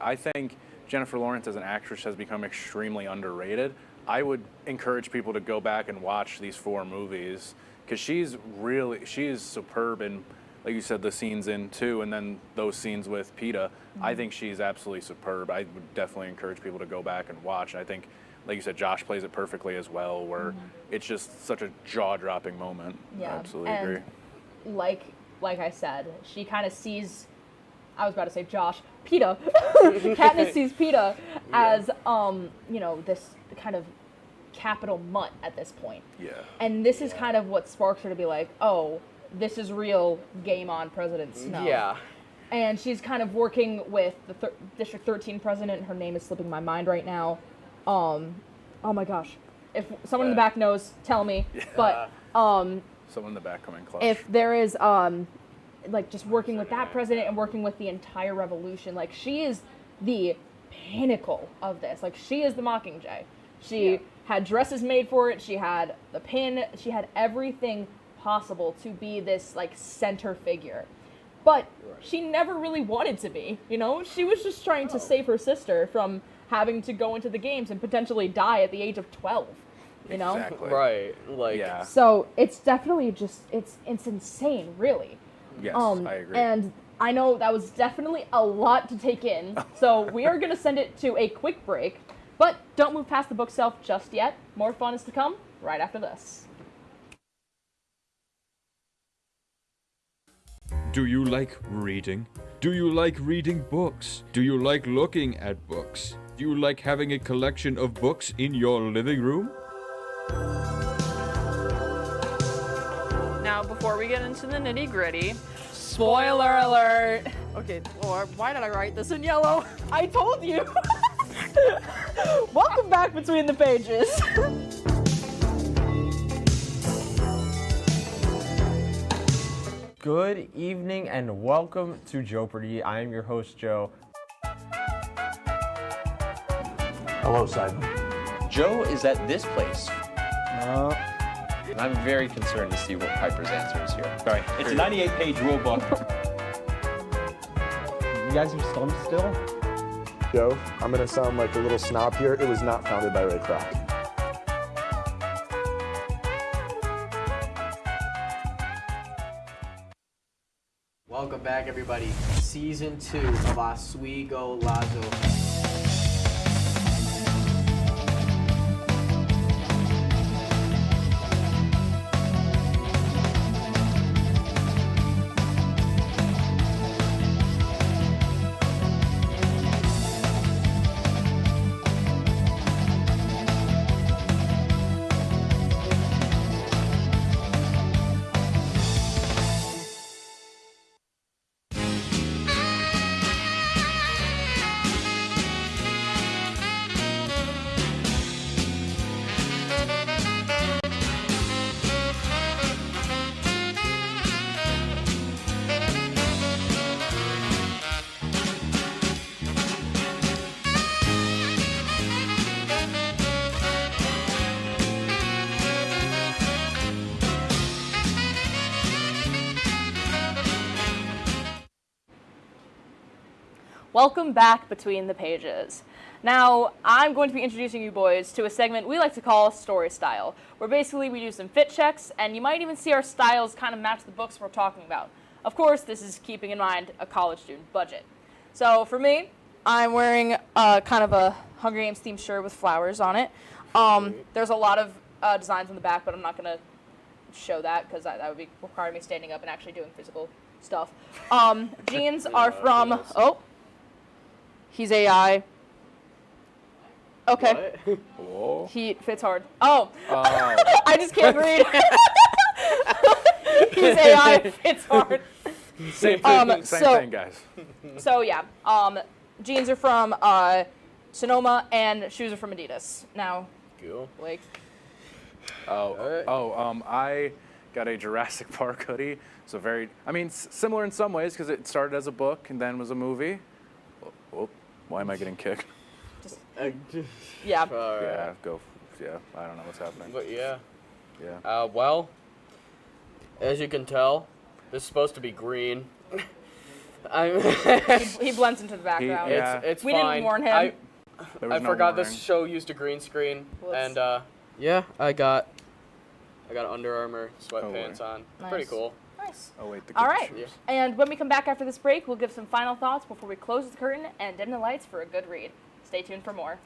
I think Jennifer Lawrence as an actress has become extremely underrated. I would encourage people to go back and watch these 4 movies because she is superb in, like you said, the scenes in 2 and then those scenes with PETA. Mm-hmm. I think she's absolutely superb. I would definitely encourage people to go back and watch. I think, like you said, Josh plays it perfectly as well, where it's just such a jaw-dropping moment. Yeah, I absolutely and agree. Like I said, she kind of sees, I was about to say Josh, PETA. Katniss sees PETA as, this kind of capital mutt at this point. Yeah. And this is kind of what sparks her to be like, oh, this is real, game on, President Snow. Yeah. And she's kind of working with the District 13 president. Her name is slipping my mind right now. Oh my gosh. If someone in the back knows, tell me. Yeah. But someone in the back coming clutch. If there is just working with that president and working with the entire revolution, like she is the pinnacle of this. Like she is the Mockingjay. She had dresses made for it. She had the pin. She had everything possible to be this like center figure. But she never really wanted to be, She was just trying to save her sister from having to go into the games and potentially die at the age of 12, Exactly. Right. So it's definitely just, it's insane, really. Yes, I agree. And I know that was definitely a lot to take in, so we are going to send it to a quick break, but don't move past the bookshelf just yet. More fun is to come right after this. Do you like reading? Do you like reading books? Do you like looking at books? Do you like having a collection of books in your living room? Now, before we get into the nitty-gritty, Spoiler alert! okay, Laura, why did I write this in yellow? I told you! Welcome back Between the Pages. Good evening and welcome to Joepardy. I am your host, Joe. Hello, Simon. Joe is at this place. And I'm very concerned to see what Piper's answer is here. Sorry, it's a 98-page rule book. You guys are stumped still? Joe, I'm going to sound like a little snob here. It was not founded by Ray Kroc. Welcome back, everybody. Season 2 of Oswego Lazo. Welcome back Between the Pages. Now, I'm going to be introducing you boys to a segment we like to call Story Style, where basically we do some fit checks, and you might even see our styles kind of match the books we're talking about. Of course, this is keeping in mind a college student budget. So for me, I'm wearing kind of a Hunger Games themed shirt with flowers on it. There's a lot of designs on the back, but I'm not going to show that because that would require me standing up and actually doing physical stuff. Jeans are from... Oh. He's AI. Okay. Whoa. He fits hard. Oh. I just can't read. He's AI, fits hard. Same thing, guys. So yeah, jeans are from Sonoma and shoes are from Adidas. Now, Cool. Blake. I got a Jurassic Park hoodie. So similar in some ways because it started as a book and then was a movie. Why am I getting kicked? Yeah. I don't know what's happening. But yeah. Yeah. Well, as you can tell, this is supposed to be green. He blends into the background. Yeah. It's We fine. didn't warn him. There was I no forgot warning. this show used a green screen, Whoops. and yeah, I got Under Armour sweatpants boy. on. Nice. Pretty cool. Nice. Oh wait, the All good right. shoes. And when we come back after this break, we'll give some final thoughts before we close the curtain and dim the lights for a good read. Stay tuned for more.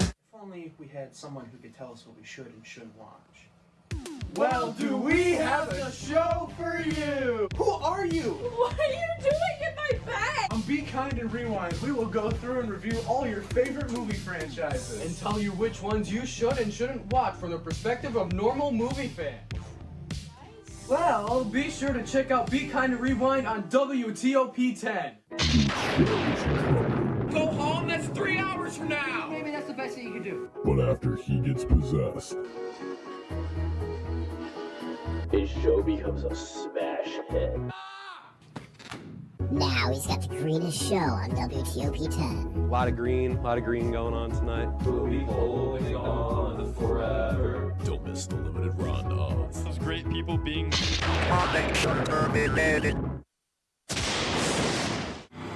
If only we had someone who could tell us what we should and shouldn't watch. Well, do we have a show for you? Who are you? What are you doing in my bag? On Be Kind and Rewind, we will go through and review all your favorite movie franchises. And tell you which ones you should and shouldn't watch from the perspective of normal movie fans. Well, be sure to check out Be Kind and Rewind on WTOP-10. Go home, that's 3 hours from now! Maybe that's the best thing you can do. But after he gets possessed, his show becomes a smash hit. Now he's got the greenest show on WTOP-10. A lot of green going on tonight. We'll be holding on forever. don't miss the limited run of Those great people being.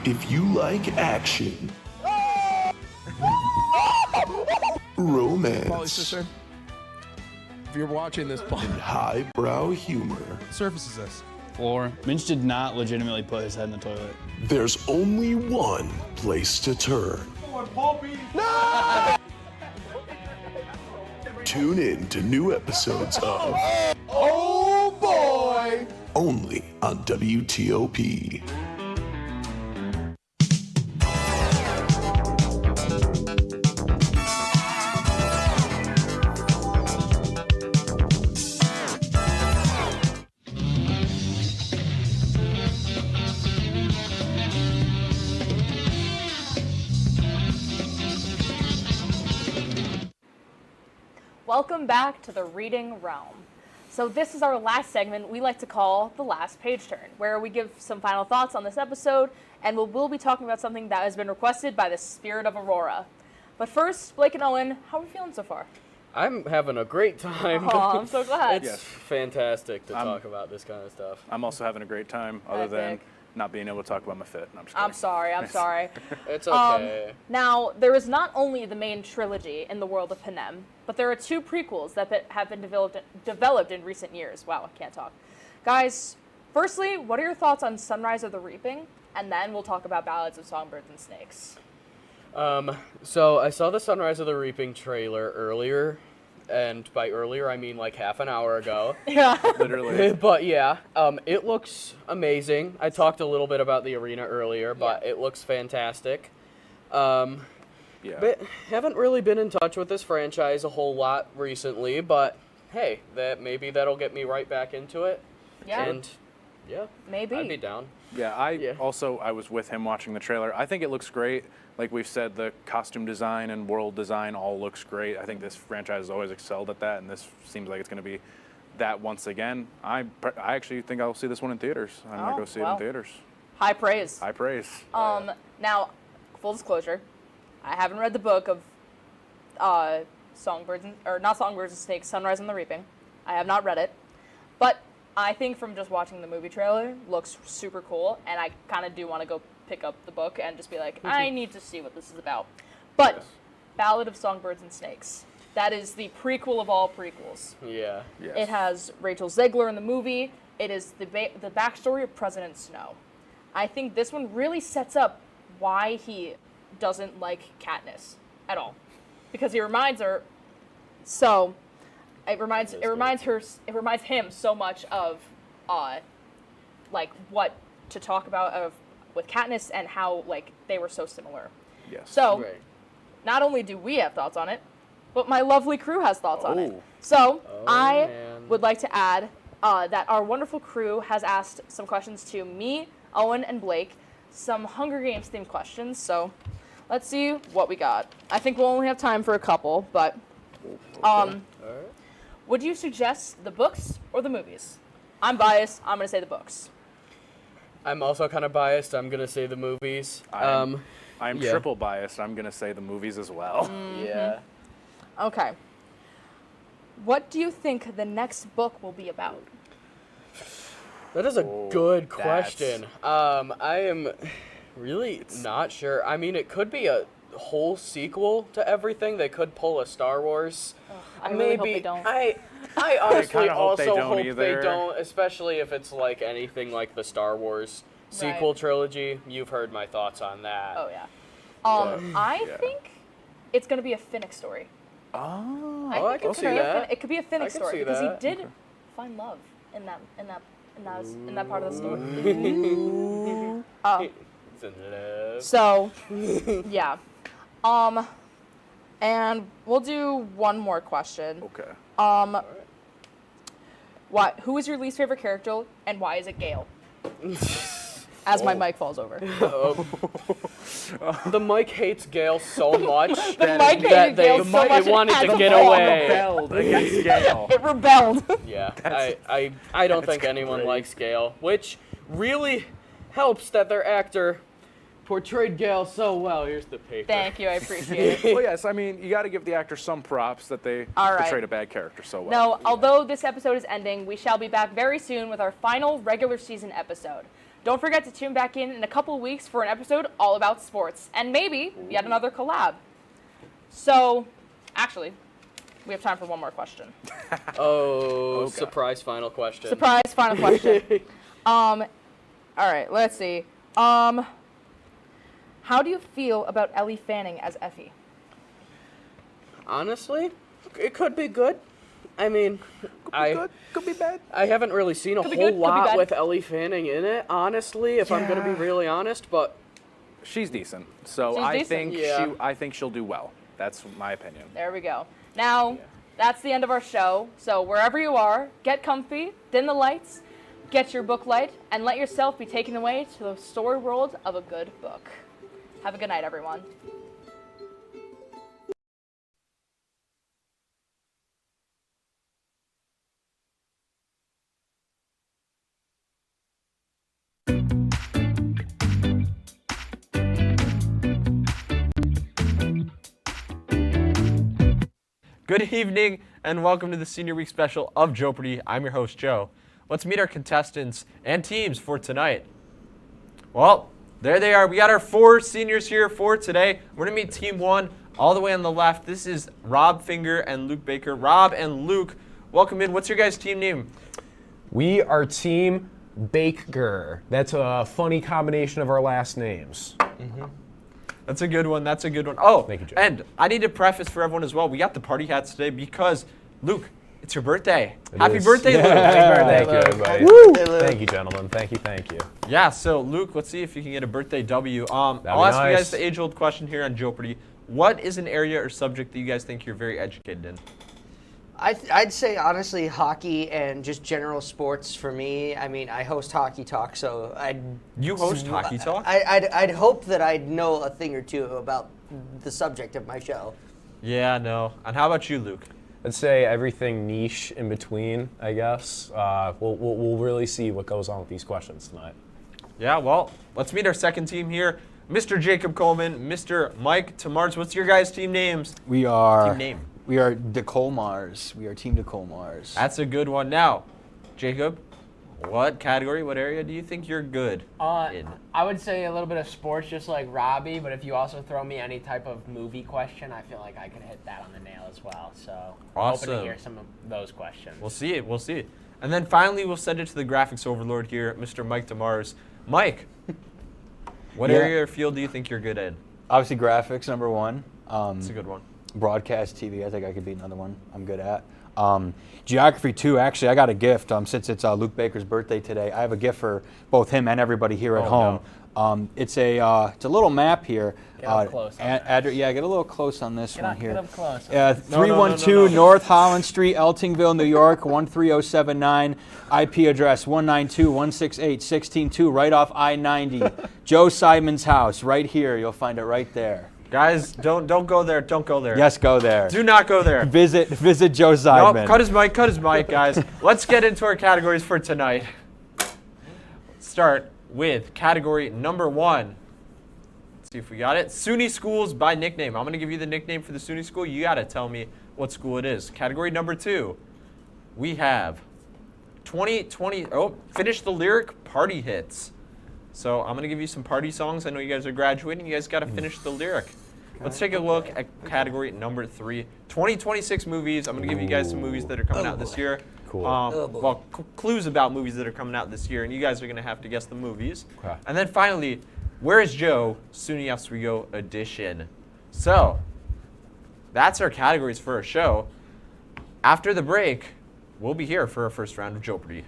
If you like action, romance, if you're watching this, and highbrow humor, surface is this. Floor. Minch did not legitimately put his head in the toilet. there's only one place to turn. Tune in to new episodes of Oh boy! only on WTOP. Welcome back to the Reading Realm. So this is our last segment we like to call the last page turn, where we give some final thoughts on this episode, and we'll be talking about something that has been requested by the spirit of Aurora. But first, Blake and Owen, how are we feeling so far? I'm having a great time. Oh, I'm so glad. It's fantastic to talk about this kind of stuff. I'm also having a great time, other than Epic. not being able to talk about my fit. No, I'm just I'm kidding. sorry. It's okay. Now, there is not only the main trilogy in the world of Panem, but there are two prequels that have been developed in recent years. Wow, I can't talk. Guys, firstly, what are your thoughts on Sunrise of the Reaping? And then we'll talk about Ballads of Songbirds and Snakes. So I saw the Sunrise of the Reaping trailer earlier, and by earlier I mean like half an hour ago. Yeah. Literally. But yeah, it looks amazing. I talked a little bit about the arena earlier, but it looks fantastic. Yeah. But haven't really been in touch with this franchise a whole lot recently, but hey, maybe that'll get me right back into it. Yeah. And yeah, maybe I'd be down. Yeah, I was with him watching the trailer. I think it looks great. Like we've said, the costume design and world design all looks great. I think this franchise has always excelled at that, and this seems like it's going to be that once again. I actually think I'll see this one in theaters. I'm going to go see it in theaters. High praise. High praise. Now, full disclosure, I haven't read the book of Songbirds and Snakes, Sunrise and the Reaping. I have not read it, but I think from just watching the movie trailer, looks super cool, and I kind of do want to go pick up the book and just be like, I need to see what this is about. But Yes. Ballad of Songbirds and Snakes, that is the prequel of all prequels. Yeah. Yes. It has Rachel Zegler in the movie. It is the backstory of President Snow. I think this one really sets up why he doesn't like Katniss at all, because he reminds her. So, it reminds him so much of, like what to talk about with Katniss and how like they were so similar. Yes. So, Right. not only do we have thoughts on it, but my lovely crew has thoughts on it. Oh. So, I man. would like to add that our wonderful crew has asked some questions to me, Owen, and Blake, some Hunger Games themed questions. So, let's see what we got. I think we'll only have time for a couple, but Alright. would you suggest the books or the movies? I'm biased. I'm going to say the books. I'm also kind of biased. I'm going to say the movies. I'm yeah. triple biased. I'm going to say the movies as well. Yeah. Okay. What do you think the next book will be about? That is a good question. I am really not sure. I mean, it could be a whole sequel to everything. They could pull a Star Wars. I really hope they don't. I honestly also hope either. they don't, especially if it's like anything like the Star Wars sequel trilogy. You've heard my thoughts on that. Oh, yeah. I think it's going to be a Finnick story. Oh, I can see that. It could be a Finnick story see because he that. did find love in that part of the story. It's in love. So, yeah. And we'll do one more question. Okay. Who is your least favorite character and why is it Gale? As my mic falls over. The mic hates Gale so much The mic hated Gale so much it wanted it to had get to fall. away. Rebelled against Gale. It rebelled. Yeah, I don't think anyone likes Gale, which really helps that their actor portrayed Gale so well. Here's the paper. Thank you, I appreciate it. Well, yes, I mean, you got to give the actor some props that they All right. portrayed a bad character so well. No, although this episode is ending, we shall be back very soon with our final regular season episode. Don't forget to tune back in a couple of weeks for an episode all about sports, and maybe yet another collab. So, actually, we have time for one more question. Oh, surprise final question. Surprise final question. All right, let's see. How do you feel about Ellie Fanning as Effie? Honestly, it could be good. I mean, could be bad. I haven't really seen a whole lot with Ellie Fanning in it, honestly, if I'm going to be really honest, but she's decent. So She's decent. I think she'll do well. That's my opinion. There we go. Now, that's the end of our show. So wherever you are, get comfy, dim the lights, get your book light, and let yourself be taken away to the story world of a good book. Have a good night, everyone. Good evening and welcome to the Senior Week special of Joepardy. I'm your host, Joe. Let's meet our contestants and teams for tonight. Well, there they are. We got our 4 seniors here for today. We're going to meet Team 1 all the way on the left. This is Rob Finger and Luke Baker. Rob and Luke, welcome in. What's your guys' team name? We are Team Baker. That's a funny combination of our last names. Mm-hmm. That's a good one. That's a good one. Oh, thank you, Joe. And I need to preface for everyone as well. We got the party hats today because, Luke, it's your birthday. Happy birthday, Luke. Happy birthday, thank you, everybody. Woo! Thank you, gentlemen. Thank you. Yeah, so, Luke, let's see if you can get a birthday W. I'll ask you guys the age-old question here on Joepardy. What is an area or subject that you guys think you're very educated in? I'd say, honestly, hockey and just general sports for me. I mean, I host Hockey Talk, so You host Hockey Talk? I'd hope that I'd know a thing or two about the subject of my show. Yeah, no. And how about you, Luke? I'd say everything niche in between, I guess. We'll really see what goes on with these questions tonight. Yeah, well, let's meet our second team here. Mr. Jacob Coleman, Mr. Mike Tamars. What's your guys' team names? We are... Team name. We are De Colmars. We are Team De Colmars. That's a good one. Now, Jacob, what category, what area do you think you're good in? I would say a little bit of sports, just like Robbie, but if you also throw me any type of movie question, I feel like I could hit that on the nail as well. So, Awesome. hoping to hear some of those questions. We'll see it. We'll see it. And then finally, we'll send it to the graphics overlord here, Mr. Mike Tamars. Mike, what area or field do you think you're good in? Obviously, graphics, number one. That's a good one. Broadcast TV, I think I could be another one I'm good at. Geography, too. Actually, I got a gift. Since it's Luke Baker's birthday today, I have a gift for both him and everybody here at home. No. It's a little map here. Get up close. Get a little close on this one here. Get up close. 312 North Holland Street, Eltingville, New York, 13079. IP address 192.168.16.2, right off I-90. Joe Simon's house, right here. You'll find it right there. Guys, don't go there. Don't go there. Yes, go there. Do not go there. Visit Joe Zeidman. Nope, cut his mic, guys. Let's get into our categories for tonight. Start with category number 1. Let's see if we got it. SUNY schools by nickname. I'm going to give you the nickname for the SUNY school. You got to tell me what school it is. Category number 2, we have 2020. Oh, finish the lyric party hits. So I'm going to give you some party songs. I know you guys are graduating. You guys got to finish the lyric. Let's take a look at category number 3, 2026 movies. I'm going to give you guys some movies that are coming out this year. Cool. Well, clues about movies that are coming out this year, and you guys are going to have to guess the movies. Okay. And then finally, Where is Joe? SUNY Oswego edition. So that's our categories for our show. After the break, we'll be here for our first round of Joepardy.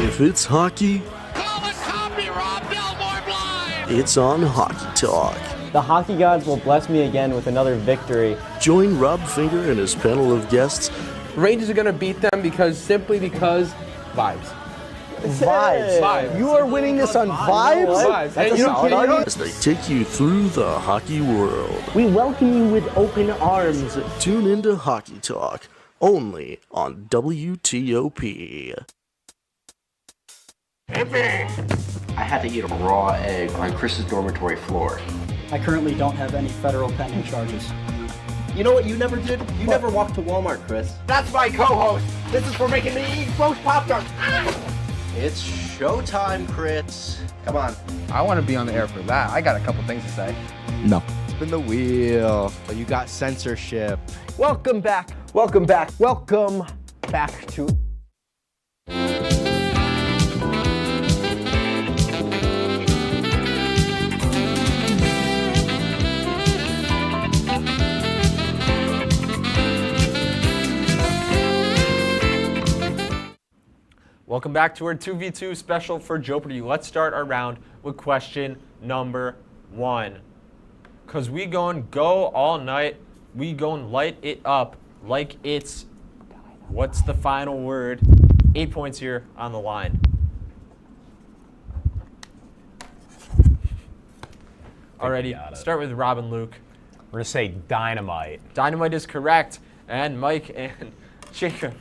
If it's hockey, it's on Hockey Talk. The hockey gods will bless me again with another victory. Join Rob Finger and his panel of guests. Rangers are going to beat them simply because vibes. Vibes. You are winning this on vibes? That's a solid argument. As they take you through the hockey world. We welcome you with open arms. Tune into Hockey Talk, only on WTOP. I had to eat a raw egg on Chris's dormitory floor. I currently don't have any federal pending charges. You know what you never did? You never walked to Walmart, Chris. That's my co-host. This is for making me eat roast Pop-Tarts. It's showtime, Chris. Come on. I want to be on the air for that. I got a couple things to say. No. Spin the wheel. But you got censorship. Welcome back. Welcome back. Welcome back to... Welcome back to our 2v2 special for Joepardy. Let's start our round with question number 1. Because we gon' go all night. We gon' light it up like it's, what's the final word? 8 points here on the line. Alrighty, start with Rob and Luke. We're going to say dynamite. Dynamite is correct. And Mike and Jacob.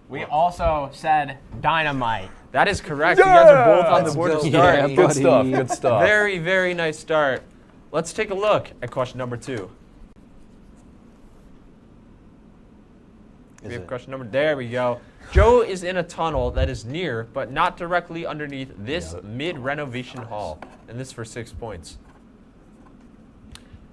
We also said dynamite. That is correct. Yeah! You guys are both on the board to start. Yeah, good stuff. Good stuff. Very, very nice start. Let's take a look at question number 2. We have question number. There we go. Joe is in a tunnel that is near, but not directly underneath this mid-renovation hall, and this for 6 points.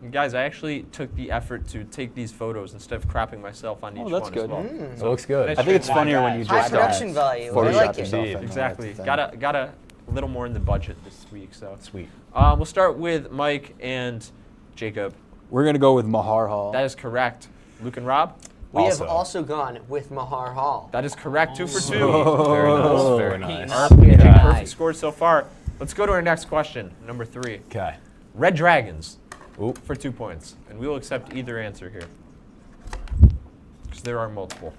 And guys, I actually took the effort to take these photos instead of crapping myself on each one that's good. as well. It looks good. I think it's funnier when you just high production value. I like it. Exactly. Got a little more in the budget this week, so sweet. We'll start with Mike and Jacob. We're gonna go with Mahar Hall. That is correct. Luke and Rob. We have also gone with Mahar Hall. That is correct. 2 for 2. Very nice. Perfect score so far. Let's go to our next question, number 3. Okay. Red Dragons. For 2 points, and we will accept either answer here, because there are multiple.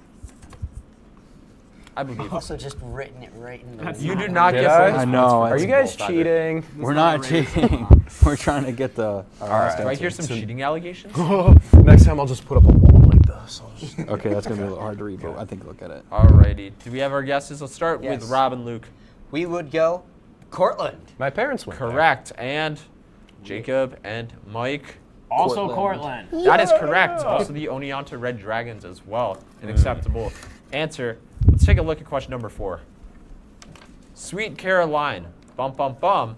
I believe. Also, just written it right in the. You do not get bonus I know. points. Are you guys cheating? We're not cheating. We're trying to get the. All right. Do I hear some cheating allegations? Next time I'll just put up a wall like this. Okay, that's gonna be a little hard to read, but I think look at it. Alrighty. Do we have our guesses? Let's start with Rob and Luke. We would go Cortland. My parents went Correct. And Jacob and Mike. Also Cortland. That is correct. Also the Oneonta Red Dragons as well. An acceptable answer. Let's take a look at question number 4. Sweet Caroline, bum bum bum,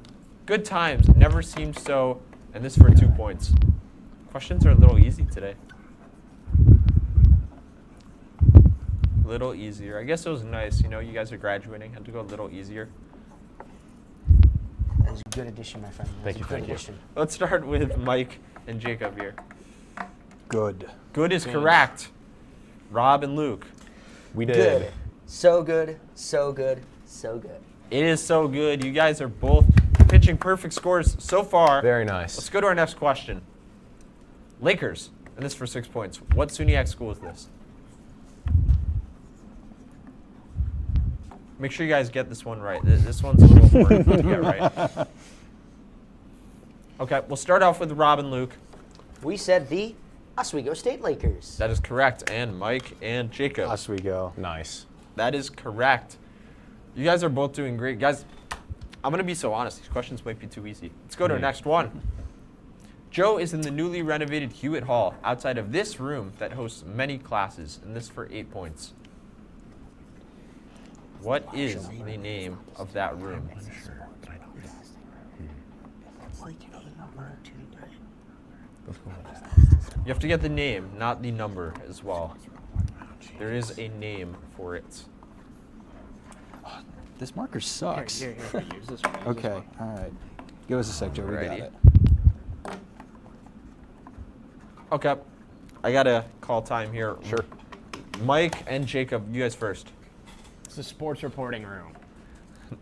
Good times, never seemed so, and this for 2 points. Questions are a little easy today. A little easier. I guess it was nice, you know, you guys are graduating, had to go a little easier. That was a good addition, my friend. Thank you. Let's start with Mike and Jacob here. Good. Good is correct. Rob and Luke. We did. Good. So good, so good, so good. It is so good. You guys are both pitching perfect scores so far. Very nice. Let's go to our next question. Lakers, and this for 6 points. What SUNY school is this? Make sure you guys get this one right. This one's a little important to get right. Okay, we'll start off with Rob and Luke. We said the Oswego State Lakers. That is correct. And Mike and Jacob. Oswego. Nice. That is correct. You guys are both doing great. Guys, I'm going to be so honest. These questions might be too easy. Let's go to our next one. Joe is in the newly renovated Hewitt Hall outside of this room that hosts many classes, and this for 8 points. What is the name of that room? You have to get the name, not the number as well. There is a name for it. This marker sucks. Here, use this one. Okay, all right. Give us a sec, Joe. We got it. Okay, I gotta call time here. Sure. Mike and Jacob, you guys first. It's the sports reporting room.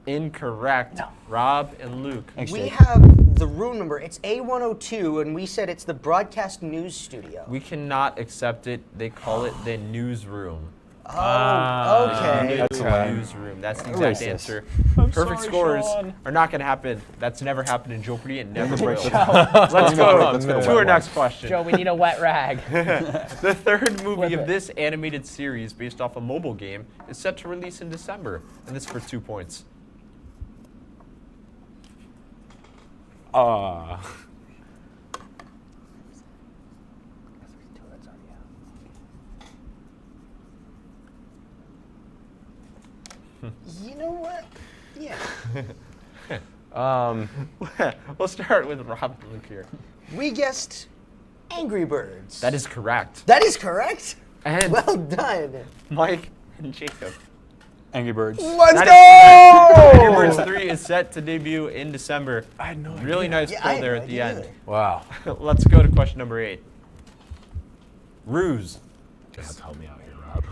Incorrect. No. Rob and Luke. We have the room number. It's A102, and we said it's the broadcast news studio. We cannot accept it. They call it the newsroom. Oh, okay. That's lame. Newsroom. That's the exact Racist. answer. I'm Perfect sorry, scores Sean. are not going to happen. That's never happened in Joepardy and never will. Let's Let's go go to our next question. Joe, we need a wet rag. The third movie Flip of it. this animated series, based off a mobile game, is set to release in December, and this for 2 points. You know what? Yeah. We'll start with Rob and Luke here. We guessed Angry Birds. That is correct. That is correct? And well done. Mike and Jacob. Angry Birds. Let's go! Angry Birds 3 is set to debut in December. I had no idea. Really nice Yeah, I pull had there no at the idea. end. Wow. Let's go to question number 8. Ruse. Just help me out here, Rob.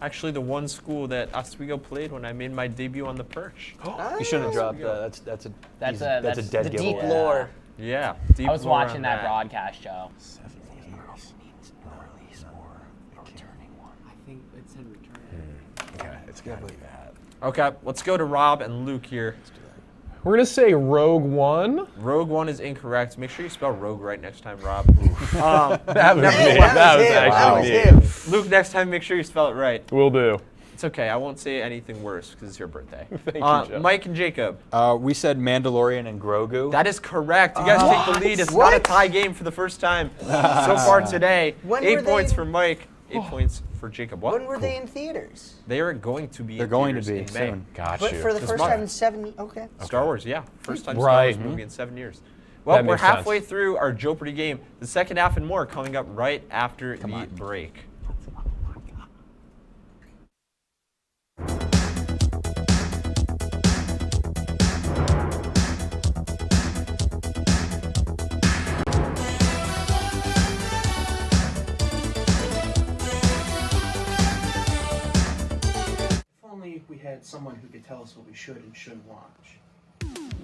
Actually, the one school that Oswego played when I made my debut on the perch. You shouldn't have dropped that. That's a dead the giveaway. deep lore. Yeah. Deep I was lore watching on that broadcast, Joe. I think it said return. Okay, it's gotta be that. Okay, let's go to Rob and Luke here. We're gonna say Rogue One. Rogue One is incorrect. Make sure you spell Rogue right next time, Rob. That was me. That was actually me. Luke, next time, make sure you spell it right. Will do. It's okay. I won't say anything worse because it's your birthday. Thank you, Joe. Mike and Jacob. We said Mandalorian and Grogu. That is correct. You guys take the lead. It's not a tie game for the first time so far today. When 8 were points they- for Mike. 8 points for Jacob. What? When were they in theaters? They are going to be. They're in going to theaters be in May. soon. Got But you. for the This first month. time in 7 okay. Star Wars, yeah. First time Right. Star Wars movie in 7 years. Well, That we're makes sense. halfway through our Joepardy game. The second half and more coming up right after the break. If only we had someone who could tell us what we should and shouldn't watch.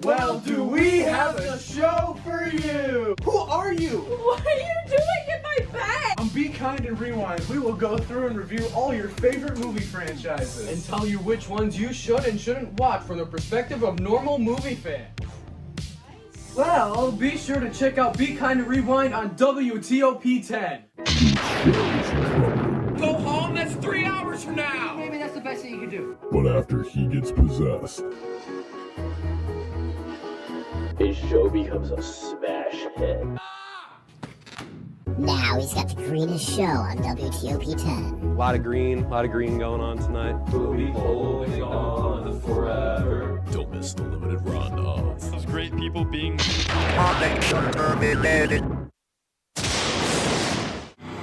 Well, do we have a show for you? Who are you? What are you doing in my bed? On Be Kind and Rewind, we will go through and review all your favorite movie franchises. And tell you which ones you should and shouldn't watch from the perspective of normal movie fans. Well, be sure to check out Be Kind and Rewind on WTOP-10. Go home, that's 3 hours from now! Maybe that's the best thing you can do. But after he gets possessed, His show becomes a smash hit. Now he's got the greenest show on WTOP-10. A lot of green going on tonight. don't miss the limited run of people being.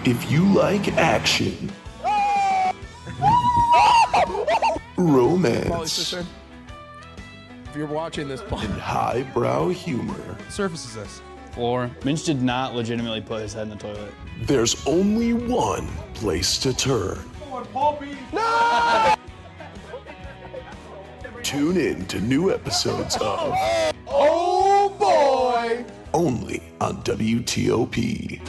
If you like action, romance, If you're watching this, and highbrow humor, surface is this. Floor. Minch did not legitimately put his head in the toilet. there's only one place to turn. No! Tune in to new episodes of Oh boy! Only on WTOP.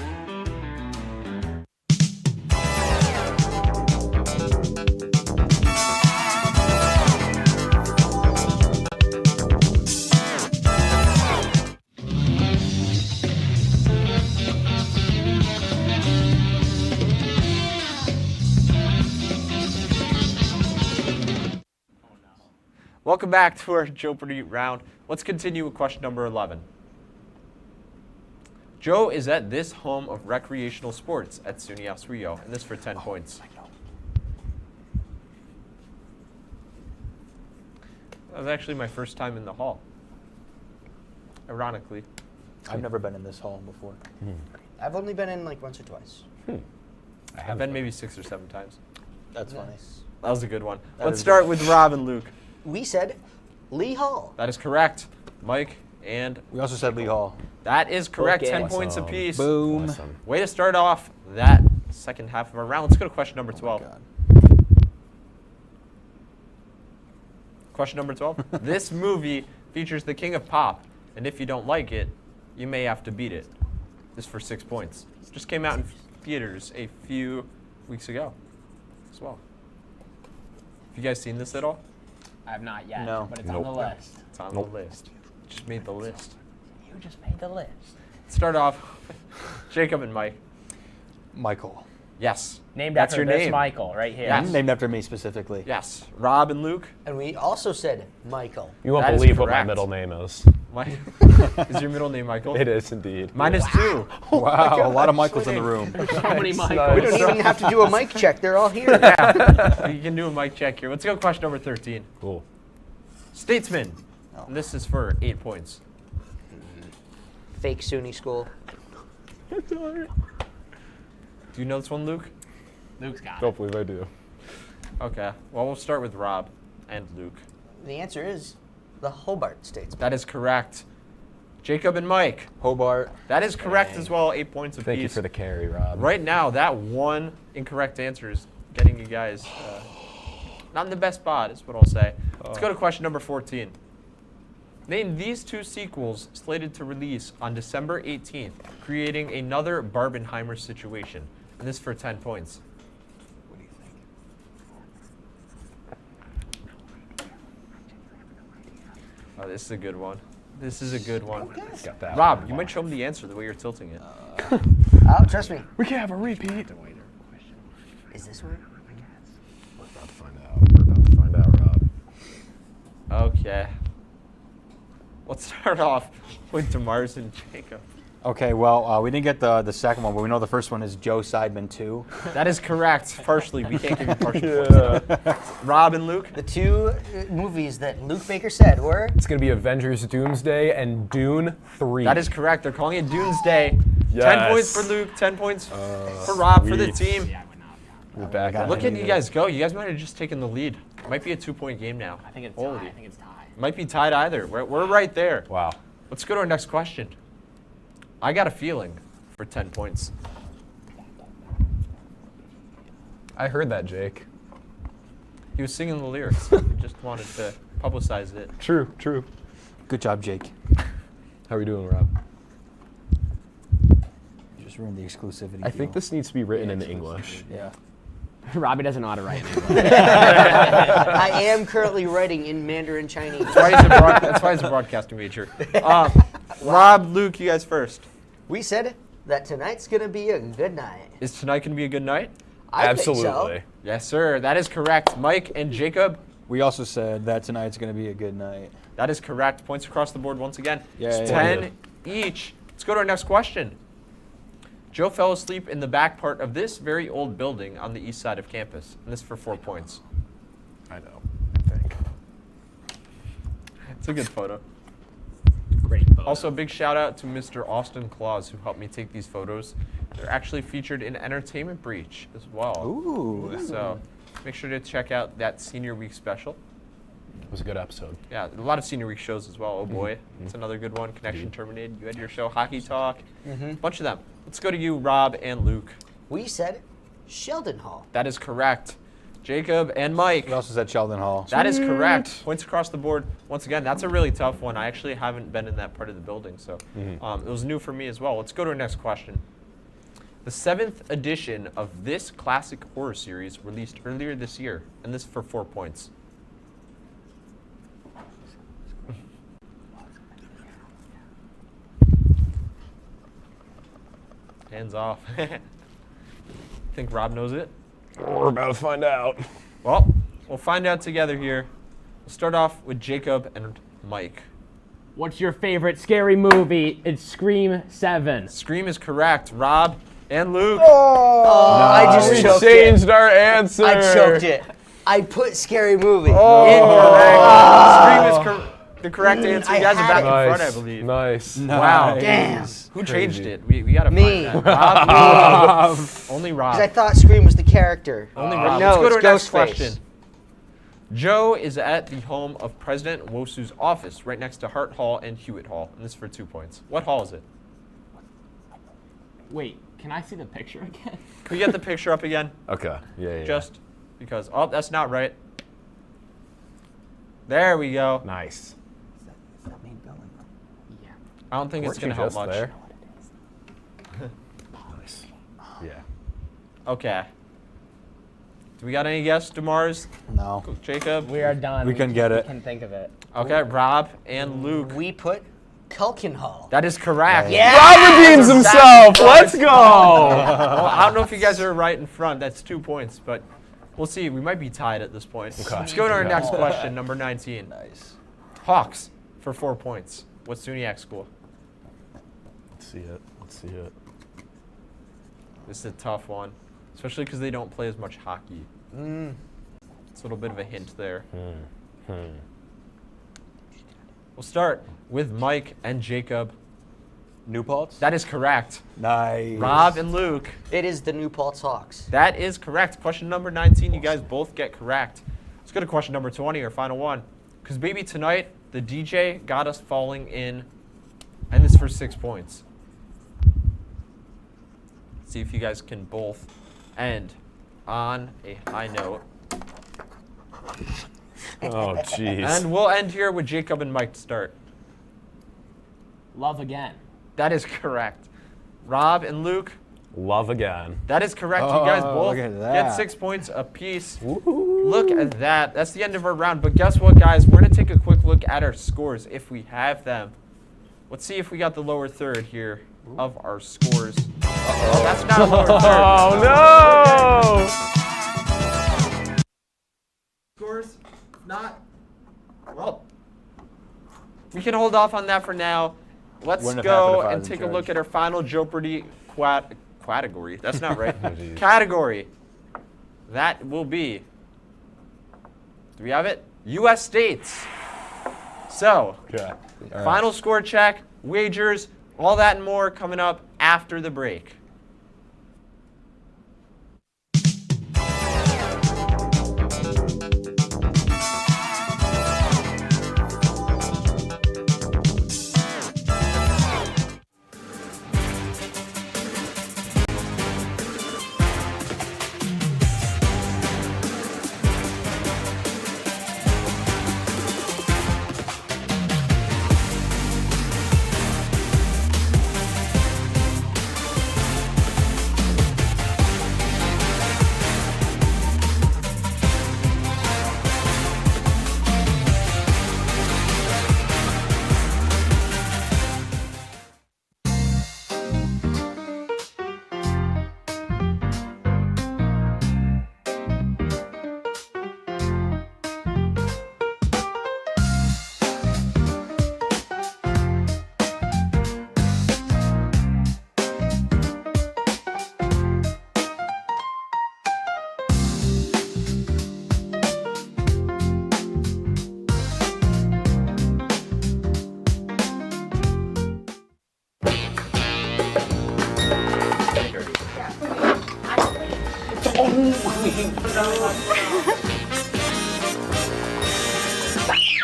Welcome back to our Joepardy round. Let's continue with question number 11. Joe is at this home of recreational sports at SUNY Oswego, and this for 10 points. That was actually my first time in the hall. Ironically. I've never been in this hall before. I've only been in like once or twice. I've been maybe 6 or 7 times. That's funny. That was a good one. That Let's is start good. with Rob and Luke. We said Lee Hall. That is correct. Mike and We also said Lee Hall. that is correct. Okay. 10 points Awesome. apiece. Boom. Awesome. Way to start off that second half of our round. Let's go to question number 12. Question number 12. This movie features the king of pop, and if you don't like it, you may have to beat it. This for 6 points. Just came out in theaters a few weeks ago as well. Have you guys seen this at all? I have not yet, No. but it's on the list. It's on the list. Just made the list. You just made the list. Start off, Jacob and Mike. Michael. Yes. Named That's after your this name. Michael right here. Yes. Named after me specifically. Yes. Rob and Luke. And we also said Michael. You won't That is believe what my correct. middle name is. Mike. Is your middle name Michael? It is indeed. Mine is 2. Wow, a lot of Michaels in the room. So many Nice. Michaels. We don't even have to do a mic check. They're all here. Yeah. You can do a mic check here. Let's go question number 13. Cool. Statesman. And this is for 8 points. Fake SUNY school. Do you know this one, Luke? Luke's got it. Don't believe I do. Okay. Well, we'll start with Rob and Luke. The answer is the Hobart Statesman. That is correct. Jacob and Mike. Hobart. That is correct as well. 8 points apiece. Thank you for the carry, Rob. Right now, that one incorrect answer is getting you guys not in the best spot, is what I'll say. Let's go to question number 14. Name these 2 sequels slated to release on December 18th, creating another Barbenheimer situation. And this for 10 points. What do you think? Oh, this is a good one. This is a good one. Got that Rob, one. you might show him the answer the way you're tilting it. Oh, trust me. We can't have a repeat. Is this one? We're about to find out. We're about to find out, Rob. Okay. Let's start off with DeMars and Jacob. Okay, well, we didn't get the second one, but we know the first one is Joe Seidman 2. That is correct. Partially. We can't give you partial points. Rob and Luke. The 2 movies that Luke Baker said were? It's going to be Avengers Doomsday and Dune 3. That is correct. They're calling it Doomsday. Yes. 10 points for Luke, 10 points for Rob for the sweet. team. We're back at Look it. at you guys go. You guys might have just taken the lead. It might be a 2-point game now. I think it's Holy. tied. I think it's tied. Might be tied either. We're right there. Wow. Let's go to our next question. I got a feeling for 10 points. I heard that, Jake. He was singing the lyrics. We just wanted to publicize it. True, true. Good job, Jake. How are we doing, Rob? You just ruined the exclusivity. I think this needs to be written in English. Yeah. Robbie doesn't know how to write. I am currently writing in Mandarin Chinese. That's why he's a broadcasting major. Rob, Luke, you guys first. We said that tonight's going to be a good night. Is tonight going to be a good night? I Absolutely. think so. Yes, sir. That is correct. Mike and Jacob. We also said that tonight's going to be a good night. That is correct. Points across the board once again. Yeah, It's yeah, 10 each. Let's go to our next question. Joe fell asleep in the back part of this very old building on the east side of campus. And this for 4 points. I know, I think. It's a good photo. Great. Also, a big shout out to Mr. Austin Claus who helped me take these photos. They're actually featured in Entertainment Breach as well. Ooh. So make sure to check out that Senior Week special. It was a good episode. Yeah, a lot of Senior Week shows as well. Oh boy, it's another good one. Connection Terminated. You had your show, Hockey Talk. A bunch of them. Let's go to you, Rob and Luke. We said Sheldon Hall. That is correct. Jacob and Mike. We also said Sheldon Hall. That is correct. Points across the board. Once again, that's a really tough one. I actually haven't been in that part of the building, so it was new for me as well. Let's go to our next question. The 7th edition of this classic horror series released earlier this year, and this is for 4 points. Hands off. Think Rob knows it? We're about to find out. Well, we'll find out together here. We'll start off with Jacob and Mike. What's your favorite scary movie? It's Scream 7. Scream is correct. Rob and Luke. I just choked it. Changed our answer. I choked it. I put Scary Movie. Incorrect. Scream is the correct answer. You guys are back in front, I believe. Nice. Wow. Damn. Who changed it? We gotta Me. find that. Rob. Only Rob. Because I thought Scream was the character. Only Rob. No, Let's go to our it's next question. Joe is at the home of President Wosu's office, right next to Hart Hall and Hewitt Hall. And this is for 2 points. What hall is it? Wait, can I see the picture again? Can we get the picture up again? Okay. Yeah. Just because. Oh, that's not right. There we go. Nice. I don't think it's going to help much. There? Nice. Yeah. Okay. Do we got any guesses, DeMars? No. We Jacob? are done. We couldn't get it. We can think of it. Okay, Rob and Luke. We put Culkin Hall. That is correct. Yeah. Rob redeems himself. Let's go. Well, I don't know if you guys are right in front. That's 2 points, but we'll see. We might be tied at this point. Okay. Let's go to our next question, number 19. Nice. Hawks for 4 points. What SUNY school? Let's see it. Let's see it. This is a tough one, especially because they don't play as much hockey. It's a little bit of a hint there. We'll start with Mike and Jacob. New Paltz? That is correct. Nice. Rob and Luke. It is the New Paltz Hawks. That is correct. Question number 19, you guys both get correct. Let's go to question number 20, our final one. Because baby, tonight, the DJ got us falling in, and this is for 6 points. See if you guys can both end on a high note. Oh, jeez. And we'll end here with Jacob and Mike to start. Love Again. That is correct. Rob and Luke. Love Again. That is correct. You guys both look at get that. 6 points apiece. Look at that. That's the end of our round. But guess what, guys? We're going to take a quick look at our scores if we have them. Let's see if we got the lower third here of our scores. Oh, that's not a lower third. Oh, no! Scores? Not? Well, we can hold off on that for now. Let's Wouldn't have happened go if I and was in take a charge. look at our final Joepardy category. That's not right. Oh, geez. Category. That will be, do we have it? U.S. states. So, Okay. final score check, wagers, all that and more coming up after the break.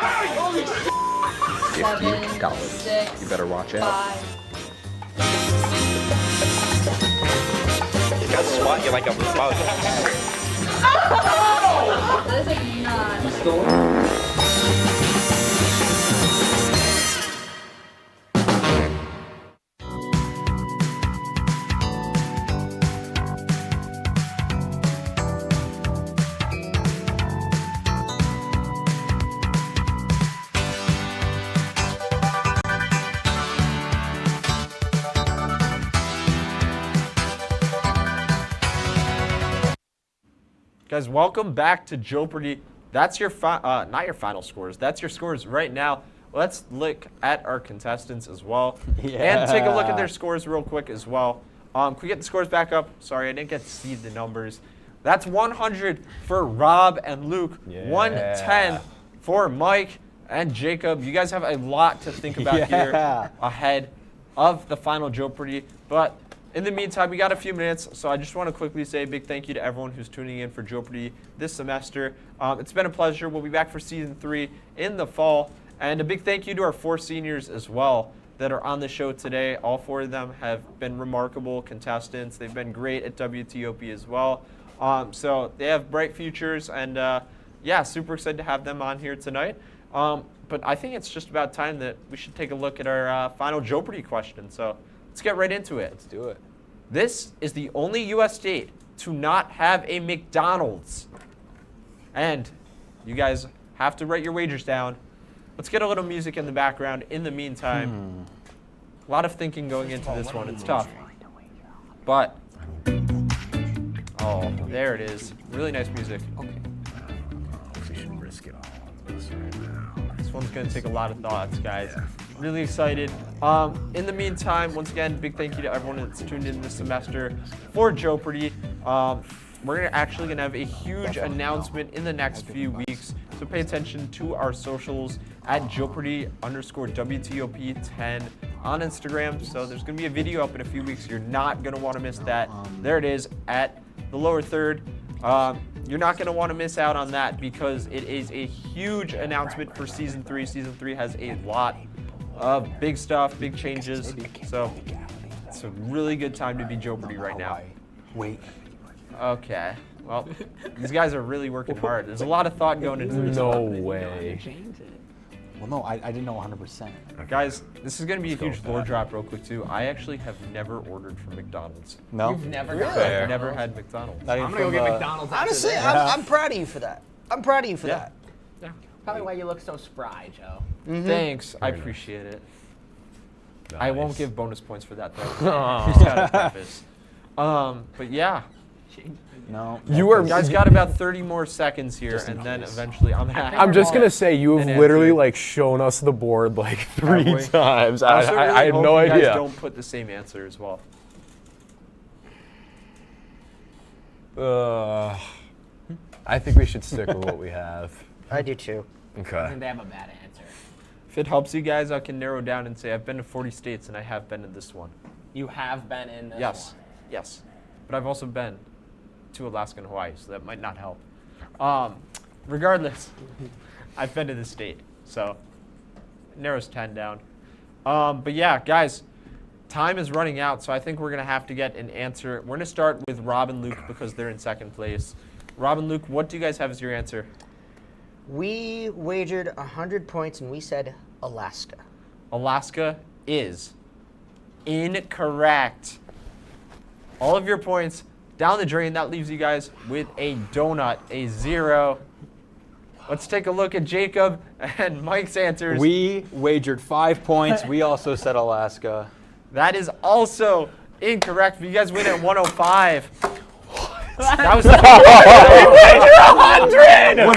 $50. You better watch out. He's got swat you like a bug. That is not. Guys, welcome back to Joepardy. That's your not your final scores. That's your scores right now. Let's look at our contestants as well, and take a look at their scores real quick as well. Can we get the scores back up? Sorry, I didn't get to see the numbers. That's 100 for Rob and Luke. 110 for Mike and Jacob. You guys have a lot to think about here ahead of the final Joepardy, but in the meantime, we got a few minutes, so I just want to quickly say a big thank you to everyone who's tuning in for Joepardy this semester. It's been a pleasure. We'll be back for season 3 in the fall, and a big thank you to our 4 seniors as well that are on the show today. All 4 of them have been remarkable contestants. They've been great at WTOP as well. So they have bright futures, and yeah, super excited to have them on here tonight. But I think it's just about time that we should take a look at our final Joepardy question. So let's get right into it. Let's do it. This is the only U.S. state to not have a McDonald's. And you guys have to write your wagers down. Let's get a little music in the background in the meantime. A lot of thinking going into this one. It's tough. But, oh, there it is. Really nice music. Okay. We should risk it all on this right now. This one's going to take a lot of thoughts, guys. Really excited. In the meantime, once again, big thank you to everyone that's tuned in this semester for Joepardy. We're actually going to have a huge announcement in the next few weeks, so pay attention to our socials at Joepardy_WTOP-10 on Instagram. So there's going to be a video up in a few weeks. You're not going to want to miss that. There it is at the lower third. You're not going to want to miss out on that because it is a huge announcement for Season 3. Season 3 has a lot of big stuff, big changes. So it's a really good time to be Joepardy right now. Wait. Okay. Well, these guys are really working hard. There's a lot of thought going into this. No way. Well, no, I didn't know 100%. Guys, this is going to be a huge lore drop real quick, too. I actually have never ordered from McDonald's. No? You've never Really? gone I've never had McDonald's. I'm going to go get McDonald's after Honestly, this. I'm proud of you for that. I'm proud of you for that. Yeah. Probably why you look so spry, Joe. Thanks. I appreciate it. Nice. I won't give bonus points for that, though. Just out of preface. But yeah. No. You are Guys got about 30 more seconds here, and then eventually I'm gonna. I'm just gonna say you have literally answer. like shown us the board like 3 Probably. times. I also really I had hope no you guys idea. don't put the same answer as well. I think we should stick with what we have. I do too. I Okay. think they have a bad answer. If it helps you guys, I can narrow down and say I've been to 40 states and I have been in this one. You have been in this Yes, one. yes. But I've also been to Alaska and Hawaii, so that might not help. Regardless, I've been to the state, so it narrows 10 down. But yeah, guys, time is running out, so I think we're going to have to get an answer. We're going to start with Rob and Luke because they're in second place. Rob and Luke, what do you guys have as your answer? We wagered 100 points and we said Alaska. Alaska is incorrect. All of your points down the drain. That leaves you guys with a donut, a 0. Let's take a look at Jacob and Mike's answers. We wagered 5 points. We also said Alaska. That is also incorrect. But you guys win at 105. That was 100! You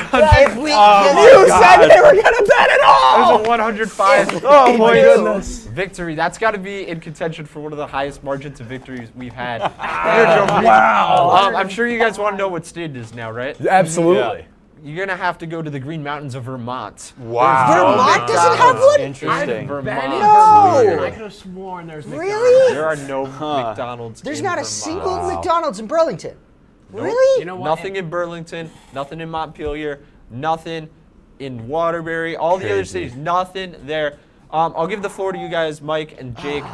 said they were gonna bet it all! That was a 105. Oh my goodness. Victory. That's got to be in contention for one of the highest margins of victories we've had. Wow. I'm sure you guys want to know what state it is now, right? Absolutely. You're going to have to go to the Green Mountains of Vermont. Wow. Vermont doesn't have one? Interesting. Vermont. No. I could have sworn there's McDonald's. Really? There are no McDonald's There's in not a Vermont. single McDonald's in Burlington. Nope. Really? You know what? Nothing in Burlington, nothing in Montpelier, nothing in Waterbury. All the other cities, nothing there. I'll give the floor to you guys, Mike and Jake.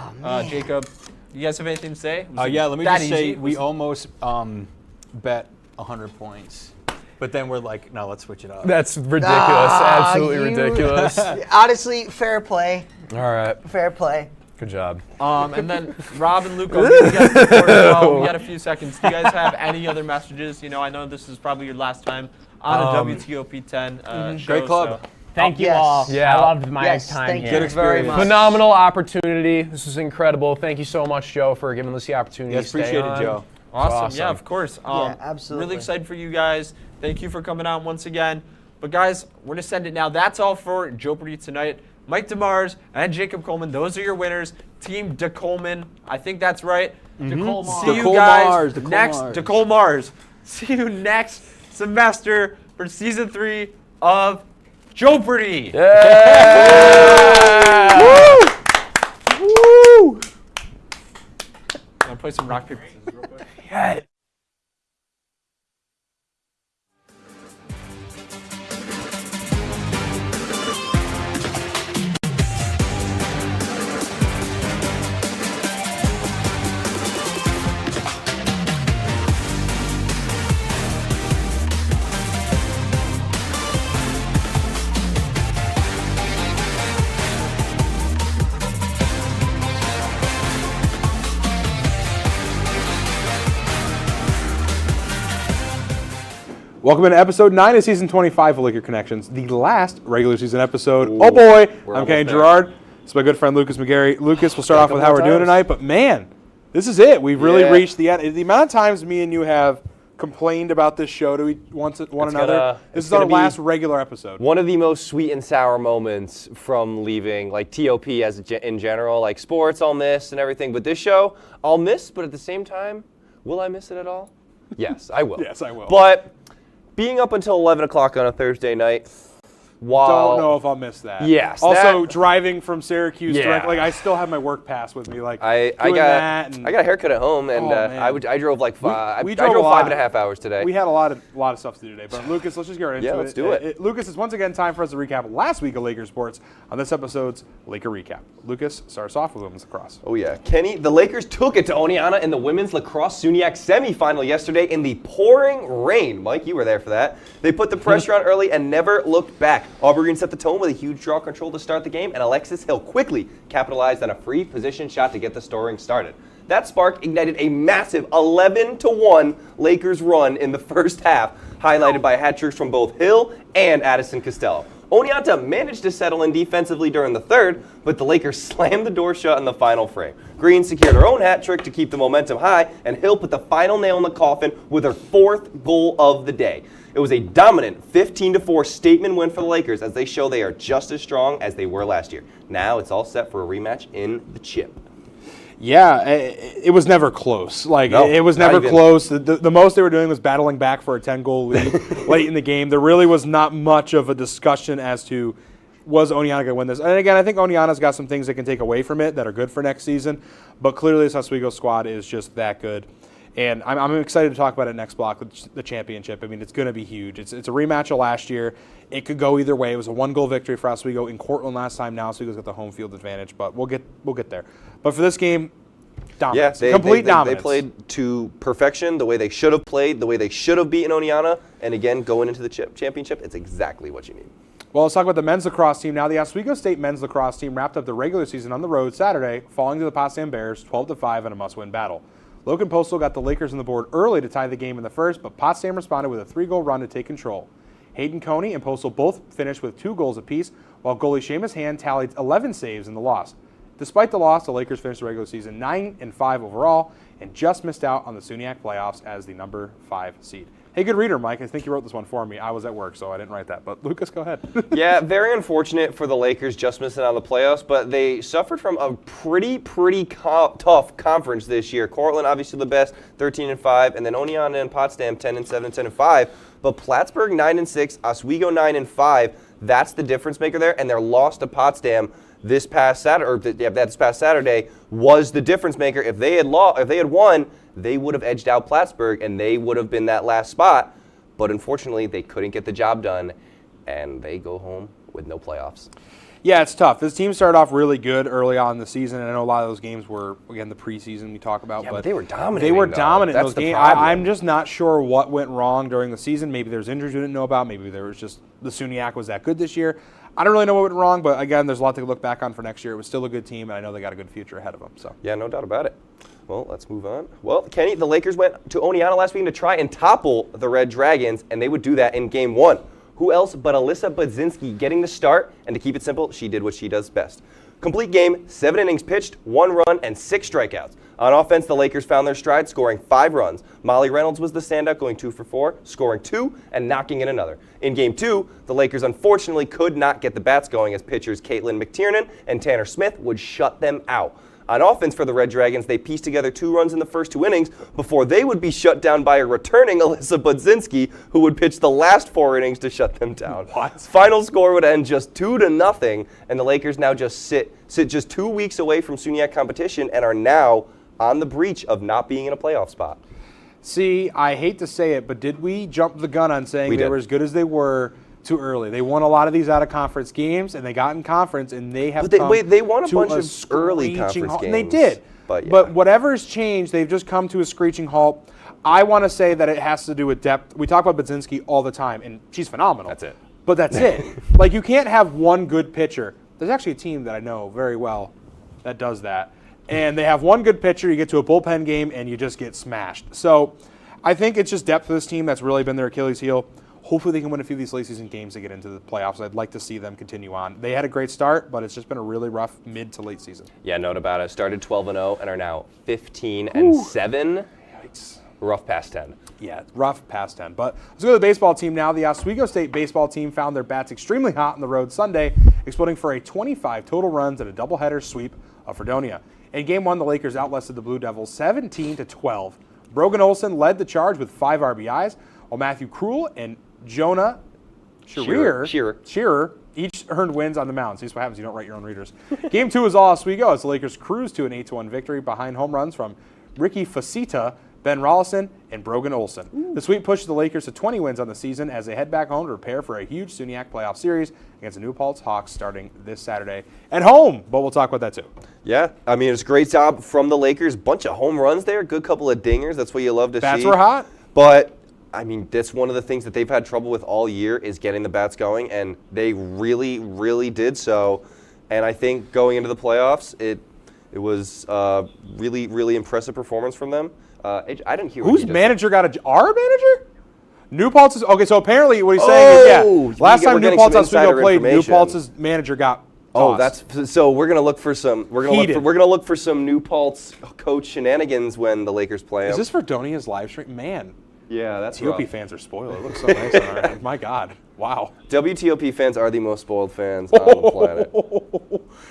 Jacob, you guys have anything to say? Yeah, let me just say we almost bet 100 points. But then we're like, no, let's switch it up. That's ridiculous. Absolutely ridiculous. Honestly, fair play. All right. Fair play. Good job. And then Rob and Luke, I'll give you guys the floor as well. We got a few seconds. Do you guys have any other messages? I know this is probably your last time on a WTOP-10 show. Great club. So. Thank you all. Yeah. I loved my time here. Good experience. Phenomenal opportunity. This was incredible. Thank you so much, Joe, for giving us the opportunity to stay appreciate on. it, Joe. Awesome. Yeah, of course. Absolutely. Really excited for you guys. Thank you for coming on once again. But guys, we're going to send it now. That's all for Joepardy tonight. Mike DeMars and Jacob Coleman, those are your winners. Team DeColeman, I think that's right. DeColeman. See you guys next. DeColeman. See you next semester for season 3 of Joepardy. Yeah! Woo! Woo! I'll play some rock, paper, scissors real quick. Yeah. Welcome to episode 9 of season 25 of Laker Connections, the last regular season episode. Oh boy, I'm Kane Gerard. It's my good friend Lucas McGarry. Lucas, we'll start off with how we're doing tonight, but man, this is it. We've really reached the end. The amount of times me and you have complained about this show to one another. This is our last regular episode. One of the most sweet and sour moments from leaving, like TOP in general, like sports I'll miss and everything, but this show I'll miss, but at the same time, will I miss it at all? Yes, I will. Yes, I will. But being up until 11 o'clock on a Thursday night, don't know if I'll miss that. Yes. Also, driving from Syracuse, I still have my work pass with me. Like I got a haircut at home, and I drove like I drove 5.5 hours today. We had a lot of stuff to do today. But Lucas, let's just get right into it. Yeah, let's do it. Lucas, it's once again time for us to recap last week of Lakers sports on this episode's Laker Recap. Lucas, starts off with women's lacrosse. Oh yeah, Kenny, the Lakers took it to Oneonta in the women's lacrosse SUNYAC semifinal yesterday in the pouring rain. Mike, you were there for that. They put the pressure on early and never looked back. Aubrey Green set the tone with a huge draw control to start the game, and Alexis Hill quickly capitalized on a free position shot to get the scoring started. That spark ignited a massive 11-1 Lakers run in the first half, highlighted by hat tricks from both Hill and Addison Costello. Oneonta managed to settle in defensively during the third, but the Lakers slammed the door shut in the final frame. Green secured her own hat trick to keep the momentum high, and Hill put the final nail in the coffin with her 4th goal of the day. It was a dominant 15-4 statement win for the Lakers as they show they are just as strong as they were last year. Now it's all set for a rematch in the chip. Yeah, it was never close. It was never close. The most they were doing was battling back for a 10-goal lead late in the game. There really was not much of a discussion as to was Oneonta going to win this. And again, I think Oneonta's got some things they can take away from it that are good for next season. But clearly this Oswego squad is just that good. And I'm excited to talk about it next block, the championship. I mean, it's going to be huge. It's a rematch of last year. It could go either way. It was a 1-goal victory for Oswego in Cortland last time. Now Oswego's got the home field advantage, but we'll get there. But for this game, dominance. Yeah, complete dominance. They played to perfection, the way they should have played, the way they should have beaten Oneonta. And again, going into the championship, it's exactly what you need. Well, let's talk about the men's lacrosse team now. The Oswego State men's lacrosse team wrapped up the regular season on the road Saturday, falling to the Potsdam Bears 12-5 in a must-win battle. Logan Postal got the Lakers on the board early to tie the game in the first, but Potsdam responded with a 3-goal run to take control. Hayden Coney and Postal both finished with 2 goals apiece, while goalie Seamus Hand tallied 11 saves in the loss. Despite the loss, the Lakers finished the regular season 9-5 overall and just missed out on the SUNYAC playoffs as the number 5 seed. Hey, good reader, Mike. I think you wrote this one for me. I was at work, so I didn't write that. But Lucas, go ahead. Yeah, very unfortunate for the Lakers just missing out on the playoffs, but they suffered from a pretty tough conference this year. Cortland, obviously the best, 13-5, and then Oneonta and Potsdam, 10-7, 10-5. But Plattsburgh, 9-6, Oswego, 9-5. That's the difference maker there, and their loss to Potsdam this past Saturday was the difference maker. If they had won, they would have edged out Plattsburgh, and they would have been that last spot. But unfortunately, they couldn't get the job done. and they go home with no playoffs. Yeah, it's tough. This team started off really good early on in the season, and I know a lot of those games were, again, the preseason we talk about. Yeah, but they were dominating. They were though. dominant in That's those the games. problem. I'm just not sure what went wrong during the season. Maybe there's injuries we didn't know about. Maybe there was just the SUNY was that good this year. I don't really know what went wrong, but again, there's a lot to look back on for next year. It was still a good team, and I know they got a good future ahead of them. So yeah, no doubt about it. Well, let's move on. Well, Kenny, the Lakers went to Oneonta last week to try and topple the Red Dragons, and they would do that in Game 1. Who else but Alyssa Budzinski getting the start? And to keep it simple, she did what she does best. Complete game, 7 innings pitched, 1 run, and 6 strikeouts. On offense, the Lakers found their stride, scoring 5 runs. Molly Reynolds was the standout, going 2 for 4, scoring 2 and knocking in another. In Game 2, the Lakers unfortunately could not get the bats going as pitchers Caitlin McTiernan and Tanner Smith would shut them out. On offense for the Red Dragons, they pieced together 2 runs in the first 2 innings before they would be shut down by a returning Alyssa Budzinski, who would pitch the last 4 innings to shut them down. What? Final score would end just 2-0, and the Lakers now just sit just 2 weeks away from SUNY competition and are now on the breach of not being in a playoff spot. See, I hate to say it, but did we jump the gun on saying they were as good as they were too early? They won a lot of these out-of-conference games, and they got in conference, and they have they won a bunch of early conference games. And they did. But whatever's changed, they've just come to a screeching halt. I want to say that it has to do with depth. We talk about Budzinski all the time, and she's phenomenal. That's it. But that's it. Like, you can't have one good pitcher. There's actually a team that I know very well that does that. And they have one good pitcher, you get to a bullpen game, and you just get smashed. So I think it's just depth for this team that's really been their Achilles heel. Hopefully they can win a few of these late season games to get into the playoffs. I'd like to see them continue on. They had a great start, but it's just been a really rough mid to late season. Yeah, no doubt about it. Started 12-0 and are now 15-7. Yikes. Rough past 10. Yeah, rough past 10. But let's go to the baseball team now. The Oswego State baseball team found their bats extremely hot on the road Sunday, exploding for a 25 total runs and a doubleheader sweep of Fredonia. In Game 1, the Lakers outlasted the Blue Devils 17-12. Brogan Olson led the charge with 5 RBIs, while Matthew Krul and Jonah Shearer each earned wins on the mound. See, that's what happens. You don't write your own readers. Game 2 is all Oswego as the Lakers cruised to an 8-1 victory behind home runs from Ricky Facita, Ben Rollison, and Brogan Olson. Ooh. The sweep pushed the Lakers to 20 wins on the season as they head back home to prepare for a huge SUNY playoff series against the New Paltz Hawks starting this Saturday at home. But we'll talk about that too. Yeah, I mean, it's a great job from the Lakers. Bunch of home runs there, good couple of dingers. That's what you love to see. Bats were hot. But I mean, that's one of the things that they've had trouble with all year is getting the bats going, and they really, really did so. And I think going into the playoffs, it was really, really impressive performance from them. I didn't hear whose manager got our manager? New Paltz is okay. So apparently, what he's saying is, last time New Paltz Oswego played, New Paltz's manager got tossed. That's so. We're gonna look for some. We're gonna look for some New Paltz coach shenanigans when the Lakers play. Is this Verdonia's live stream? Man. Yeah, that's TOP fans are spoiled. It looks so nice on our end. My God. Wow. WTOP fans are the most spoiled fans on the planet.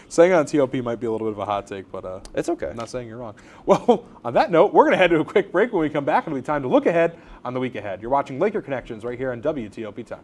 Saying on TOP might be a little bit of a hot take, but it's okay. I'm not saying you're wrong. Well, on that note, we're going to head to a quick break. When we come back, it'll be time to look ahead on the week ahead. You're watching Laker Connections right here on WTOP-10.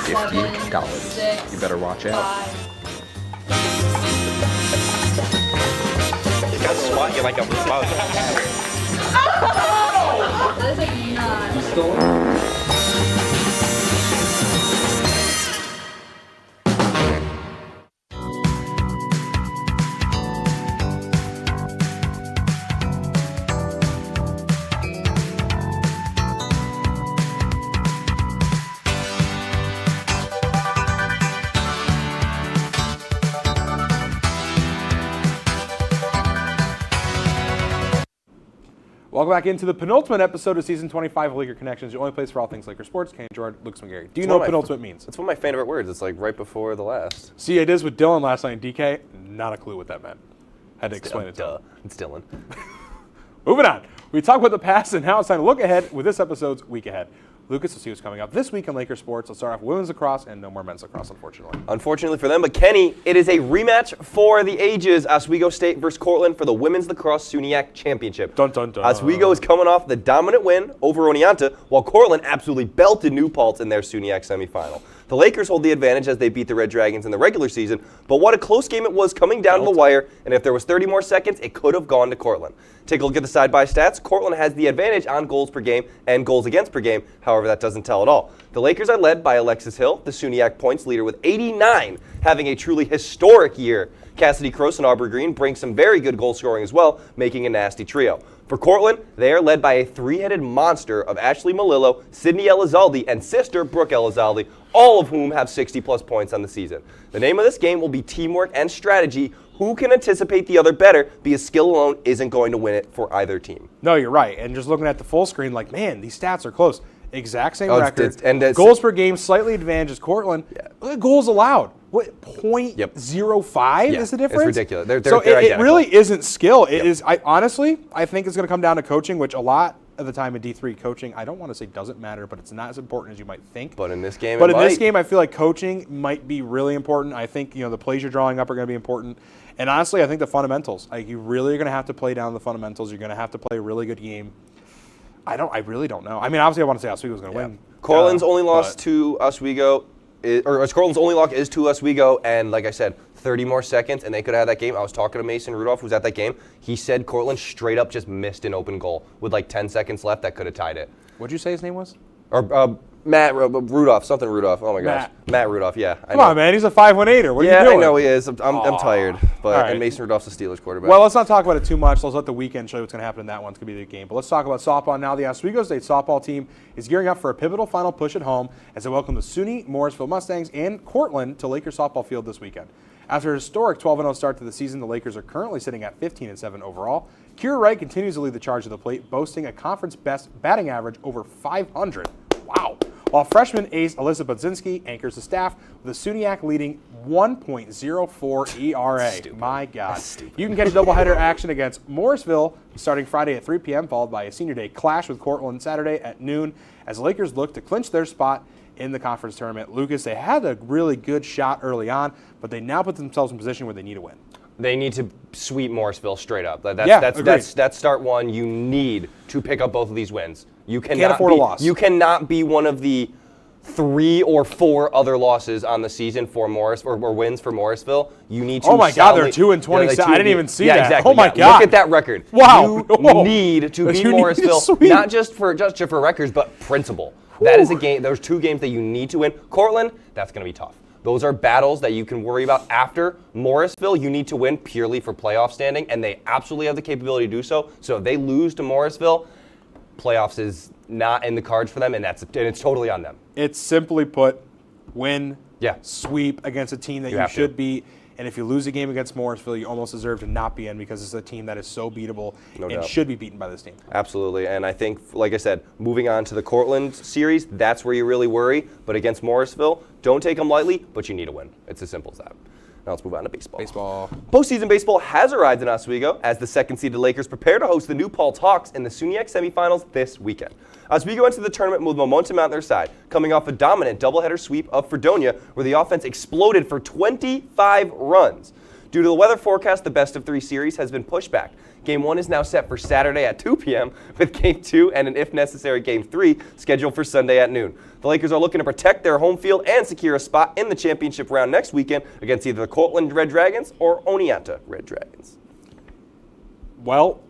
$50. You better watch out. to swat you like a mug. That is a nut. Welcome back into the penultimate episode of Season 25 of Laker Connections, the only place for all things Laker sports. Kenny Jordan, Lucas McGarry. Do you know what penultimate means? It's one of my favorite words. It's like right before the last. See, I did this with Dylan last night in DK. Not a clue what that meant. Had to explain it to him. It's Dylan. Moving on. We talk about the past and now it's time to look ahead with this episode's Week Ahead. Lucas, let's see what's coming up this week in Laker sports. Let's start off with women's lacrosse and no more men's lacrosse, unfortunately. Unfortunately for them, but Kenny, it is a rematch for the ages. Oswego State versus Cortland for the women's lacrosse SUNYAC championship. Dun, dun, dun. Oswego is coming off the dominant win over Oneonta, while Cortland absolutely belted New Paltz in their SUNYAC semifinal. The Lakers hold the advantage as they beat the Red Dragons in the regular season, but what a close game it was coming down to the wire, and if there was 30 more seconds, it could have gone to Cortland. Take a look at the side-by stats. Cortland has the advantage on goals per game and goals against per game. However, that doesn't tell at all. The Lakers are led by Alexis Hill, the SUNYAC points leader with 89, having a truly historic year. Cassidy Croce and Aubrey Green bring some very good goal scoring as well, making a nasty trio. For Cortland, they are led by a three-headed monster of Ashley Malillo, Sydney Elizalde, and sister Brooke Elizalde, all of whom have 60-plus points on the season. The name of this game will be teamwork and strategy. Who can anticipate the other better, because skill alone isn't going to win it for either team. No, you're right. And just looking at the full screen, like, man, these stats are close. Exact same record. And goals per game slightly advantages Cortland. Yeah. Goals allowed. What, 0.05 is the difference? It's ridiculous. They're so identical. It really isn't skill. It is. Honestly, I think it's going to come down to coaching, which a lot of the time in D3 coaching, I don't want to say doesn't matter, but it's not as important as you might think. But in this game, this game, I feel like coaching might be really important. I think the plays you're drawing up are going to be important. And honestly, I think the fundamentals. Like, you really are going to have to play down the fundamentals. You're going to have to play a really good game. I really don't know. I mean, obviously, I want to say Oswego's going to win. Cortland's only loss to Oswego, Cortland's only loss is to Oswego, and like I said, 30 more seconds, and they could have had that game. I was talking to Mason Rudolph, who's at that game. He said Cortland straight up just missed an open goal with like 10 seconds left that could have tied it. What'd you say his name was? Or Matt Rudolph, something Rudolph. Oh my gosh, Matt Rudolph. Yeah. Come on, man. He's a 5-1-8er. What are you doing? Yeah, I know he is. I'm tired, but right. And Mason Rudolph's the Steelers quarterback. Well, let's not talk about it too much. Let's let the weekend show you what's going to happen in that one. It's going to be the game. But let's talk about softball now. The Oswego State softball team is gearing up for a pivotal final push at home as they welcome the SUNY Morrisville Mustangs and Cortland to Lakers softball field this weekend. After a historic 12-0 start to the season, the Lakers are currently sitting at 15-7 overall. Kira Wright continues to lead the charge of the plate, boasting a conference-best batting average over 500. Wow. While freshman ace Alyssa Budzinski anchors the staff with a SUNYAC leading 1.04 ERA. My God. You can catch doubleheader action against Morrisville starting Friday at 3 p.m., followed by a senior day clash with Cortland Saturday at noon as the Lakers look to clinch their spot in the conference tournament. Lucas, they had a really good shot early on, but they now put themselves in a position where they need a win. They need to sweep Morrisville straight up. That's start one. You need to pick up both of these wins. You can't afford a loss. You cannot be one of the 3 or 4 other losses on the season for or wins for Morrisville. You need to. Oh my God, they're 2-27. I didn't even see that. Exactly. Oh my God. Look at that record. Wow. You need to beat Morrisville, not just for records, but principle. That is a game. Those 2 games that you need to win. Cortland, that's going to be tough. Those are battles that you can worry about after. Morrisville, you need to win purely for playoff standing, and they absolutely have the capability to do so. So if they lose to Morrisville, playoffs is not in the cards for them, and it's totally on them. It's simply put, win, sweep against a team that you should beat. And if you lose a game against Morrisville, you almost deserve to not be in because it's a team that is so beatable and should be beaten by this team. Absolutely. And I think, like I said, moving on to the Cortland series, that's where you really worry. But against Morrisville, don't take them lightly, but you need a win. It's as simple as that. Now let's move on to baseball. Postseason baseball has arrived in Oswego as the second-seeded Lakers prepare to host the New Paltz Hawks in the SUNYAC semifinals this weekend. Oswego entered the tournament with momentum on their side, coming off a dominant doubleheader sweep of Fredonia, where the offense exploded for 25 runs. Due to the weather forecast, the best-of-3 series has been pushed back. Game 1 is now set for Saturday at 2 p.m., with Game 2 and an if-necessary Game 3 scheduled for Sunday at noon. The Lakers are looking to protect their home field and secure a spot in the championship round next weekend against either the Cortland Red Dragons or Oneonta Red Dragons. Well,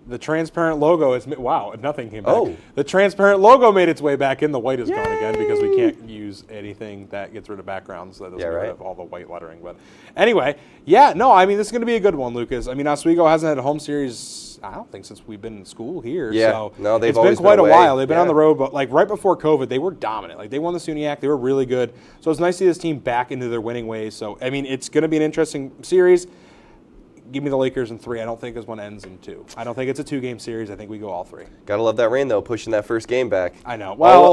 the transparent logo is wow. Nothing came back. Oh. The transparent logo made its way back in. The white is gone again because we can't use anything that gets rid of backgrounds. That doesn't get rid of all the white lettering. But anyway, yeah, no. I mean, this is going to be a good one, Lucas. I mean, Oswego hasn't had a home series. I don't think since we've been in school here. Yeah. So No, they've it's always been quite been a away. while. They've been on the road, but like right before COVID, they were dominant. Like they won the SUNY. They were really good. So it's nice to see this team back into their winning ways. So I mean, it's going to be an interesting series. Give me the Lakers in 3. I don't think this one ends in 2. I don't think it's a 2-game series. I think we go all 3. Gotta love that rain though, pushing that first game back. I know. Well,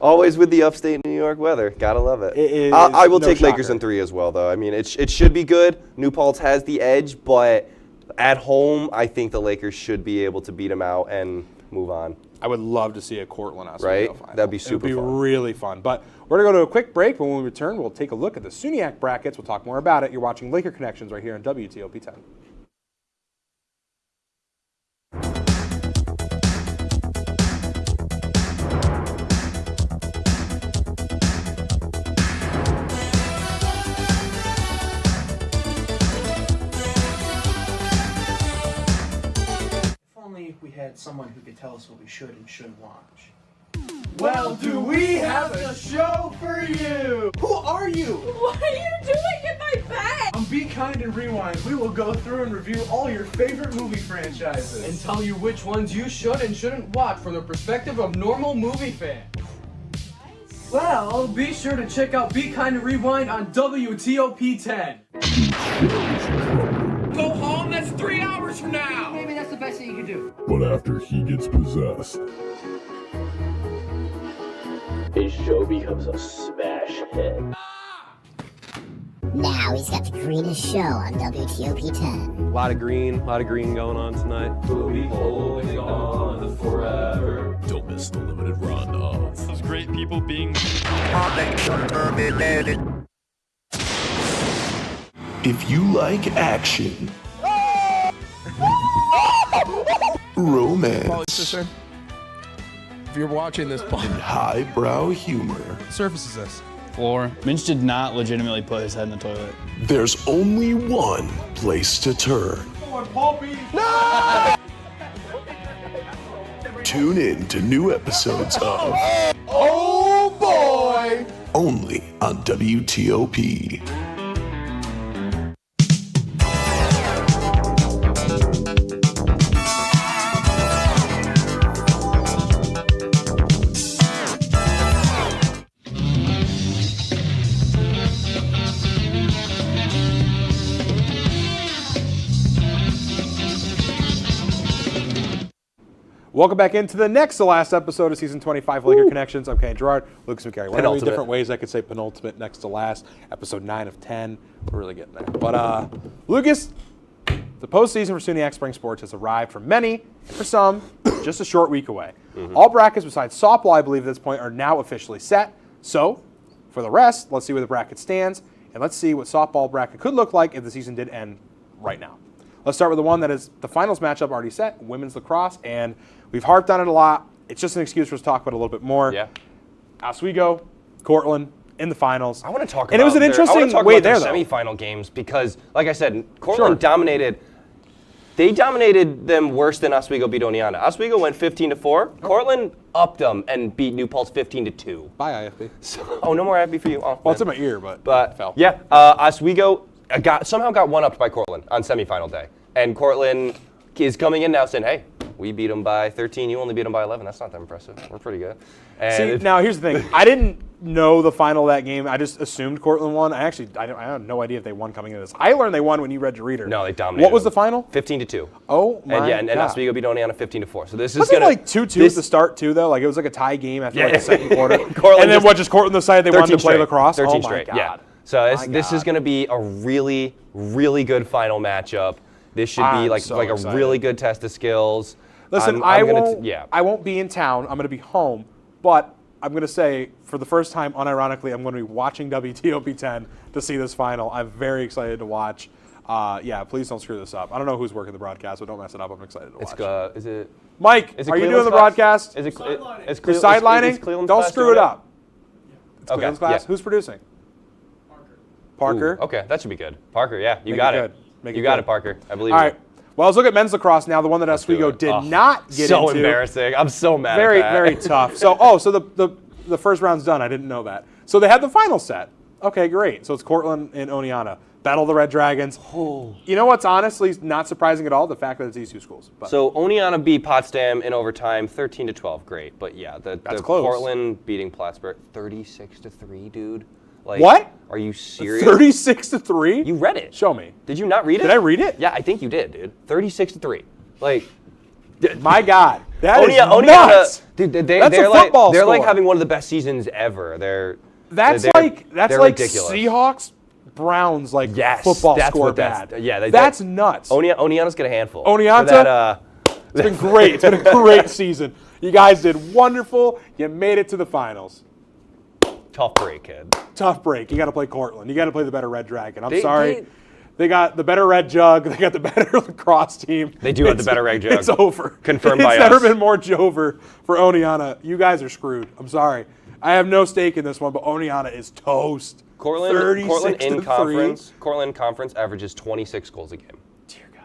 always with the upstate New York weather. Gotta love it. I I will take Lakers in 3 as well, though. I mean, it should be good. New Paltz has the edge, but at home, I think the Lakers should be able to beat them out and move on. I would love to see a Cortland Oswego Right? final. That'd be super It would be fun. really fun. But we're going to go to a quick break. But when we return, we'll take a look at the SUNYAC brackets. We'll talk more about it. You're watching Laker Connections right here on WTOP-10. If only we had someone who could tell us what we should and shouldn't watch. Well, do we have a show for you? Who are you? What are you doing in my bed? On Be Kind and Rewind, we will go through and review all your favorite movie franchises. And tell you which ones you should and shouldn't watch from the perspective of normal movie fans. Well, be sure to check out Be Kind and Rewind on WTOP-10. Go home, that's 3 hours from now! Maybe that's the best thing you can do. But after he gets possessed, His show becomes a smash hit. Now he's got the greenest show on WTOP-10. A lot of green going on tonight. We'll be holding on forever. don't miss the limited run of Those great people being... If you like action, romance, If you're watching this, and highbrow humor, what surface is this? Floor. Minch did not legitimately put his head in the toilet. there's only one place to turn. No! Tune in to new episodes of Oh boy! only on WTOP. Welcome back into the next to last episode of Season 25 Laker Connections. I'm Kane Gerard, Lucas McCary. One of the Penultimate. different ways I could say penultimate, next to last. Episode 9 of 10. We're really getting there. But, Lucas, the postseason for SUNY Spring Sports has arrived for many, and for some, just a short week away. All brackets besides softball, I believe at this point, are now officially set. So, for the rest, let's see where the bracket stands, and let's see what softball bracket could look like if the season did end right now. Let's start with the one that is the finals matchup already set, women's lacrosse, and we've harped on it a lot. It's just an excuse for us to talk about it a little bit more. Yeah. Oswego, Cortland in the finals. I want to talk about and it was an interesting way there, though. semifinal games because, like I said, Cortland dominated. They dominated them worse than Oswego beat Oneonta. Oswego went 15-4. Cortland upped them and beat New Paltz 15-2. Bye, IFB. So, no more IFB for you. Oh, Well, it's in my ear, but it fell. Yeah, Oswego somehow got one upped by Cortland on semifinal day, and Cortland is coming in now saying, "Hey, we beat them by 13. You only beat them by 11. That's not that impressive. We're pretty good." And See, now here's the thing. I didn't know the final of that game. I just assumed Cortland won. I had no idea if they won coming into this. I learned they won when you read your reader. No, they dominated. What was the final? 15-2. Oh my and God. Oswego beat Oneonta 15-4. So this is Wasn't gonna it like 2-2 at the start too, though? Like it was like a tie game after like the second quarter. Cortland and then what? Just Cortland decided they wanted to play lacrosse. 13 oh my straight. God. Yeah. So this is going to be a really, really good final matchup. This should be like a really good test of skills. Listen, I won't be in town. I'm going to be home, but I'm going to say for the first time, unironically, I'm going to be watching WTOP-10 to see this final. I'm very excited to watch. Please don't screw this up. I don't know who's working the broadcast, but don't mess it up. I'm excited to watch. Is it Mike? Is it are you Cleveland's doing the class? broadcast? Is it You're sidelining? Don't screw it up. It's Okay, Cleveland's class. yeah. Who's producing? Parker. Ooh, okay, that should be good. Parker, yeah, you Make got it it. good. Make You it got good. it, Parker. I believe All you. right. Well, let's look at men's lacrosse now. The one that Oswego did not get so into. So embarrassing. I'm so mad very, at that. Very tough. So, so the first round's done. I didn't know that. So they had the final set. Okay, great. So it's Cortland and Oneonta. Battle of the Red Dragons. Oh. You know what's honestly not surprising at all? The fact that it's these two schools. But. So Oneonta beat Potsdam in overtime, 13-12. Great, but yeah, the close. Portland beating Plattsburgh, 36-3, dude. Like, what? Are you serious? 36-3? You read it. Show me. Did you not read it? Did I read it? Yeah, I think you did, dude. 36-3. Like, my God, that is Oneonta, nuts. Dude, That's they're a football they're like score. having one of the best seasons ever. That's they're like ridiculous. Seahawks. Browns yes, football that's score what bad. That's nuts. Oneonta's got a handful. Oneonta, it's been great. It's been a great season. You guys did wonderful. You made it to the finals. Tough break, kid. Tough break. You got to play Cortland. You got to play the better Red Dragon. I'm sorry. They got the better Red Jug. They got the better lacrosse team. They do have the better Red Jug. It's over. Confirmed by us. It's never been more Jover for Oneonta. You guys are screwed. I'm sorry. I have no stake in this one, but Oneonta is toast. Cortland in conference averages 26 goals a game. Dear God.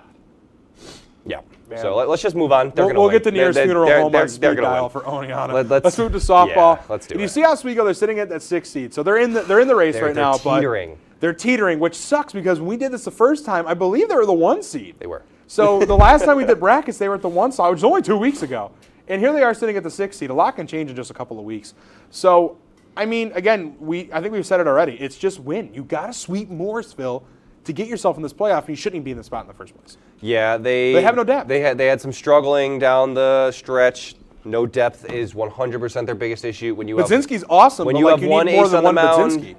Yeah. Man. So let's just move on. We'll get the nearest funeral home on speed dial for Oneonta. Let's move to softball. Yeah, let's do it. You see Oswego? They're sitting at that 6th seed, so they're in the race right now. Teetering. But they're teetering, which sucks because when we did this the first time, I believe they were the 1 seed. They were. So the last time we did brackets, they were at the 1 side, which was only 2 weeks ago, and here they are sitting at the 6th seed. A lot can change in just a couple of weeks. So. I mean, again, I think we've said it already. It's just win. You got to sweep Morrisville to get yourself in this playoff, and you shouldn't even be in the spot in the first place. Yeah, they have no depth. They had some struggling down the stretch. No depth is 100% their biggest issue. When you Budzinski's awesome. When but you like have one need more ace than on the one mound, Budzinski.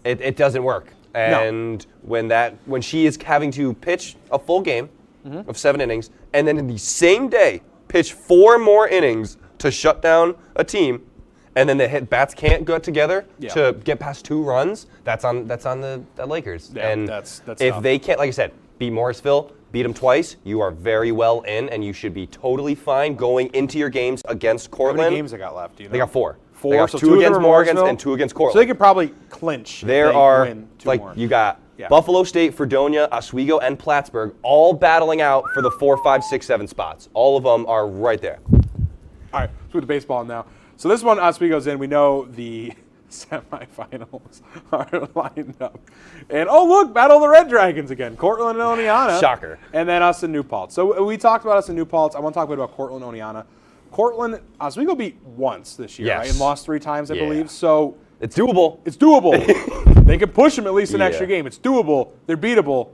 it doesn't work. And when she is having to pitch a full game of 7 innings, and then in the same day pitch 4 more innings to shut down a team. And then the bats can't go together to get past 2 runs. That's on the Lakers. Yeah, and that's if tough. they can't, like I said, beat Morrisville, beat them twice, you are very well in, and you should be totally fine going into your games against Cortland. How many games they got left? Do you know? They got 4. 4. They got so 2 against are Morgan's Morrisville. and 2 against Cortland. So they could probably clinch. There if they are win 2 more. you got Buffalo State, Fredonia, Oswego, and Plattsburgh all battling out for the 4, 5, 6, 7 spots. All of them are right there. All right, let's move to baseball now. So this one, Oswego's in. We know the semifinals are lined up. And, oh, look, Battle of the Red Dragons again. Cortland and Oneonta. Shocker. And then us and New Paltz. So we talked about us and New Paltz. I want to talk a bit about Cortland and Oneonta. Cortland, Oswego beat once this year, right? And lost 3 times, I believe. So it's doable. It's doable. They can push them at least an extra game. It's doable. They're beatable.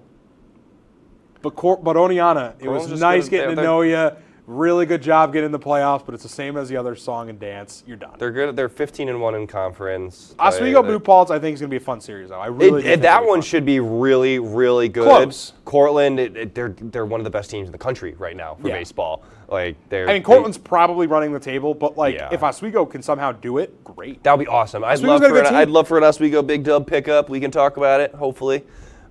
But Oneonta, it was nice getting to know you. Really good job getting in the playoffs, but it's the same as the other song and dance. You're done. They're good. They're 15-1 in conference. Oswego Blue Paltz, I think, is going to be a fun series, though. I really think that one should be really, really good. Close. Cortland, they're one of the best teams in the country right now for baseball. Like Cortland's probably running the table, but if Oswego can somehow do it, great. That would be awesome. I'd love for an Oswego Big Dub pickup. We can talk about it, hopefully,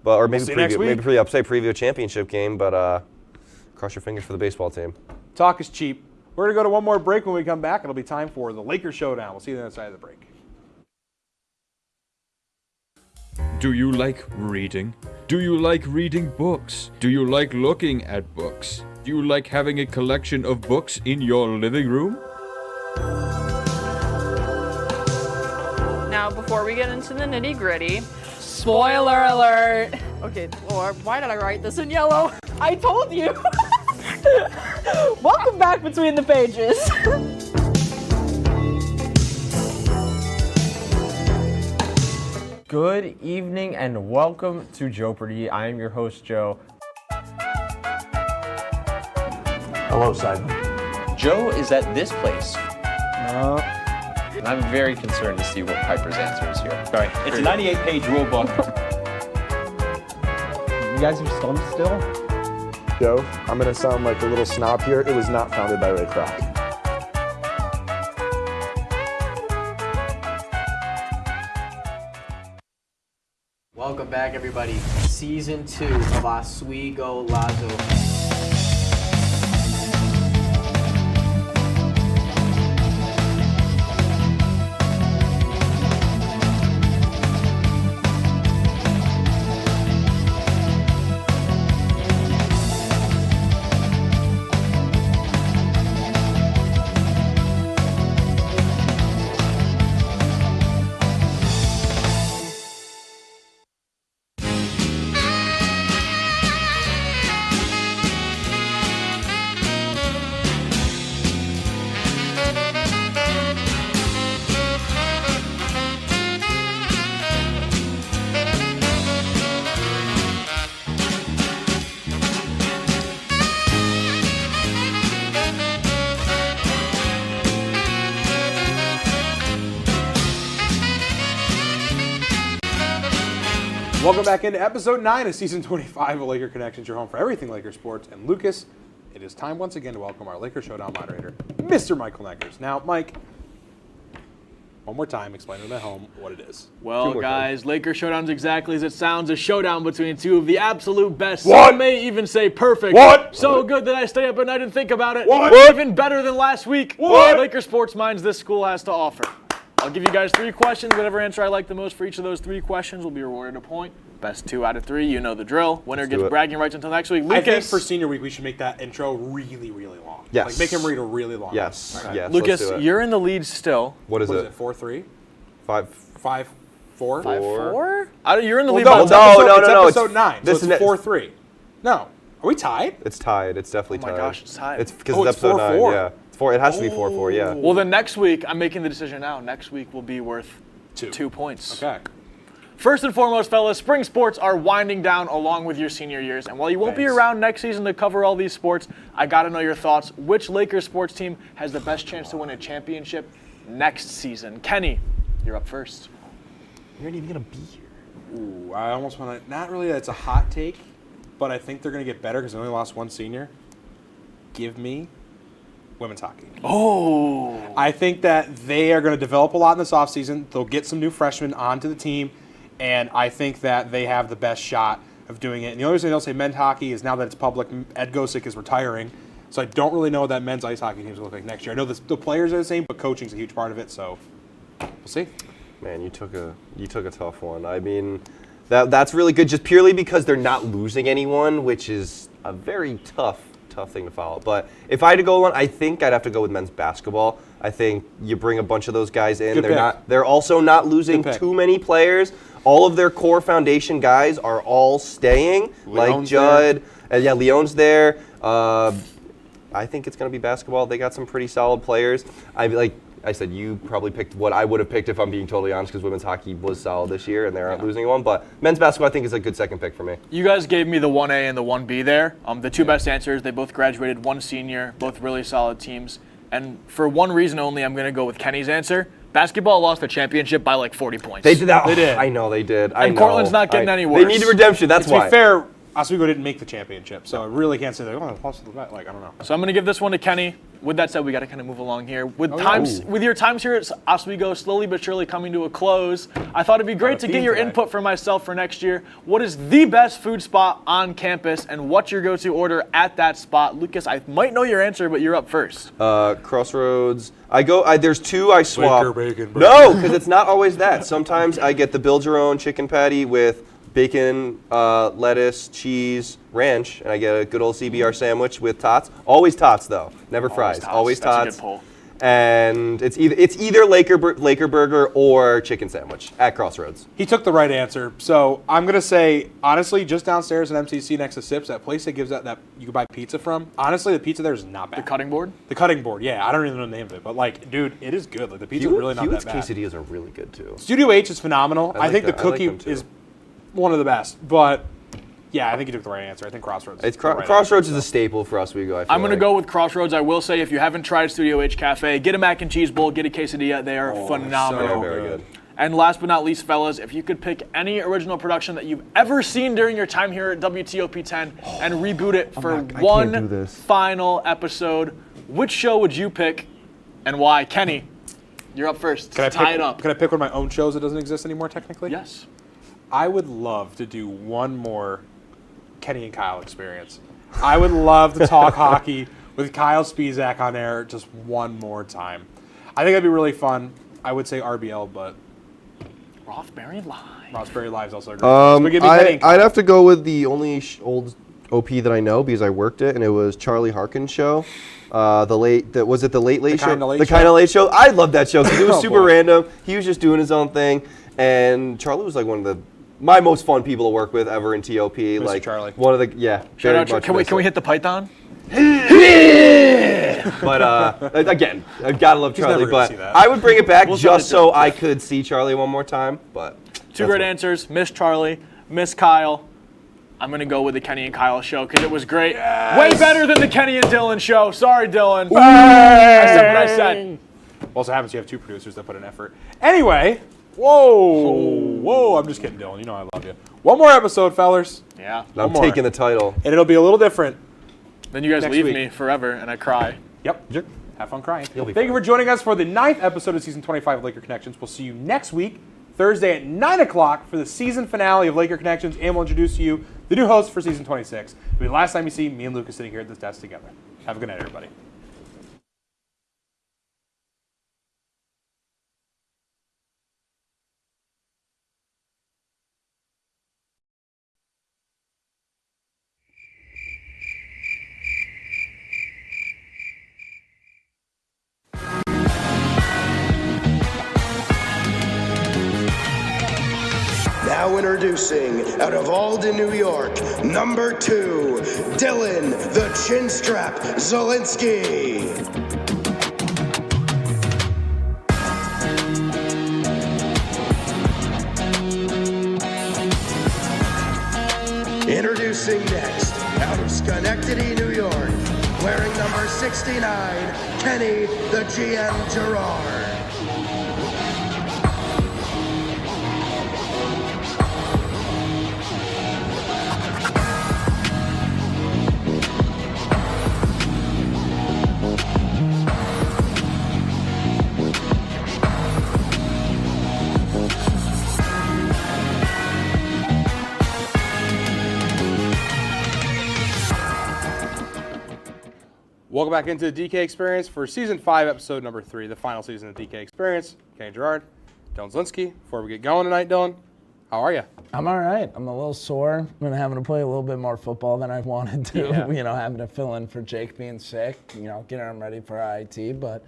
or maybe for the upstate preview a championship game. But cross your fingers for the baseball team. Talk is cheap. We're going to go to one more break. When we come back, it'll be time for the Lakers Showdown. We'll see you on the other side of the break. Do you like reading? Do you like reading books? Do you like looking at books? Do you like having a collection of books in your living room? Now, before we get into the nitty-gritty, spoiler alert! Okay, Laura, why did I write this in yellow? I told you! Welcome back Between the Pages. Good evening and welcome to Joepardy. I am your host, Joe. Hello, Simon. Joe is at this place. And I'm very concerned to see what Piper's answer is here. Sorry, it's a 98-page rule book. You guys are stunned still? Joe, I'm going to sound like a little snob here. It was not founded by Ray Kroc. Welcome back, everybody. Season 2 of Oswego Lazo. Welcome back into episode 9 of season 25 of Laker Connections, your home for everything Laker sports. And Lucas, it is time once again to welcome our Laker Showdown moderator, Mr. Michael Neckers. Now, Mike, one more time, explain to them at home what it is. Well, guys, Laker Showdown's exactly as it sounds, a showdown between two of the absolute best. What? Some may even say perfect. What? So good that I stay up at night and think about it. What? Even better than last week. What? Laker sports minds this school has to offer. I'll give you guys 3 questions. Whatever answer I like the most for each of those 3 questions will be rewarded a point. Best 2 out of 3, you know the drill. Winner gets bragging rights until next week. Lucas. I think for senior week, we should make that intro really, really long. Yes. Like, make him read a really long Yes. one. Yes. Lucas, let's do it. you're in the lead still. What is it? 4-3? 5-4? 5-4? 5-4? You're in the lead. No, by no. It's It's episode 9. this So is it's 4-3. No. Are we tied? It's tied. It's definitely tied. Oh my gosh, it's tied. It's because Oh, it's it's episode 9. 4-4. Yeah. It's 4. It has to be 4-4. Yeah. Well, then next week, I'm making the decision now. Next week will be worth 2 points. Okay. First and foremost, fellas, spring sports are winding down along with your senior years. And while you won't be around next season to cover all these sports, I got to know your thoughts. Which Lakers sports team has the best chance to win a championship next season? Kenny, you're up first. You're not even going to be here. Ooh, I almost want to, not really that it's a hot take, but I think they're going to get better because they only lost 1 senior. Give me women's hockey. Oh. I think that they are going to develop a lot in this offseason. They'll get some new freshmen onto the team, and I think that they have the best shot of doing it. And the only reason I don't say men's hockey is now that it's public, Ed Gosick is retiring, so I don't really know what that men's ice hockey team is going to look like next year. I know the players are the same, but coaching's a huge part of it, so we'll see. Man, you took a tough one. I mean, that's really good just purely because they're not losing anyone, which is a very tough thing to follow. But if I had to go one, I think I'd have to go with men's basketball. I think you bring a bunch of those guys in. They're also not losing too many players. All of their core foundation guys are all staying, like Judd. Yeah, Leon's there. I think it's going to be basketball. They got some pretty solid players. I said, you probably picked what I would have picked if I'm being totally honest, because women's hockey was solid this year and they aren't losing one. But men's basketball, I think, is a good second pick for me. You guys gave me the 1A and the 1B there. The 2 best answers, they both graduated, 1 senior, both really solid teams. And for one reason only, I'm going to go with Kenny's answer. Basketball lost the championship by like 40 points. They did that. They did. I know they did. And Cortland's not getting any worse. They need redemption. That's why. To be fair, Oswego didn't make the championship, so I really can't say that. Oh, I lost the bet. Like, I don't know. So I'm going to give this one to Kenny. With that said, we got to kind of move along here. With your times here at Oswego slowly but surely coming to a close, I thought it'd be great to get your input for myself for next year. What is the best food spot on campus, and what's your go-to order at that spot? Lucas, I might know your answer, but you're up first. Crossroads. There's 2 I swap. Bacon. No, because it's not always that. Sometimes I get the build your own chicken patty with bacon, lettuce, cheese, ranch, and I get a good old CBR sandwich with tots. Always tots, though. Never fries. Always tots. That's a good pull. And it's either Laker burger or chicken sandwich at Crossroads. He took the right answer. So I'm going to say, honestly, just downstairs at MCC next to Sips, that place that gives that you can buy pizza from, honestly, the pizza there is not bad. The cutting board? The cutting board, yeah. I don't even know the name of it. But, like, dude, it is good. Like, the pizza is really not that bad. Hewitt's quesadillas are really good, too. Studio H is phenomenal. I think the I like cookie them, too. is one of the best. But, yeah, I think you took the right answer. I think Crossroads. Crossroads is a staple for Oswego, I feel I'm going to go with Crossroads. I will say, if you haven't tried Studio H Cafe, get a mac and cheese bowl, get a quesadilla. They are phenomenal. So very good. And last but not least, fellas, if you could pick any original production that you've ever seen during your time here at WTOP-10 and reboot it for one final episode, which show would you pick and why? Kenny, you're up first. Tie it up. Can I pick one of my own shows that doesn't exist anymore, technically? Yes. I would love to do one more Kenny and Kyle experience. I would love to talk hockey with Kyle Spizak on air just one more time. I think that'd be really fun. I would say RBL, but Rossberry Live. Rossberry Live's also great. I'd have to go with the only old OP that I know because I worked it, and it was Charlie Harkin's show. The Late Late Show? The Kinda Late Show. I loved that show because it was super random. He was just doing his own thing, and Charlie was like one of my most fun people to work with ever in TOP. Mr. Like Charlie. One of the Shout out. Can we hit the Python? But again, I gotta love Charlie. But I would bring it back just so I could see Charlie one more time. But 2 great answers: Miss Charlie, Miss Kyle. I'm gonna go with the Kenny and Kyle show because it was great. Yes. Way better than the Kenny and Dylan show. Sorry, Dylan. I said what I said. Also happens you have 2 producers that put in effort. Anyway, Whoa, I'm just kidding, Dylan. You know I love you. One more episode, fellas. Yeah. I'm taking the title. And it'll be a little different. Then you guys next leave week. me forever, and I cry. Yep. Have fun crying. Thank you for joining us for the 9th episode of Season 25 of Laker Connections. We'll see you next week, Thursday at 9 o'clock for the season finale of Laker Connections, and we'll introduce to you the new host for Season 26. It'll be the last time you see me and Lucas sitting here at this desk together. Have a good night, everybody. Now introducing, out of Alden, New York, number 2, Dylan the Chinstrap Zielinski. Introducing next, out of Schenectady, New York, wearing number 69, Kenny the GM Gerard. Welcome back into the DK Experience for Season 5, Episode number 3, the final season of DK Experience. Kenny Gerard, Dylan Zielinski. Before we get going tonight, Dylan, how are you? I'm all right. I'm a little sore. I've been having to play a little bit more football than I wanted to. Yeah. You know, having to fill in for Jake being sick, you know, getting him ready for IIT, but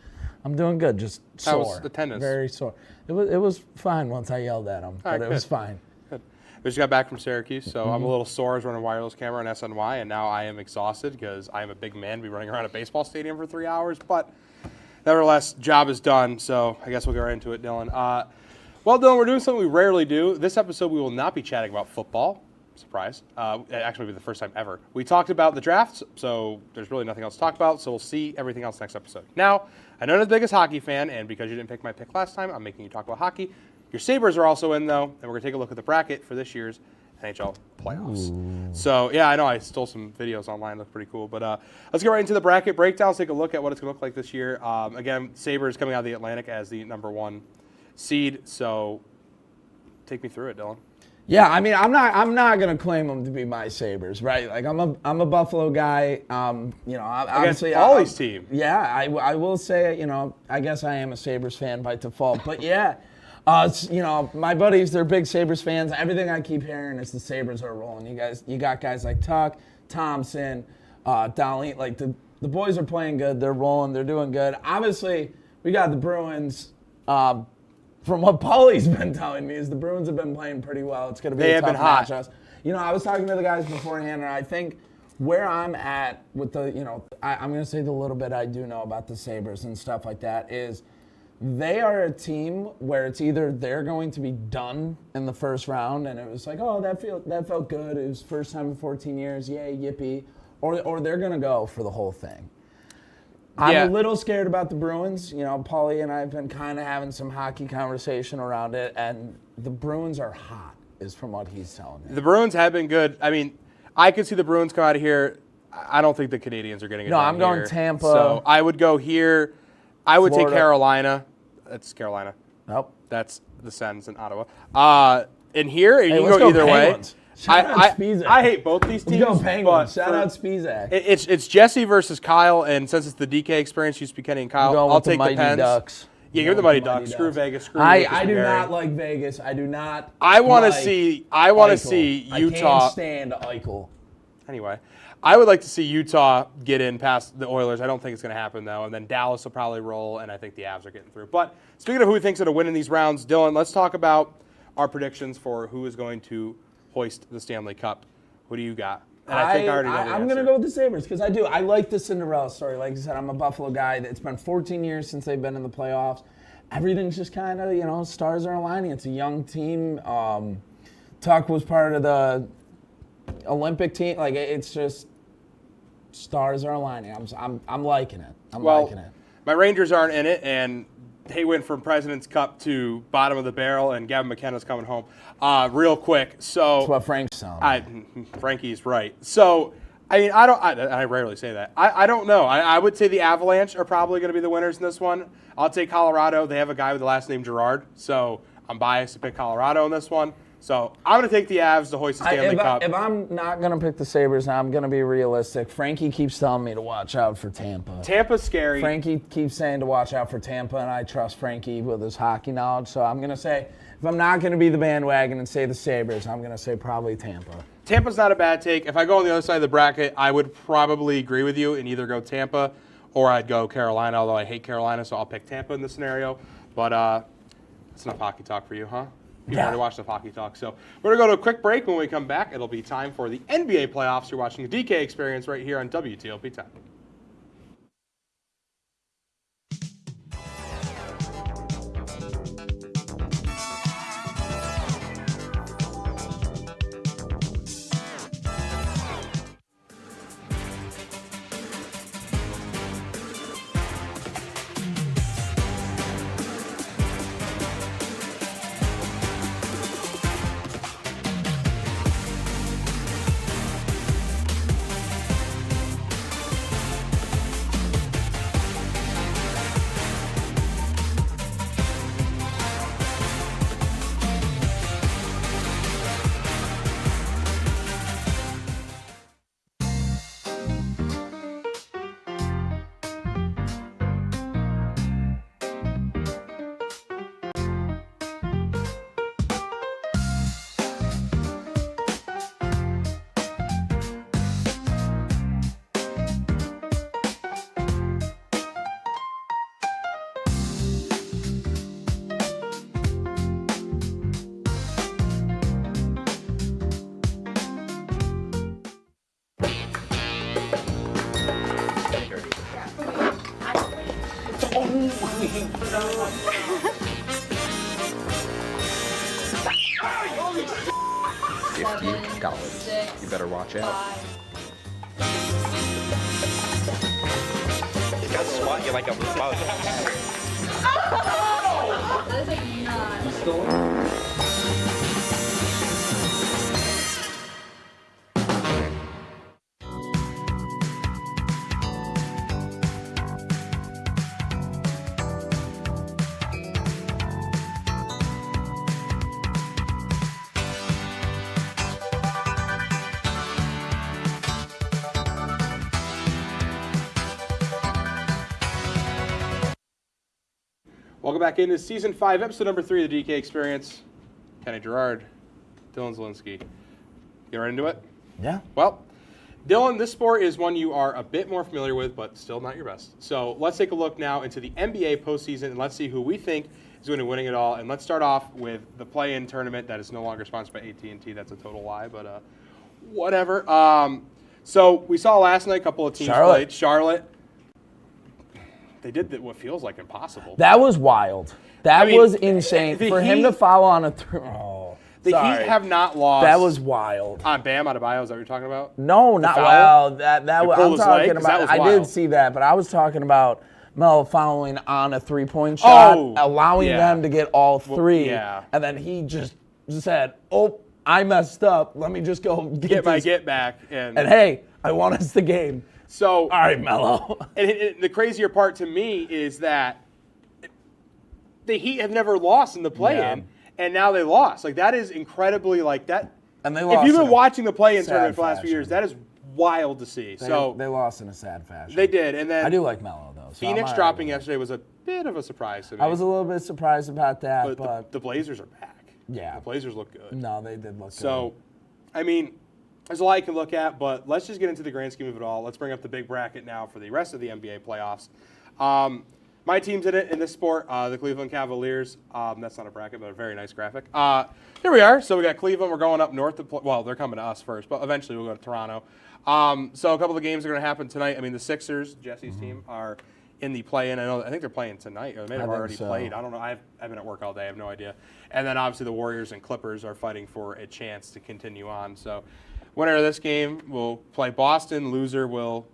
I'm doing good, just sore. How was attendance? Very sore. It was fine once I yelled at him, but it was fine. Good. We just got back from Syracuse, so I'm a little sore. I was running a wireless camera on SNY, and now I am exhausted because I am a big man to be running around a baseball stadium for 3 hours. But nevertheless, job is done, so I guess we'll get right into it, Dylan. Well, Dylan, we're doing something we rarely do. This episode, we will not be chatting about football. Surprise. Actually, it'll be the first time ever. We talked about the drafts, so there's really nothing else to talk about, so we'll see everything else next episode. Now, I know you're the biggest hockey fan, and because you didn't pick my pick last time, I'm making you talk about hockey. Your Sabres are also in, though, and we're going to take a look at the bracket for this year's NHL playoffs. Ooh. So, yeah, I know I stole some videos online. Look pretty cool. But let's get right into the bracket breakdown. Let's take a look at what it's going to look like this year. Again, Sabres coming out of the Atlantic as the number 1 seed. So take me through it, Dylan. Yeah, I mean, I'm not gonna claim them to be my Sabres, right? Like I'm a Buffalo guy. You know, obviously Paulie's team. Yeah, I will say, you know, I guess I am a Sabres fan by default, but yeah. You know, my buddies, they're big Sabres fans. Everything I keep hearing is the Sabres are rolling. You got guys like Tuck, Thompson, Darlene. Like the boys are playing good. They're rolling. They're doing good. Obviously, we got the Bruins. From what Paulie's been telling me, is the Bruins have been playing pretty well. It's going to be a tough matchup. You know, I was talking to the guys beforehand, and I think where I'm at with the, you know, I'm going to say the little bit I do know about the Sabres and stuff like that is they are a team where it's either they're going to be done in the first round, and it was like, oh, that felt good. It was first time in 14 years, yay, yippee. Or they're going to go for the whole thing. I'm a little scared about the Bruins. You know, Paulie and I have been kind of having some hockey conversation around it, and the Bruins are hot, is from what he's telling me. The Bruins have been good. I mean, I could see the Bruins come out of here. I don't think the Canadians are getting it. No, I'm going Tampa. So I would go here. I would Florida. take Carolina. That's Carolina. Nope. That's the Sens in Ottawa. In here, you can go either Penguins. way. Spizak. I hate both these teams. Let's go Penguins. Shout out Spizak. It's Jesse versus Kyle, and since it's the DK experience, used to be Kenny and Kyle. I'll take the Pens. Ducks. Yeah, you're the Mighty Ducks. Screw Vegas. Screw I do not like Vegas. I do not. I want to see Utah. I can't stand Eichel. Anyway, I would like to see Utah get in past the Oilers. I don't think it's going to happen, though. And then Dallas will probably roll, and I think the Avs are getting through. But speaking of who thinks going to win in these rounds, Dylan, let's talk about our predictions for who is going to hoist the Stanley Cup. What do you got? And I think I already know the I'm going to go with the Sabres because I do. I like the Cinderella story. Like I said, I'm a Buffalo guy. It's been 14 years since they've been in the playoffs. Everything's just kind of, you know, stars are aligning. It's a young team. Tuck was part of the Olympic team. Like, it's just stars are aligning. I'm liking it. I'm liking it. My Rangers aren't in it, and they went from President's Cup to bottom of the barrel, and Gavin McKenna's coming home. Real quick, so That's what Frank's telling me. Frankie's right. So, I mean, I rarely say that. I don't know. I would say the Avalanche are probably going to be the winners in this one. I'll take Colorado. They have a guy with the last name Girard, so I'm biased to pick Colorado in this one. So I'm going to take the Avs to hoist the Stanley Cup. If I'm not going to pick the Sabres, I'm going to be realistic. Frankie keeps telling me to watch out for Tampa. Tampa's scary. Frankie keeps saying to watch out for Tampa, and I trust Frankie with his hockey knowledge. So I'm going to say, if I'm not going to be the bandwagon and say the Sabres, I'm going to say probably Tampa. Tampa's not a bad take. If I go on the other side of the bracket, I would probably agree with you and either go Tampa or I'd go Carolina, although I hate Carolina, so I'll pick Tampa in this scenario. But that's enough hockey talk for you, huh? You've already watched the hockey talk. So we're going to go to a quick break. When we come back, it'll be time for the NBA playoffs. You're watching the DK Experience right here on WTOP-10. $50. You better watch out. You got swat you like a bug. Welcome back into Season 5, Episode number 3 of the DK Experience. Kenny Girard, Dylan Zielinski. Get right into it? Yeah. Well, Dylan, this sport is one you are a bit more familiar with, but still not your best. So let's take a look now into the NBA postseason, and let's see who we think is going to be winning it all. And let's start off with the play-in tournament that is no longer sponsored by AT&T. That's a total lie, but whatever. So we saw last night a couple of teams played. Charlotte. They did what feels like impossible. That was wild. That was insane. For him to follow on a the Heat have not lost. That was wild. On Bam Adebayo, is that what you're talking about? No, not well. That I'm talking about. I did wild. see that, but I was talking about Melo following on a three-point shot, allowing them to get all three, and then he just said, "Oh, I messed up. Let me just go get my get back." And hey, I won us the game. So, all right, Melo. And the crazier part to me is that the Heat have never lost in the play-in, and now they lost. Like, that is incredibly, like, that. And they lost. If you've been watching the play-in tournament for the last few years, that is wild to see. They lost in a sad fashion. They did, and then I do like Melo though. So Phoenix dropping yesterday was a bit of a surprise to me. I was a little bit surprised about that, but the Blazers are back. Yeah, the Blazers look good. No, they did look good. So, I mean, there's a lot you can look at, but let's just get into the grand scheme of it all. Let's bring up the big bracket now for the rest of the NBA playoffs. My team's in it in this sport, the Cleveland Cavaliers. That's not a bracket, but a very nice graphic. Here we are. So we got Cleveland. We're going up north. Well, they're coming to us first, but eventually we'll go to Toronto. So a couple of games are going to happen tonight. I mean, the Sixers, Jesse's team, are in the play-in. I think they're playing tonight, or they may have already played. I don't know. I've been at work all day. I have no idea. And then obviously the Warriors and Clippers are fighting for a chance to continue on. So winner of this game will play Boston. Loser will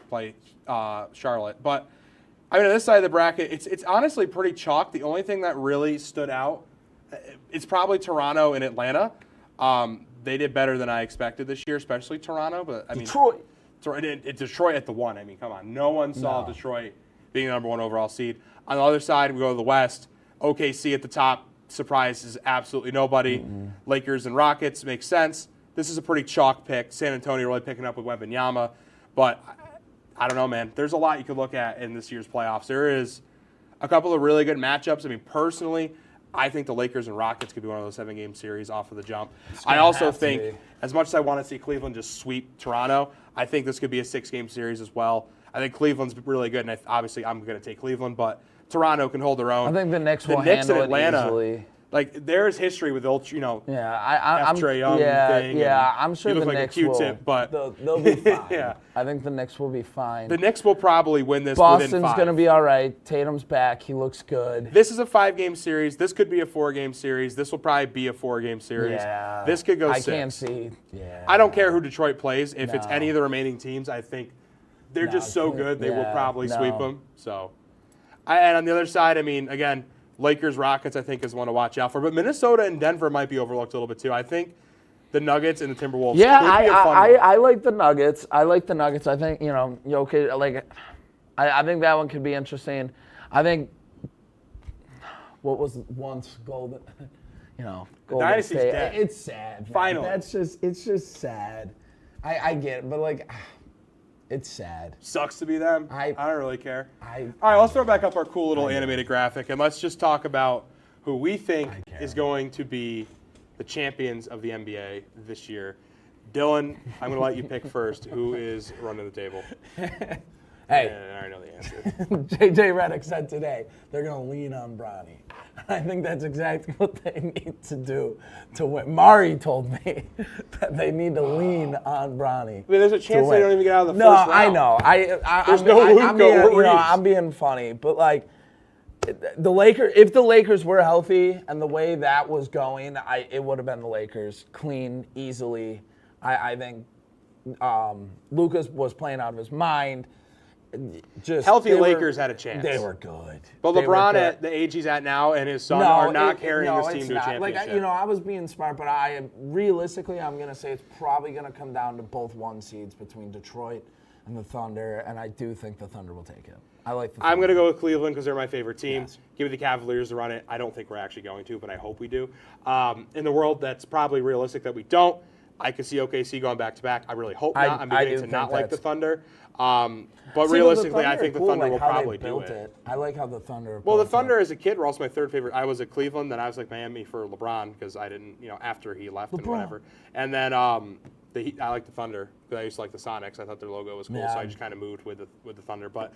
play Charlotte. But I mean, on this side of the bracket, it's honestly pretty chalk. The only thing that really stood out, it's probably Toronto and Atlanta. They did better than I expected this year, especially Toronto. But I mean, Detroit. It's Detroit at the 1. I mean, come on. No one saw Detroit being the #1 overall seed. On the other side, we go to the West. OKC at the top. Surprises absolutely nobody. Lakers and Rockets makes sense. This is a pretty chalk pick. San Antonio really picking up with Wembanyama. But I don't know, man. There's a lot you could look at in this year's playoffs. There is a couple of really good matchups. I mean, personally, I think the Lakers and Rockets could be one of those 7-game series off of the jump. I also think, as much as I want to see Cleveland just sweep Toronto, I think this could be a 6-game series as well. I think Cleveland's really good, and obviously I'm going to take Cleveland, but Toronto can hold their own. I think the Knicks will handle Atlanta, it easily. Like, there's history with old, I'm Trae Young thing. Yeah, I'm sure you look the like Knicks a Q-tip, but they'll be fine. Yeah. I think the Knicks will be fine. The Knicks will probably win this Boston's within 5. going to be all right. Tatum's back. He looks good. This is a 5-game series. This could be a 4-game series. This will probably be a 4-game series. Yeah. This could go 6. I can't see. Yeah. I don't care who Detroit plays. If it's any of the remaining teams, I think they're just so good they will probably sweep them. So, and on the other side, I mean, again, Lakers, Rockets, I think, is one to watch out for. But Minnesota and Denver might be overlooked a little bit, too. I think the Nuggets and the Timberwolves could be a fun one. I like the Nuggets. I think, I think that one could be interesting. I think what was once Golden, Golden Dynasty's State. dead. It's sad. Finally. It's just sad. I get it, but it's sad. Sucks to be them. I don't really care. All right, let's throw back up our cool little animated graphic, and let's just talk about who we think is going to be the champions of the NBA this year. Dylan, I'm going to let you pick first. Who is running the table? Hey. I already know the answer. J.J. Redick said today they're going to lean on Bronny. I think that's exactly what they need to do to win. Mari told me that they need to lean on Bronny. I mean, there's a chance they don't even get out of the first round. No, I know. I'm being funny, but the Lakers. If the Lakers were healthy and the way that was going, it would have been the Lakers clean easily. I think Lucas was playing out of his mind. Healthy Lakers had a chance. They were good. But LeBron, at the age he's at now, and his son are not carrying this team to a championship. I was being smart, but realistically, I'm going to say it's probably going to come down to both 1 seeds between Detroit and the Thunder, and I do think the Thunder will take it. I like the Thunder. I'm going to go with Cleveland because they're my favorite team. Yes. Give me the Cavaliers to run it. I don't think we're actually going to, but I hope we do. In the world that's probably realistic that we don't, I could see OKC going back-to-back. I really hope not. I'm beginning to not like the Thunder. But realistically, I think the Thunder will probably do it. I like how the Thunder. Well, the Thunder as a kid were also my 3rd favorite. I was at Cleveland, then I was like Miami for LeBron because I didn't, after he left and whatever. And then I like the Thunder because I used to like the Sonics. I thought their logo was cool, so I just kind of moved with the Thunder. But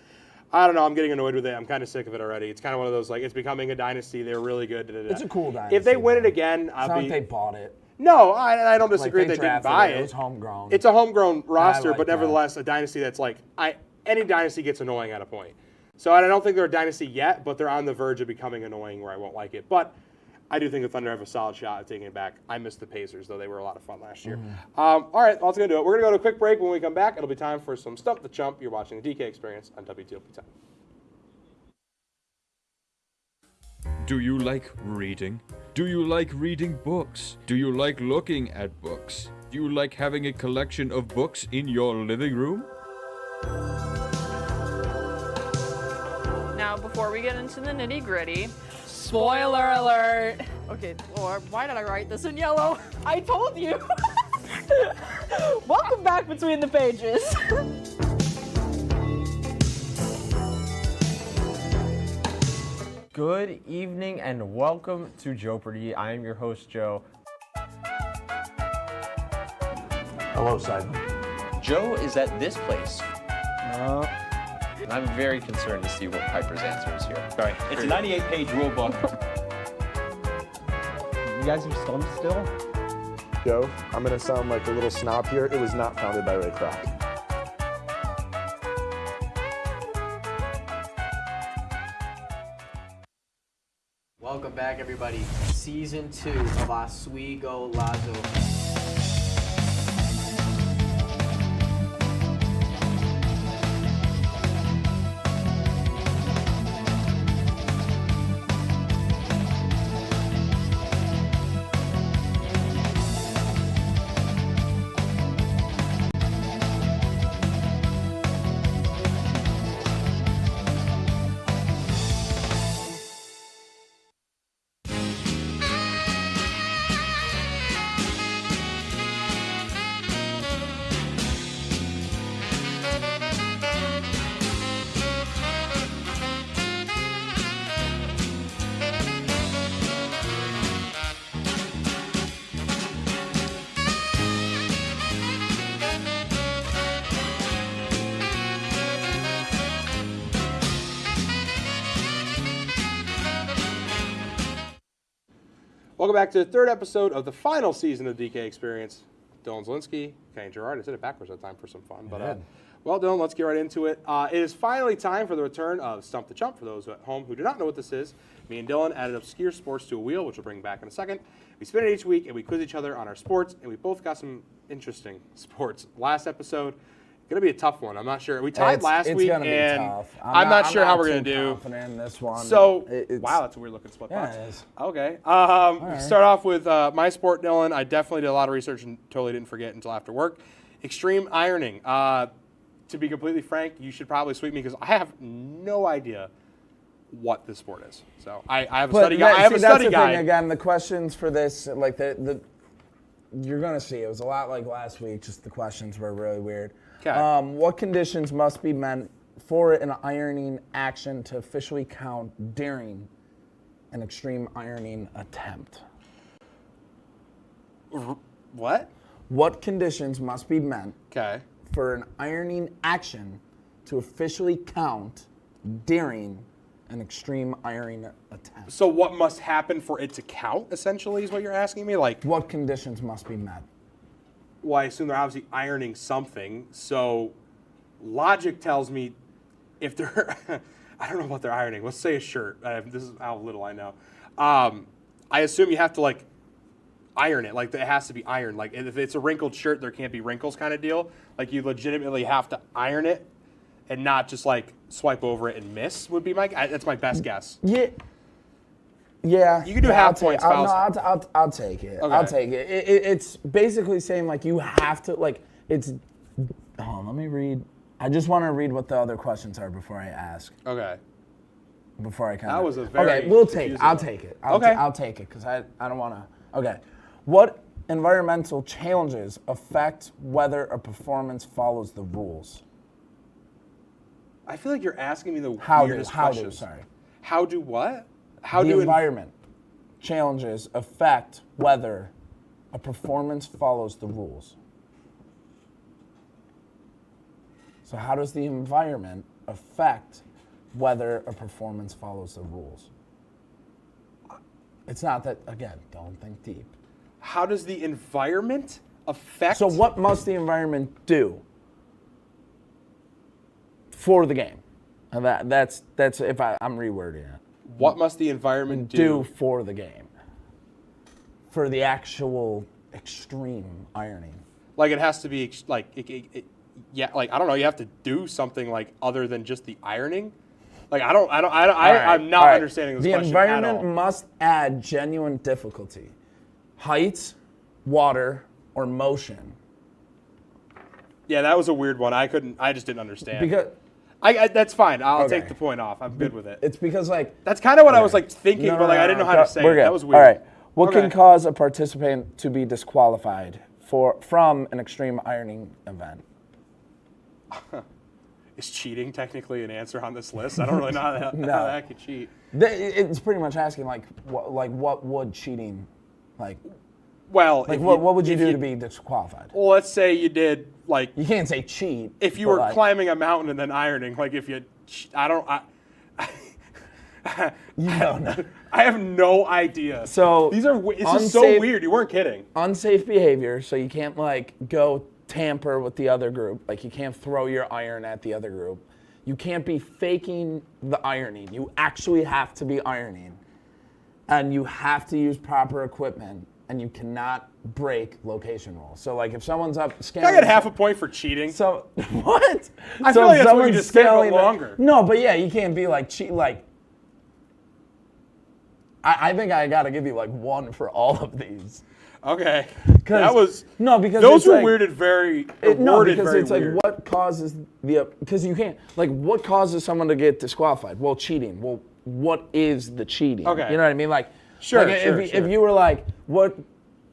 I don't know. I'm getting annoyed with it. I'm kind of sick of it already. It's kind of one of those it's becoming a dynasty. They're really good. It's a cool dynasty. If they win it again, It's not like they bought it. No, I don't disagree they didn't buy it. It was homegrown. It's a homegrown roster, but nevertheless, a dynasty that's any dynasty gets annoying at a point. So I don't think they're a dynasty yet, but they're on the verge of becoming annoying where I won't like it. But I do think the Thunder have a solid shot at taking it back. I miss the Pacers, though. They were a lot of fun last year. All right, that's going to do it. We're going to go to a quick break. When we come back, it'll be time for some Stump the Chump. You're watching the DK Experience on WTOP-10. Do you like reading? Do you like reading books? Do you like looking at books? Do you like having a collection of books in your living room? Now, before we get into the nitty-gritty, spoiler alert! Okay, Lord, why did I write this in yellow? I told you! Welcome back between the pages. Good evening and welcome to Joepardy. I am your host, Joe. Hello, Simon. Joe is at this place. And I'm very concerned to see what Piper's answer is here. Sorry, it's a 98-page rule book. You guys are stumped still? Joe, I'm going to sound like a little snob here. It was not founded by Ray Kroc. Welcome back, everybody. Season 2 of Oswego Lazo. Welcome back to the third episode of the final season of DK Experience. Dylan Zielinski, Kenny Gerard. I said it backwards that time for some fun. But well, Dylan, let's get right into it. It is finally time for the return of Stump the Chump. For those at home who do not know what this is, me and Dylan added obscure sports to a wheel, which we'll bring back in a second. We spin it each week, and we quiz each other on our sports, and we both got some interesting sports. Last episode, going to be a tough one. I'm not sure. We tied last week, gonna and be tough. I'm not sure how we're going to do. Confident in this one. So, wow, that's a weird looking split box. It is. Okay. Start off with my sport, Dylan. I definitely did a lot of research and totally didn't forget until after work. Extreme ironing. To be completely frank, you should probably sweep me because I have no idea what this sport is. So I have a study guide. I have a study guide. Thing, again, the questions for this, like the you're gonna see it was a lot like last week. Just the questions were really weird. Okay. What conditions must be met for an ironing action to officially count during an extreme ironing attempt? What? What conditions must be met Okay. for an ironing action to officially count during an extreme ironing attempt? So what must happen for it to count, essentially, is what you're asking me? Like, what conditions must be met? Well, I assume they're obviously ironing something. So logic tells me if they're, I don't know what they're ironing. Let's say a shirt. This is how little I know. I assume you have to, like, iron it. Like, it has to be ironed. Like, if it's a wrinkled shirt, there can't be wrinkles kind of deal. Like, you legitimately have to iron it and not just, like, swipe over it and miss would be that's my best guess. Yeah. Yeah. You can do half points, fouls. I'll take it. Okay. I'll take it. It's basically saying, like, you have to, like, it's, hold on, let me read. I just want to read what the other questions are before I ask. Okay. Before I kind of. That was a very Okay, I'll take it. I'll take it because I don't want to. Okay. What environmental challenges affect whether a performance follows the rules? I feel like you're asking me the weirdest questions. How do what? The environment challenges affect whether a performance follows the rules. So how does the environment affect whether a performance follows the rules? It's not that, again, don't think deep. How does the environment affect? So what must the environment do for the game? And that's if I'm rewording it. What must the environment do for the game? For the actual extreme ironing. Like it has to be like yeah, like I don't know. You have to do something like other than just the ironing. Like I'm not understanding this question at all. The environment must add genuine difficulty, height, water, or motion. Yeah, that was a weird one. I just didn't understand. Because that's fine. I'll take the point off. I'm good with it. It's because that's kind of what I was like thinking, but like I didn't know how to say it. That was weird. All right. What can cause a participant to be disqualified from an extreme ironing event? Is cheating technically an answer on this list? I don't really know how that could cheat. It's pretty much asking what would cheating like? Well, what would you do to be disqualified? Well, let's say you did like. You can't say cheat. If you were climbing a mountain and then ironing, like if you, you don't know. I have no idea. So this is so weird. You weren't kidding. Unsafe behavior. So you can't like go tamper with the other group. Like you can't throw your iron at the other group. You can't be faking the ironing. You actually have to be ironing, and you have to use proper equipment. And you cannot break location rules. So, like, if someone's up scaling... I get half a point for cheating. So, what? I feel like that's what you just said, but longer. No, but yeah, you can't be, like, cheat. Like, I think I got to give you, like, one for all of these. Okay. That was... No, because those were like, worded very... No, because it's weird. like, what causes the... Because you can't... Like, what causes someone to get disqualified? Well, cheating. Well, what is the cheating? Okay. You know what I mean? Like... Sure, like sure. If you were like, what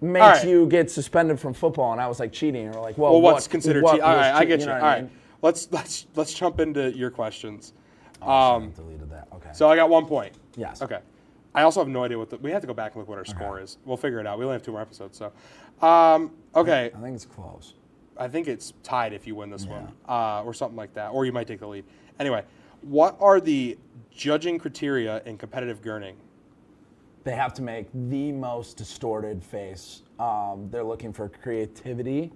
makes you get suspended from football, and I was like cheating, or like, well, what's considered cheating? All right, I get you. All right, mean? let's jump into your questions. I deleted that. Okay. So I got 1 point. Yes. Okay. I also have no idea we have to go back and look what our score is. We'll figure it out. We only have 2 more episodes, so. Okay. I think it's close. I think it's tied if you win this one, or something like that, or you might take the lead. Anyway, what are the judging criteria in competitive gurning? they have to make the most distorted face. They're looking for creativity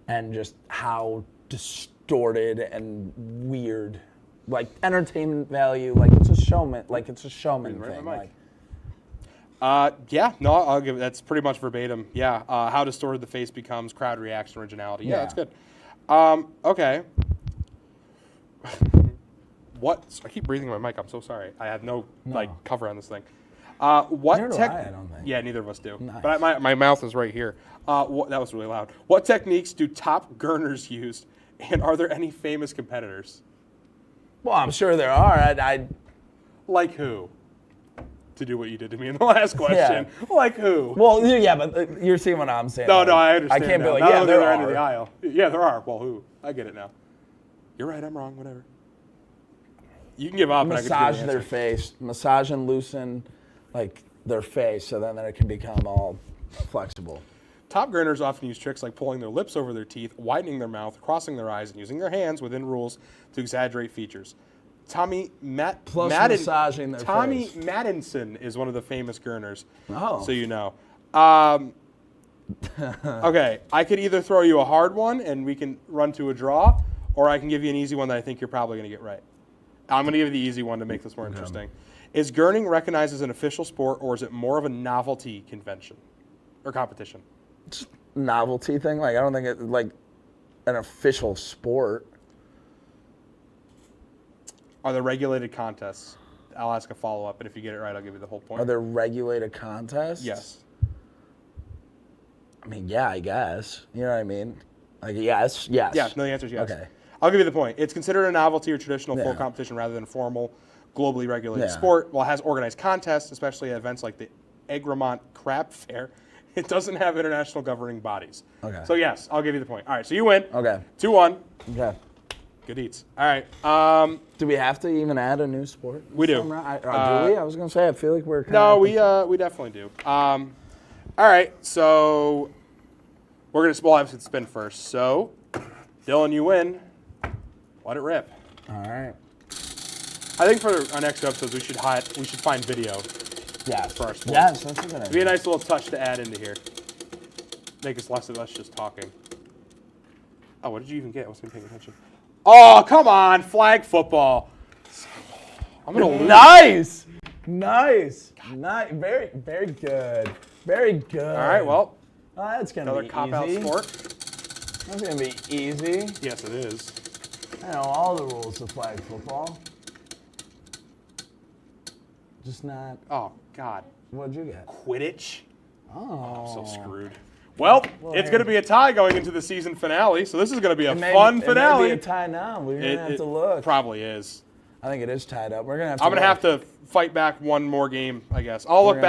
and just how distorted and weird, like entertainment value, like it's a showman thing. Like, yeah, no, I'll give it. That's pretty much verbatim. Yeah, how distorted the face becomes, crowd reaction, originality. Yeah, that's good. Okay. What? I keep breathing in my mic. I'm so sorry. I have no like cover on this thing. What Neither do I don't think. Yeah, neither of us do. Nice. But my mouth is right here. That was really loud. What techniques do top gurners use, and are there any famous competitors? Well, I'm sure there are. Like who? To do what you did to me in the last question. Yeah. Like who? Well, yeah, but you're seeing what I'm saying. No, like, no, I understand. I can't now. be like, Not yeah, on the there other are. end of the aisle. Yeah, there are. Well, who? I get it now. You're right. I'm wrong. Whatever. You can give up. Massage their face, massage and loosen, like their face, so then it can become all flexible. Top gurners often use tricks like pulling their lips over their teeth, widening their mouth, crossing their eyes, and using their hands within rules to exaggerate features. Tommy massaging their Tommy face. Maddenson is one of the famous gurners. Oh. So you know. Okay, I could either throw you a hard one and we can run to a draw, or I can give you an easy one that I think you're probably going to get right. I'm going to give you the easy one to make this more interesting. Is gurning recognized as an official sport, or is it more of a novelty convention or competition? It's a novelty thing. Like I don't think it's like an official sport. Are there regulated contests? I'll ask a follow-up, and if you get it right, I'll give you the whole point. Are there regulated contests? Yes. I mean, yeah, I guess. You know what I mean? Like, yes. Yeah, no, the answer is yes. Okay. I'll give you the point. It's considered a novelty or traditional full Yeah. competition rather than a formal, globally regulated Yeah. sport. While it has organized contests, especially at events like the Egremont Crab Fair, it doesn't have international governing bodies. Okay. So, yes, I'll give you the point. All right, so you win. Okay. 2-1. Okay. Good eats. All right. Do we have to even add a new sport? We do. Do we? I was gonna say. I feel like we're. No, we definitely do. All right, so we'll have to spin first. So, Dylan, you win. Let it rip. All right. I think for our next episodes, we should find video. Yes. For our sport. Yes, that's a good idea. It'd be a nice little touch to add into here. Make us less of us just talking. Oh, what did you even get? I wasn't paying attention. Oh, come on, flag football. I'm gonna lose. Nice. Very, very good. Very good. All right, well. That's gonna another be cop-out easy. sport. That's gonna be easy. Yes, it is. I know all the rules of flag football. Just not. Oh God. What'd you get? Quidditch. Oh. I'm so screwed. Well, it's going to be a tie going into the season finale, so this is going to be a fun finale. It may be a tie now. We're going to have to look. Probably is. I think it is tied up. We're going to have to I'm going to have to fight back one more game, I guess. I'll look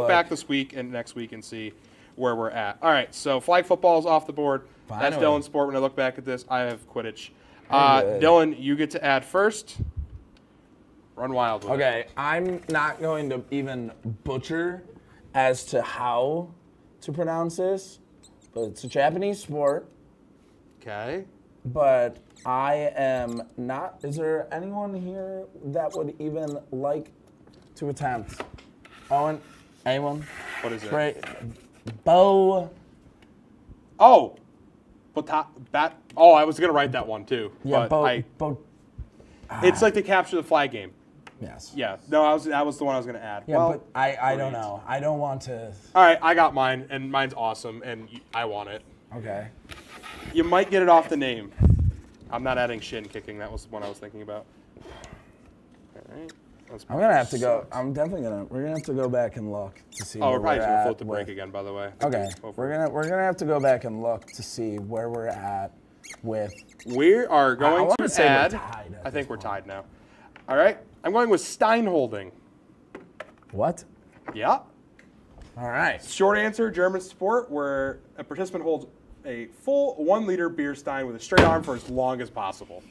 back this week and next week and see where we're at. All right, so flag football is off the board. Finally. That's Dylan's sport. When I look back at this, I have Quidditch. Dylan, you get to add first. Run wild with it. Okay, I'm not going to even butcher as to how to pronounce this, but it's a Japanese sport. Okay. But I am not. Is there anyone here that would even like to attempt? Owen? Anyone? What is it? Great. Bow. Oh. Bat. Oh, I was going to write that one too. Yeah, but it's like to capture the flag game. Yes. Yeah. No, that was the one I was going to add. Yeah, well, but I don't know. I don't want to. All right, I got mine, and mine's awesome, and I want it. Okay. You might get it off the name. I'm not adding shin kicking. That was the one I was thinking about. All right. I'm gonna have to go. I'm definitely gonna. We're gonna have to go back and look to see. Oh, where we're probably we're just gonna at float the with- break again, by the way. Okay. We're gonna have to go back and look to see where we're at with. We are going wanna to say we're add. tied at I think we're tied now. All right. I'm going with Steinholding. What? Yeah. All right. Short answer: German sport where a participant holds a full 1 liter beer stein with a straight arm for as long as possible.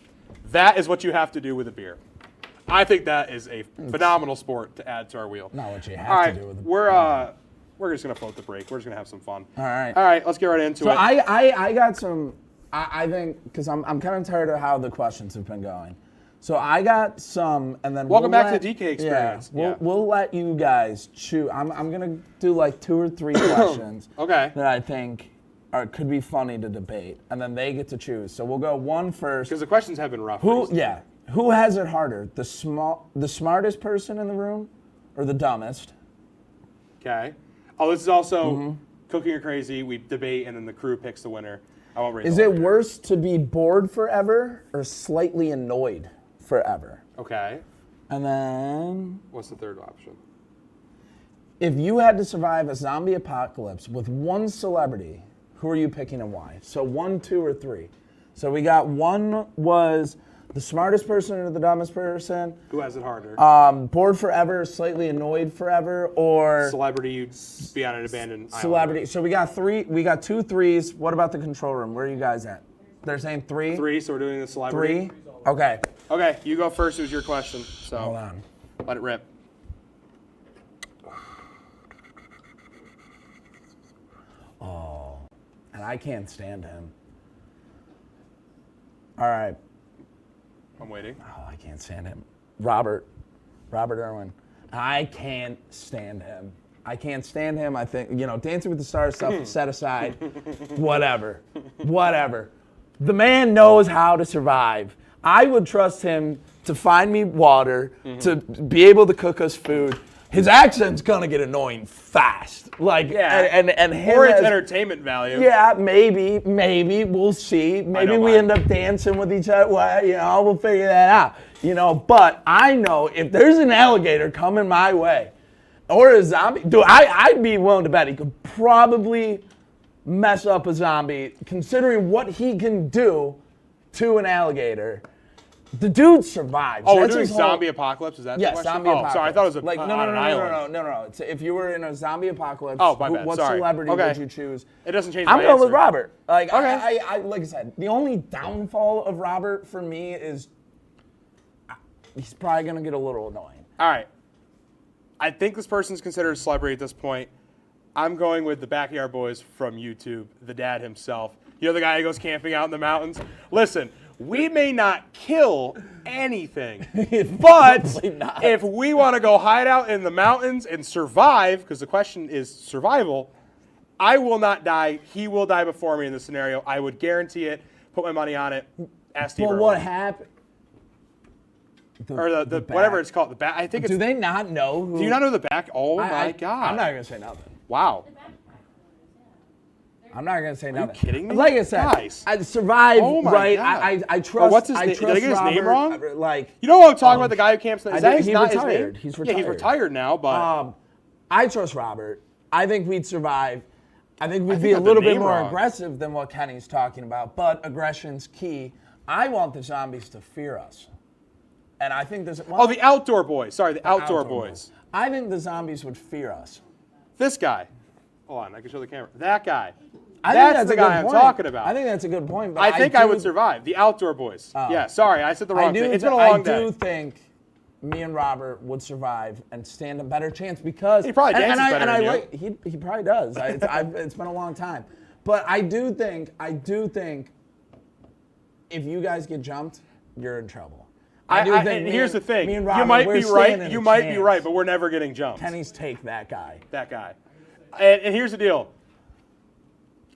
That is what you have to do with a beer. I think that is a phenomenal sport to add to our wheel. Not what you have All right, to do with a we're just gonna float the break. We're just gonna have some fun. All right. All right, let's get right into So it. I got some. I think because I'm kind of tired of how the questions have been going. So I got some, and then Welcome back to the DK experience. Yeah, we'll let you guys choose. I'm gonna do like 2 or 3 questions. Okay. That I think could be funny to debate, and then they get to choose. So we'll go one first. Because the questions have been rough. Who has it harder, the smartest person in the room, or the dumbest? Okay. Oh, this is also Cooking or Crazy. We debate, and then the crew picks the winner. I won't read. Is it worse to be bored forever or slightly annoyed forever? Okay. And then, what's the third option? If you had to survive a zombie apocalypse with one celebrity, who are you picking and why? So 1, 2, or 3. So we got one was the smartest person or the dumbest person. Who has it harder? Bored forever, slightly annoyed forever, or celebrity you'd be on an abandoned island. Celebrity. So we got 2 3s. What about the control room? Where are you guys at? They're saying 3? 3, so we're doing the celebrity. 3? Okay. Okay, you go first. It was your question. So hold on. Let it rip. Oh, and I can't stand him. All right. I'm waiting. Oh, I can't stand him. Robert Irwin. I can't stand him. I can't stand him. I think, Dancing with the Stars stuff set aside. Whatever. The man knows how to survive. I would trust him to find me water, to be able to cook us food. His accent's gonna get annoying fast. And him or it's entertainment value. Yeah, maybe we'll see. Maybe we end up dancing with each other. Well, we'll figure that out. But I know if there's an alligator coming my way, or a zombie, I'd be willing to bet he could probably mess up a zombie, considering what he can do to an alligator. The dude survives. Oh, we're doing zombie apocalypse? Is that the question? Zombie apocalypse. Sorry, I thought it was No. If you were in a zombie apocalypse, what Sorry. celebrity would you choose? It doesn't change I'm my going with answer. Robert. Like Okay. I said, the only downfall of Robert for me is he's probably going to get a little annoying. All right. I think this person's considered a celebrity at this point. I'm going with the Backyard Boys from YouTube, the dad himself. You know the guy who goes camping out in the mountains? Listen, we may not kill anything, but if we want to go hide out in the mountains and survive, because the question is survival, I will not die. He will die before me in this scenario. I would guarantee it. Put my money on it. Ask Steve. Well, what happened? Or the whatever it's called. The back. I think. Do they not know? Do you not know the back? Oh my God! I'm not gonna say nothing. Wow. I'm not gonna say nothing. Are you kidding me? Like I said, Guys. I survived. Oh my right? God. I trust. What's his name? Trust Did I get his name Robert, wrong? Like, you know what I'm talking about? The guy who camps. Is that he's not retired. his name? He's retired. Yeah, he's retired now. But I trust Robert. I think we'd survive. I think we'd be a little bit more aggressive than what Kenny's talking about. But aggression's key. I want the zombies to fear us. And I think there's... Well, the Outdoor Boys. Sorry, the Outdoor Boys. I think the zombies would fear us. This guy. Hold on, I can show the camera. That guy. That's the guy I'm talking about. I think that's a good point. But I think I would survive. The Outdoor Boys. Yeah, sorry, I said the wrong thing. It's been a long day. I do think me and Robert would survive and stand a better chance because... He probably dances better than you. He probably does. It's been a long time. But I do think if you guys get jumped, you're in trouble. And here's the thing. Me and Robert, you might be right. You might be right, but we're never getting jumped. Kenny's take that guy. That guy. And here's the deal.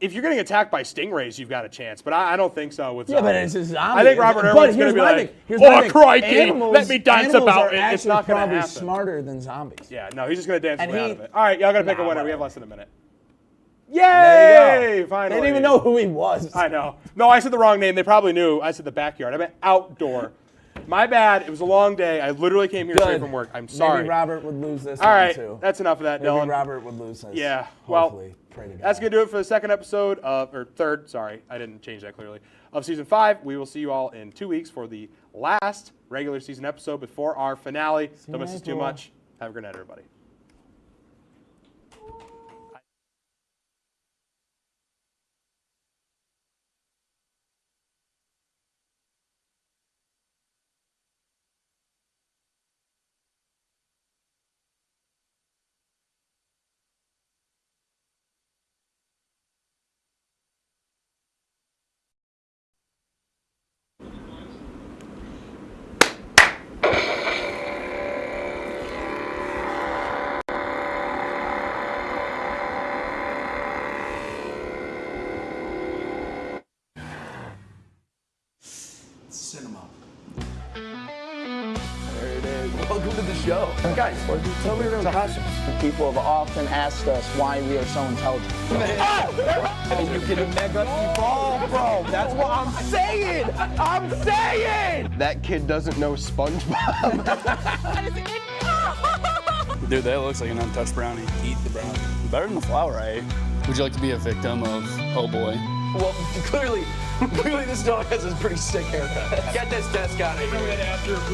If you're getting attacked by stingrays, you've got a chance. But I don't think so with zombies. Yeah, but it's a zombie. I think Robert Irwin's going to be like, oh, crikey, let me dance about it. It's not going to happen. Probably smarter than zombies. Yeah, no, he's just going to dance his way out of it. All right, y'all got to pick a winner. We have less than a minute. Yay! Finally. They didn't even know who he was. I know. No, I said the wrong name. They probably knew. I said the backyard. I meant outdoor. My bad. It was a long day. I literally came here straight from work. I'm sorry. Maybe Robert would lose this All right, too. That's enough of that, Dylan. Maybe Robert would lose this. Yeah. Hopefully. Well, that's going to do it for the second episode of, or third, sorry, I didn't change that clearly, of Season 5. We will see you all in 2 weeks for the last regular season episode before our finale. Don't miss us too much. Have a good night, everybody. welcome to the show. Guys, tell me your costumes. People have often asked us why we are so intelligent. And you can mega evolve, bro. That's what I'm saying. I'm saying. That kid doesn't know SpongeBob. Dude, that looks like an untouched brownie. Eat the brownie. Better than the flour, right? Would you like to be a victim of oh boy? Well, clearly this dog has a pretty sick haircut. Get this desk out of here.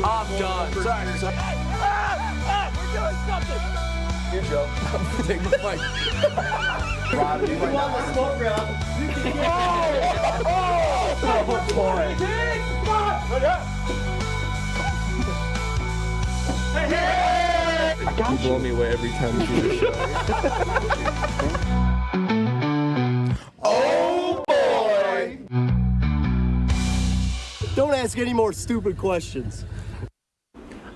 I'm done. Sorry. We're doing something. Here, Joe. Take the mic. You want the smoke grab? Oh, boy. You blow me away every time you do the show. Oh boy! Don't ask any more stupid questions.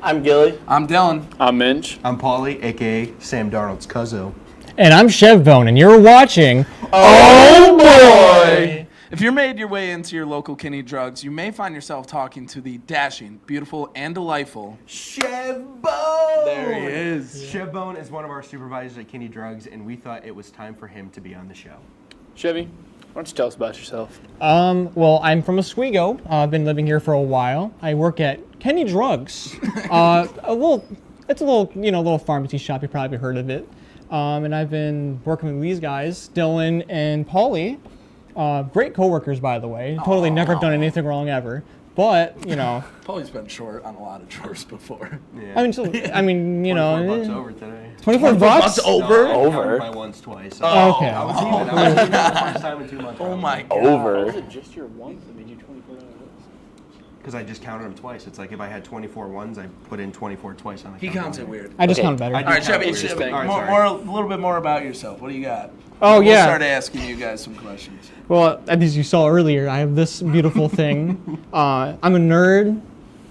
I'm Gilly. I'm Dylan. I'm Minch. I'm Paulie, aka Sam Darnold's cousin. And I'm Chevbone, and you're watching. Oh boy! If you're made your way into your local Kinney Drugs, you may find yourself talking to the dashing, beautiful, and delightful Chevbone! There he is. Chevbone is one of our supervisors at Kinney Drugs, and we thought it was time for him to be on the show. Chevy, why don't you tell us about yourself? Well, I'm from Oswego. I've been living here for a while. I work at Kenny Drugs. It's a little pharmacy shop. You probably heard of it. And I've been working with these guys, Dylan and Paulie. Great coworkers, by the way. Totally never done anything wrong ever. But, you know. Paulie's been short on a lot of chores before. Yeah. I mean, you know. 24 bucks over today. 24 bucks? Over? No, I counted my ones twice. Oh, okay. I was even. I was even the first time in 2 months. Oh my God. Over. Was it just your ones that made you $24? Because I just counted them twice. It's like if I had 24 ones, I put in 24 twice on the He counts it weird. I just count better. I do All right, count Chevy, weird. a All right, little bit more about yourself. What do you got? Oh, We'll yeah. start asking you guys some questions. Well, as you saw earlier, I have this beautiful thing. I'm a nerd,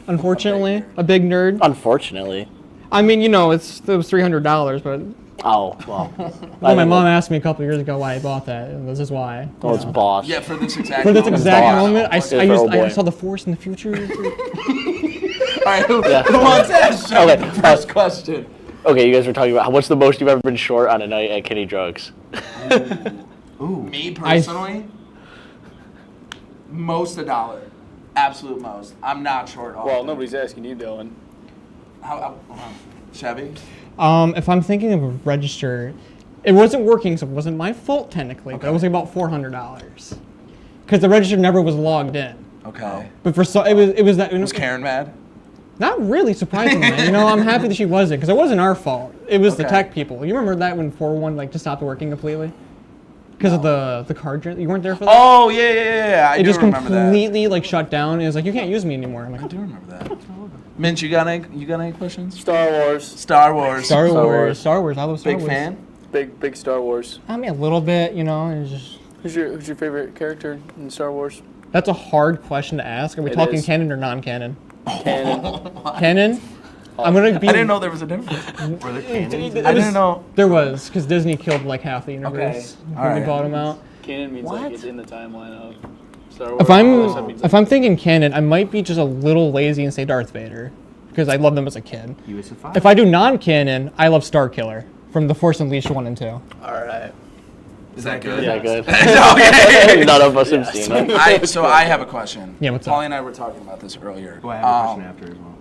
unfortunately. A big nerd. Unfortunately. I mean, you know, it was $300, but Oh, well. well, my mom asked me a couple years ago why I bought that, and this is why. Oh, it's boss. Yeah, for this exact For this moment. exact moment, I boy. saw the force in the future. All right, who Yeah. wants to ask Chevy Okay, the first question? Okay, you guys were talking about what's the most you've ever been short on a night at Kinney Drugs? Me personally, most $1. Absolute most. I'm not short often. Well, nobody's asking you, Dylan. Chevy? If I'm thinking of a register, it wasn't working, so it wasn't my fault technically, but it was like about $400. Because the register never was logged in. Okay. But for it was that. Was Karen mad? Not really, surprisingly. You know, I'm happy that she wasn't, because it wasn't our fault. It was the Okay. tech people. You remember that when 401 just stopped working completely? Because of the card, you weren't there for that? Oh, yeah. I it do just remember that. completely shut down. It was like, you can't use me anymore. I'm like, I do remember that. Minch, you got any questions? Star Wars. Star Wars. I love Star Wars. Big fan? Big Star Wars. I mean, a little bit, you know. It's just. Who's your favorite character in Star Wars? That's a hard question to ask. Are we It talking is. canon or non-canon? Canon. Canon? I'm gonna be. I didn't know there was a difference. Were there cannons? I didn't know. There was, because Disney killed like half the universe Okay. when they Alright. bought them out. Canon means What? like it's in the timeline of Star Wars. If I'm thinking canon, I might be just a little lazy and say Darth Vader, because I loved them as a kid. He was a five. If I do non-canon, I love Starkiller from The Force Unleashed 1 and 2. All right. Is that good? Yeah, good. Okay. None of us have seen it. So I have a question. Yeah, what's up? Paulie and I were talking about this earlier. Go ahead, I have a question after as well.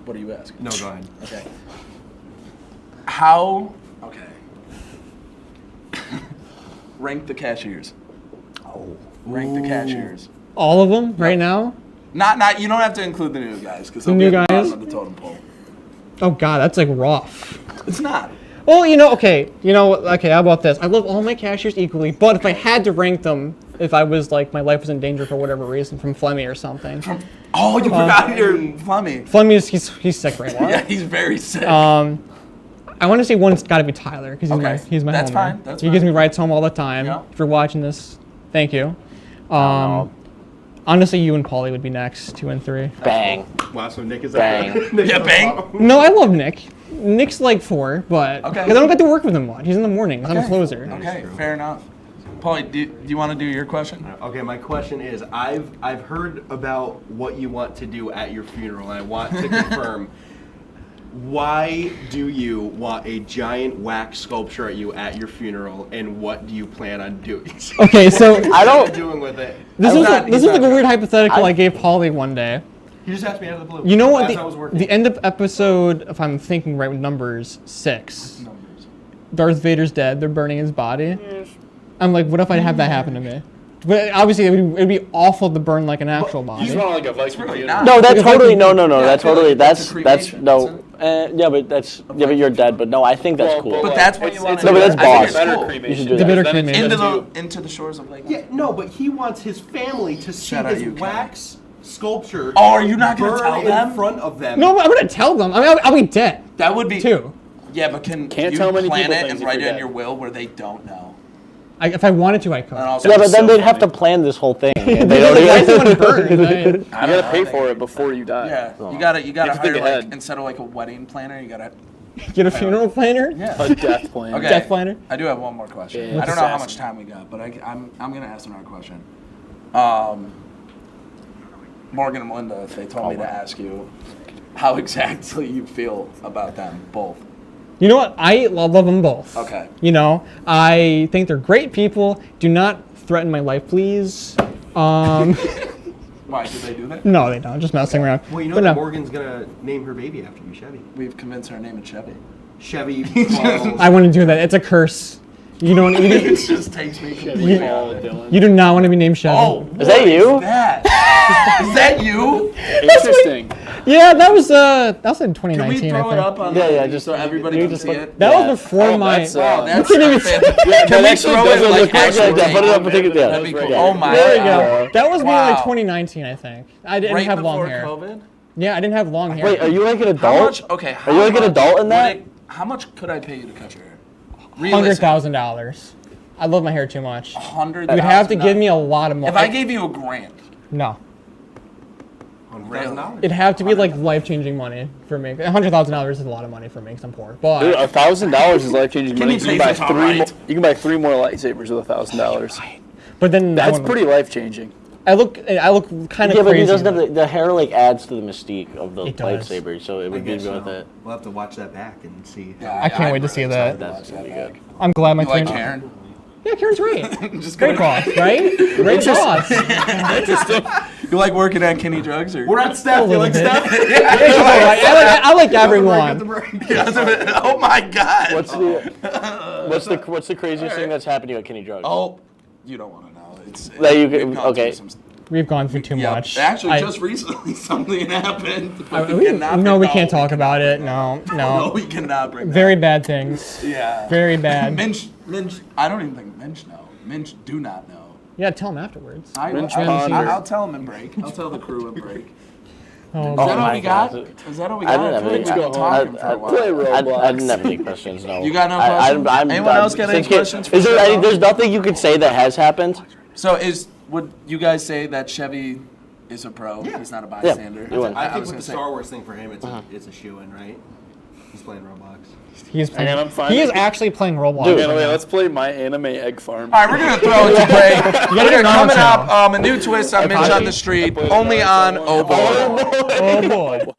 What are you asking? No, go ahead. Okay. How? Okay. Rank the cashiers. Oh. Rank the cashiers. All of them right now? Not. You don't have to include the new guys because The new guys? on the totem pole. Oh God, that's like rough. It's not. Well, okay, how about this? I love all my cashiers equally, but if I had to rank them, if I was like, my life was in danger for whatever reason, from Flemmy or something. Oh, you forgot your Flemmy. Flemmy, he's sick right now. Yeah, he's very sick. I want to say one's got to be Tyler, because he's my That's homie. fine, that's he gives fine. me rides home all the time. Yeah. If you're watching this, thank you. Honestly, you and Paulie would be next, 2 and 3. Bang. Wow, so Nick is Bang. Yeah, bang. No, I love Nick. Nick's like 4, but Okay. 'cause I don't get to work with him much. He's in the mornings. I'm a Okay. closer. Okay, fair enough. Paulie, do you want to do your question? Okay, my question is, I've heard about what you want to do at your funeral, and I want to confirm. Why do you want a giant wax sculpture at you at your funeral, and what do you plan on doing? Okay, so I don't doing with it. This is like a weird hypothetical I gave Polly one day. You just asked me out of the blue. You know what? As I was working. The end of episode, if I'm thinking right with numbers 6. Darth Vader's dead. They're burning his body. I'm like, what if I have that happen to me? But obviously, it'd be awful to burn like an actual body. You just want like a vice president. No, that's totally no. Yeah, That's totally that's cremation, no. Yeah, but that's but you're dead. But no, I think that's cool. But that's what you want to No, do. but that's boss. Cool. You should do that. Into the shores of Lake. Yeah, no, but he wants his family to see Shut up, his you kid. wax sculpture. Oh, are you not gonna burn tell them? in front of them? No, I'm gonna tell them. I mean, I'll be dead. That would be too. Yeah, but can't you tell many plan people it things and if write you're it in dead. your will where they don't know? If I wanted to, I could. Yeah, but then they'd have to plan this whole thing. And They don't like even- want to burn. Right? You gotta pay for it before you die. Yeah, you gotta You have to hire think like ahead. instead of like a wedding planner, you gotta Get a funeral planner? Yeah. A death planner. Okay. Death planner? I do have one more question. Yeah. I don't know how much time we got, but I'm gonna ask another question. Morgan and Melinda, they told me to ask you how exactly you feel about them both. You know what? I love them both. Okay. You know, I think they're great people. Do not threaten my life, please. Why, did they do that? No, they don't. Just messing around. Well, you know But that no. Morgan's gonna name her baby after you, Chevy. We've convinced her to name it Chevy. Chevy. I wouldn't do that. It's a curse. You don't. It just takes me completely out of it. You do not want to be named Chevy. Oh, Is that you? Is that you? Interesting. Yeah, that was in 2019. Can we throw I it think. up on just so everybody can see it? That was before my. That's, that's you can't even. Can we throw it like actually? Put it up and take it down. That'd be cool. Oh my There we God. go. That was more like Wow. 2019, I think. I didn't Right have long before hair. COVID? Yeah, I didn't have long hair. Wait, are you like an How adult? much? Okay. Are you like an adult in that? How much could I pay you to cut your hair? Realistically. $100,000. I love my hair too much. $100,000. You'd have to give me a lot of money. If I gave you $1,000. No. Really? It'd have to be like life-changing money for me. $100,000 is a lot of money for me because I'm poor. But Dude, $1,000 is life-changing money. Kenny You can buy Payne's alright. you can buy 3 more lightsabers with $1,000. But then That's pretty life-changing. I look kind of Yeah, but crazy. he doesn't have the hair like adds to the mystique of the It does. lightsaber, so it would be good with it. We'll have to watch that back and see. I can't wait to see that. That's gonna be good. I'm glad my You like twin- Karen? Yeah, Karen's great. Just Great boss, right? Great boss. Interesting. You like working at Kenny Drugs? Or? We're at Steph. You like Steph? I like everyone. Oh my God. What's the craziest thing that's happened to you at Kenny Drugs? Oh, you don't want to know. It's That you we've can gone okay. through some- We've gone through too Yeah, much. Actually, I- just recently something happened. but we cannot we bring- can't talk about it. No. No, we cannot bring that. Very bad things. Yeah. Very bad. Minch, I don't even think Minch know. Minch do not know. Yeah, tell him afterwards. I'll tell him in break. I'll tell the crew in break. Oh, Is that all my we got? God. Is that all we I got? didn't have feel like any. we've been talking for a while. I didn't have any questions. No. You got no questions? Anyone else got any questions for Is there Chevy? any? There's nothing you could say that has happened. So would you guys say that Chevy is a pro? Yeah. He's not a bystander. I think was with gonna the say- Star Wars thing for him, it's a shoe-in, right? He's playing Roblox. He is Hang on, I'm fine. He is actually playing Roblox. Dude, right now. let's play My Anime Egg Farm. All right, we're gonna throw it to break. gotta do Coming Naruto. up, a new twist on Minch on the Street, only on Oh Boy. Oh boy.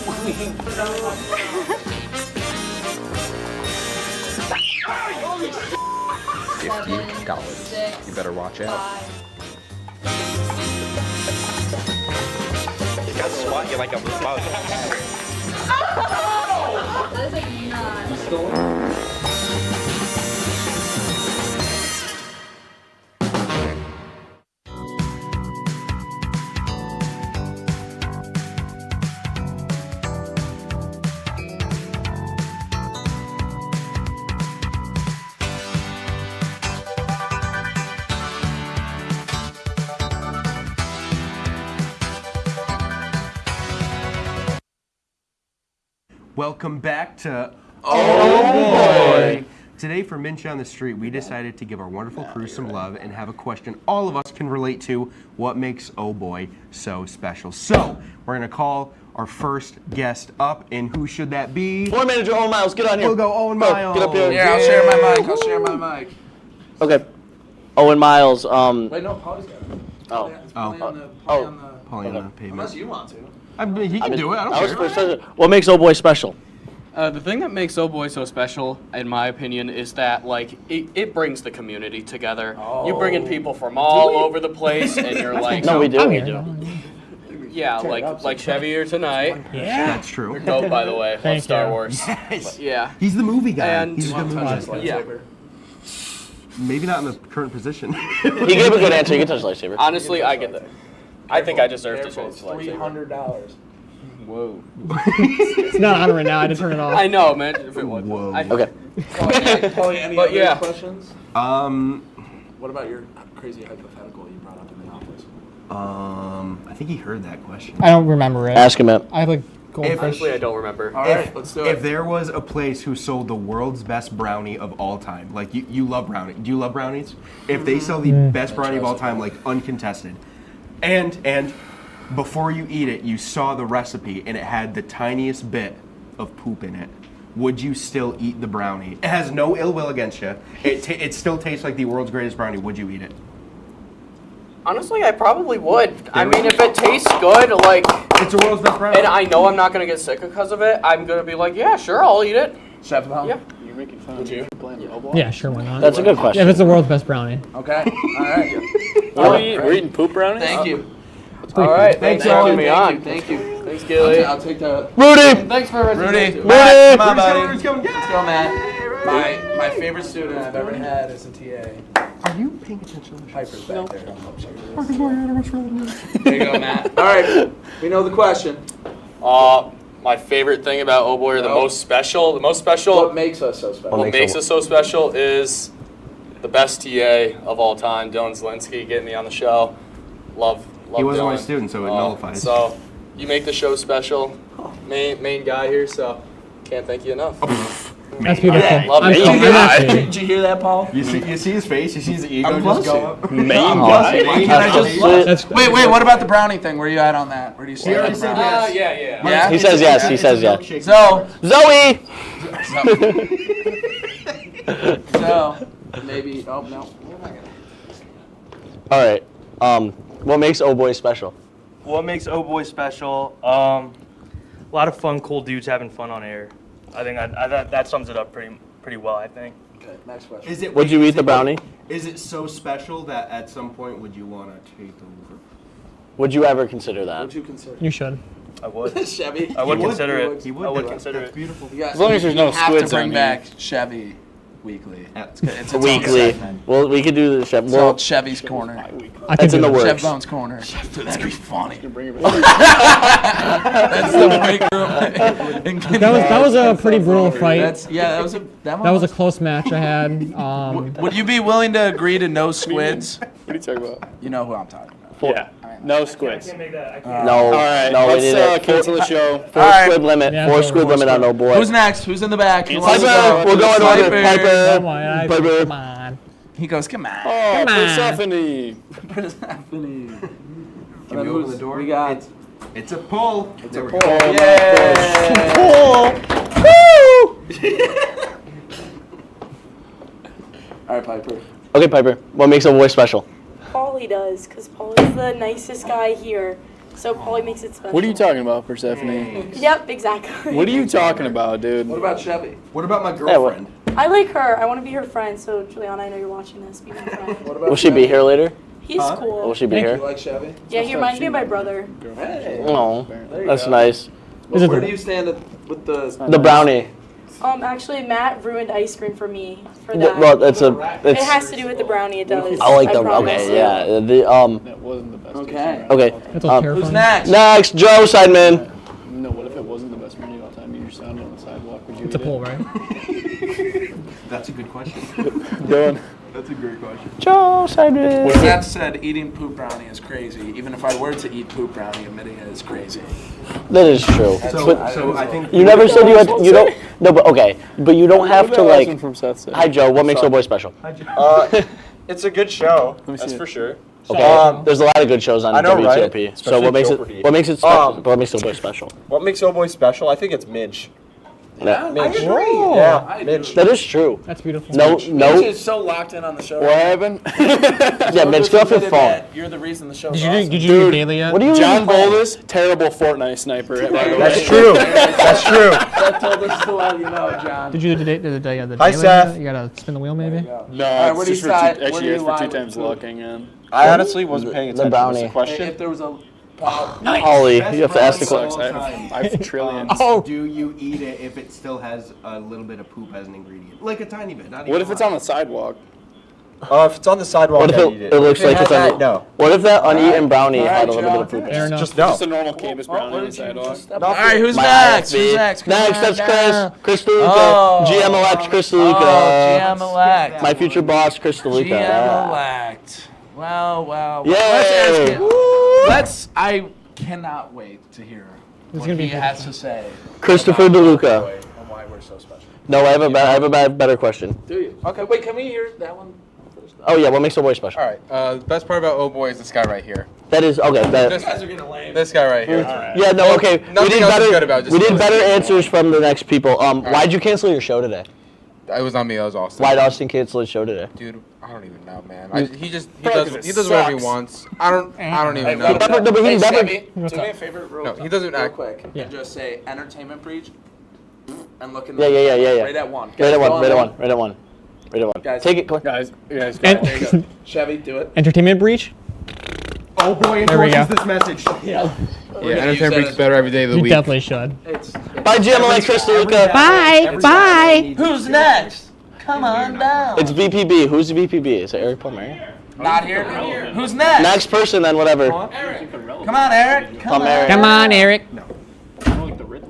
$50. You better watch out. You got swat you like a bug. Welcome back to Oh Boy! Today for Minch on the Street, we decided to give our wonderful crew some love and have a question all of us can relate to. What makes Oh Boy so special? So, we're going to call our first guest up, and who should that be? Floor manager Owen Miles, get on here. We'll go Owen Miles. Get up here. Yeah, I'll share my mic. Okay. Owen Miles. Wait, no, Paul's got it. Oh. Paulie on the pavement. Unless you want to. I mean, he can do it. I don't care. What makes Oh Boy special? The thing that makes Oh Boy so special, in my opinion, is that like it brings the community together. You bring in people from all over the place, and you're like, No, we do. Yeah, like Chevy here tonight. Yeah, that's true. You're dope, by the way. Love Thank Star you. Wars. Yes. Yeah. He's the movie guy. And He's a good movie guy. Yeah. Maybe not in the current position. He gave a good answer. You can touch the lightsaber. Honestly, I get that. I think I deserve to touch the lightsaber. $300. Whoa. It's not on right now. I had to turn it off. I know, man. If it was. Whoa. Okay. Paulie, any But other yeah. questions? What about your crazy hypothetical you brought up in the office? I think he heard that question. I don't remember it. Ask him it. I have like goldfish. Honestly, I don't remember. All right, let's do it. If there was a place who sold the world's best brownie of all time, like you love brownie. Do you love brownies? If they sell the best brownie of all time, like uncontested, and before you eat it, you saw the recipe and it had the tiniest bit of poop in it, would you still eat the brownie? It has no ill will against you. It still tastes like the world's greatest brownie. Would you eat it? Honestly, I probably would. I mean, if it tastes good, like... It's the world's best brownie. And I know I'm not going to get sick because of it, I'm going to be like, yeah, sure, I'll eat it. Chef Mom? Yeah. You're making fun of you. Yeah, sure, why not? That's a good question. Yeah, if it's the world's best brownie. Okay, all right. We're eating poop brownies? Thank you. All right, Thanks, thanks for having Owen. me on. Thank you. Thanks, Gilly. I'll take the... Rudy! Thanks for Rudy. Rudy! Come on, buddy. Rudy's coming. Let's go, Matt. My favorite student I've ever had as a TA. Are you paying attention to the Piper's back there. There you go, Matt. All right, we know the question. My favorite thing about Oh Boy, or the most special, What makes us so special? what makes us so special is the best TA of all time, Dylan Zielinski, getting me on the show. Love He wasn't Dylan. my student, so it nullifies. So you make the show special. Main guy here, so can't thank you enough. That's beautiful. Love it. Did you hear that, Paul? You see his face. You see his ego I'm just close go to up. Main guy. Can I just Wait, wait, what about the brownie thing? Where are you at on that? Where do you stand on brownies? Yeah. Yeah? He says yes. He says yes. So, Zoe! maybe, oh, no. All right. What makes Oh Boy special? What makes Oh Boy special? A lot of fun, cool dudes having fun on air. I think that sums it up pretty well, I think. Okay, next question. Would you eat the brownie? Is it so special that at some point would you want to take over? Would you ever consider that? Would you consider? You should. I would. Chevy. I would consider it. He would. I would do it. consider That's it. beautiful. As long as there's no have squids to bring on back Chevy weekly. It's its own Weekly. segment. Well, we could do the chef. It's Well, called Chevy's Corner. That's in the works. Chef Bone's Corner. That'd be funny. That's the break room. That was a pretty brutal fight. That was a close match I had. Would you be willing to agree to no squids? What are you talking about? You know who I'm talking about. Yeah. No squids. No. All right. No, Let's cancel the show. Four squid limit. Yeah, Four squid limit on Oh Boy. Who's next? Who's in the back? Who wants to Piper. go? We'll go in order. Come on, Piper. come on. He goes, come on. Oh, Come on. Persephone. Persephone. Can we open the door? We got. It's a pull. It's a pull. All right, Piper. Okay, Piper. What makes Oh Boy special? Paulie does, because Paulie's the nicest guy here. so Polly makes it special. What are you talking about, Persephone? Yep, exactly. What are you talking about, dude? What about Chevy? What about my girlfriend? I like her. I want to be her friend. So Juliana, I know you're watching this. Be my friend. Will she be here later? He's cool. Will she be here? You like Chevy? Yeah, he reminds me of my brother. Hey. Oh, that's nice. Where do you stand with The brownie. Actually, Matt ruined ice cream for me for The- that. well, it's It has to do with the brownie. It does. I like the promise. okay, yeah. That wasn't the best. Okay. Okay. That's all terrifying. Who's next? Next, Joe Sideman. No, what if it wasn't the best brownie of all time? You just found it on the sidewalk. Would you It's a eat poll, it? right? That's a good question. Dylan. That's a great question. Joe Sideman. With that said, eating poop brownie is crazy. Even if I were to eat poop brownie, admitting it is crazy. That is true. So I think You never said you had. You don't. No, but okay. But you don't have to like. From Seth said. Hi, Joe. What makes Oh Boy special? It's a good show. me That's see it. for sure. Okay. There's a lot of good shows on I know, right? WTOP. So Especially what makes it? Joepardy. What makes it special? What makes Oh Boy special? What makes Oh Boy special? I think it's Midge. Yeah. Midge. I agree. Yeah, Midge. That is true. That's beautiful. No, Mitch no. is so locked in on the show. What happened? Yeah, Mitch, get off your phone. You're the reason the show. Did you do your daily yet? What do you John mean? Boldus, terrible Fortnite sniper. By the way. That's true. That's true. That told us to let you know, John. Did you do the daily? Hi, Seth. You gotta spin the wheel, maybe. No, Alright, it's what do just you for decide? two, What actually, do it's you for lie two with times poop? locking in. I honestly wasn't paying The attention. brownie. What's the question? If there was a Holly, you have to ask the Sucks. question. I have trillions. Oh. Do you eat it if it still has a little bit of poop as an ingredient? Like a tiny bit. Not even What if a it's lot. on the sidewalk? If it's on the sidewalk, What if I'd eat it looks like it's on? No. What if that uneaten brownie Alright, had a little bit Joe. of poop in Fair it? enough. Just no. Just a normal campus brownie on the sidewalk. All right, who's My next? IFB. Who's next? Come Next, on that's down. Chris. Chris DeLuca. Oh. GM-elect Chris DeLuca. Oh, GM-elect. My future boss, Chris DeLuca. GM-elect. Well. Yay. Let's ask it. I cannot wait to hear It's what gonna be he has to say. Christopher about DeLuca. Boy and why we're so special. No, I have a better question. Do you? Okay, wait, can we hear that one first? Oh yeah, what makes Oh Boy special? All right. The best part about Oh Boy is this guy right here. That is okay. This guys are gonna lame. This guy right here. Yeah, no, okay. Nothing else is good about it. We did better answers from the next people. Why'd you cancel your show today? It was on me. That was Austin. Why'd Austin cancel his show today? Dude, I don't even know, man. He You- does Probably 'cause it whatever he sucks. wants. I don't even know. No, but he Hey, never. Stevie, do me a favor No, he doesn't real act- quick. Yeah. And just say entertainment breach and look in Yeah. right at one. Right at Guys, one. go Right at one. Guys, Take it. Go. Guys, There you go. Chevy, do it. Entertainment breach. Oh boy, There we endorses go. this message. Yeah, entertainment breaks better every day of the You week. definitely should. Bye, GM-elect Chris DeLuca. Bye. Who's next? Come on down. It's VPB. Who's VPB? Is it Eric Palmieri? Not here. Who's next? Next person, then whatever. Come on, Eric. Come on. Come on, Eric.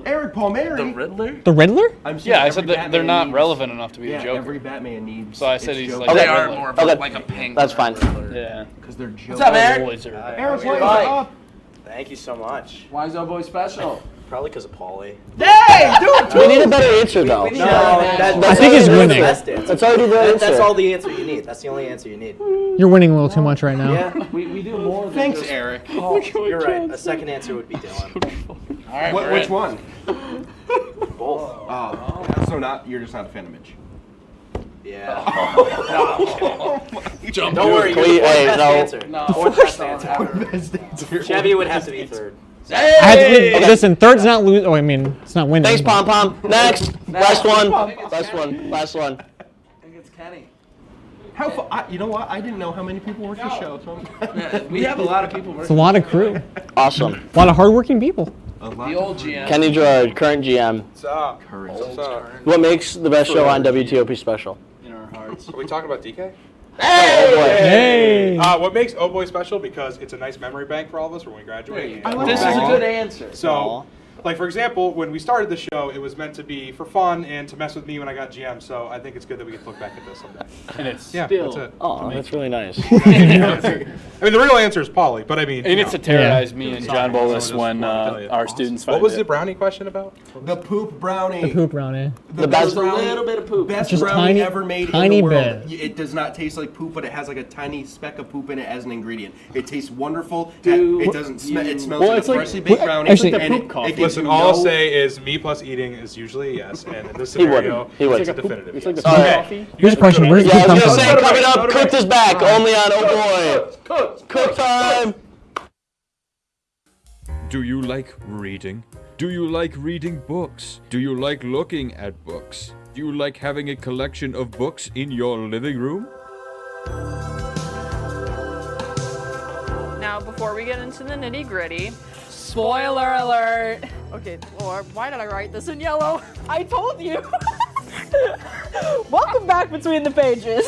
Eric Palmieri. The Riddler? The Riddler? I'm saying Yeah, I said every that they're Batman not needs- relevant enough to be Yeah, a Joker. every Batman needs. So I said its he's Joker. like They a are Riddler. more of Okay. like a pink. That's fine. Yeah. Because they're Joker. What's up, Eric? Wizard. Eric, What's what's up? up? Thank you so much. Why is Oh Boy special? Probably because of Paulie. Hey, dude! We need a better answer though. We need a better answer. I think he's winning. That's already the answer. That's all the answer you need. That's the only answer you need. You're winning a little too much right now. Yeah. We do more than Thanks, just Eric. You're right. A second answer would be Dylan. All right, Which one? Both. Oh, so you're just not a fan of Mitch. Yeah. Jump. Don't worry. Can You're we- the hey, fourth no. best answer. No. Fourth best answer. Chevy would have to be third. Okay. Listen, third's not lose. Oh, I mean, it's not winning. Thanks, Pom Pom. Next. Last one. Last one. I think it's Kenny. You know what? I didn't know how many people work the show. So Yeah, we have a lot of people It's a working. lot of crew. Awesome. A lot of hardworking people. The old GM. Kenny Gerard, current GM. What's up? What's up? What makes the best show on WTOP special? In our hearts. Are we talking about DK? Hey! What makes Oh Boy special? Because it's a nice memory bank for all of us when we graduate. This is a good answer. So, like for example, when we started the show, it was meant to be for fun and to mess with me when I got GM. So I think it's good that we get to look back at this someday. And it's That's it. Oh, that's really nice. I mean, the real answer is Polly, but I mean, And it's to terrorize me and John Boldus when our students find What was it. the brownie question about? the poop brownie. The poop brownie. The best a little bit of poop. Best Just brownie tiny- ever made tiny in the world. bit. It does not taste like poop, but it has like a tiny speck of poop in it as an ingredient. It tastes wonderful. Do It doesn't smell. It smells Well, like it's a like- freshly baked brownie. actually- and poop coffee. it gives Listen, you all I'll no- say is me plus eating is usually a yes, and in this He wouldn't. scenario, He would. it's a definitive. It's like the yes. poop Alright. coffee. Here's a question. Where's the Yeah, poop I was come gonna say, from? coming up, Cooked is back, only on Oh Boy. Cook time. Do you like reading? Do you like reading books? Do you like looking at books? Do you like having a collection of books in your living room? Now, before we get into the nitty-gritty, spoiler alert! Okay, Lord, why did I write this in yellow? I told you! Welcome back between the pages!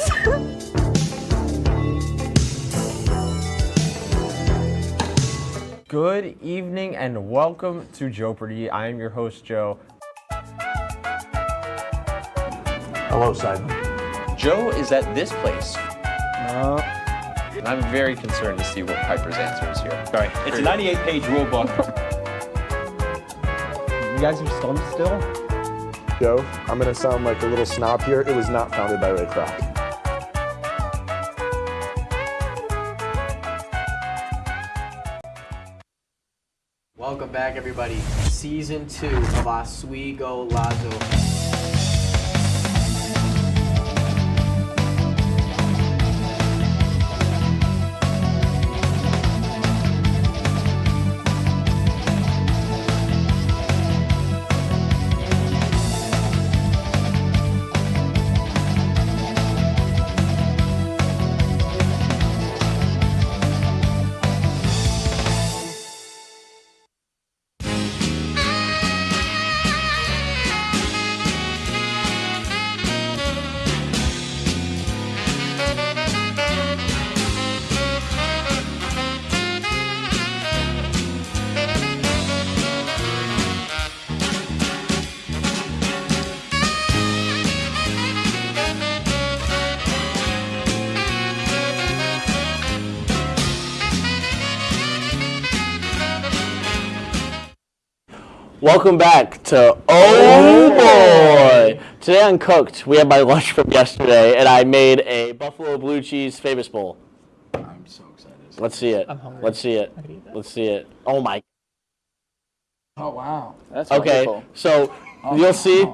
Good evening and welcome to Joepardy. I am your host, Joe. Hello, Simon. Joe is at this place. And I'm very concerned to see what Piper's answer is here. All right, it's a 98-page rule book. You guys are stumped still? Joe, I'm gonna sound like a little snob here. It was not founded by Ray Kroc. Welcome back, everybody. Season 2 of Oswego Lazo. Welcome back to Oh Boy! Today on Cooked, we had my lunch from yesterday, and I made a buffalo blue cheese famous bowl. I'm so excited. Let's see it. I'm hungry. Let's see it. Let's see it. Oh my. Oh, wow. That's Okay, wonderful. so you'll see.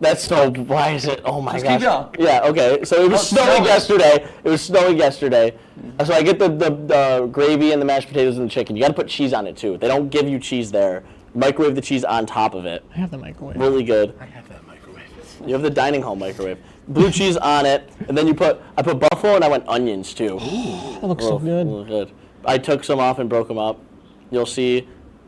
That's so. Why is it? Oh my Just gosh. keep going. Yeah. Okay. So it was snowing yesterday. It was snowing yesterday. So I get the gravy and the mashed potatoes and the chicken. You got to put cheese on it too. They don't give you cheese there. Microwave the cheese on top of it. I have the microwave. Really good. I have that microwave. You have the dining hall microwave. Blue cheese on it, and then I put buffalo and I went onions too. That looks so good. Really good. I took some off and broke them up. You'll see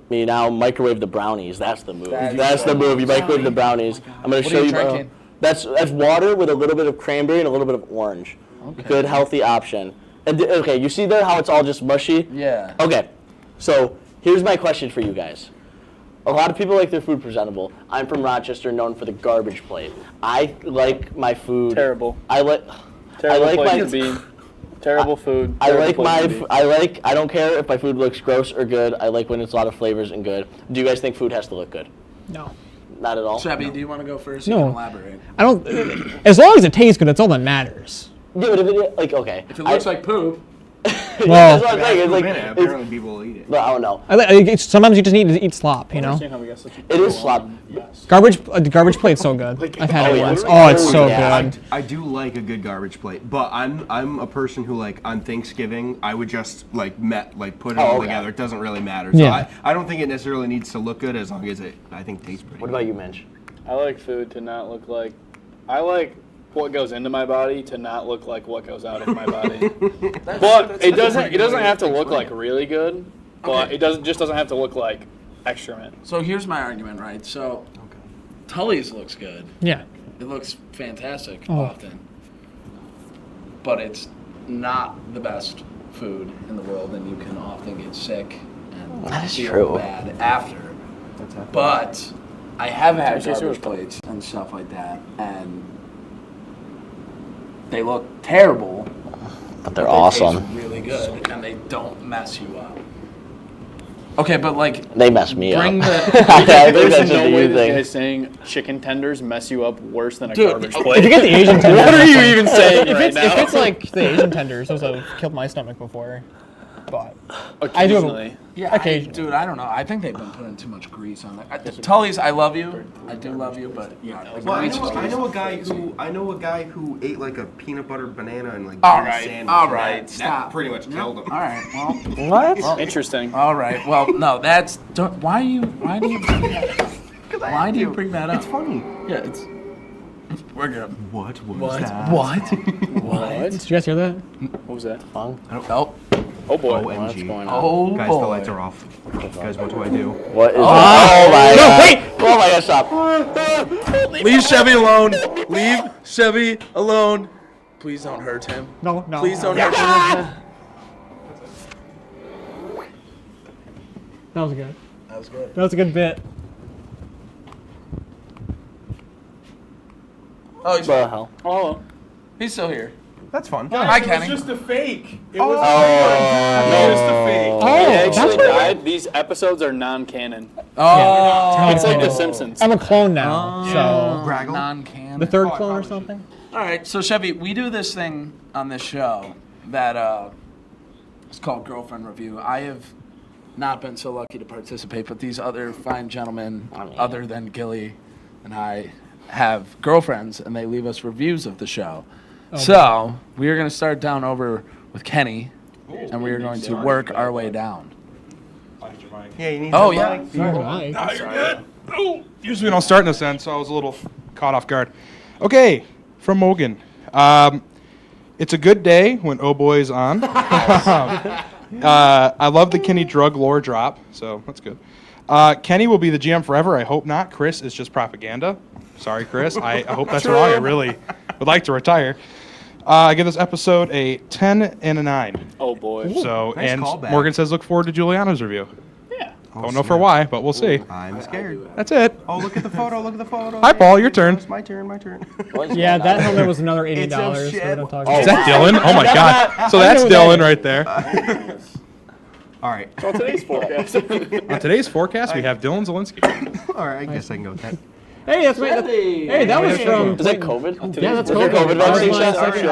me now microwave the brownies. That's the move. That's the move. You microwave the brownies. I'm going to show you. Drinking? That's water with a little bit of cranberry and a little bit of orange. Okay. Good, healthy option. And okay, you see there how it's all just mushy? Yeah. Okay, so here's my question for you guys. A lot of people like their food presentable. I'm from Rochester, known for the garbage plate. I like my food. Terrible. Terrible place to be. Terrible food. I don't care if my food looks gross or good. I like when it's a lot of flavors and good. Do you guys think food has to look good? No. Not at all? Shabby, do you want to go first? No. You can elaborate. I don't. As long as it tastes good, that's all that matters. Yeah, but if it, like, okay. If it looks like poop. Well, that's what I'm saying. It's like, apparently people will eat it. But I don't know. Sometimes you just need to eat slop, you know? It is slop. The garbage plate's so good. I've had it once. Oh, it's so good. I do like a good garbage plate, but I'm a person who, like, on Thanksgiving I would just put it all together. It doesn't really matter. So Yeah. I don't think it necessarily needs to look good as long as it I think tastes pretty. What about you, Mensch? I like food to not look like. I like what goes into my body to not look like what goes out of my body. But it doesn't have to look like really good. But it just doesn't have to look like excrement. So here's my argument, right? So Tully's looks good. Yeah. It looks fantastic Oh. often. But it's not the best food in the world, and you can often get sick and That is feel true. bad after. But I have had garbage plates and stuff like that, and they look terrible. But they're they awesome. taste really good, and they don't mess you up. Okay, but like they mess me up. bring the. There's no way this guy's saying chicken tenders mess you up worse than a garbage plate. If you get the Asian tenders, what are you even saying right now? If it's like the Asian tenders, those have killed my stomach before. But I do have Occasionally. Yeah, dude, I don't know. I think they've been putting too much grease on that. Tully's, I love you, I do love you, but yeah. Well, I know a guy who ate like a peanut butter banana and like All did a right, sandwich. all and right, that stop. pretty much killed him. All right, well. What? Well, Interesting. All right, well, no, that's. Why do you bring that up? Why do you bring that up? It's funny. Yeah, it's. We're good. What was that? What? Did you guys hear that? What was that? Fung? Nope. Oh boy. OMG. What's going on? Oh Guys, boy. the lights are off. Guys, what do I do? What is Oh, my no, God. wait! Oh my God, stop. Leave Chevy alone. Leave Chevy alone. Please don't hurt him. No. Please don't hurt him. That was good. That was good. That was a good bit. Oh, he's What the hell? Oh. He's still here. That's fun. Hi, Kenny. It was just a fake. It Oh. was No. just a fake. He actually that's what- died. These episodes are non-canon. Oh. It's like The Simpsons. I'm a clone now, so Graggle? Non-can. the third clone or something. All right, so Chevy, we do this thing on this show that it's called Girlfriend Review. I have not been so lucky to participate, but these other fine gentlemen, other than Gilly and I, have girlfriends, and they leave us reviews of the show. So we are going to start down over with Kenny, and we are going to work our way down. Yeah, you need Oh, the yeah. mic. Sorry. No, you're good. Oh, usually we don't start in this end, so I was a little caught off guard. Okay, from Mogan. It's a good day when Oh Boy's on. I love the Kenny drug lore drop, so that's good. Kenny will be the GM forever. I hope not. Chris is just propaganda. Sorry, Chris. I hope that's wrong. I really would like to retire. I give this episode a 10 and a 9. Oh boy. Nice And callback. Morgan says look forward to Juliana's review. Yeah. Don't know for why, but we'll see. I'm scared. That's it. Oh, look at the photo. Look at the photo. Hi, Paul. Your turn. It's my turn. My turn. Yeah, that helmet was another $80. It's a So we shit. don't talk Is about that Dylan? Oh my God. So that's Dylan right there. All right. On today's forecast. On today's forecast, we have Dylan Zielinski. All right. I guess I can go with that. Hey, that's right. Hey, that was from. Is that COVID? Yeah, that's Is there COVID. COVID That was vaccine my shots? second-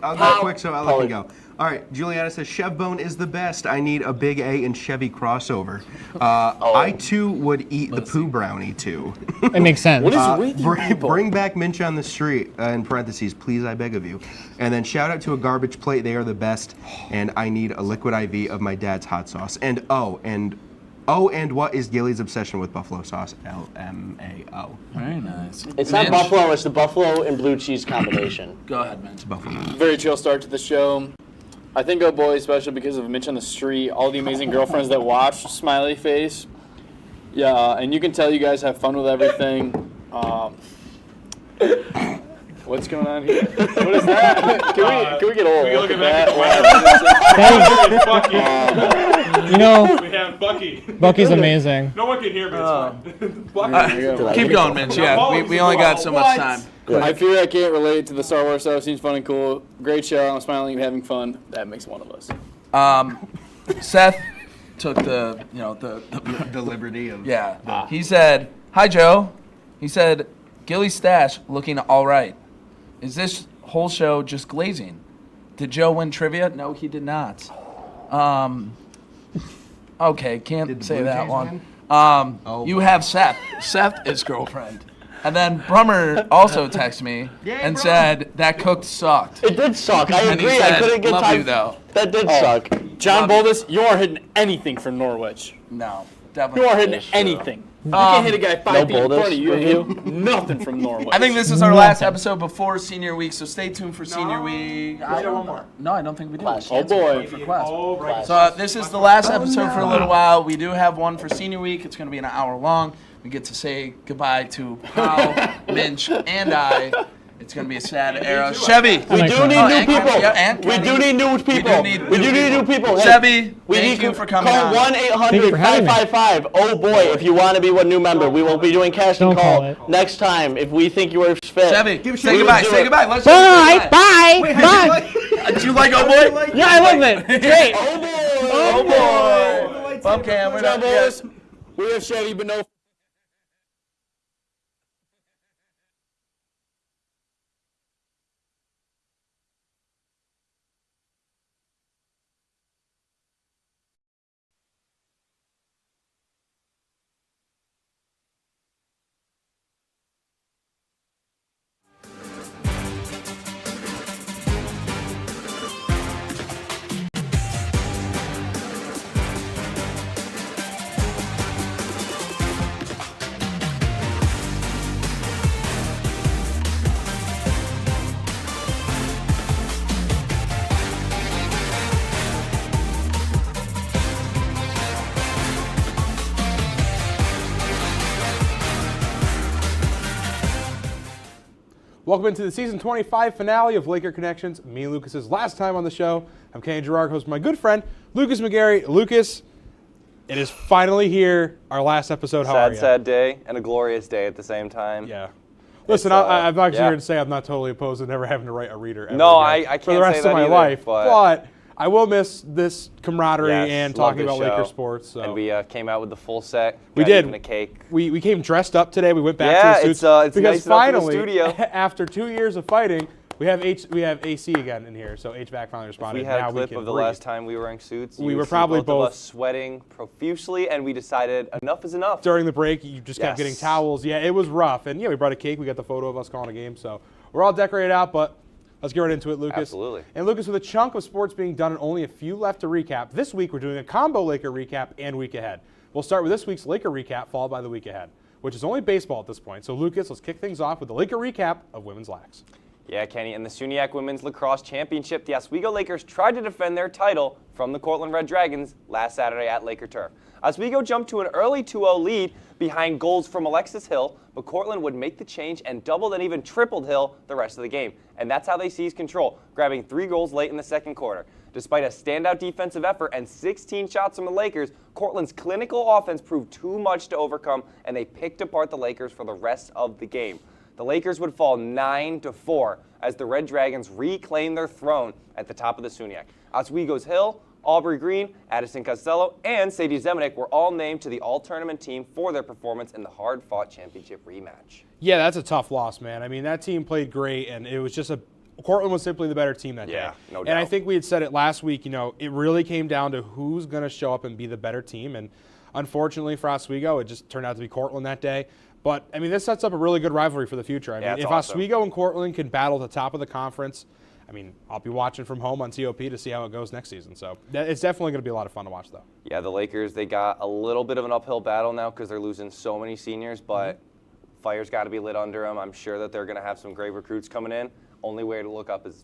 I'll go quick so I'll let you go. All right, Juliana says Chev Bone is the best. I need a big A in Chevy crossover. I too would eat the poo brownie too. It makes sense. What is with you people? Bring back Minch on the street in parentheses, please, I beg of you. And then shout out to a garbage plate. They are the best. And I need a liquid IV of my dad's hot sauce. And what is Gilly's obsession with buffalo sauce? LMAO. Very nice. It's not buffalo, it's the buffalo and blue cheese combination. Go ahead, man. It's buffalo. Very chill start to the show. I think Oh Boy is special because of Mitch on the street, all the amazing girlfriends that watch, smiley face. Yeah, and you can tell you guys have fun with everything. What's going on here? What is that? Can we get old? Look at that. You know, We have Bucky. Bucky's amazing. No one can hear me. It's fine. Keep going, Mitch. Yeah, we only got so much time. I fear I can't relate to the Star Wars stuff. Seems fun and cool. Great show. I'm smiling and having fun. That makes one of us. Seth took the liberty of He said, "Hi Joe." He said, "Gilly stash looking all right. Is this whole show just glazing? Did Joe win trivia? No, he did not. Okay, can't say Blue that Jays one. win? You have Seth. Seth is girlfriend." And then Brummer also texted me and said that cooked sucked. It did suck. I And he agree. said, I couldn't get love time. you though. That did suck. John Boldus, you aren't hitting anything from Norwich. No, definitely. You aren't hitting anything. You can't hit a guy 5 feet in front of you. Nothing from Norwich. I think this is our last episode before senior week, so stay tuned for senior week. I don't know. No, I don't think we do. Oh boy. For Quest. So this is the last episode for a little while. We do have one for senior week. It's going to be an hour long. We get to say goodbye to Paul, Minch, and I. It's going to be a sad era. Chevy. We do need new people. We do need new people. We do need new people. Chevy, we thank need you for coming call on. 1-800-555. Oh boy, if you want to be a new member, we will be doing casting Don't call call next time if we think you are fit. Chevy, say goodbye. Say goodbye. Let's Bye. Bye. Do you like Oh Boy? Yeah, I love it. It's great. Oh Boy. Bum cam. We're not yes. We have Chevy, but no. Welcome into the season 25 finale of Laker Connections. Me and Lucas's last time on the show. I'm Kenny Gerard, host of my good friend, Lucas McGarry. Lucas, it is finally here, our last episode. How are you? Sad day and a glorious day at the same time. Yeah. Listen, I'm actually here to say I'm not totally opposed to never having to write a reader ever again I can't for the rest say that of my either, life. but I will miss this camaraderie and love talking this about Laker show. sports. So. And we came out with the full set. We got did. even a cake. We came dressed up today. We went back to the suits it's because nice enough for the finally, studio. after 2 years of fighting, we have AC again in here. So HVAC finally responded. We had now a clip we can of the breathe. last time we were wearing suits. We You were would see probably both both of us sweating profusely, and we decided enough is enough. During the break, you just kept getting towels. Yeah, it was rough. And yeah, we brought a cake. We got the photo of us calling a game. So we're all decorated out, but let's get right into it, Lucas. Absolutely. And Lucas, with a chunk of sports being done and only a few left to recap, this week we're doing a combo Laker recap and week ahead. We'll start with this week's Laker recap, followed by the week ahead, which is only baseball at this point. So Lucas, let's kick things off with the Laker recap of women's lax. Yeah, Kenny, in the SUNY Women's Lacrosse Championship, the Oswego Lakers tried to defend their title from the Cortland Red Dragons last Saturday at Laker Turf. Oswego jumped to an early 2-0 lead behind goals from Alexis Hill, but Cortland would make the change and doubled and even tripled Hill the rest of the game. And that's how they seized control, grabbing 3 goals late in the second quarter. Despite a standout defensive effort and 16 shots from the Lakers, Cortland's clinical offense proved too much to overcome, and they picked apart the Lakers for the rest of the game. The Lakers would fall 9-4 as the Red Dragons reclaimed their throne at the top of the SUNY. Oswego's Hill, Aubrey Green, Addison Costello, and Sadie Zemanek were all named to the all-tournament team for their performance in the hard-fought championship rematch. Yeah, that's a tough loss, man. I mean, that team played great, and it was just Cortland was simply the better team that day. Yeah, no doubt. And I think we had said it last week, it really came down to who's going to show up and be the better team. And unfortunately for Oswego, it just turned out to be Cortland that day. But, I mean, this sets up a really good rivalry for the future. I mean, if Oswego and Cortland can battle at the top of the conference, I mean, I'll be watching from home on TOP to see how it goes next season. So it's definitely going to be a lot of fun to watch, though. Yeah, the Lakers, they got a little bit of an uphill battle now because they're losing so many seniors, but fire's got to be lit under them. I'm sure that they're going to have some great recruits coming in. Only way to look up is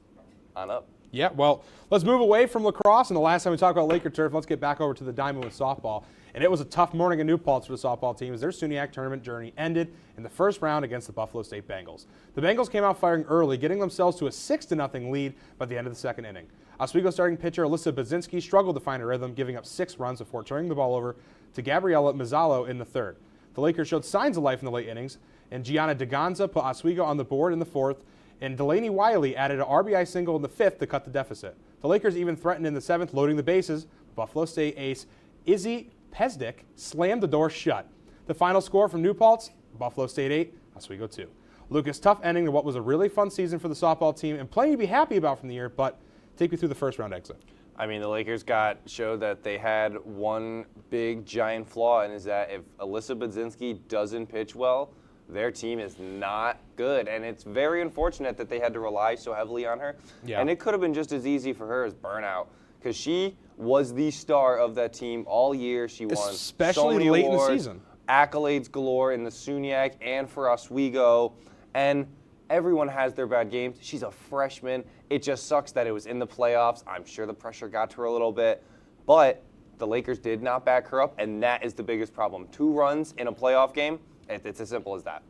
on up. Yeah, well, let's move away from lacrosse. And the last time we talked about Laker turf, let's get back over to the diamond with softball. And it was a tough morning in New Paltz for the softball team as their SUNY tournament journey ended in the first round against the Buffalo State Bengals. The Bengals came out firing early, getting themselves to a 6-0 lead by the end of the second inning. Oswego starting pitcher Alyssa Baczynski struggled to find a rhythm, giving up 6 runs before turning the ball over to Gabriella Mazzallo in the third. The Lakers showed signs of life in the late innings, and Gianna DeGanza put Oswego on the board in the fourth, and Delaney Wiley added an RBI single in the fifth to cut the deficit. The Lakers even threatened in the seventh, loading the bases. Buffalo State ace Izzy Pesdick slammed the door shut. The final score from New Paltz, Buffalo State 8, Oswego 2. Lucas, tough ending to what was a really fun season for the softball team and plenty to be happy about from the year, but take me through the first round exit. I mean, the Lakers showed that they had one big giant flaw, and is that if Alyssa Baczynski doesn't pitch well, their team is not good. And it's very unfortunate that they had to rely so heavily on her. Yeah. And it could have been just as easy for her as burnout, because she was the star of that team all year. She won especially so many late awards, in the season. Accolades galore in the SUNY and for Oswego. And everyone has their bad games. She's a freshman. It just sucks that it was in the playoffs. I'm sure the pressure got to her a little bit. But the Lakers did not back her up, and that is the biggest problem. 2 runs in a playoff game, it's as simple as that.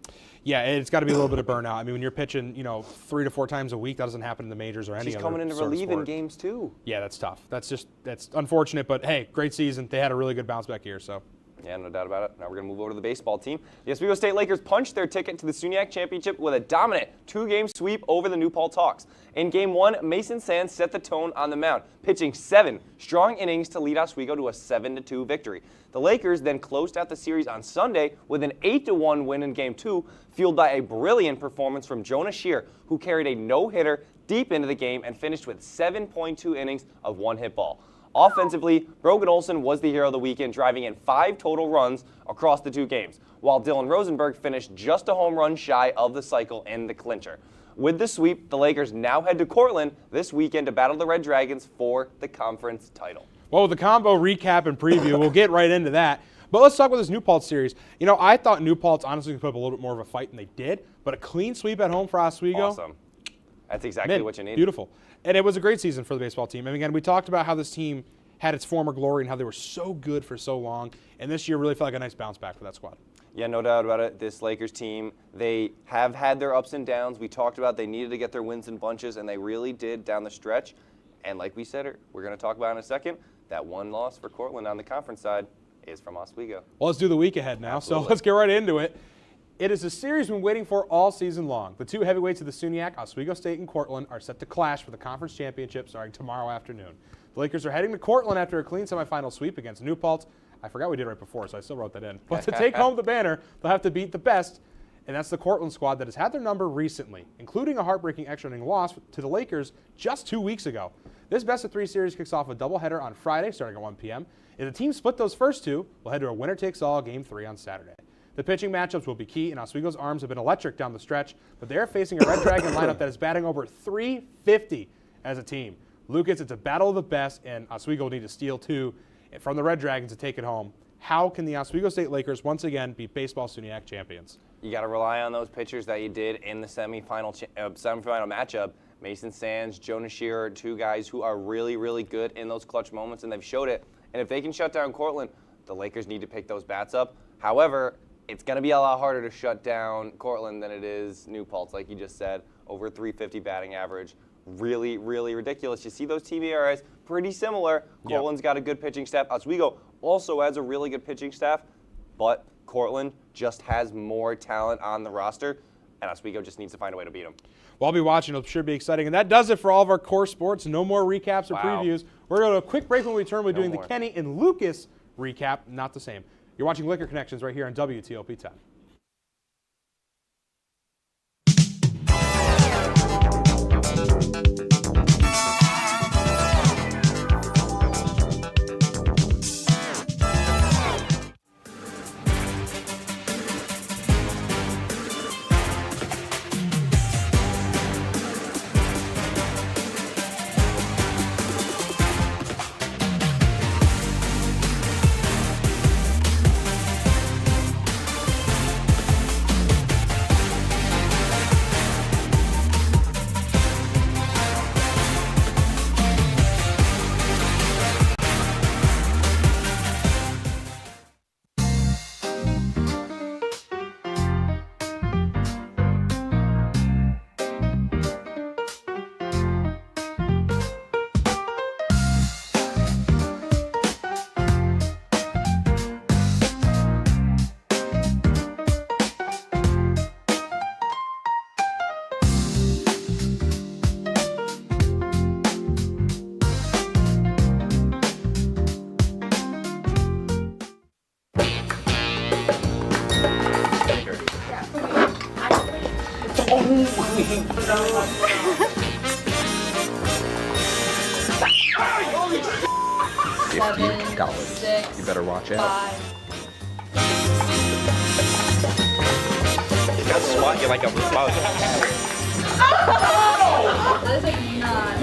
Yeah, it's got to be a little bit of burnout. I mean, when you're pitching, 3 to 4 times a week, that doesn't happen in the majors or any She's other coming in to sort of relieve in sport. games too. Yeah, that's tough. That's unfortunate, but hey, great season. They had a really good bounce back year, so. Yeah, no doubt about it. Now we're going to move over to the baseball team. The Oswego State Lakers punched their ticket to the SUNY Championship with a dominant 2-game sweep over the New Paltz Hawks. In Game 1, Mason Sands set the tone on the mound, pitching 7 strong innings to lead Oswego to a 7-2 victory. The Lakers then closed out the series on Sunday with an 8-1 win in Game 2, fueled by a brilliant performance from Jonah Shear, who carried a no-hitter deep into the game and finished with 7.2 innings of one-hit ball. Offensively, Brogan Olsen was the hero of the weekend, driving in 5 total runs across the 2 games, while Dylan Rosenberg finished just a home run shy of the cycle in the clincher. With the sweep, the Lakers now head to Cortland this weekend to battle the Red Dragons for the conference title. Well, with the combo recap and preview, we'll get right into that. But let's talk about this New Paltz series. I thought New Paltz honestly could put up a little bit more of a fight than they did, but a clean sweep at home for Oswego. Awesome. That's exactly what you need. Beautiful. And it was a great season for the baseball team. And again, we talked about how this team had its former glory and how they were so good for so long. And this year really felt like a nice bounce back for that squad. Yeah, no doubt about it. This Lakers team, they have had their ups and downs. We talked about they needed to get their wins in bunches, and they really did down the stretch. And like we said, we're going to talk about in a second, that one loss for Cortland on the conference side is from Oswego. Well, let's do the week ahead now. Absolutely. So let's get right into it. It is a series we've been waiting for all season long. The two heavyweights of the SUNYAC, Oswego State and Cortland, are set to clash for the conference championship starting tomorrow afternoon. The Lakers are heading to Cortland after a clean semifinal sweep against New Paltz. I forgot we did right before, so I still wrote that in. But to take home the banner, they'll have to beat the best, and that's the Cortland squad that has had their number recently, including a heartbreaking extra inning loss to the Lakers just 2 weeks ago. This best-of-3 series kicks off a doubleheader on Friday starting at 1 p.m. If the team split those first two, we'll head to a winner-takes-all Game 3 on Saturday. The pitching matchups will be key, and Oswego's arms have been electric down the stretch, but they are facing a Red Dragon lineup that is batting over .350 as a team. Lucas, it's a battle of the best, and Oswego will need to steal two from the Red Dragons to take it home. How can the Oswego State Lakers once again be baseball SUNYAC champions? You got to rely on those pitchers that you did in the semifinal matchup. Mason Sands, Jonas Shearer, two guys who are really, really good in those clutch moments, and they've showed it. And if they can shut down Cortland, the Lakers need to pick those bats up. However, it's going to be a lot harder to shut down Cortland than it is New Paltz, like you just said. Over 350 batting average. Really, really ridiculous. You see those team ERAs, pretty similar. Cortland's got a good pitching staff. Oswego also has a really good pitching staff, but Cortland just has more talent on the roster, and Oswego just needs to find a way to beat them. Well, I'll be watching. It'll sure be exciting. And that does it for all of our core sports. No more recaps or previews. We're going to a quick break. When we return, we're doing the Kenny and Lucas recap. Not the same. You're watching Liquor Connections right here on WTOP-10. $50. You better watch out. You got swat you like a bug. That is like not.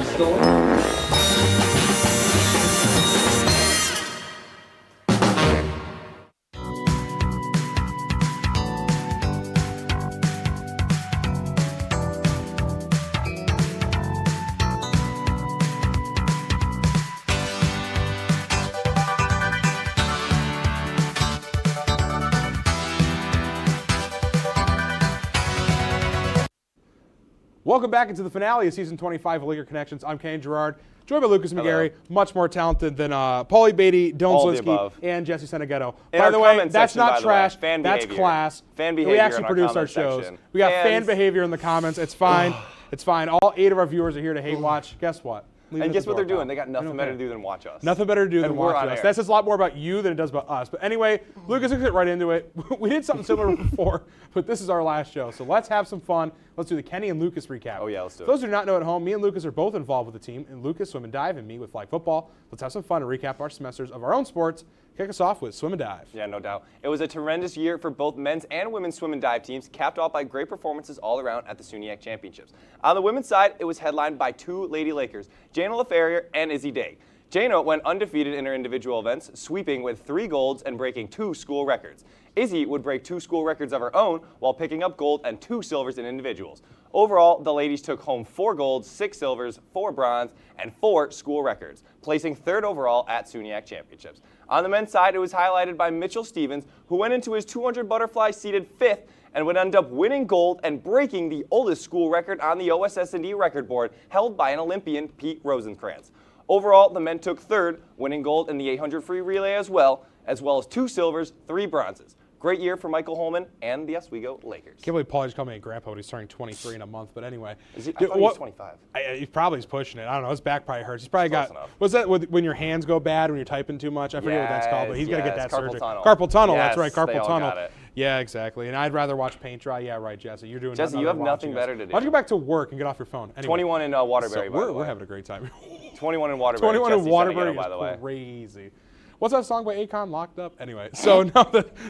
Welcome back into the finale of Season 25 of Liquor Connections. I'm Kane Gerard, joined by Lucas McGarry, much more talented than Paulie Beatty, Dylan Slinsky, and Jesse Senegato. By the way, that's not trash. That's class. Fan behavior. We actually produce our shows. We got fan behavior in the comments. It's fine. It's fine. All 8 of our viewers are here to hate watch. Guess what? And guess what they're doing? They got nothing better to do than watch us. Nothing better to do than we're watch on us. air. That says a lot more about you than it does about us. But anyway, Lucas, let's get right into it. We did something similar before, but this is our last show. So let's have some fun. Let's do the Kenny and Lucas recap. Oh, yeah, let's do it. For those who do not know at home, me and Lucas are both involved with the team, and Lucas swim and dive, and me with flag football. Let's have some fun and recap our semesters of our own sports. Kick us off with swim and dive. Yeah, no doubt. It was a tremendous year for both men's and women's swim and dive teams, capped off by great performances all around at the SUNYAC Championships. On the women's side, it was headlined by 2 Lady Lakers, Jana LaFerrier and Izzy Day. Jana went undefeated in her individual events, sweeping with 3 golds and breaking 2 school records. Izzy would break 2 school records of her own while picking up gold and 2 silvers in individuals. Overall, the ladies took home 4 golds, 6 silvers, 4 bronze, and 4 school records, placing 3rd overall at SUNYAC Championships. On the men's side, it was highlighted by Mitchell Stevens, who went into his 200 butterfly seated 5th and would end up winning gold and breaking the oldest school record on the OSS&D record board, held by an Olympian, Pete Rosenkrantz. Overall, the men took 3rd, winning gold in the 800 free relay as well as 2 silvers, 3 bronzes. Great year for Michael Holman and the Oswego Lakers. Can't believe Paulie's calling me a grandpa when he's turning 23 in a month, but anyway. I thought he was 25. He probably is pushing it. I don't know. His back probably hurts. He's probably got, what's that when your hands go bad when you're typing too much? I forget what that's called, but he's got to get that surgery. Carpal tunnel, yes, that's right, carpal tunnel. Got it. Yeah, exactly. And I'd rather watch paint dry. Yeah, right, Jesse. You're doing Jesse, you have nothing better to do. Why don't you go back to work and get off your phone? Anyway. 21 in Waterbury, by the way. We're having a great time. 21 in Waterbury. 21 in Waterbury by the way. Crazy. What's that song by Akon, Locked Up? Anyway, so no,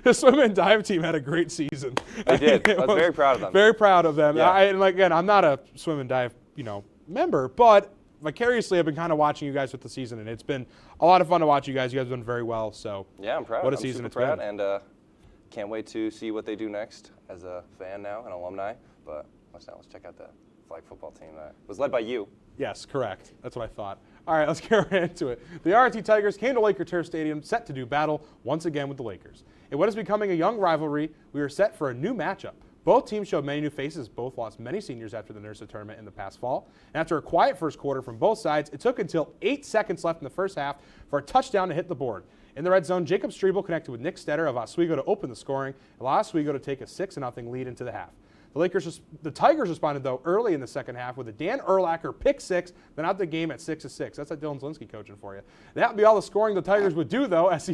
the swim and dive team had a great season. They did. I was very proud of them. Very proud of them. Yeah. Again, I'm not a swim and dive, member, but vicariously I've been kind of watching you guys with the season, and it's been a lot of fun to watch you guys. You guys have done very well. So yeah, I'm proud. What a season it's proud, been. And can't wait to see what they do next as a fan now, an alumni. But let's check out the flag football team that was led by you. Yes, correct. That's what I thought. All right, let's get right into it. The RT Tigers came to Laker Turf Stadium set to do battle once again with the Lakers. In what is becoming a young rivalry, we are set for a new matchup. Both teams showed many new faces. Both lost many seniors after the NERSA tournament in the past fall. And after a quiet first quarter from both sides, it took until 8 seconds left in the first half for a touchdown to hit the board. In the red zone, Jacob Strebel connected with Nick Stetter of Oswego to open the scoring, allowing Oswego to take a 6-0 lead into the half. The Tigers responded, though, early in the second half with a Dan Urlacher pick 6, then out the game at 6-6. That's like Dylan Zielinski coaching for you. That would be all the scoring the Tigers would do, though, as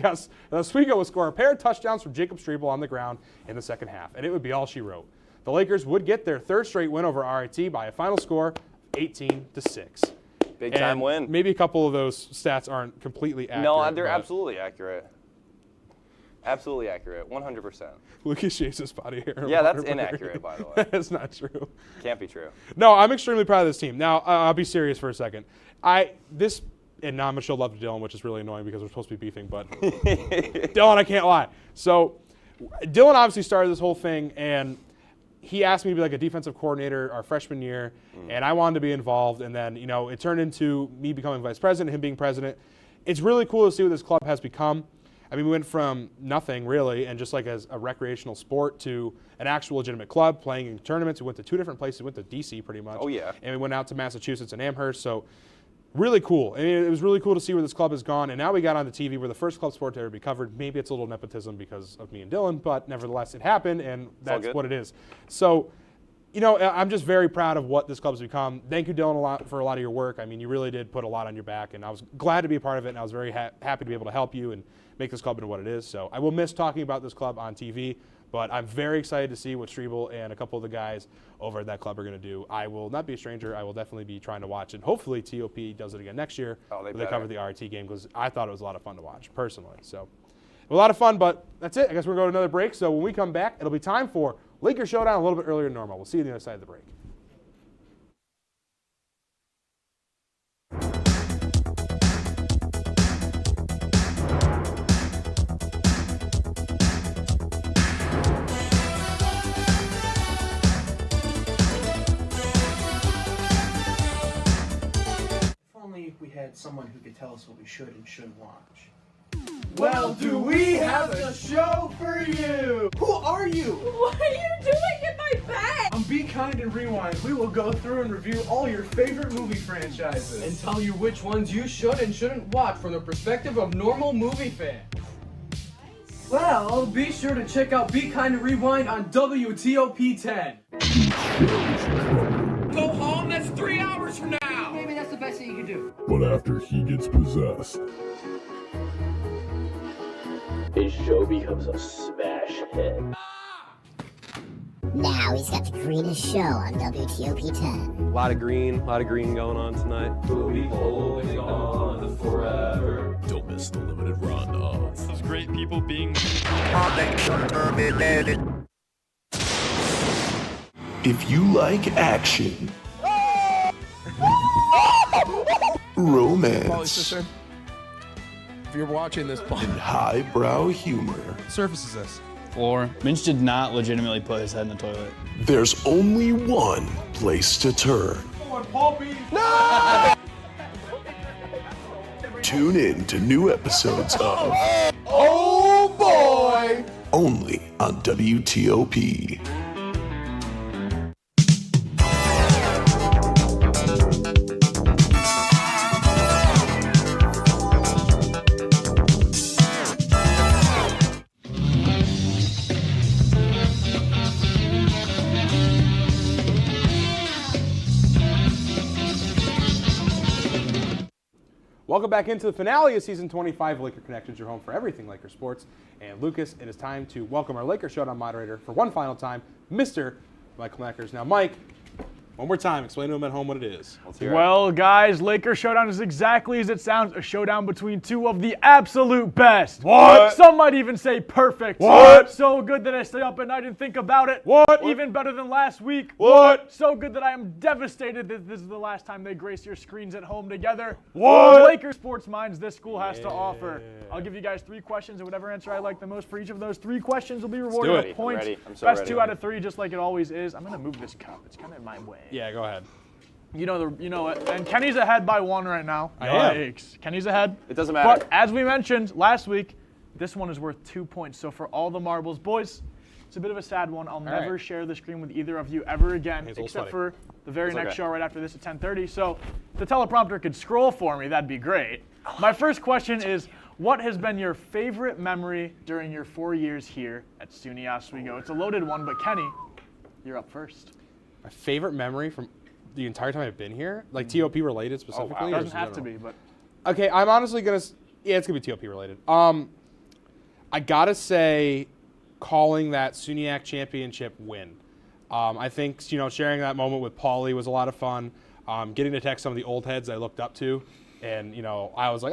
Oswego would score a pair of touchdowns from Jacob Strebel on the ground in the second half, and it would be all she wrote. The Lakers would get their 3rd straight win over RIT by a final score of 18-6. Big time win. Maybe a couple of those stats aren't completely accurate. No, they're absolutely accurate. Absolutely accurate, 100%. Lucas shaves his body hair. Yeah, that's inaccurate, by the way. That's not true. Can't be true. No, I'm extremely proud of this team. Now, I'll be serious for a second. And now I'm going to show love to Dylan, which is really annoying because we're supposed to be beefing, but Dylan, I can't lie. So, Dylan obviously started this whole thing, and he asked me to be like a defensive coordinator our freshman year, and I wanted to be involved, and then, it turned into me becoming vice president, him being president. It's really cool to see what this club has become. I mean, we went from nothing, really, and just like as a recreational sport to an actual legitimate club playing in tournaments. We went to 2 different places. We went to D.C. pretty much. Oh, yeah. And we went out to Massachusetts and Amherst. So really cool. I mean, it was really cool to see where this club has gone. And now we got on the TV. We're the first club sport to ever be covered. Maybe it's a little nepotism because of me and Dylan, but nevertheless, it happened, and that's what it is. So, I'm just very proud of what this club has become. Thank you, Dylan, for a lot of your work. I mean, you really did put a lot on your back, and I was glad to be a part of it, and I was very happy to be able to help you and make this club into what it is. So I will miss talking about this club on TV, but I'm very excited to see what Strebel and a couple of the guys over at that club are going to do. I will not be a stranger. I will definitely be trying to watch it. Hopefully TOP does it again next year. They cover the RT game, because I thought it was a lot of fun to watch, personally. So a lot of fun, but that's it. I guess we're going to go to another break. So when we come back, it'll be time for Lakers Showdown a little bit earlier than normal. We'll see you on the other side of the break. We had someone who could tell us what we should and shouldn't watch. Well, do we have a show for you? Who are you? What are you doing in my bed? On Be Kind and Rewind, we will go through and review all your favorite movie franchises and tell you which ones you should and shouldn't watch from the perspective of normal movie fans. Well, be sure to check out Be Kind and Rewind on WTOP-10. Go home, that's 3 hours from now. Maybe that's the best thing you can do. But after he gets possessed, his show becomes a smash hit. Now he's got the greenest show on WTOP-10. A lot of green going on tonight. We'll be holding on forever. Don't miss the limited run of Those great people being. If you like action, romance, If you're watching this, and highbrow humor, surface is this? Floor. Minch did not legitimately put his head in the toilet. there's only one place to turn. Paul B. To Tune in to new episodes of Oh boy! only on WTOP. Welcome back into the finale of Season 25 Laker Connections, your home for everything Laker sports. And Lucas, it is time to welcome our Laker Showdown moderator for one final time, Mr. Michael Mackers. Now, Mike, one more time, explain to him at home what it is. Well, guys, Laker Showdown is exactly as it sounds, a showdown between two of the absolute best. What? Some might even say perfect. What? So good that I stay up at night and think about it. What? Even better than last week. What? So good that I am devastated that this is the last time they grace your screens at home together. What? Laker sports minds this school has to offer. I'll give you guys 3 questions, and whatever answer I like the most for each of those 3 questions will be rewarded do with it. points. I'm ready. I'm so Best ready. 2 out of 3, just like it always is. I'm gonna move this cup. It's kind of in my way. Yeah, go ahead. You know it. And Kenny's ahead by 1 right now. I am. Yikes. Kenny's ahead. It doesn't matter. But as we mentioned last week, this one is worth 2 points. So for all the marbles, boys, it's a bit of a sad one. I'll never share the screen with either of you ever again, except for the very next show right after this at 10:30. So if the teleprompter could scroll for me, that'd be great. My first question is, what has been your favorite memory during your 4 years here at SUNY Oswego? It's a loaded one, but Kenny, you're up first. My favorite memory from the entire time I've been here, like TOP related specifically. It doesn't have to be, but okay, I'm honestly gonna. Yeah, it's gonna be TOP related. I gotta say, calling that SUNYAC championship win. I think sharing that moment with Paulie was a lot of fun. Getting to text some of the old heads I looked up to, and I was like,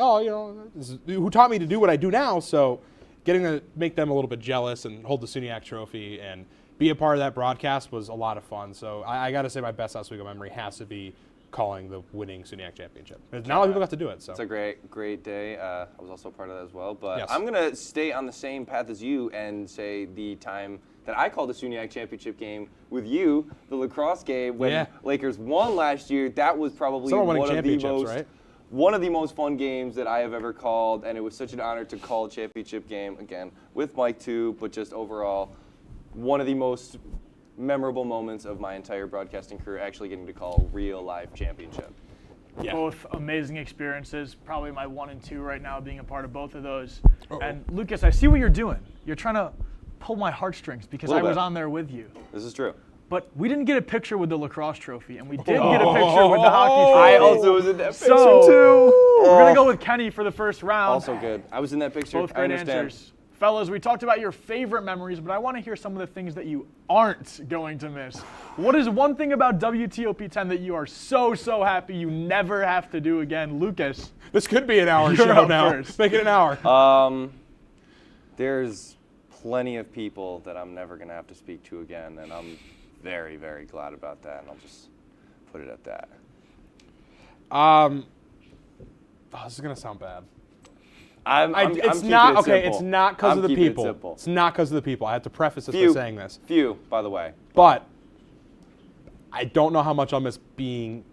this is who taught me to do what I do now. So, getting to make them a little bit jealous and hold the SUNYAC trophy and be a part of that broadcast was a lot of fun. So I got to say my best Oswego memory has to be calling the winning SUNYAC championship. Not a lot of people got to do it. So it's a great day. I was also a part of that as well. But yes. I'm going to stay on the same path as you and say the time that I called the SUNYAC championship game with you, the lacrosse game when Lakers won last year. That was probably one of the most fun games that I have ever called, and it was such an honor to call a championship game again with Mike too, but just overall one of the most memorable moments of my entire broadcasting career, actually getting to call a real live championship. Yeah. Both amazing experiences, probably my 1 and 2 right now, being a part of both of those. And Lucas, I see what you're doing. You're trying to pull my heartstrings because I was on there with you. This is true. But we didn't get a picture with the lacrosse trophy, and we did get a picture with the hockey trophy. I also was in that picture too. We're going to go with Kenny for the first round. Also good. I was in that picture. Both great answers. Fellas, we talked about your favorite memories, but I want to hear some of the things that you aren't going to miss. What is one thing about WTOP-10 that you are so happy you never have to do again? Lucas. This could be an hour show now. First. Make it an hour. There's plenty of people that I'm never going to have to speak to again, and I'm very, very glad about that, and I'll just put it at that. This is going to sound bad. It's not because of the people. It's not because of the people. I have to preface this by saying this. Few, by the way. But I don't know how much I'll miss being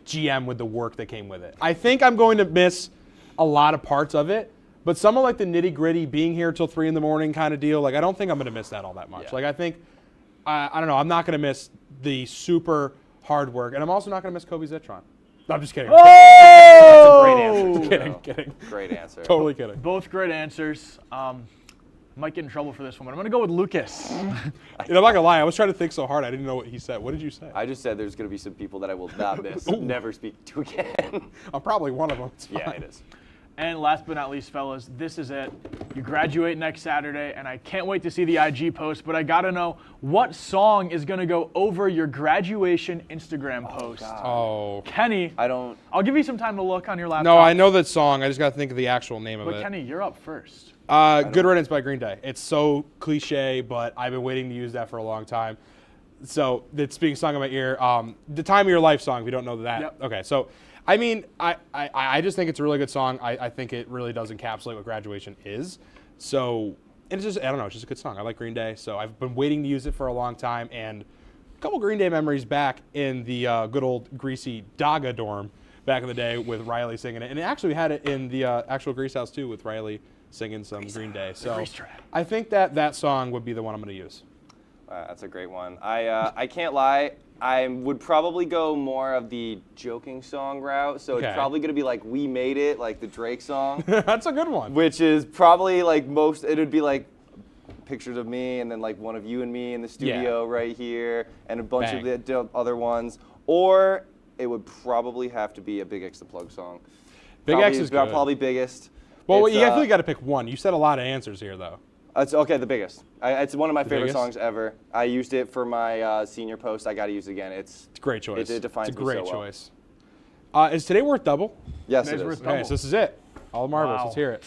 GM with the work that came with it. I think I'm going to miss a lot of parts of it, but some of like the nitty gritty, being here till 3 a.m. kind of deal, like I don't think I'm going to miss that all that much. Yeah. Like I think, I don't know, I'm not going to miss the super hard work, and I'm also not going to miss Kobe Zitron. No, I'm just kidding. Oh! That's a great answer. Kidding. Great answer. Totally kidding. Both great answers. Might get in trouble for this one, but I'm going to go with Lucas. I'm not going to lie. I was trying to think so hard. I didn't know what he said. What did you say? I just said there's going to be some people that I will not miss, never speak to again. I'm probably one of them. Yeah, it is. And last but not least, fellas, this is it. You graduate next Saturday, and I can't wait to see the IG post, but I got to know what song is going to go over your graduation Instagram post. Oh. Kenny. I'll give you some time to look on your laptop. No, I know that song. I just got to think of the actual name of it. But Kenny, you're up first. Good Riddance by Green Day. It's so cliche, but I've been waiting to use that for a long time. So it's being sung in my ear. The Time of Your Life song, if you don't know that. Yep. Okay, so I mean, I just think it's a really good song. I think it really does encapsulate what graduation is. So, and it's just, I don't know, it's just a good song. I like Green Day, so I've been waiting to use it for a long time. And a couple Green Day memories back in the good old greasy Daga dorm back in the day with Riley singing it. And actually we had it in the actual Grease House too with Riley singing some Green Day. So I think that song would be the one I'm going to use. That's a great one. I can't lie. I would probably go more of the joking song route. So it's probably going to be like We Made It, like the Drake song. That's a good one. Which is probably like it would be like pictures of me and then like one of you and me in the studio right here and a bunch of the other ones. Or it would probably have to be a Big X the Plug song. Big X is good. Probably biggest. Well, you definitely got to pick one. You said a lot of answers here, though. It's okay, the biggest. It's one of my favorite songs ever. I used it for my senior post. I got to use it again. It's a great choice. It defines it's a great me so choice. Is today worth double? Yes, it is. Okay, so this is it. All the marbles. Let's hear it.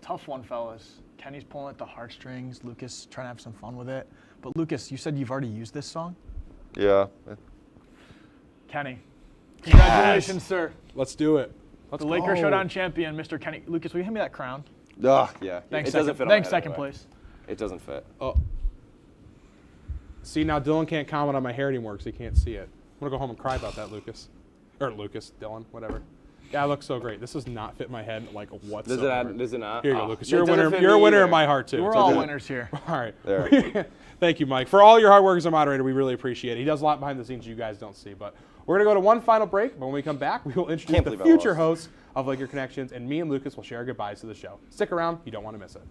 Tough one, fellas. Kenny's pulling at the heartstrings. Lucas trying to have some fun with it. But Lucas, you said you've already used this song? Yeah. Kenny, congratulations, sir. Let's do it. The Laker Showdown champion, Mr. Kenny. Lucas, will you hand me that crown? Yeah. Thanks, it doesn't fit on Thanks, my head second anyway. place. It doesn't fit. Oh. See, now Dylan can't comment on my hair anymore because he can't see it. I'm going to go home and cry about that, Lucas. Or Lucas, Dylan, whatever. Yeah, it looks so great. This does not fit my head like whatsoever. Does it not? Here you go, Lucas. You're a winner. You're a winner in my heart, too. We're all winners here. All right. There. Thank you, Mike. For all your hard work as a moderator, we really appreciate it. He does a lot behind the scenes you guys don't see. But we're going to go to one final break. But when we come back, we will introduce the future hosts of Laker Connections, and me and Lucas will share our goodbyes to the show. Stick around. You don't want to miss it.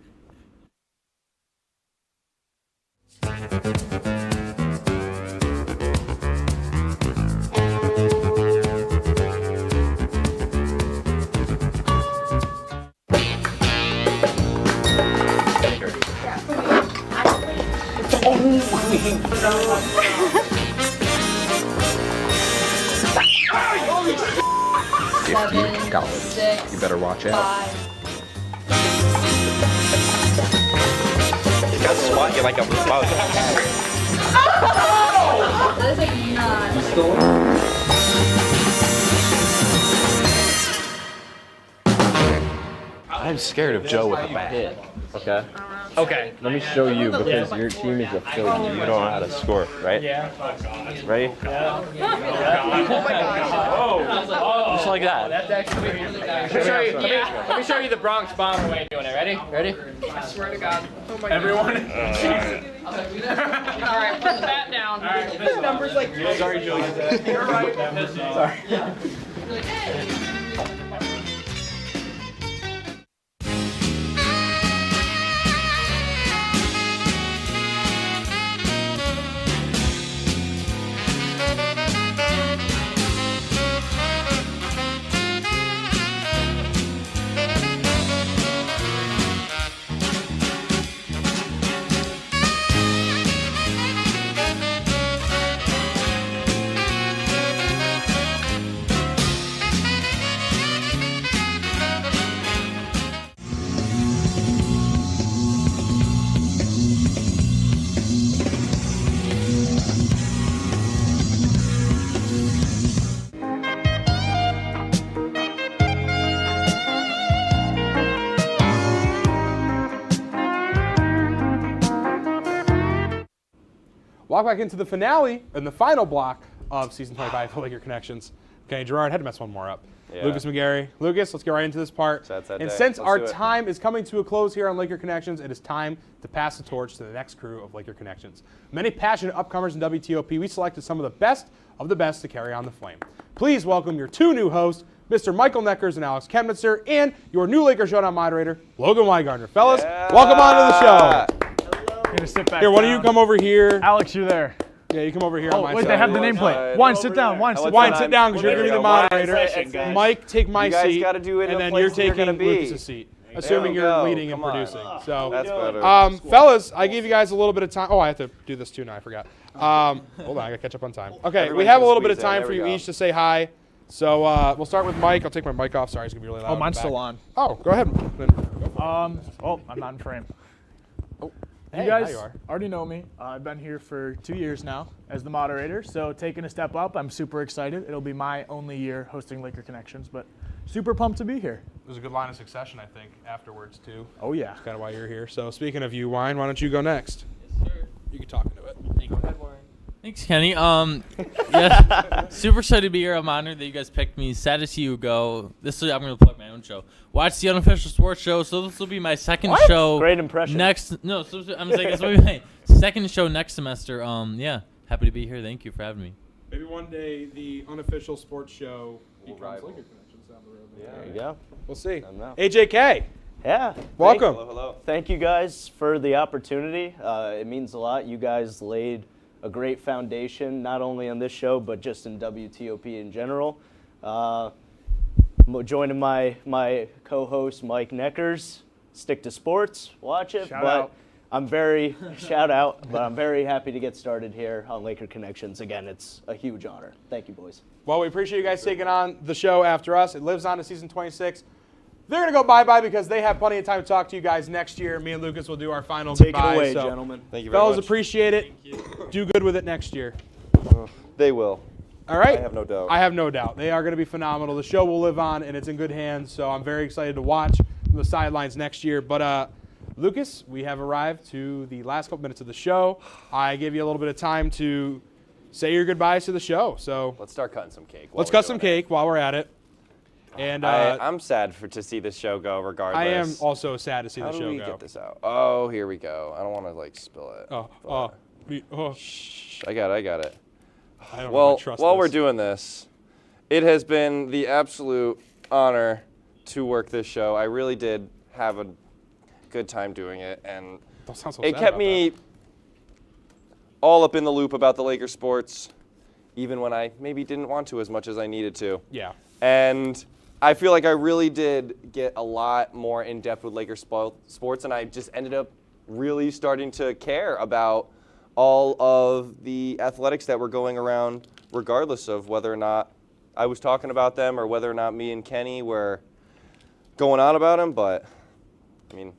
If you got it, you better watch out. You gotta swat you like a bug. That is like I'm scared of Joe with a bat. Okay. Okay. Let me show you because your team is a failure. You don't know how to score, right? Yeah. Ready? Yeah. Oh my gosh. Just like that. That's actually. Let me show you the Bronx Bomber way of doing it. Ready? Ready? I swear to God. Oh my God. Everyone. All right, put the bat down. All right. This number's like. Sorry, Julie. You're right. Sorry. Walk back into the finale and the final block of Season 25 of Laker Connections. Okay, Gerard, had to mess one more up. Yeah. Lucas McGarry. Lucas, let's get right into this part. And since our time is coming to a close here on Laker Connections, it is time to pass the torch to the next crew of Laker Connections. Many passionate upcomers in WTOP, we selected some of the best to carry on the flame. Please welcome your two new hosts, Mr. Michael Neckers and Alex Chemnitzer, and your new Laker Showdown moderator, Logan Weingartner. Fellas, welcome on to the show. I'm gonna sit back Here, why down. don't you come over here? Alex, you're there. Yeah, you come over here Oh, on my wait, side. they have the nameplate. Wine, sit down. Wine, sit down. Sit down because you're going to be the moderator. Mike, take my You guys seat. gotta do it in and a then place you're that you're taking gonna be. Lucas's seat. Assuming you you're go. leading and Come on. producing. So, That's better. fellas, I gave you guys a little bit of time. Oh, I have to do this too now. I forgot. Hold on, I got to catch up on time. Okay, Everybody we have a can little bit of squeeze in. time There for we you go. each to say hi. So we'll start with Mike. I'll take my mic off. Sorry, it's going to be really loud. Oh, in the mine's back. still on. Oh, go ahead. Oh, I'm not in frame. Hey, You guys now you are. already know me. I've been here for 2 years now as the moderator, so taking a step up, I'm super excited. It'll be my only year hosting Laker Connections, but super pumped to be here. There's a good line of succession, I think, afterwards, too. Oh, yeah. That's kind of why you're here. So speaking of you, Wine, why don't you go next? Yes, sir. You can talk into it. Thank you. Go ahead, Warren. Thanks, Kenny. Yeah, super excited to be here. I'm honored that you guys picked me. Sad to see you go. I'm going to plug my own show. Watch the Unofficial Sports Show. So this will be my second show. Great impression. I'm saying this will be my second show next semester. Yeah, happy to be here. Thank you for having me. Maybe one day the Unofficial Sports Show becomes Laker Connections down the road. Yeah. There you go. We'll see. AJK. Yeah. Welcome. Hello. Thank you guys for the opportunity. It means a lot. You guys laid a great foundation, not only on this show, but just in WTOP in general. Joining my co-host, Mike Neckers. Stick to sports. Watch it. Shout out. I'm very happy to get started here on Laker Connections. Again, it's a huge honor. Thank you, boys. Well, we appreciate you guys taking on the show after us. It lives on to season 26. They're going to go bye-bye because they have plenty of time to talk to you guys next year. Me and Lucas will do our final goodbye. Take it away, so, gentlemen. Thank you very fellas, much. appreciate it. Do good with it next year. They will. All right? I have no doubt. I have no doubt. They are going to be phenomenal. The show will live on, and it's in good hands, so I'm very excited to watch from the sidelines next year. But, Lucas, we have arrived to the last couple minutes of the show. I gave you a little bit of time to say your goodbyes to the show. So let's start cutting some cake. Let's cut some cake while we're at it. And I'm sad to see this show go regardless. I am also sad to see the show go. How do we get this out? Oh, here we go. I don't want to spill it. Shh, I got it. I don't well, really trust while this. we're doing this, it has been the absolute honor to work this show. I really did have a good time doing it, and Don't sound so it sad kept about me all up in the loop about the Lakers sports, even when I maybe didn't want to as much as I needed to. Yeah. And I feel like I really did get a lot more in depth with Lakers sports, and I just ended up really starting to care about all of the athletics that were going around, regardless of whether or not I was talking about them or whether or not me and Kenny were going on about them. But, I mean,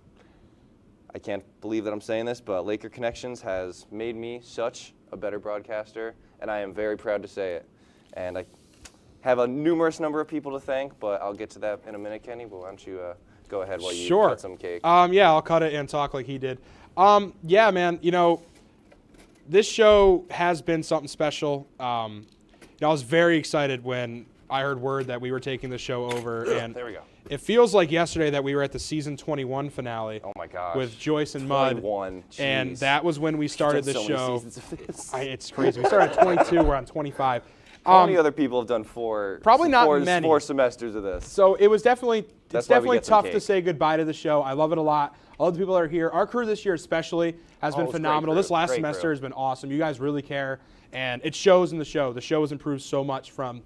I can't believe that I'm saying this, but Laker Connections has made me such a better broadcaster, and I am very proud to say it. And I have a numerous number of people to thank, but I'll get to that in a minute, Kenny. But why don't you go ahead while you cut some cake? Yeah, I'll cut it and talk like he did. Yeah, man, this show has been something special. I was very excited when I heard word that we were taking the show over. And there we go. It feels like yesterday that we were at the season 21 finale. Oh my gosh. With Joyce and Mud. 21. And that was when we started the so show. Many seasons of this. It's crazy. We started at 22. We're on 25. How many other people have done four semesters of this? So it was definitely tough to cake. say goodbye to the show. I love it a lot. All the people that are here. Our crew this year especially has been phenomenal. This last semester has been awesome. You guys really care, and it shows in the show. The show has improved so much, from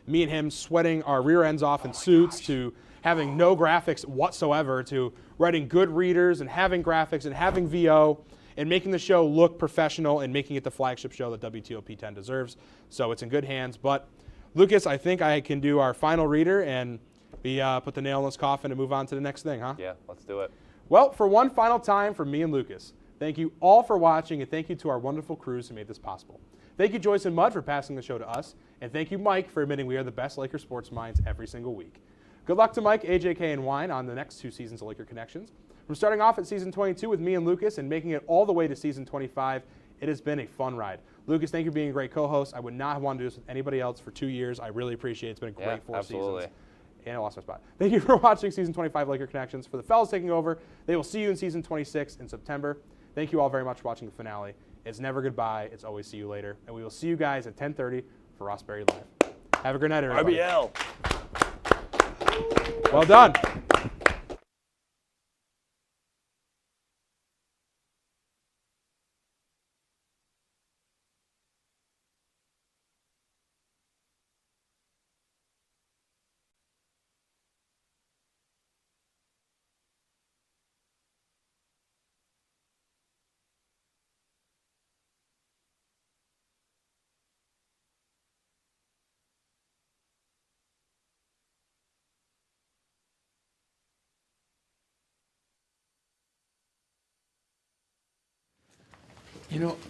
me and him sweating our rear ends off in suits to having no graphics whatsoever to writing good readers and having graphics and having VO and making the show look professional and making it the flagship show that WTOP-10 deserves. So it's in good hands. But Lucas, I think I can do our final reader and we put the nail in this coffin and move on to the next thing, huh? Yeah, let's do it. Well, for one final time from me and Lucas, thank you all for watching, and thank you to our wonderful crews who made this possible. Thank you, Joyce and Mud, for passing the show to us, and thank you, Mike, for admitting we are the best Laker sports minds every single week. Good luck to Mike, AJK, and Wine on the next 2 seasons of Laker Connections. From starting off at season 22 with me and Lucas and making it all the way to season 25, it has been a fun ride. Lucas, thank you for being a great co-host. I would not have wanted to do this with anybody else for 2 years. I really appreciate it. It's been a great 4 seasons. And I lost my spot. Thank you for watching season 25 Laker Connections. For the fellas taking over, they will see you in season 26 in September. Thank you all very much for watching the finale. It's never goodbye. It's always see you later. And we will see you guys at 10:30 for Rossberry Live. Have a good night, everybody. RBL. Well done.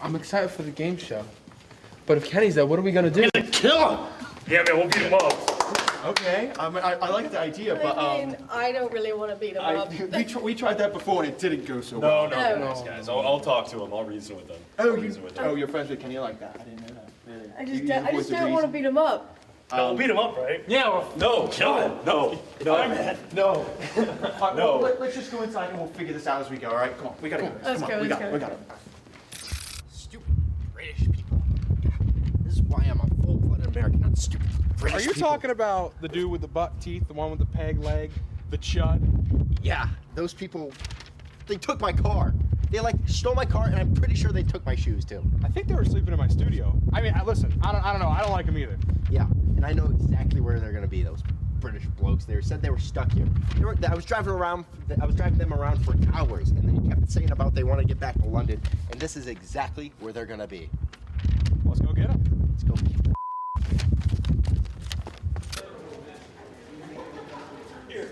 I'm excited for the game show. But if Kenny's there, what are we going to do? Kill him! Yeah, man, we'll beat him up. Okay, I like the idea, but I don't really want to beat him up. we tried that before and it didn't go so well. No. Guys, I'll talk to him. I'll reason with them. You're friends with Kenny like that? I didn't know that. Really. I just don't want to beat him up. We'll beat him up, right? Yeah. No, kill him. No. No. No. Let's just go inside and we'll figure this out as we go. All right, come on. We gotta go. Let's go. We got it. Stupid British people. This is why I'm a full-blooded American, not stupid British Are you people. talking about the dude with the buck teeth, the one with the peg leg, the chud? Yeah, those people, they took my car. They stole my car, and I'm pretty sure they took my shoes too. I think they were sleeping in my studio. I mean, listen, I don't know. I don't like them either. Yeah, and I know exactly where they're gonna be. Those British blokes. They said they were stuck here. I was driving them around for hours, and they kept saying about they want to get back to London, and this is exactly where they're gonna be. Let's go get them. Let's go. Here.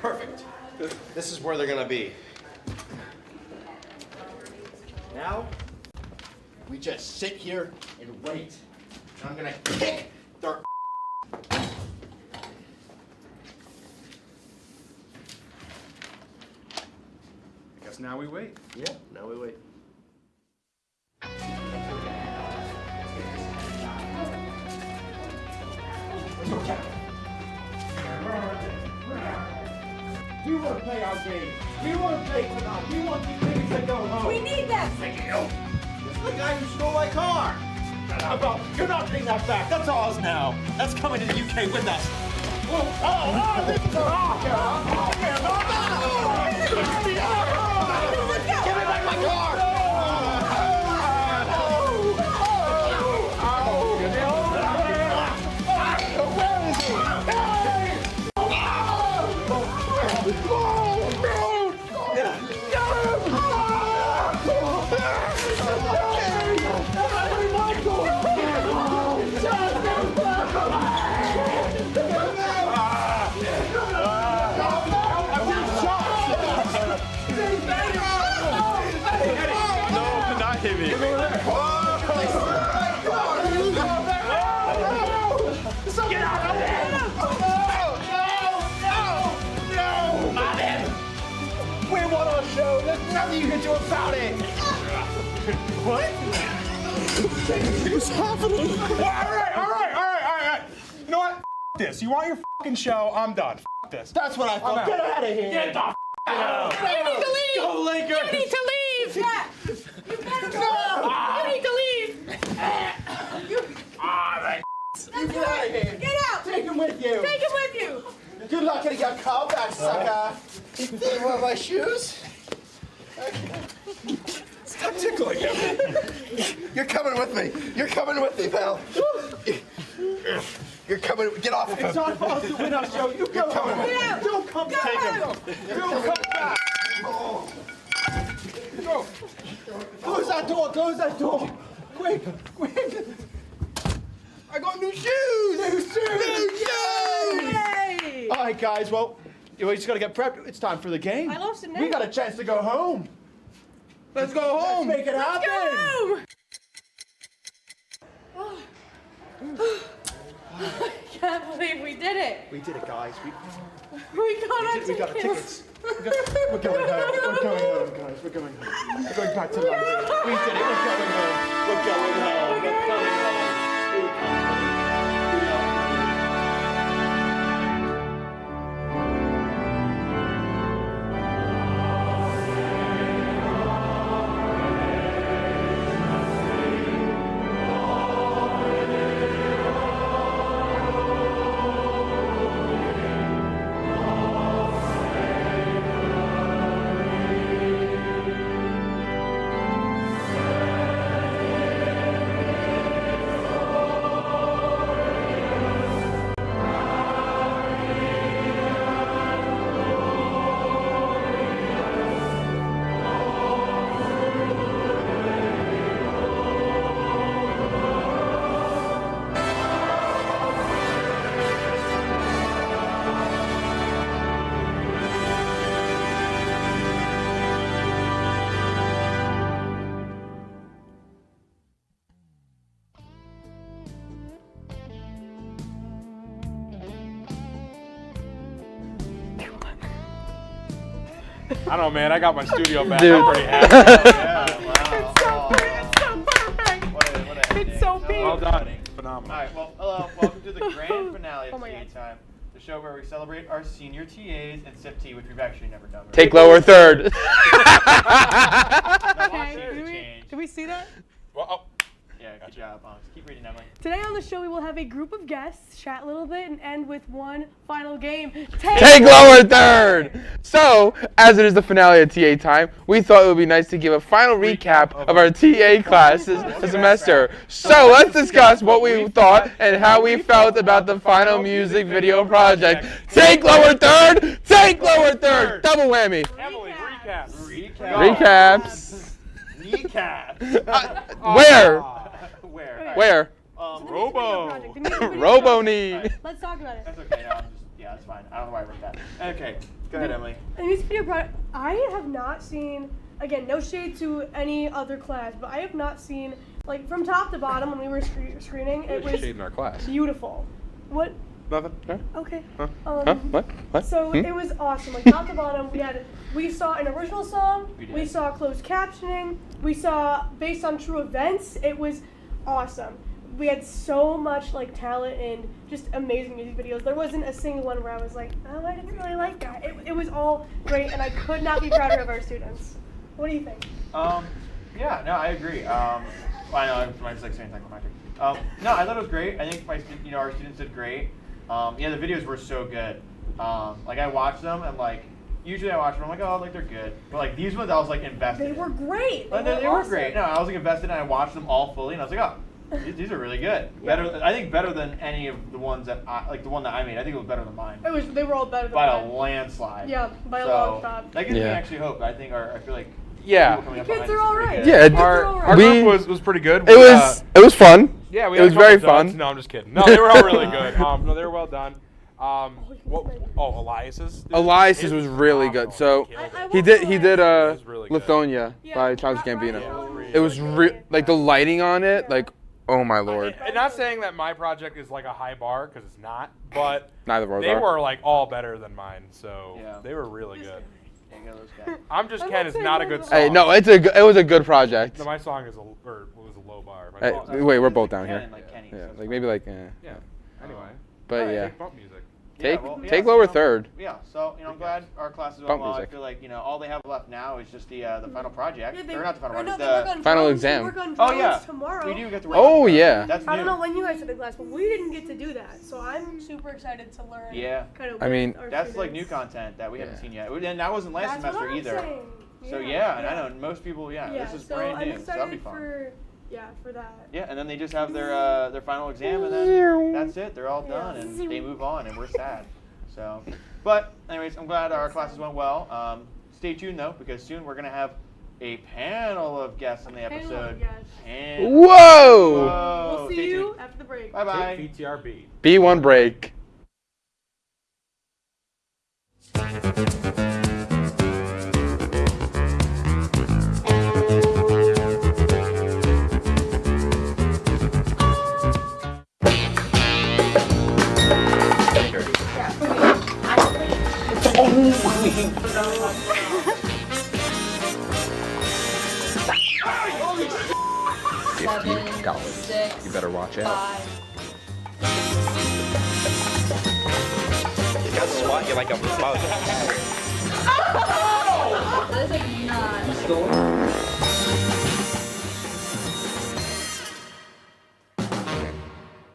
Perfect. This is where they're gonna be. Now, we just sit here and wait. And I'm gonna kick their I guess now we wait. Yeah, now we wait. We want to play our game. We want to play tonight. We want these niggas to go home. We need them. This is the guy who stole my car. You're not getting that back. That's ours now. That's coming to the UK with us. This is Give me back my car! Hit me. Get out of there! No! We won our show. There's nothing you can do about it. What? What's happening? All right. You know what? F this. You want your fucking show? I'm done. F this. That's what I thought. Get out of here. Get the f out. You need to leave. Go Lakers. You need to leave. Yeah. You better go. You need to leave. You get out of here. Get out. Take him with you. Take him with you. Good luck getting your car back, sucker. You want my shoes? Stop tickling him. You're coming with me. You're coming with me, pal. You're coming. Get off of him. It's our fault to win our show. You go home. Don't come back. Take him. Don't come back. Go. Close that door. Close that door. Quick. I got new shoes. New shoes. Yay! All right, guys. Well, we just got to get prepped. It's time for the game. I lost a name. We got a chance to go home. Let's go home. Let's make it happen. Go home. I can't believe we did it. We did it, guys. We got our tickets. We got our tickets. We're going home. We're going home, guys. We're going home. We're going back to London. We did it. We're going home. We're going home. We're coming home. I don't know, man. I got my studio back. Dude. I'm pretty happy. It's so big. Well done. Phenomenal. All right, well, hello. Welcome to the grand finale of TA Time, the show where we celebrate our senior TAs and sip tea, which we've actually never done. Take lower third. Okay, did we see that? Well, Yeah, good job. Keep reading, Emily. Today on the show, we will have a group of guests chat a little bit and end with one final game. Take lower third! So, as it is the finale of TA Time, we thought it would be nice to give a final recap of our TA classes this semester. So, let's discuss what we thought and how we felt about the final music video project. Take lower third! Take lower third! Double whammy! Emily, recaps. Recaps. Kneecaps. Where? Where? Robo. Robo knee. Let's talk about it. That's okay. No, yeah, that's fine. I don't know why I wrote that. Okay, go ahead, Emily. The music video project, I have not seen, again, no shade to any other class, but I have not seen, like, from top to bottom when we were screening, it was shade in our class. beautiful. What? Nothing. Huh? Okay. Huh? What? What? So Hmm? it was awesome. Like top to bottom, we saw an original song, we saw closed captioning, we saw based on true events. It was awesome. We had so much like talent and just amazing music videos. There wasn't a single one where I was like, oh, I didn't really like that. It was all great, and I could not be prouder of our students. What do you think? Yeah, no, I agree. I know I might like saying anticlimactic. No, I thought it was great. I think our students did great. Yeah, the videos were so good. Like I watched them and like usually I watch them, I'm like, oh, like they're good. But like these ones I was like invested in. They were great. They were great. No, I was like invested and I watched them all fully and I was like, oh, these are really good. Better, I think better than any of the ones that the one that I made. I think it was better than mine. They were all better than by mine. a landslide. Yeah, by a long shot. That gives me actually hope. I think I feel like Yeah. the kids are all right. Yeah, our group was pretty good. It was fun. Yeah, we it had was a couple very duds. fun. No, I'm just kidding. No, they were all really good. No, they were well done. Elias's. Elias's was really good. So he did Lithonia by Childish Gambino. It was like the lighting on it, like oh my lord. And not saying that my project is like a high bar because it's not, but neither of ours they are. were like all better than mine, so they were really good. I'm just Ken is not a good song. Hey, no, it was a good project. No, my song is was a low bar. Hey, wait, we're both down here. Yeah, like maybe like. Yeah. Anyway. But yeah. Bump music. Take lower third. Yeah, so I'm glad our classes went well. I feel like all they have left now is just the final project. Or not the final project, the final exam. Work on oh yeah, tomorrow. we do get to work. Oh on yeah. That's I don't new. know when you guys had the class, but we didn't get to do that. So I'm super excited to learn. Yeah. Kind of I mean, that's like new content that we haven't seen yet, and that wasn't last That's what semester I'm either. saying. So yeah, and I know most people. This is so brand I'm new. So that'll be excited fun. for that. Yeah, and then they just have their final exam, and then that's it. They're all done, and they move on, and we're sad. So, but anyways, I'm glad our classes went well. Stay tuned though, because soon we're gonna have a panel of guests in the episode. Whoa! We'll see you after the break. Bye bye. BTRB. B1 break. $50. You better watch out. You gotta swat you like a bug. That is like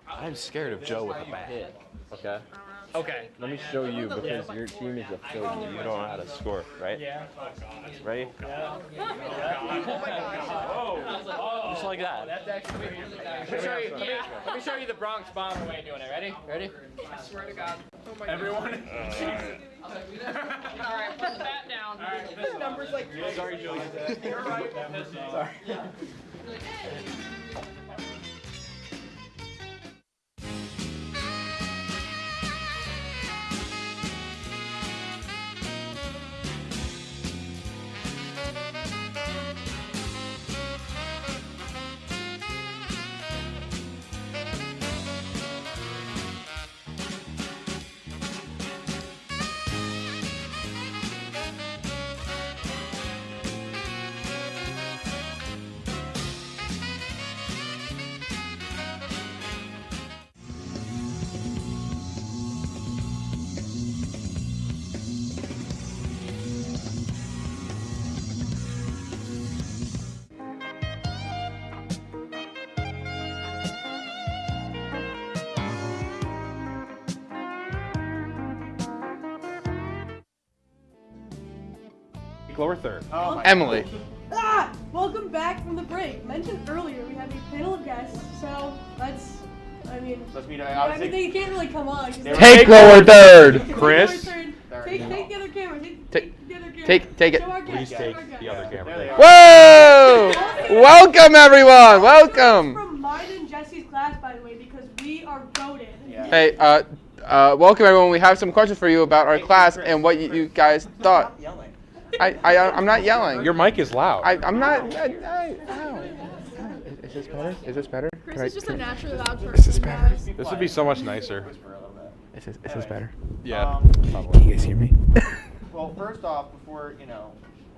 I'm scared of Joe with a bat. Okay. Okay. Let me show you because your team is a failure. You don't know how to score, right? Yeah. Ready? Yeah. Just like that. That's actually. Let me show you the Bronx Bomber way of doing it. Ready? Ready? I swear to God. Oh my Everyone. God. All right, put the bat down. All right, this number's like. Sorry, Joey. You're right. Sorry. lower third. Oh, Emily. Welcome back from the break. Mentioned earlier, we have a panel of guests, so let's meet everything. You can't really come on. Take lower third. Chris. Take the other camera. Take it. Show our guests. Please take the other camera. Whoa! Welcome, everyone. Welcome. From mine and Jesse's class, by the way, because we are goated. Hey, welcome, everyone. We have some questions for you about our class and what you guys thought. I'm not yelling. Your mic is loud. I'm not. Is this better? Is this better? Chris is just a naturally loud person. Is this better? This would be so much nicer. Is this better? Yeah. Can you guys hear me? Well, first off, before,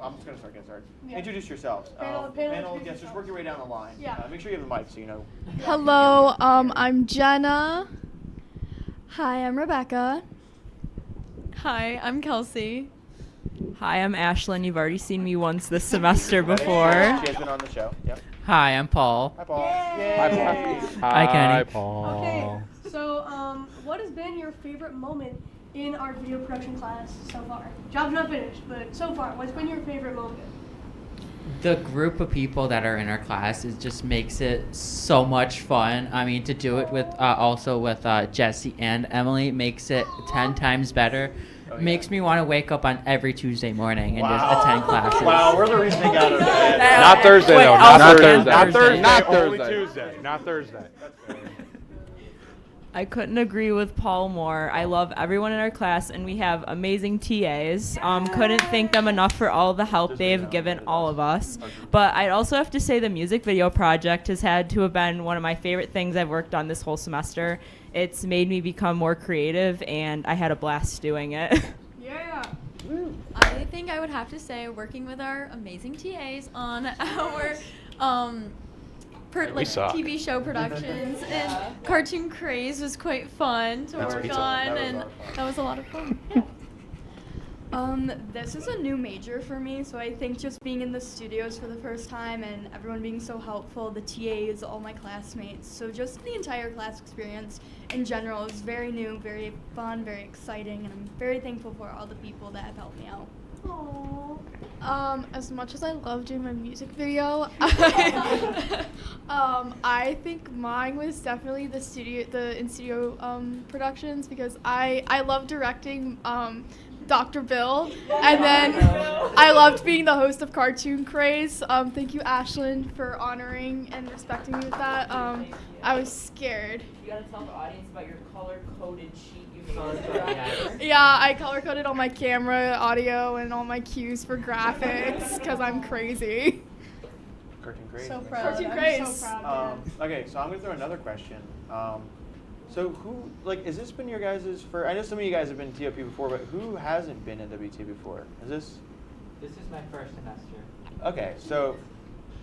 I'm just going to get started. Yeah. Introduce yourselves. Panel, yes, just work your way down the line. Yeah. Make sure you have the mic so you know. Hello, I'm Jenna. Hi, I'm Rebecca. Hi, I'm Kelsey. Hi, I'm Ashlyn. You've already seen me once this semester before. She has been on the show. Yep. Hi, I'm Paul. Hi, Paul. Hi, Paul. Hi, Kenny. Hi, Paul. Okay, so what has been your favorite moment in our video production class so far? Job's not finished, but so far, what's been your favorite moment? The group of people that are in our class just makes it so much fun. I mean, to do it with also with Jesse and Emily makes it 10 times better. Makes me want to wake up on every Tuesday morning and just attend classes. Wow, we're the reason they got it. Not Thursday, though. Not Thursday. Not Thursday. Only Tuesday. Not Thursday. I couldn't agree with Paul more. I love everyone in our class, and we have amazing TAs. Couldn't thank them enough for all the help they've given all of us. But I'd also have to say the music video project has had to have been one of my favorite things I've worked on this whole semester. It's made me become more creative, and I had a blast doing it. Yeah. I think I would have to say working with our amazing TAs on our TV show productions and Cartoon Craze was quite fun to work on, and that was a lot of fun. This is a new major for me, so I think just being in the studios for the first time and everyone being so helpful, the TAs, all my classmates, so just the entire class experience in general is very new, very fun, very exciting, and I'm very thankful for all the people that have helped me out. As much as I love doing my music video, I think mine was definitely the in-studio productions, because I love directing Dr. Bill, and then I loved being the host of Cartoon Craze. Thank you, Ashlyn, for honoring and respecting me with that. I was scared. You gotta tell the audience about your color-coded sheet you made. Yeah, I color-coded all my camera, audio, and all my cues for graphics, because I'm crazy. Cartoon Craze. So proud. Cartoon I'm Craze. so proud. Okay, so I'm going to throw another question. So who, has this been your guys' I know some of you guys have been TOP before, but who hasn't been in WT before? This is my first semester. Okay, so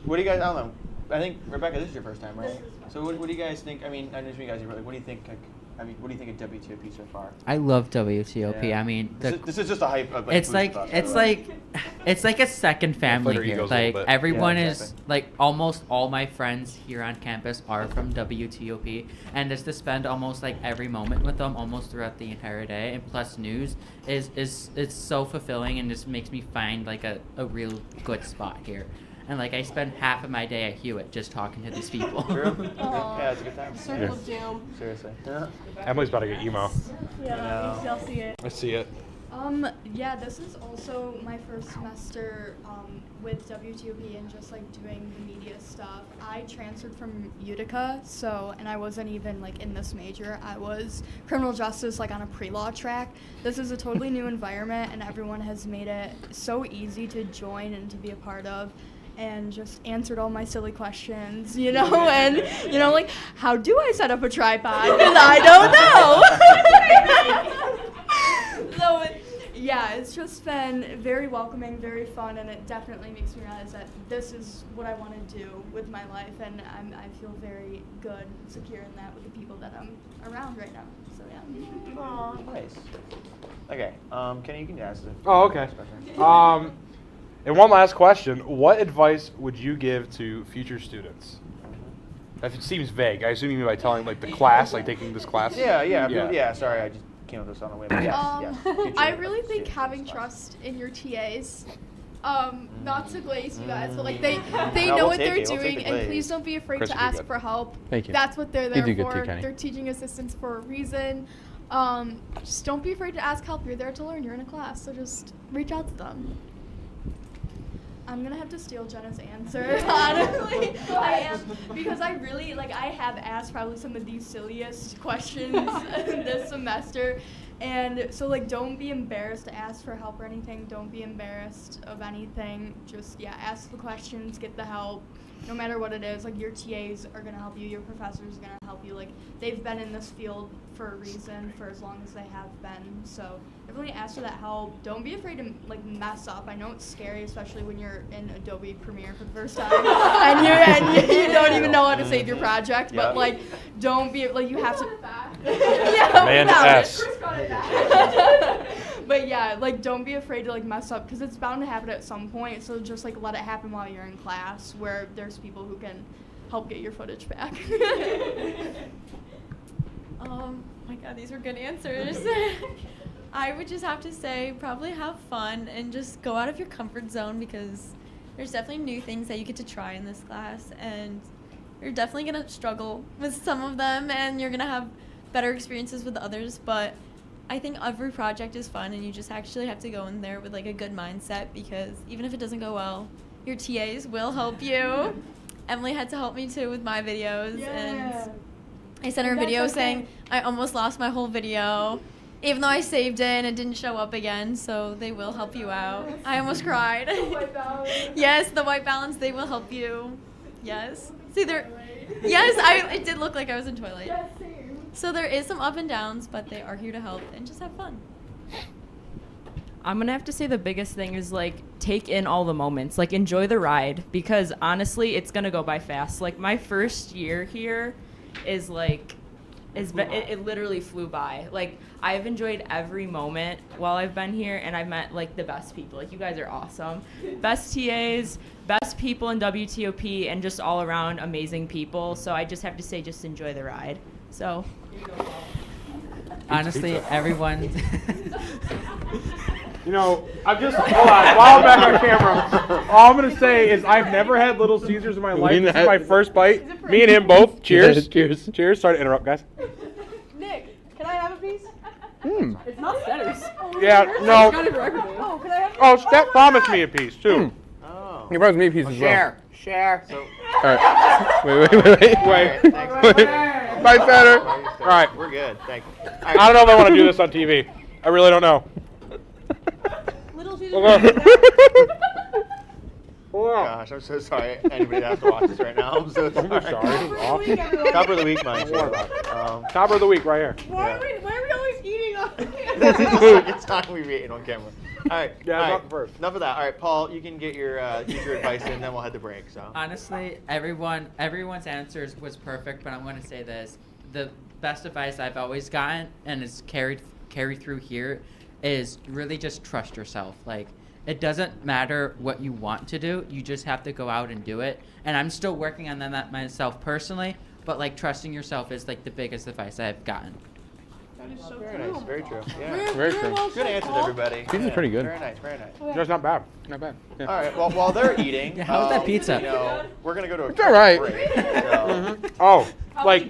what do you guys, I don't know, I think, Rebecca, this is your first time, right? So what do you guys think, I know some of you guys are what do you think, what do you think of WTOP so far? I love WTOP. Yeah. I mean, this is just a hype of it's like a second family here. Like everyone is almost all my friends here on campus are from WTOP, and just to spend almost every moment with them almost throughout the entire day, and plus news is it's so fulfilling and just makes me find a real good spot here. And I spend half of my day at Hewitt just talking to these people. True. Yeah, it's a good time. Circle of doom. Seriously. Emily's about to get emo. Yeah, y'all see it. I see it. Yeah, this is also my first semester with WTOP and just doing the media stuff. I transferred from Utica, and I wasn't even in this major. I was criminal justice on a pre-law track. This is a totally new environment, and everyone has made it so easy to join and to be a part of. And just answered all my silly questions, and how do I set up a tripod? Because I don't know. So yeah, it's just been very welcoming, very fun, and it definitely makes me realize that this is what I want to do with my life, and I feel very good and secure in that with the people that I'm around right now. So yeah. Aww. Nice. Okay, Kenny, you can ask it. Oh, okay. And one last question. What advice would you give to future students? That seems vague. I assume you mean by telling the class, taking this class? Yeah. Sorry, I just came up with this on the way. But yes. I really think having trust in your TAs Not to glaze you guys, but like they know what they're doing, and please don't be afraid to ask for help. Thank you. That's what they're there You do for. good too, Kenny. They're teaching assistants for a reason. Just don't be afraid to ask help. You're there to learn. You're in a class, so just reach out to them. I'm gonna have to steal Jenna's answer, honestly. I am, because I really, I have asked probably some of the silliest questions this semester. And so, don't be embarrassed to ask for help or anything. Don't be embarrassed of anything. Just, ask the questions, get the help. No matter what it is, your TAs are going to help you, your professors are going to help you. They've been in this field for a reason, for as long as they have been. So definitely ask for that help. Don't be afraid to, mess up. I know it's scary, especially when you're in Adobe Premiere for the first time and you don't even know how to save your project. But, don't be, you have to... Amanda S. But yeah, don't be afraid to mess up, because it's bound to happen at some point. So just let it happen while you're in class, where there's people who can help get your footage back. My God, these were good answers. I would just have to say probably have fun and just go out of your comfort zone, because there's definitely new things that you get to try in this class, and you're definitely going to struggle with some of them, and you're going to have better experiences with others, but I think every project is fun, and you just actually have to go in there with a good mindset, because even if it doesn't go well, your TAs will help you. Emily had to help me too with my videos, and I sent her a video saying I almost lost my whole video, even though I saved it and it didn't show up again, so they will help you out. I almost cried. Yes, the white balance, they will help you. Yes. See, it did look like I was in Twilight. So there is some up and downs, but they are here to help, and just have fun. I'm going to have to say the biggest thing is, take in all the moments. Enjoy the ride, because honestly, it's going to go by fast. My first year here is, it literally flew by. I've enjoyed every moment while I've been here, and I've met, the best people. You guys are awesome. Best TAs, best people in WTOP, and just all around amazing people. So I just have to say, just enjoy the ride. So, honestly, everyone. I'm just, hold on, while I'm back on camera, all I'm going to say is I've never had Little Caesars in my life. This is my first bite. Me and him both. Cheers. Cheers. Cheers. Sorry to interrupt, guys. Nick, can I have a piece? It's not Stetters. Yeah, no. Oh, can I have Oh, Steph promised me a piece, too. Oh. He promised me a piece as well. Share. All right. Wait. Bye, Setter. All right. We're good. Thank you. I don't know if I want to do this on TV. I really don't know. Little Gosh, I'm so sorry. Anybody that has to watch this right now, I'm so sorry. Top of the week, mine. Top of the week, right here. Why are we always eating on camera? This is the second time we've eaten on camera. All right. Yeah, all right. not first. Enough of that. All right, Paul, you can get your advice in, then we'll head to break. So. Honestly, everyone's answers was perfect, but I'm going to say this: the best advice I've always gotten, and it's carried through here, is really just trust yourself. It doesn't matter what you want to do; you just have to go out and do it. And I'm still working on that myself personally, but trusting yourself is the biggest advice I've gotten. That is so Very true. nice. Very true. Yeah. Very true. Good answers, everybody. Pizza's pretty good. Very nice. Very nice. That's not bad. Not bad. Yeah. All right. Well, while they're eating, Yeah, how's that pizza? We're gonna go to a It's all right. break. So. Oh, I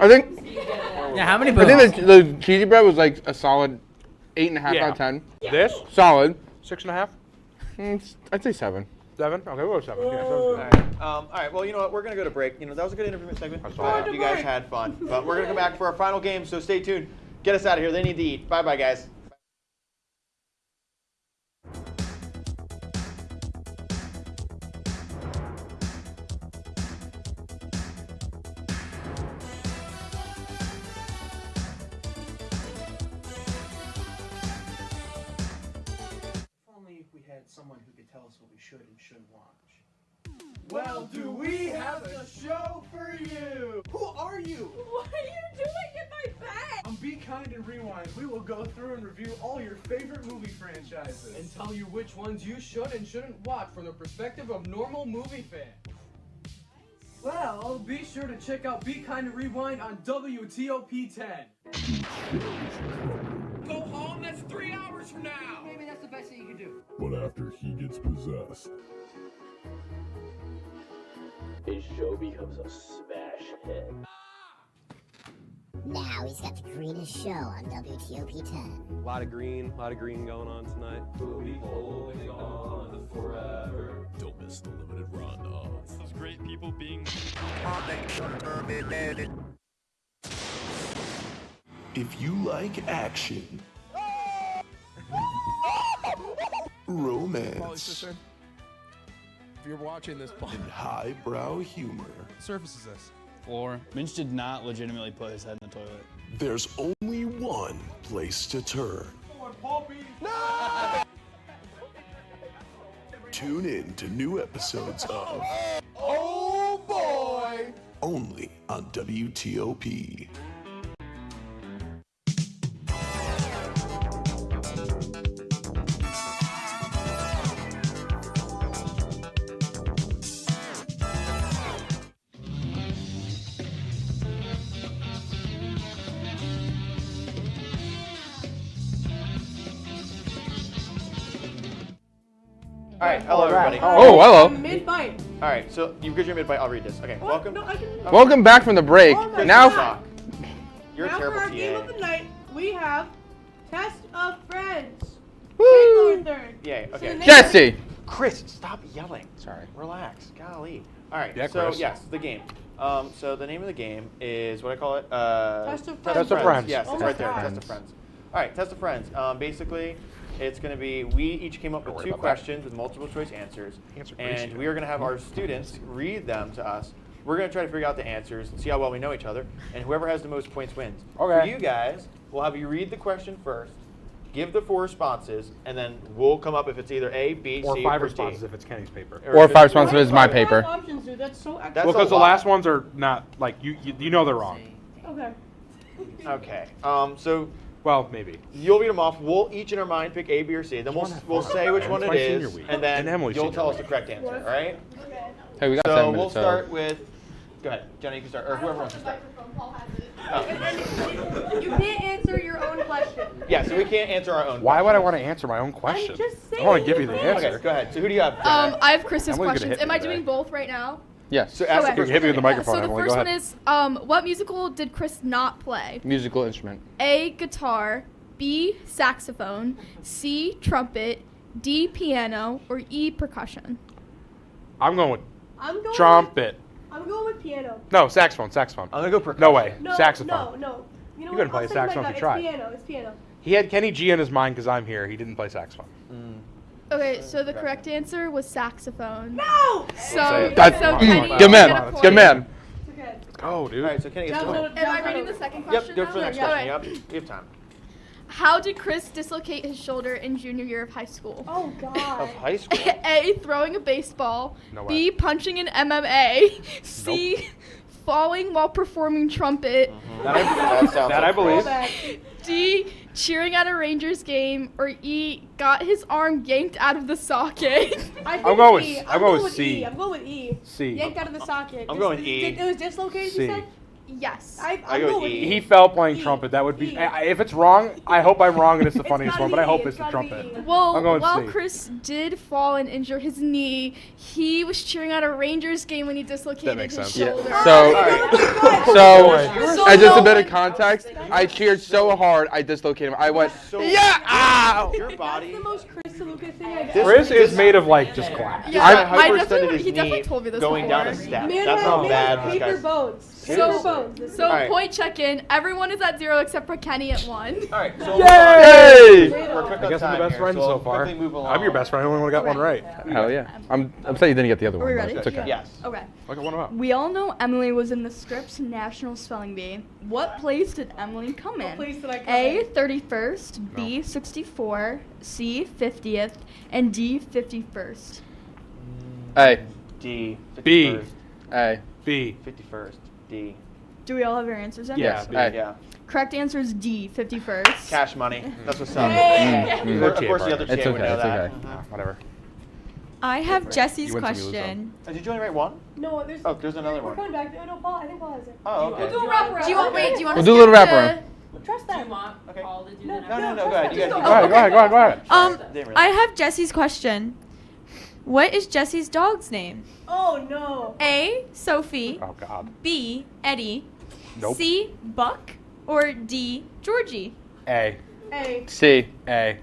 think. Yeah, how many? I think the cheesy bread was a solid 8.5 Yeah. out of 10. This? Solid. 6.5? I'd say 7. 7? Okay, we'll go 7. Yeah, 7's good. All right. Well, you know what? We're gonna go to break. That was a good interview segment. Glad you guys had fun. But we're gonna come back for our final game. So stay tuned. Get us out of here. They need to eat. Bye, guys. We had someone who could tell us what we should and shouldn't watch. Well, do we have a show for you? Who are you? What are you doing in my bag? On Be Kind and Rewind, we will go through and review all your favorite movie franchises and tell you which ones you should and shouldn't watch from the perspective of normal movie fans. Well, be sure to check out Be Kind and Rewind on WTOP-10. Go home, that's 3 hours hours from now. Maybe that's the best thing you can do. But after he gets possessed, His show becomes a smash hit. Now he's got the greenest show on WTOP-10. A lot of green going on tonight. We'll be holding on forever. don't miss the limited run of Those great people being. If you like action, romance, If you're watching this, and highbrow humor, surface is this. Floor. Minch did not legitimately put his head in the toilet. there's only one place to turn. No! Tune in to new episodes of Oh boy! only on WTOP. All right, hello everybody. Oh, hello. Mid-fight. All right, so because you're mid-bite, I'll read this. Okay, welcome. No, I can... Welcome back from the break. Oh Now, You're a now terrible for our TA. game of the night, we have Test of Friends. Woo! Take third. Yay, So okay. the name- Jesse. Chris, stop yelling. Sorry. Relax. Golly. All right. Yeah, so Chris. yes, the game. So the name of the game is what I call it. Test of Friends. Test of Friends. Yes, Oh it's my right there. God. Test of Friends. All right, Test of Friends. Basically, it's going to be we each came up with two questions with multiple choice answers, and we are going to have our students read them to us. We're going to try to figure out the answers and see how well we know each other, and whoever has the most points wins. Okay. For you guys, we'll have you read the question first, give the 4 responses, and then we'll come up if it's either A, B, Or C, 5 or responses D. if it's Kenny's paper. Or 5 responses if it's my paper. Options, dude. That's so That's Well, because a the lot. last ones are not, like, you know they're wrong. Okay. Okay. So Well, maybe. you'll read them off. We'll each in our mind pick A, B, or C. Then we'll say which one It's it my is, senior week. and then And Emily's you'll senior tell us the week. correct answer. All right? Hey, we got So 7 we'll minutes. start with. Go ahead, Jenny. You can start, or whoever wants to start. You can't answer your own question. Yeah. So we can't answer our own. Why would I want to answer my own question? just I want to saying give you the you answer. Okay. Go ahead. So who do you have? Jenny? I have Chris's Emily's gonna questions. hit Am me I today. doing both right now? Yes. So ask the Okay. first Hit me with the one. microphone, So the Emily. first Go one ahead. is, what musical did Chris not play? Musical instrument. A, guitar, B, saxophone, C, trumpet, D, piano, or E, percussion? I'm going with I'm going. trumpet. I'm going with piano. No, saxophone. I'm gonna go percussion. No way. No, Saxophone. No. You know You what? couldn't play I'll say my saxophone gut. if you tried. It's piano. It's piano. He had Kenny G in his mind because I'm here. He didn't play saxophone. Okay, so the correct answer was saxophone. No. So, That's so good Kenny, you man. get a point. Good man. Okay. Oh, dude. All right. So Kenny gets the point. Am I reading the second question Yep. Go for the now? next Okay. question. Yep. We have time. How did Chris dislocate his shoulder in junior year of high school? Oh God. Of high school. A, throwing a baseball. No way. B, punching an MMA. C, falling while performing trumpet. That sounds That I like believe. Chris. D, cheering at a Rangers game. Or E, got his arm yanked out of the socket. I think I'm going E. with- I'm going with E. C. I'm going with E. C. Yanked out of the socket. I'm going E. It was dislocated. C. You said? Yes. I I'm go going with E. He fell playing trumpet. That would be. E. If it's wrong, I hope I'm wrong and it's the It's funniest gotta one. But I be hope E. it's the It's gotta trumpet. be E. Well, I'm going while C. Chris did fall and injure his knee, he was cheering at a Rangers game when he dislocated makes his sense. Yeah. shoulder. So, as just a bit of context, I cheered so hard I dislocated him. I went, yeah, ow! Your body. That's the most Chris DeLuca thing I've Chris is made of like just glass. Yeah, I definitely, he definitely told me this going down a before. step. Man That's had- how man bad had this paper guy's. bones. So- Paper bones. So, Alright. point check-in. Everyone is at 0 except for Kenny at 1. All right. So Yay! we're quick I on guess I'm time the best here, friend so so we'll far. quickly move along. I'm your best friend. I only one got one right. Hell yeah. I'm upset you didn't get the other Are we one. but ready? It's okay. Yes. Okay. Look at one up. We all know Emily was in the Scripps National Spelling Bee. What place did Emily come in? place did I come A, in? 31st, B, 64, C, 50th, and D, 51st. A. D. B. 51st, A. B. 51st. D. Do we all have our answers in? Yeah. Yes. B. A. Yeah. Correct answer is D, 51st. Cash money. That's what's up. Mm. Of course, the other It's TA would okay, know it's that. okay. Whatever. I have Jesse's You win some, you lose question. Did you only write one? No, there's. Oh, there's another We're one. coming back. No, Paul. I think Paul has it. Oh, okay. We'll do a wrap around. Do you want, wait, do you want We'll to do a little skip wraparound. Trust them. Do you want Paul to do the next No, one? go ahead. You guys Go ahead. I have Jesse's question. What is Jesse's dog's name? Oh no. A. Sophie. Oh God. B. Eddie. Nope. C. Buck. Or D. Georgie. A. A. C. A.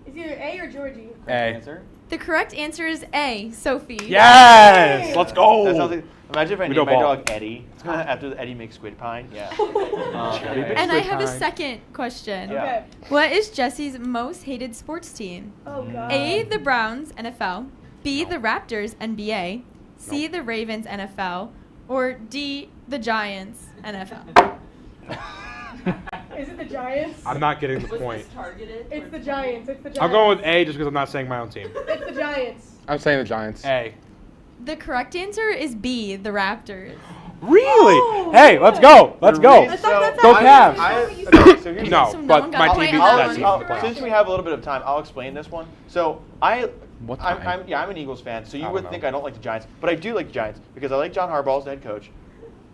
It's either A or Georgie. A. Answer? The correct answer is A. Sophie. Yes. Let's go. That sounds like, imagine if I We named go my ball. dog Eddie after the Eddie makes squid pine. Yeah. And I have a second question. Yeah. Okay. What is Jesse's most hated sports team? Oh god. A. The Browns, NFL. B. The Raptors, NBA. C. The Ravens, NFL. Or D. The Giants, NFL. Is it the Giants? I'm not getting the point. It's the Giants. It's the Giants. I'm going with A just because I'm not saying my own team. It's the Giants. I'm saying the Giants. A. The correct answer is B. The Raptors. Really? Oh, Hey, let's go. Let's go. I thought that's Go how Cavs. Okay, so here's No, So no but one my got team a beat point. that team. in the playoffs. Since we have a little bit of time, I'll explain this one. So I'm an Eagles fan, so you I would don't think know. I don't like the Giants, but I do like the Giants because I like John Harbaugh as the head coach.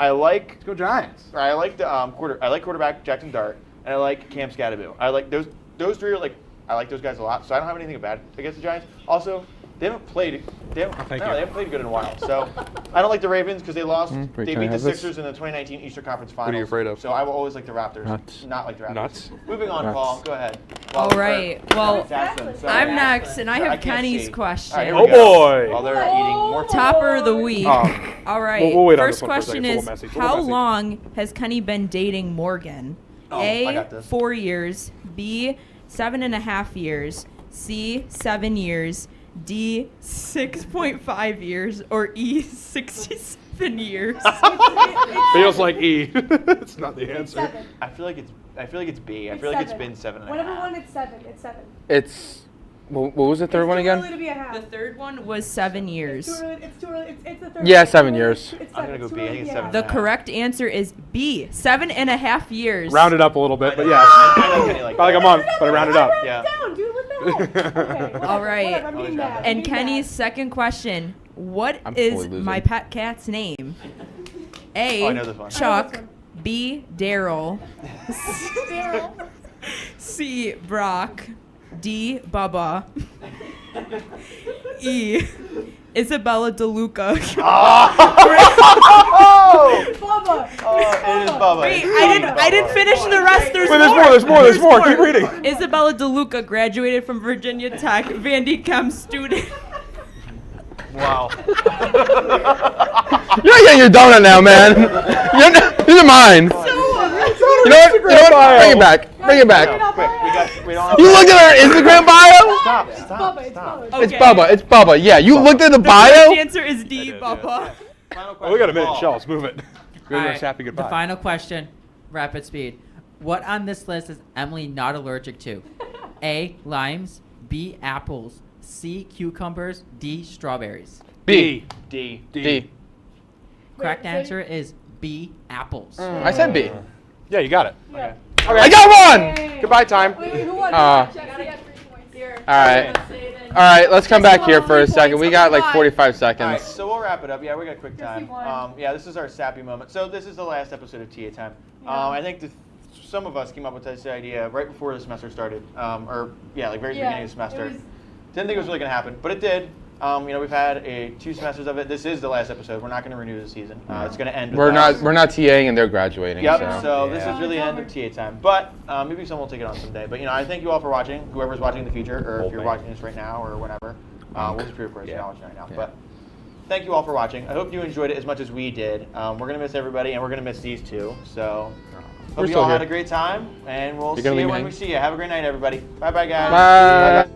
I like Let's go Giants. I like the quarterback Jackson Dart, and I like Cam Scatterbill. I like those three are like I like those guys a lot, so I don't have anything bad against the Giants. Also, they haven't played good in a while. So I don't like the Ravens because they lost. Wait, They can I beat the have this? Sixers in the 2019 Eastern Conference Finals. are you afraid of? So I will always like the Raptors. Nuts. Not like the Raptors. Nuts. Moving on, Nuts. Paul. Go ahead. All right. Well, I'm Yeah. next, and I I have can't Kenny's see. question. All right, here Oh we go. boy. While they're eating more Topper of the week. All right. We'll wait on this First one for a question second. It's a is, little messy. It's a how little messy. long has Kenny been dating Morgan? Oh, I got A, this. 4 years. B, 7.5 years. C, 7 years. D, 6.5 years. Or E, 67 years. Feels like E. It's not the answer. Seven. I feel like it's B. I It's feel like it's seven. been 7.5. Whatever one, it's 7. It's 7. It's. What was the third one It's too early again? to be a half. The third one was 7 years. It's too early. It's too early. It's the third. Yeah, one. 7 years. It's I'm gonna go It's B. too I early think to it's be a 7. half. The correct answer is B, 7.5 years. Round it up a little bit, but yeah. I know Kenny like About like a month, but I round it up. Yeah. Down, dude. What the hell? Okay, whatever, All right. whatever, I'm being mad. I'm And being Kenny's mad. second question: what I'm is fully losing. my pet cat's name? A. Oh, I know this one. Chuck. B. Daryl. Daryl. C. Brock. D. Bubba. E. Isabella DeLuca. Oh! Bubba. Oh, it is Bubba. Wait, It's I didn't finish the rest. There's Wait, more. there's more. Keep reading. Isabella DeLuca graduated from Virginia Tech, Vandy Chem student. Wow. You're not getting your donut now, man. These are mine. You know what? Bring it back. Bring it back. Quick, we don't have You looked at her Instagram bio? Stop. It's Bubba. It's Bubba. Yeah, you looked at the bio? The answer is D. Bubba. Oh, we got a minute. Shell, let's move it. Good All right, happy goodbye. the final question, rapid speed. What on this list is Emily not allergic to? A. Limes. B. Apples. C. Cucumbers. D. Strawberries. B. D. D. Correct so answer is B. Apples. I said B. Yeah, you got it. Yeah. I got one! Yay. Goodbye time. Wait, who won? All right, let's come back here for a second. We got like 45 All right, seconds. so we'll wrap it up. Yeah, we got quick time. Jesse won. Yeah, this is our sappy moment. So this is the last episode of TA Time. I think some of us came up with this idea right before the semester started, or like very Yeah, beginning of the semester. it was- Didn't think it was really gonna happen, but it did. We've had 2 semesters of it. This is the last episode. We're not gonna renew the season. It's gonna end. With We're us. not TAing and they're graduating. Yep. So. So this is really the end of TA Time, but maybe someone will take it on someday. But I thank you all for watching. Whoever's watching in the future, or if you're watching this right now, or whenever, we'll just pre-record it. You're not watching right now. Yeah. But thank you all for watching. I hope you enjoyed it as much as we did. We're gonna miss everybody, and we're gonna miss these two. So We're hope you still all had here. a great time, and we'll You're see gonna you leave me when we hanging? see you. Have a great night, everybody. Bye, bye, guys. Bye. Bye-bye.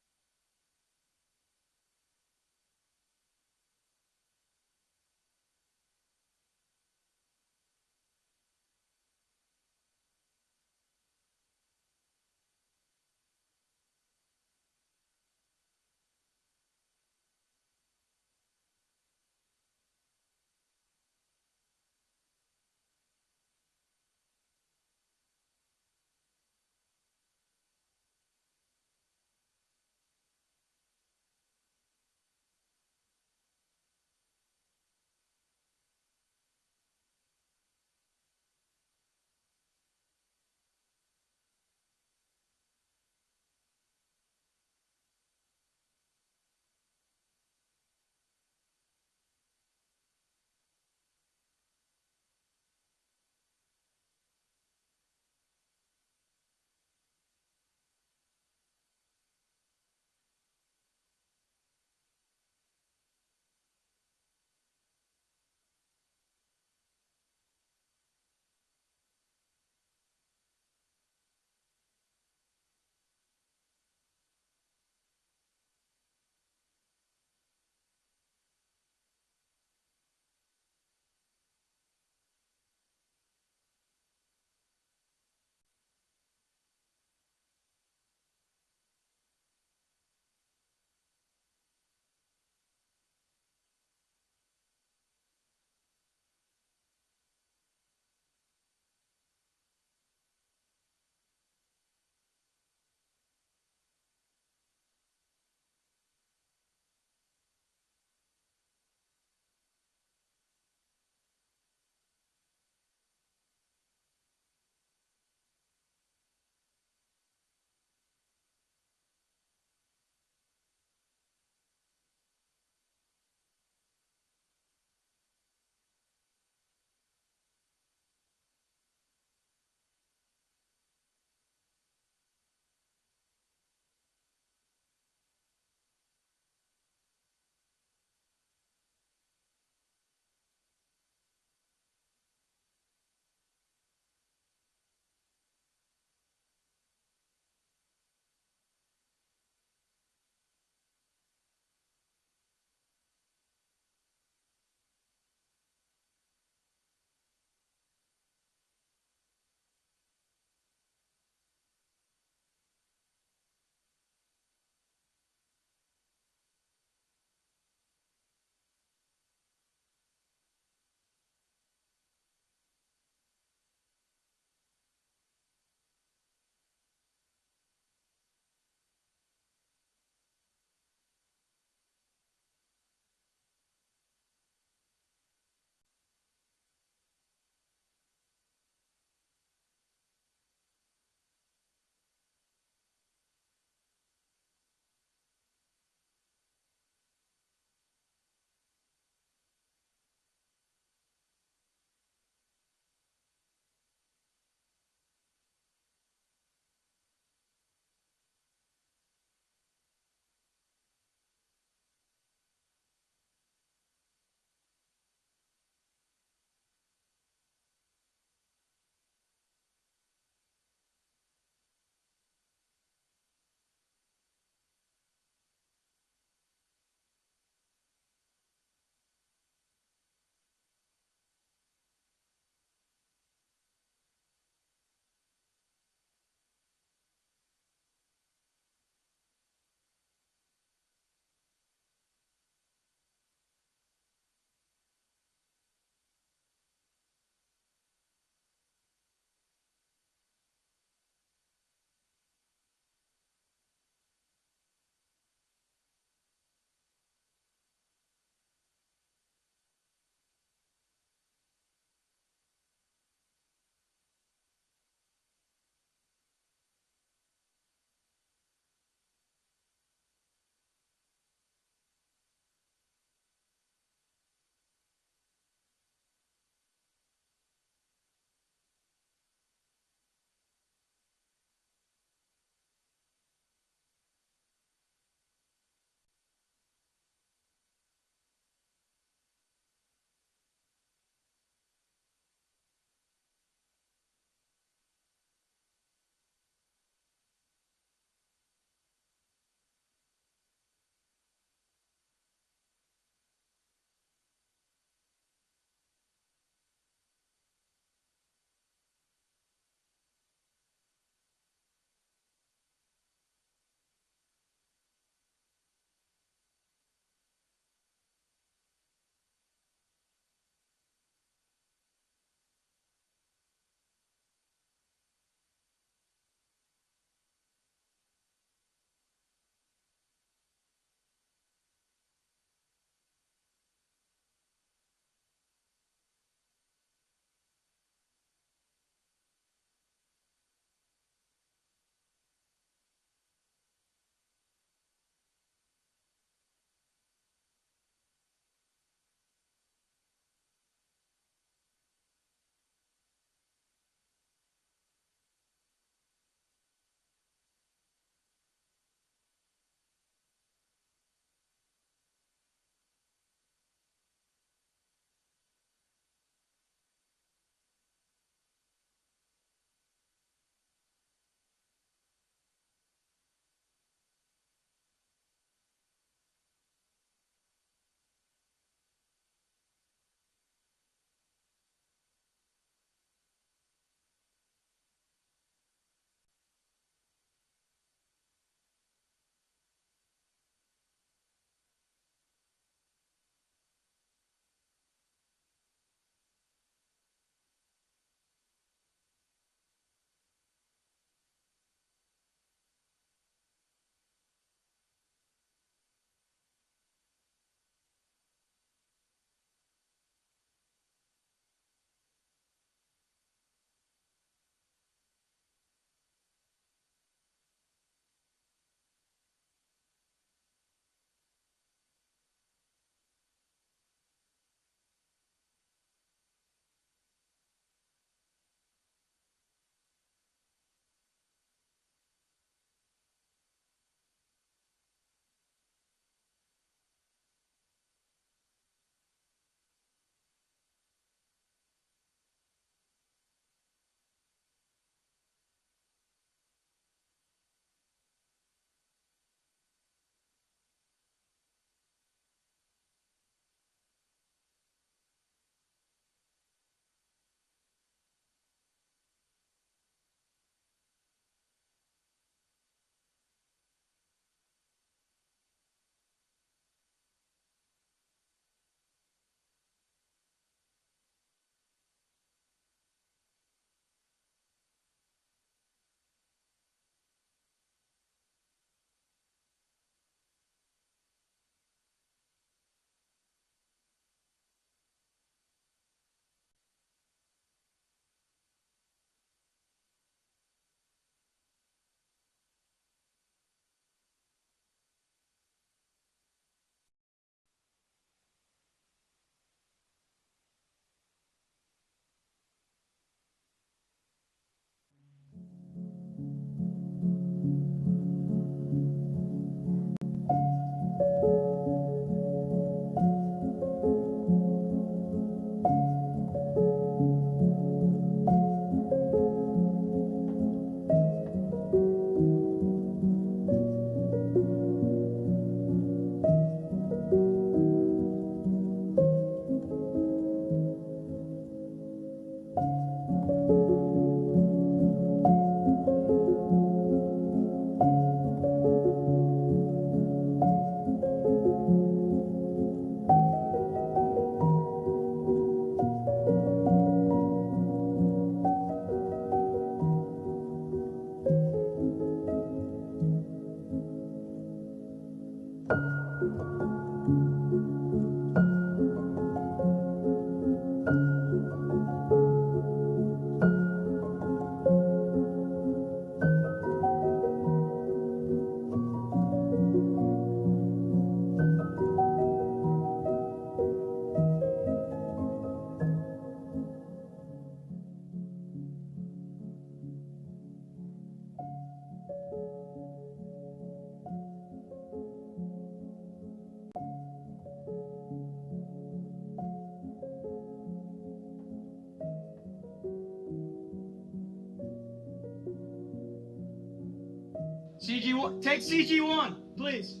CG1, take CG1, please.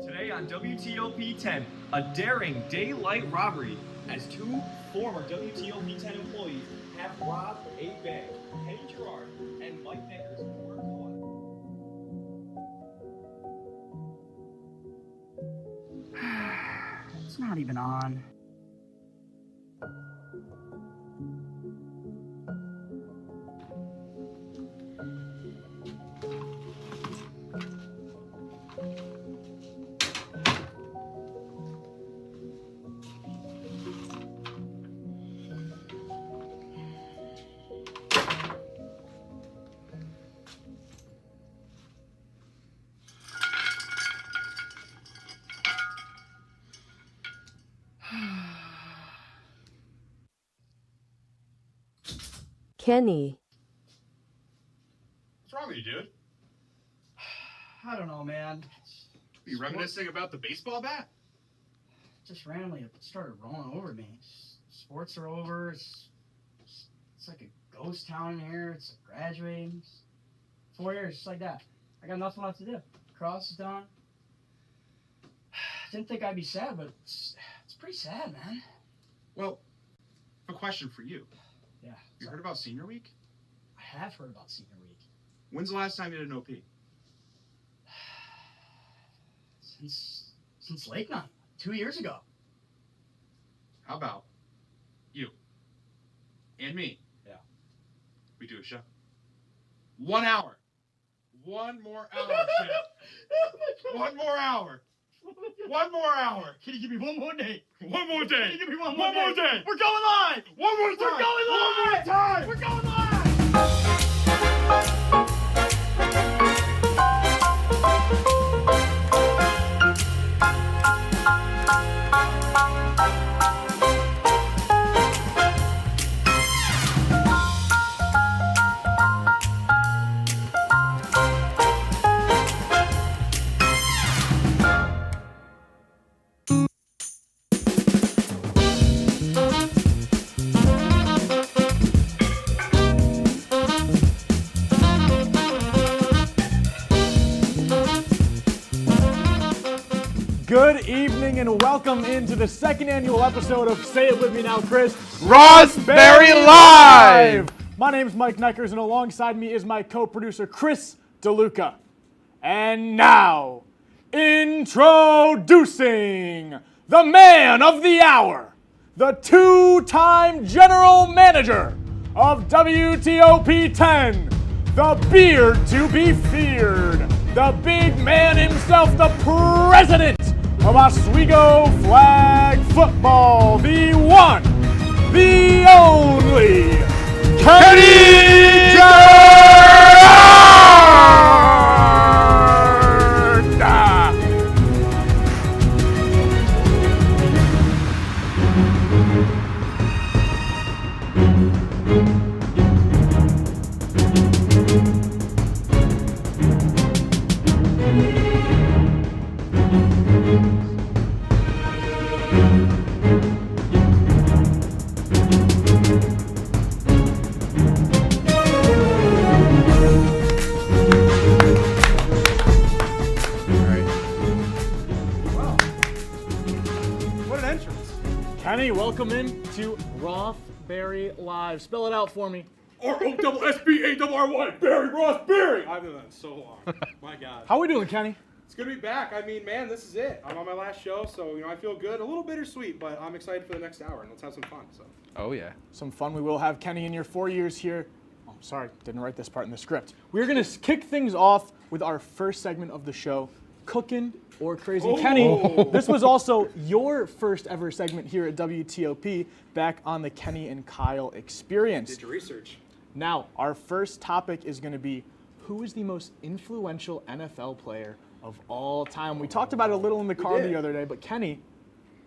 Today on WTOP-10, a daring daylight robbery as two former WTOP-10 employees have robbed a bank. Kenny Gerard and Mike Nickers were caught. It's not even on. Kenny. What's wrong with you, dude? I don't know, man. Are you reminiscing about the baseball bat? Just randomly it started rolling over me. Sports are over. It's like a ghost town in here. It's graduating. 4 years, just like that. I got nothing left to do. Cross is done. Didn't think I'd be sad, but it's pretty sad, man. Well, a question for you. Yeah. You heard about Senior Week? I have heard about Senior Week. When's the last time you did an OP? Since Lake Night, 2 years ago. How about you and me? Yeah. We do a show. 1 hour. 1 more hour, Chip. 1 more hour. 1 more hour. Can you give me one more day? 1 more day. Can you give me one more day? We're going live! One more time. We're going live! One more time. We're going live! Good evening and welcome into the second annual episode of Say It With Me Now, Chris. Rossberry Live! My name is Mike Nickers and alongside me is my co-producer Chris DeLuca. And now, introducing the man of the hour, the two-time general manager of WTOP-10, the beard to be feared, the big man himself, the president of Oswego Flag Football, the one, the only, Kenny Gerard! Kenny, welcome in to Rossberry Live. Spell it out for me. R-O-S-S-B-A-R-R-Y, Barry Rossberry! I've been doing that so long. My God. How are we doing, Kenny? It's good to be back. I mean, man, this is it. I'm on my last show, so, I feel good. A little bittersweet, but I'm excited for the next hour, and let's have some fun. So. Oh, yeah. Some fun. We will have Kenny in your 4 years here. Oh, sorry, didn't write this part in the script. We're going to kick things off with our first segment of the show, Cookin' or Crazy. Oh. Kenny, this was also your first ever segment here at WTOP back on the Kenny and Kyle Experience. Did your research. Now, our first topic is going to be, who is the most influential NFL player of all time? We talked about it a little in the car the other day, but Kenny,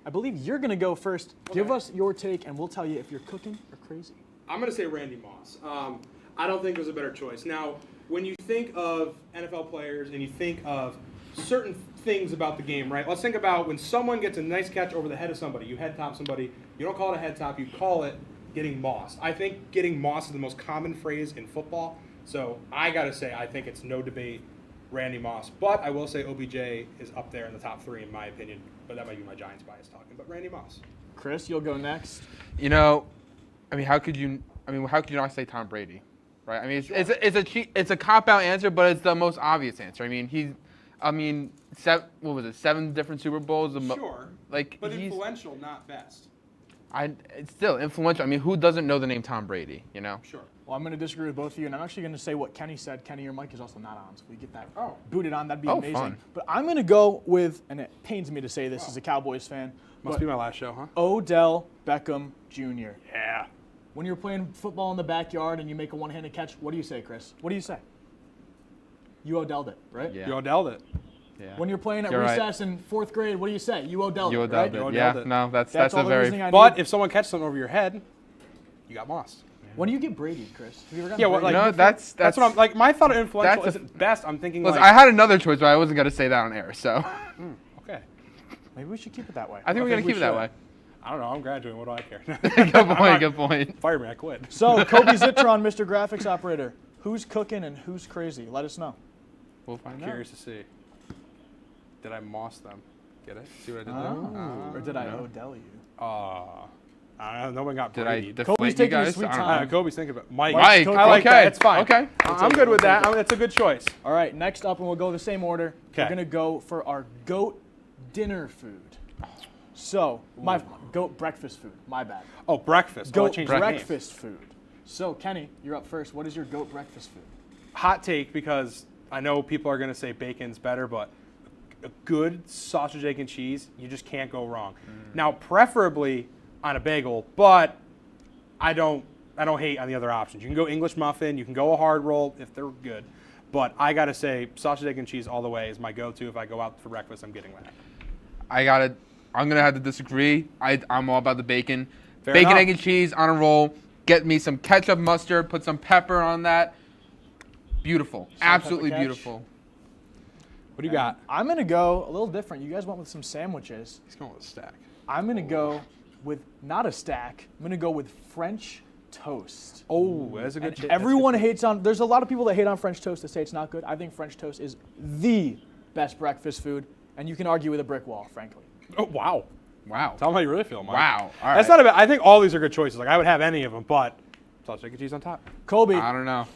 I believe you're going to go first. Okay. Give us your take, and we'll tell you if you're cooking or crazy. I'm going to say Randy Moss. I don't think there's a better choice. Now, when you think of NFL players and you think of certain things about the game, right? Let's think about when someone gets a nice catch over the head of somebody. You head top somebody. You don't call it a head top. You call it getting mossed. I think getting mossed is the most common phrase in football. So I got to say, I think it's no debate Randy Moss. But I will say OBJ is up there in the top 3 in my opinion. But that might be my Giants bias talking. But Randy Moss. Chris, you'll go next. How could you not say Tom Brady, right? I mean, it's a cop-out answer, but it's the most obvious answer. What was it? 7 different Super Bowls. Sure. But influential, not best. It's still influential. Who doesn't know the name Tom Brady? Sure. Well, I'm going to disagree with both of you, and I'm actually going to say what Kenny said. Kenny, your mic is also not on, so if we get that booted on, that'd be amazing. Fun. But I'm going to go with, and it pains me to say this as a Cowboys fan. Must be my last show, huh? Odell Beckham Jr. Yeah. When you're playing football in the backyard and you make a one-handed catch, what do you say, Chris? What do you say? You Odell'd it, right? Yeah. You Odell'd it. Yeah. When you're playing at recess in 4th grade, what do you say? You Odell'd it, right? You Odell'd it. No, that's all a very. But if someone catches something over your head, you got mossed. When do you get Brady, Chris? Have you ever Yeah, Brady? that's what I'm like. My thought of influential isn't best. I'm thinking Listen, I had another choice, but I wasn't gonna say that on air. So. Okay. Maybe we should keep it that way. I think we're gonna keep it that way. I don't know. I'm graduating. What do I care? Good point. Fire me. I quit. So, Kobe Zitron, Mr. Graphics Operator, who's cooking and who's crazy? Let us know. We'll find out. Curious to see. Did I moss them? Get it? See what I did there? Or did I Odell you? I don't know. No one got Brady. Kobe's taking his sweet time. Kobe's thinking about Mike. Mike, I like that. It's fine. Okay. I'm good with that. That's a good choice. All right, next up, and we'll go the same order. Okay. We're going to go for our GOAT dinner food. So, my GOAT breakfast food. My bad. Oh, breakfast. GOAT breakfast food. So, Kenny, you're up first. What is your GOAT breakfast food? Hot take, because I know people are going to say bacon's better, but a good sausage, egg, and cheese, you just can't go wrong. Now, preferably on a bagel, but I don't hate on the other options. You can go English muffin, you can go a hard roll if they're good, but I gotta say sausage, egg, and cheese all the way is my go-to. If I go out for breakfast, I'm getting that. I'm gonna have to disagree. I'm all about the bacon. Fair Bacon, enough. egg, and cheese on a roll. Get me some ketchup, mustard, put some pepper on that. Beautiful. Absolutely beautiful. What do you got? I'm going to go a little different. You guys went with some sandwiches. He's going with a stack. I'm going to go with not a stack. I'm going to go with French toast. Oh, that's a good choice. Everyone hates on, there's a lot of people that hate on French toast that say it's not good. I think French toast is the best breakfast food, and you can argue with a brick wall, frankly. Oh, wow. Wow. Tell them how you really feel, Mike. Wow. All right. That's not a bad. I think all these are good choices. Like, I would have any of them, but sausage, egg, and cheese on top. Kobe. I don't know.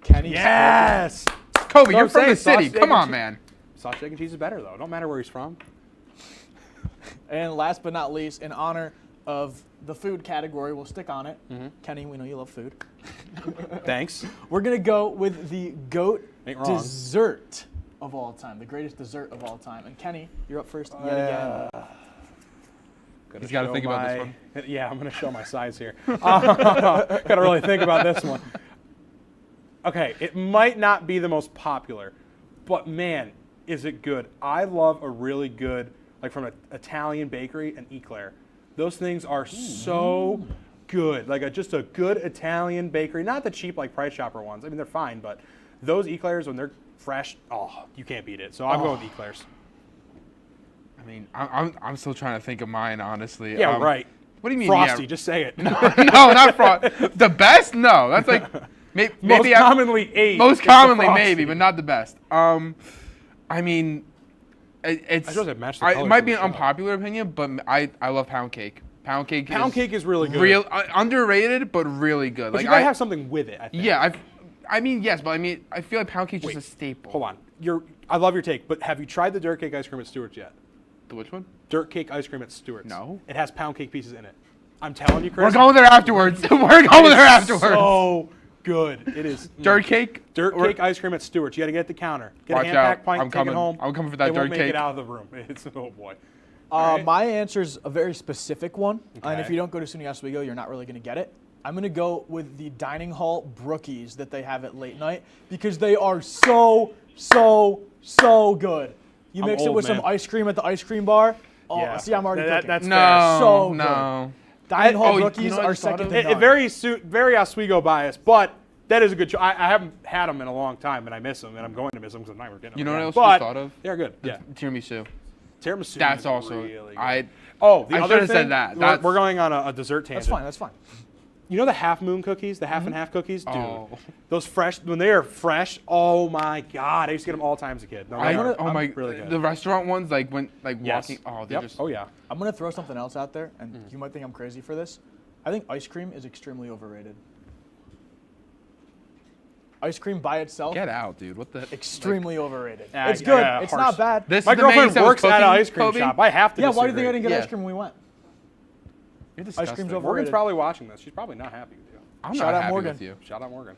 Kenny's Yes. Kobe, you're from the city. Come on, man. Sausage, egg, and cheese is better, though. Don't matter where he's from. And last but not least, in honor of the food category, we'll stick on it. Kenny, we know you love food. Thanks. We're going to go with the GOAT Ain't wrong. dessert of all time, the greatest dessert of all time. And Kenny, you're up first yet again. He's got to think about this one. Yeah, I'm going to show my size here. Got to really think about this one. Okay, it might not be the most popular, but man, is it good. I love a really good, like from an Italian bakery, an eclair. Those things are so good. Like just a good Italian bakery, not the cheap like Price Chopper ones. I mean, they're fine, but those eclairs when they're fresh, you can't beat it. So I'm going with eclairs. I mean, I'm still trying to think of mine, honestly. Yeah, right. What do you mean? Frosty, just say it. No, not Frosty. The best? No, that's like maybe most commonly ate. Most commonly, maybe, but not the best. I mean, it's. I suppose it matched the it colors might of be the an show. unpopular opinion, but I love pound cake. Pound cake is really good. Underrated, but really good. But like you gotta have something with it, I think. Yeah, I mean, yes, but I mean, I feel like pound cake's just a staple. Hold on. I love your take, but have you tried the dirt cake ice cream at Stewart's yet? The which one? Dirt cake ice cream at Stewart's. No. It has pound cake pieces in it. I'm telling you, Chris. We're going there afterwards. We're going there afterwards. So good. It is. Dirt cake? Dirt cake ice cream at Stewart's. You got to get at the counter. Get Watch a hand-packed out. pint, I'm take coming. it home. I'm coming for that They dirt won't make cake. it out of the room. It's, oh, boy. My answer's a very specific one, and Okay. if you don't go to SUNY Oswego, you're not really going to get it. I'm going to go with the dining hall brookies that they have at late night because they are so good. You mix it with some ice cream at the ice cream bar. Oh, Yeah. see, I'm already cooking. That's No, fair. So good. no. Dining hall you brookies know what I are just thought second of? to none. Very Oswego bias, but that is a good choice. I haven't had them in a long time, and I miss them, and I'm going to miss them because I'm never getting them. You know what again. else but I just thought of? They're good. Yeah. Tiramisu. Tiramisu. That's is also really good. I Oh, the I other should've thing, said that. We're going on a dessert tangent. That's fine. You know the half moon cookies, the half and half cookies, dude. Those fresh, when they are fresh, oh my god! I used to get them all the time as a kid. No, really good. The restaurant ones, like when walking. Oh, they're just. Oh yeah. I'm gonna throw something else out there, and you might think I'm crazy for this. I think ice cream is extremely overrated. Ice cream by itself. Get out, dude. What the? Extremely overrated. It's good. It's not bad. My girlfriend works at an ice cream shop. I have to. Yeah. Why do you think I didn't get ice cream when we went? Ice cream's overrated. Morgan's probably watching this. She's probably not happy with you. I'm not happy with you. Shout out Morgan.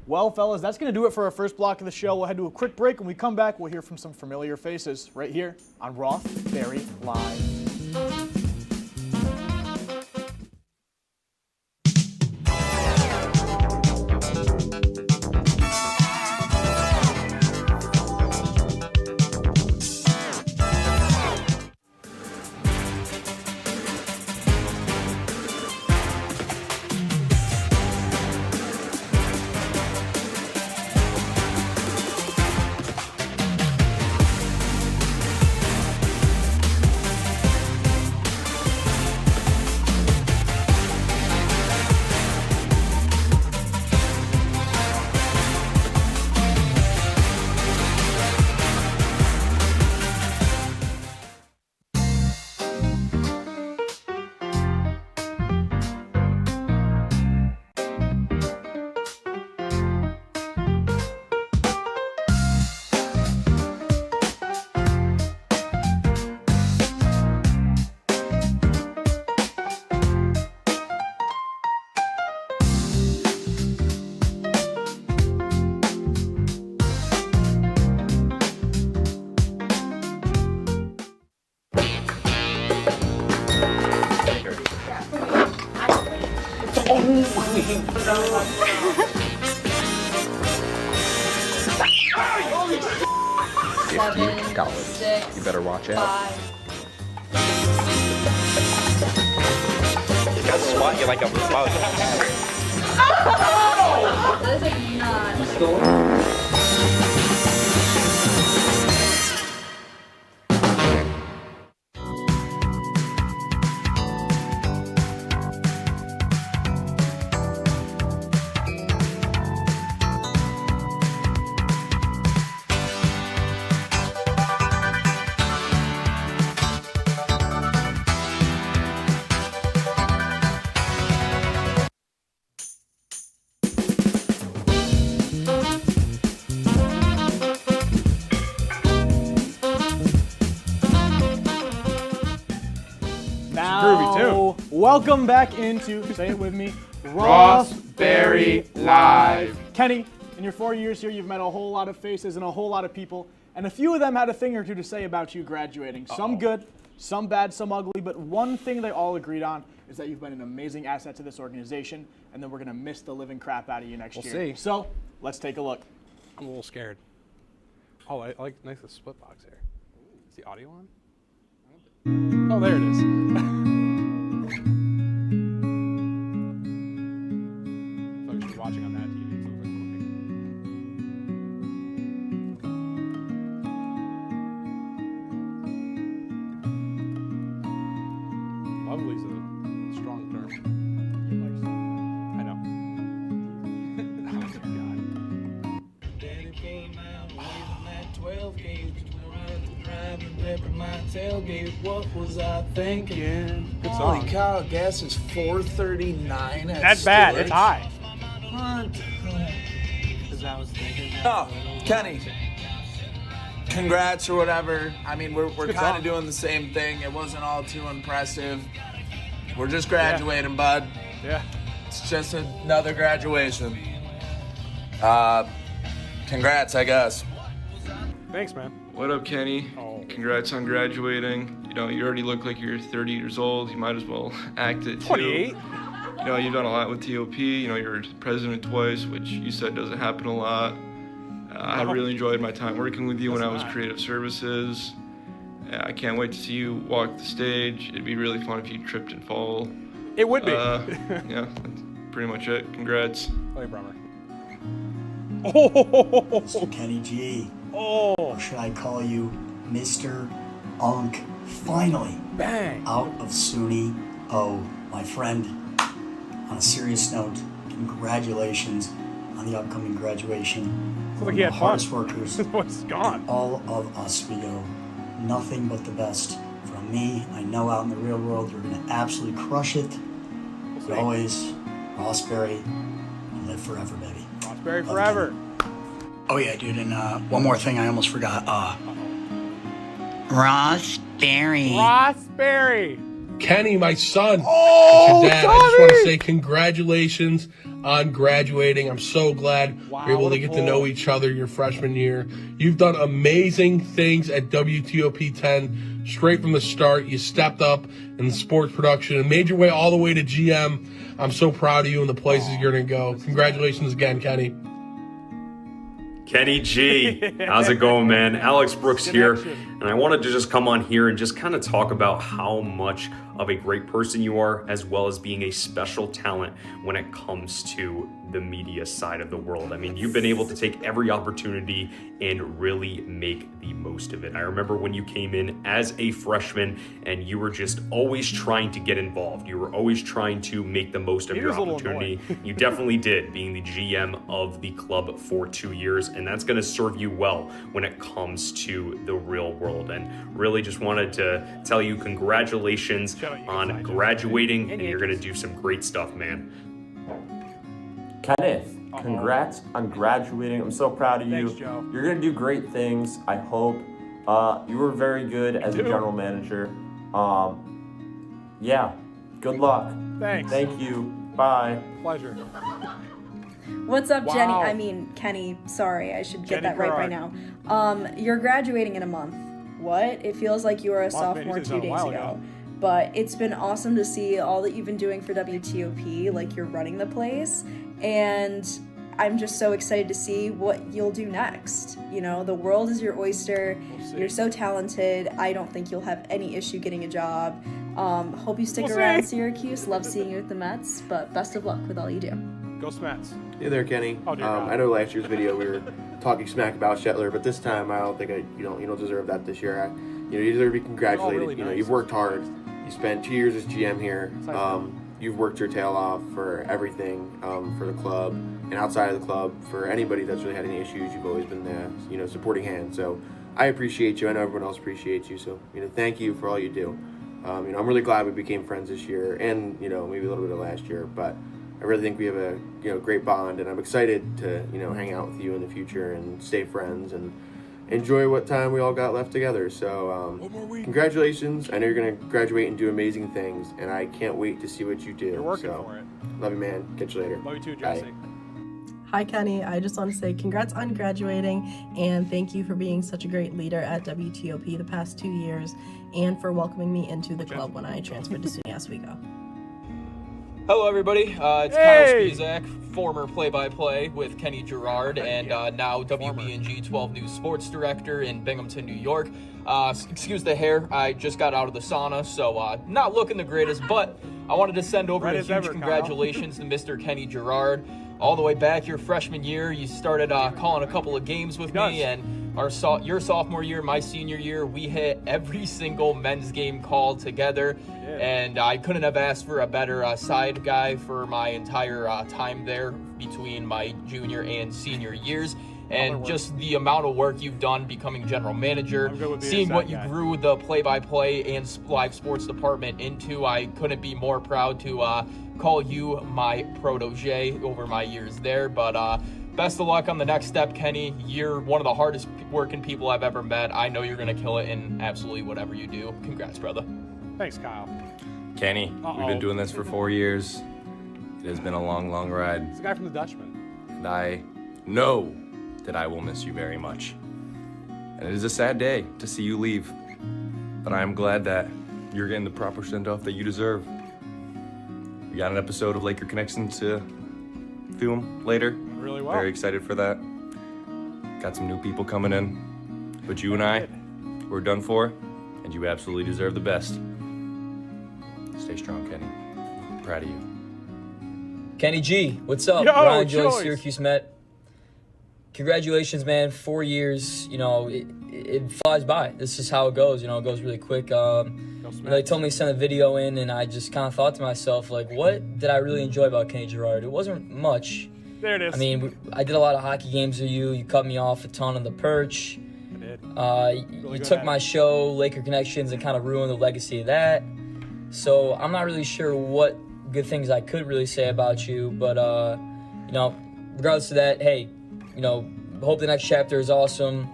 Well, fellas, that's going to do it for our first block of the show. We'll head to a quick break. When we come back, we'll hear from some familiar faces right here on Rossberry Live. If you college, you better watch out. He's got to swat you like a bug. That is not. Welcome back into, say it with me, Rossberry Live. Kenny, in your 4 years here, you've met a whole lot of faces and a whole lot of people, and a few of them had a thing or two to say about you graduating. Some good, some bad, some ugly, but one thing they all agreed on is that you've been an amazing asset to this organization, and then we're going to miss the living crap out of you next year. We'll see. So, let's take a look. I'm a little scared. Oh, I like nice the split box here. Is the audio on? Oh, there it is. Folks, you're watching on that TV, so it's clicking. Lovely's a strong term. I know. Oh, God. Daddy came out waving that 12 gauge. Driving, ripping my tailgate. What was I thinking? Good Holy song. cow, gas is $4.39 at That's bad. Stewart's. It's high. What? Because I was thinking. Oh, Kenny. Congrats or whatever. I mean, we're kind of doing the same thing. It wasn't all too impressive. We're just graduating, bud. Yeah. It's just another graduation. Congrats, I guess. Thanks, man. What up, Kenny? Congrats on graduating. You know, you already look like you're 30 years old. You might as well act it too. 28? You know, you've done a lot with TOP. You know, you're president twice, which you said doesn't happen a lot. I really enjoyed my time working with you when I was creative services. I can't wait to see you walk the stage. It'd be really fun if you tripped and fall. It would be. Yeah, that's pretty much it. Congrats. Play Brummer. Mr. Kenny G. Oh. Or should I call you Mr. Unk? Finally. Bang. Out of SUNY O, my friend. on a serious note, congratulations on the upcoming graduation. Look, From he the had hardest fun. workers This boy's gone. in all of Oswego. Nothing but the best from me. I know out in the real world you're going to absolutely crush it. As always, Rossberry, live forever, baby. Rossberry forever. Oh yeah, dude, and one more thing I almost forgot. Rossberry. Rossberry. Kenny, my son. Oh, your dad. I just want to say congratulations on graduating. I'm so glad you're able to get to know each other your freshman year. You've done amazing things at WTOP-10 straight from the start. You stepped up in sports production and made your way all the way to GM. I'm so proud of you and the places you're going to go. Congratulations again, Kenny. Kenny G, how's it going, man? Alex Brooks here, and I wanted to just come on here and just kind of talk about how much of a great person you are, as well as being a special talent when it comes to the media side of the world. I mean, you've been able to take every opportunity and really make the most of it. I remember when you came in as a freshman and you were just always trying to get involved. You were always trying to make the most of your opportunity. You definitely did, being the GM of the club for 2 years, and that's going to serve you well when it comes to the real world. And really just wanted to tell you congratulations on graduating, and you're going to do some great stuff, man. Kenneth, congrats on graduating. I'm so proud of you. Thanks, Joe. You're going to do great things, I hope. You were very good as a general manager. Yeah, good luck. Thanks. Thank you. Bye. Pleasure. What's up, Wow. Jenny? I mean, Kenny. Sorry, I should get Jenny that right by now. You're graduating in a month. What? It feels like you were a sophomore 2 days ago. But it's been awesome to see all that you've been doing for WTOP, like you're running the place. And I'm just so excited to see what you'll do next. You know, the world is your oyster. You're so talented. I don't think you'll have any issue getting a job. Hope you stick around Syracuse. Love seeing you with the Mets, but best of luck with all you do. Go Smets. Hey there, Kenny. Oh, dear God. I know last year's video we were talking smack about Shetler, but this time I don't think you don't deserve that this year. You deserve to be congratulated. Really nice. You've worked hard. You spent 2 years as GM here. You've worked your tail off for everything, for the club and outside of the club. For anybody that's really had any issues, you've always been the supporting hand. So I appreciate you. I know everyone else appreciates you. So thank you for all you do. I'm really glad we became friends this year, and maybe a little bit of last year. But I really think we have a great bond, and I'm excited to hang out with you in the future and stay friends and enjoy what time we all got left together. So congratulations. I know you're going to graduate and do amazing things, and I can't wait to see what you do. You're working for it. Love you, man. Catch you later. Love you too, Jesse. Bye. Hi, Kenny. I just want to say congrats on graduating, and thank you for being such a great leader at WTOP the past 2 years, and for welcoming me into the club when I transferred to SUNY Oswego. Hello, everybody. It's Kyle Spizak, former play-by-play with Kenny Gerard, and now WBNG 12 News Sports Director in Binghamton, New York. Excuse the hair. I just got out of the sauna, so not looking the greatest, but I wanted to send over a huge congratulations to Mr. Kenny Gerard. All the way back your freshman year, you started calling a couple of games with me, and your sophomore year, my senior year, we hit every single men's game call together, and I couldn't have asked for a better side guy for my entire time there between my junior and senior years. And just the amount of work you've done becoming general manager, seeing what you grew the play-by-play and live sports department into, I couldn't be more proud to call you my protege over my years there. But best of luck on the next step, Kenny. You're one of the hardest working people I've ever met. I know you're going to kill it in absolutely whatever you do. Congrats, brother. Thanks, Kyle. Kenny, we've been doing this for 4 years. It has been a long, long ride. It's the guy from the Dutchman. And I know that I will miss you very much. And it is a sad day to see you leave. But I am glad that you're getting the proper send-off that you deserve. We got an episode of Laker Connection to film later. Really well. Very excited for that. Got some new people coming in. But you and I, we're done for, and you absolutely deserve the best. Stay strong, Kenny. I'm proud of you. Kenny G, what's up? Yo, Ryan Joyce, Joyce. Syracuse Met. Congratulations, man. 4 years, it flies by. This is how it goes. It goes really quick. they told me to send a video in, and I just kind of thought to myself, like, what did I really enjoy about Kenny Gerard? It wasn't much. There it is. I mean, I did a lot of hockey games with you. You cut me off a ton on the perch. I did. You took my show, Laker Connections, and kind of ruined the legacy of that. So I'm not really sure what good things I could really say about you, but regardless of that, hey, hope the next chapter is awesome.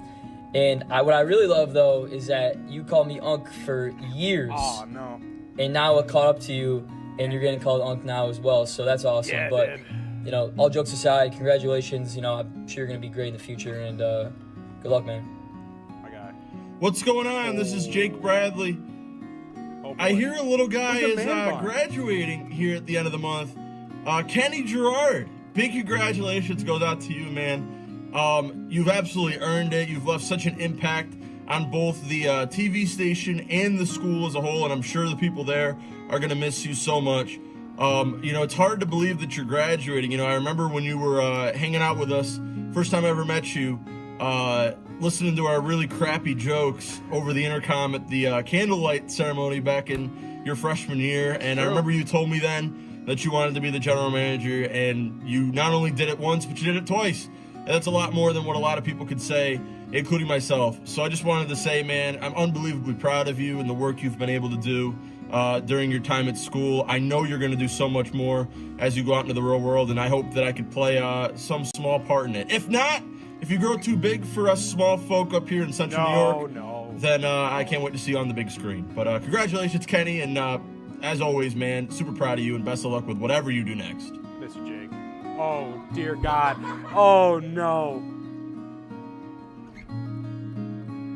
And what I really love though is that you called me Unc for years. Oh no. And now I caught up to you, and you're getting called Unc now as well. So that's awesome. Yeah, but dude. all jokes aside, congratulations. I'm sure you're gonna be great in the future, and good luck, man. My guy. What's going on? This is Jake Bradley. I hear a little guy is graduating here at the end of the month. Kenny Gerard, big congratulations goes out to you, man. You've absolutely earned it. You've left such an impact on both the TV station and the school as a whole, and I'm sure the people there are going to miss you so much. It's hard to believe that you're graduating. I remember when you were hanging out with us, first time I ever met you, listening to our really crappy jokes over the intercom at the candlelight ceremony back in your freshman year. And I remember you told me then that you wanted to be the general manager, and you not only did it once, but you did it twice. And that's a lot more than what a lot of people could say, including myself. So I just wanted to say, man, I'm unbelievably proud of you and the work you've been able to do during your time at school. I know you're going to do so much more as you go out into the real world, and I hope that I could play some small part in it. If not, if you grow too big for us small folk up here in Central New York, then I can't wait to see you on the big screen. But congratulations, Kenny, and as always, man, super proud of you, and best of luck with whatever you do next. Mr. Jake. Oh, dear God. Oh, no.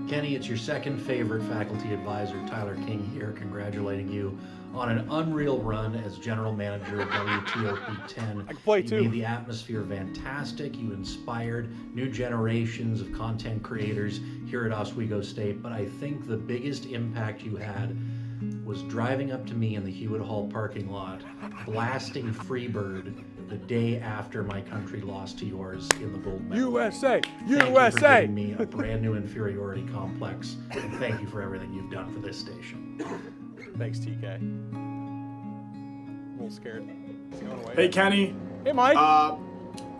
Kenny, it's your second favorite faculty advisor, Tyler King, here, congratulating you on an unreal run as general manager of WTOP-10. I can play too. You made the atmosphere fantastic. You inspired new generations of content creators here at Oswego State. But I think the biggest impact you had was driving up to me in the Hewitt Hall parking lot, blasting Freebird the day after my country lost to yours in the gold medal. USA! Thank you for giving me a brand new inferiority complex, and thank you for everything you've done for this station. Thanks, TK. A little scared. Hey, Kenny. Hey, Mike.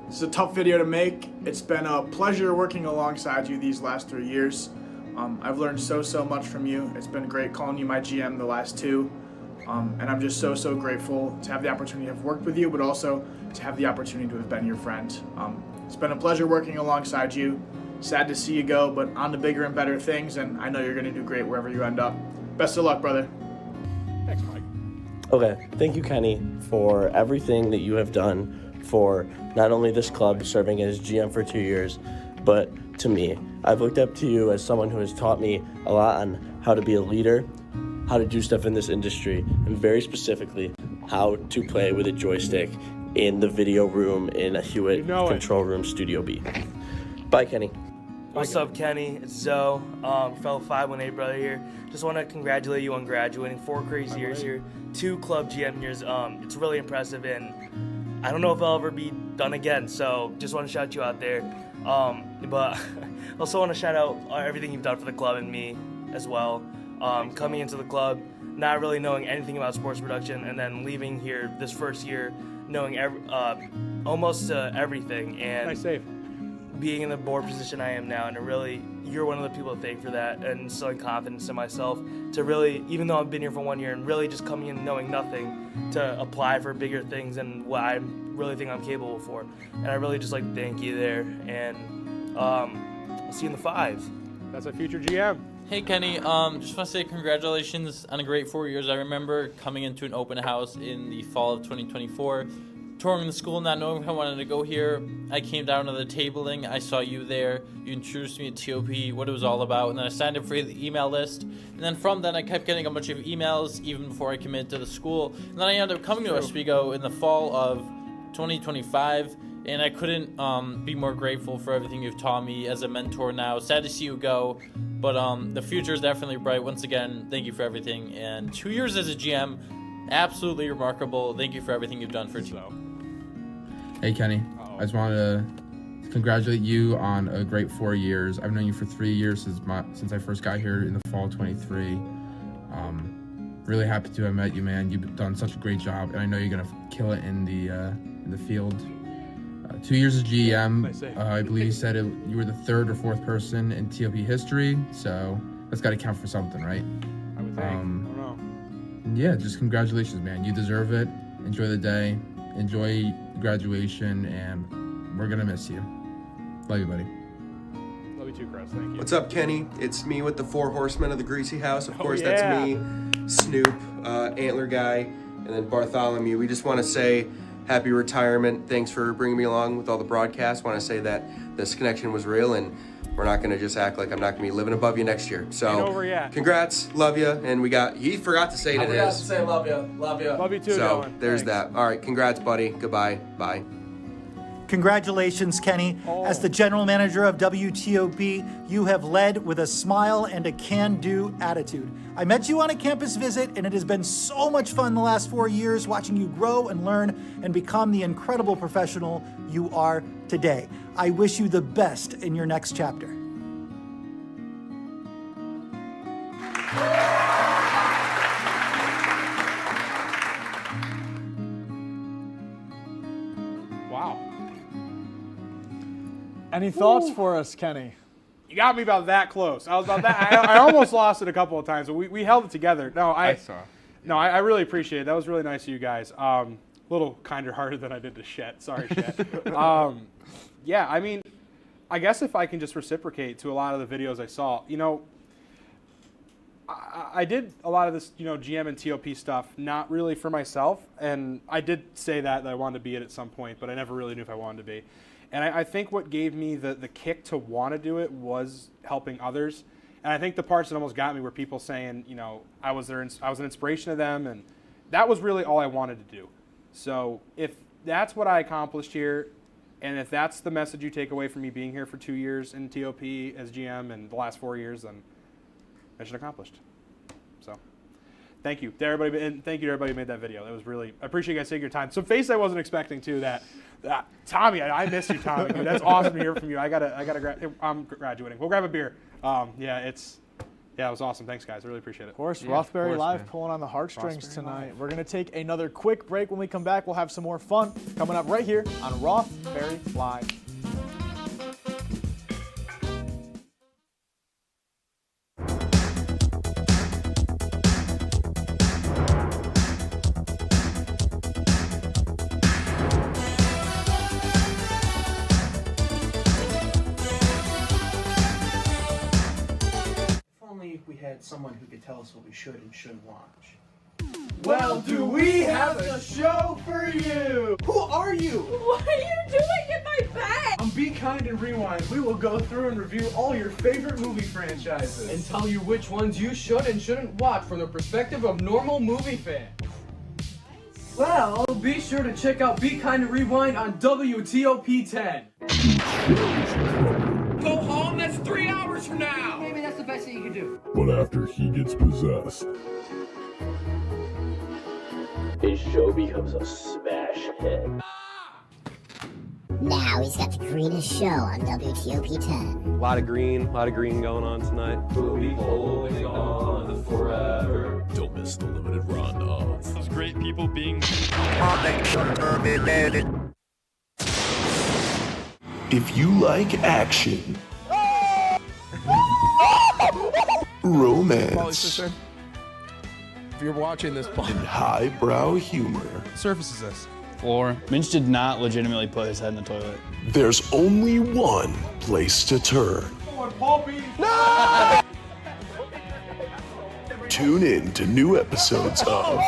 This is a tough video to make. It's been a pleasure working alongside you these last 3 years. I've learned so much from you. It's been great calling you my GM the last 2. And I'm just so grateful to have the opportunity to have worked with you, but also to have the opportunity to have been your friend. It's been a pleasure working alongside you. Sad to see you go, but on to bigger and better things, and I know you're going to do great wherever you end up. Best of luck, brother. Thanks, Mike. Okay, thank you, Kenny, for everything that you have done for not only this club, serving as GM for 2 years, but to me. I've looked up to you as someone who has taught me a lot on how to be a leader, how to do stuff in this industry, and very specifically, how to play with a joystick in the video room in a Hewitt Control Room Studio B. Bye, Kenny. What's up, Kenny? It's Zoe, fellow 518 brother here. Just want to congratulate you on graduating 4 crazy years here, 2 club GM years. It's really impressive, and I don't know if I'll ever be done again, so just want to shout you out there. But also want to shout out everything you've done for the club and me as well. Coming into the club, not really knowing anything about sports production, and then leaving here this first year knowing almost everything, and nice save. Being in the board position I am now, and you're one of the people to thank for that, and instilling confidence in myself to really, even though I've been here for 1 year, and really just coming in knowing nothing, to apply for bigger things and what I really think I'm capable for. And I really just like to thank you there, and I'll see you in the 5. That's a future GM. Hey Kenny, just want to say congratulations on a great 4 years. I remember coming into an open house in the fall of 2024, touring the school, not knowing if I wanted to go here. I came down to the tabling, I saw you there, you introduced me to TOP, what it was all about, and then I signed up for the email list. And then from then I kept getting a bunch of emails even before I committed to the school. And then I ended up coming to Oswego in the fall of 2025, and I couldn't be more grateful for everything you've taught me as a mentor now. Sad to see you go, but the future is definitely bright. Once again, thank you for everything. And 2 years as a GM, absolutely remarkable. Thank you for everything you've done for TO. Hey Kenny, I just wanted to congratulate you on a great 4 years. I've known you for 3 years since I first got here in the fall of 23. Really happy to have met you, man. You've done such a great job, and I know you're gonna kill it in the field. 2 years as GM, I believe you said you were the 3rd or 4th person in TOP history, so that's got to count for something, right? I would think. I don't know. Yeah, just congratulations, man. You deserve it. Enjoy the day. Enjoy graduation, and we're gonna miss you. Love you, buddy. Love you too, Chris. Thank you. What's up, Kenny? It's me with the 4 horsemen of the Greasy House. Of course, yeah. that's me, Snoop, Antler Guy, and then Bartholomew. We just want to say happy retirement. Thanks for bringing me along with all the broadcasts. Want to say that this connection was real, and we're not going to just act like I'm not going to be living above you next year. So, congrats, love you, and he forgot to say it. I forgot to say love you, love you. Love you too, So, Dylan. there's Thanks. that. All right, congrats, buddy. Goodbye. Bye. Congratulations, Kenny. As the general manager of WTOP, you have led with a smile and a can-do attitude. I met you on a campus visit, and it has been so much fun the last 4 years watching you grow and learn and become the incredible professional you are today. I wish you the best in your next chapter. Wow. Any thoughts for us, Kenny? You got me about that close. I was about that. I almost lost it a couple of times, but we held it together. No, I really appreciate it. That was really nice of you guys. A little kinder hearted than I did to Shet. Sorry, Shet. Yeah, I mean, I guess if I can just reciprocate to a lot of the videos I saw, I did a lot of this, GM and TOP stuff, not really for myself. And I did say that I wanted to be it at some point, but I never really knew if I wanted to be. And I think what gave me the kick to want to do it was helping others. And I think the parts that almost got me were people saying, I was an inspiration to them, and that was really all I wanted to do. So if that's what I accomplished here, and if that's the message you take away from me being here for 2 years in TOP as GM and the last 4 years, then mission accomplished. So thank you to everybody, and thank you to everybody who made that video. That was really, I appreciate you guys taking your time. Some face I wasn't expecting too. That Tommy, I miss you, Tommy. Dude, that's awesome to hear from you. I'm graduating. We'll grab a beer. It was awesome. Thanks, guys. I really appreciate it. Of course, Rossberry Live pulling on the heartstrings tonight. We're going to take another quick break. When we come back, we'll have some more fun coming up right here on Rossberry Live. We had someone who could tell us what we should and shouldn't watch. Well, do we have a show for you? Who are you? What are you doing in my bed? On Be Kind and Rewind, we will go through and review all your favorite movie franchises. And tell you which ones you should and shouldn't watch from the perspective of normal movie fans. Well, be sure to check out Be Kind and Rewind on WTOP-10. Go home, that's 3 hours from now! Maybe that's the best thing you can do. But after he gets possessed, his show becomes a smash hit. Now he's got the greenest show on WTOP-10. A lot of green going on tonight. We'll be holding on forever. Don't miss the limited run of these great people being. If you like action, romance, if you're watching this, and highbrow humor, surface is this. Floor. Minch did not legitimately put his head in the toilet. There's only one place to turn. No! Tune in to new episodes of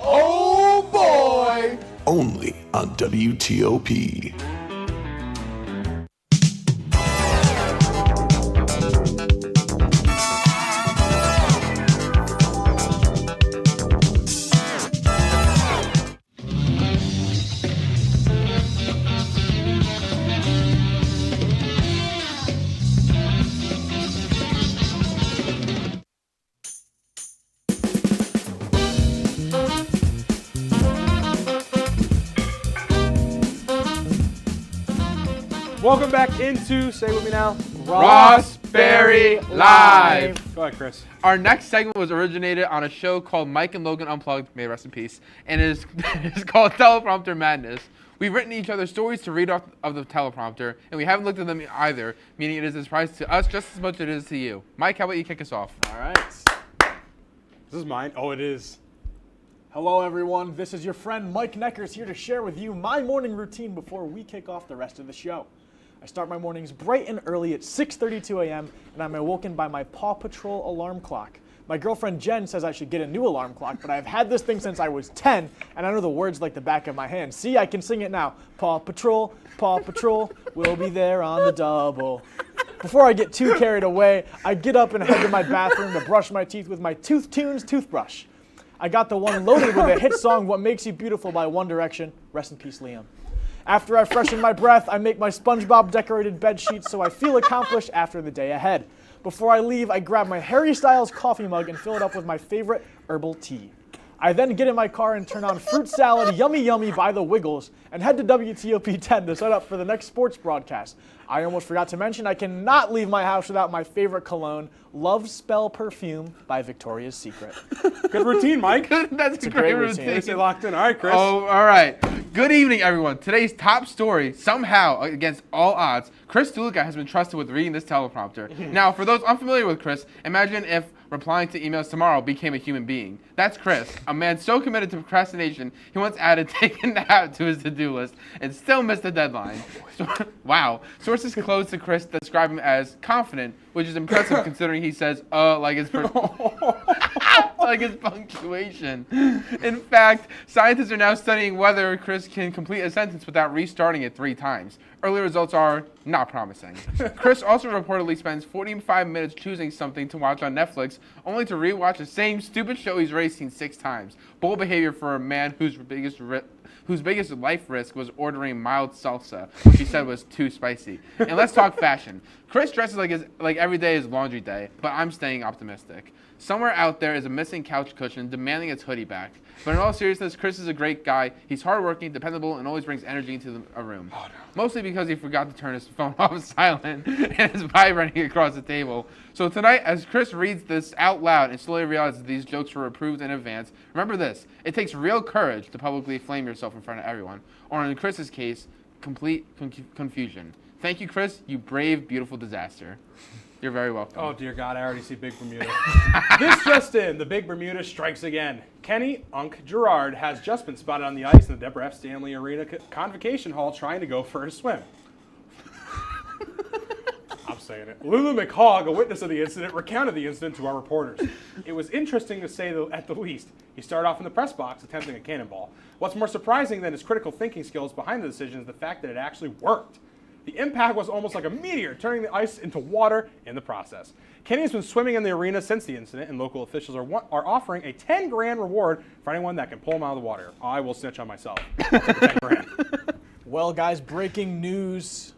Oh boy! only on WTOP. Welcome back into, say with me now, Rossberry Rossberry Live. Go ahead, Chris. Our next segment was originated on a show called Mike and Logan Unplugged, may rest in peace, and it is called Teleprompter Madness. We've written each other stories to read off of the teleprompter, and we haven't looked at them either, meaning it is a surprise to us just as much as it is to you. Mike, how about you kick us off? All right. This is mine. Oh, it is. Hello, everyone. This is your friend Mike Neckers here to share with you my morning routine before we kick off the rest of the show. I start my mornings bright and early at 6:32 a.m., and I'm awoken by my Paw Patrol alarm clock. My girlfriend Jen says I should get a new alarm clock, but I've had this thing since I was 10, and I know the words like the back of my hand. See, I can sing it now. Paw Patrol, we'll be there on the double. Before I get too carried away, I get up and head to my bathroom to brush my teeth with my Tooth Tunes toothbrush. I got the one loaded with a hit song, What Makes You Beautiful by One Direction. Rest in peace, Liam. After I freshen my breath, I make my SpongeBob decorated bed sheets so I feel accomplished after the day ahead. Before I leave, I grab my Harry Styles coffee mug and fill it up with my favorite herbal tea. I then get in my car and turn on Fruit Salad Yummy Yummy by the Wiggles and head to WTOP-10 to set up for the next sports broadcast. I almost forgot to mention I cannot leave my house without my favorite cologne, Love Spell Perfume by Victoria's Secret. Good routine, Mike. That's a great routine. Stay locked in. All right, Chris. Oh, all right. Good evening, everyone. Today's top story, somehow, against all odds, Chris Dulica has been trusted with reading this teleprompter. Now, for those unfamiliar with Chris, imagine if replying to emails tomorrow became a human being. That's Chris, a man so committed to procrastination, he once added take a nap to his to-do list and still missed the deadline. Wow. Sources close to Chris describe him as confident, which is impressive considering he says, like his like his punctuation. In fact, scientists are now studying whether Chris can complete a sentence without restarting it 3 times. Early results are not promising. Chris also reportedly spends 45 minutes choosing something to watch on Netflix, only to rewatch the same stupid show he's already seen 6 times. Bold behavior for a man whose biggest life risk was ordering mild salsa, which he said was too spicy. And let's talk fashion. Chris dresses like every day is laundry day, but I'm staying optimistic. Somewhere out there is a missing couch cushion demanding its hoodie back. But in all seriousness, Chris is a great guy. He's hardworking, dependable, and always brings energy into a room. Oh, no. Mostly because he forgot to turn his phone off silent and is vibrating across the table. So tonight, as Chris reads this out loud and slowly realizes these jokes were approved in advance, remember this: it takes real courage to publicly flame yourself in front of everyone. Or in Chris's case, complete confusion. Thank you, Chris, you brave, beautiful disaster. You're very welcome. Oh, dear God, I already see Big Bermuda. This just in, the Big Bermuda strikes again. Kenny Unk Gerard has just been spotted on the ice in the Deborah F. Stanley Arena Convocation Hall trying to go for a swim. I'm saying it. Lulu McHogg, a witness of the incident, recounted the incident to our reporters. It was interesting to say at the least. He started off in the press box attempting a cannonball. What's more surprising than his critical thinking skills behind the decision is the fact that it actually worked. The impact was almost like a meteor, turning the ice into water in the process. Kenny has been swimming in the arena since the incident, and local officials are offering a 10 grand reward for anyone that can pull him out of the water. I will snitch on myself. 10 grand. Well, guys, breaking news.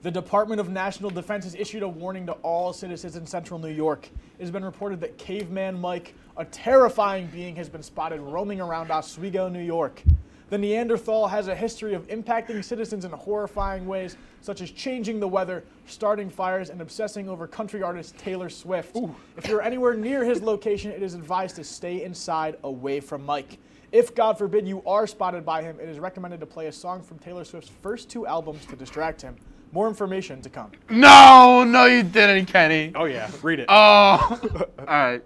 The Department of National Defense has issued a warning to all citizens in central New York. It has been reported that Caveman Mike, a terrifying being, has been spotted roaming around Oswego, New York. The Neanderthal has a history of impacting citizens in horrifying ways, such as changing the weather, starting fires, and obsessing over country artist Taylor Swift. Ooh. If you're anywhere near his location, it is advised to stay inside, away from Mike. If, God forbid, you are spotted by him, it is recommended to play a song from Taylor Swift's first 2 albums to distract him. More information to come. No, you didn't, Kenny. Oh, yeah. Read it. Oh, all right.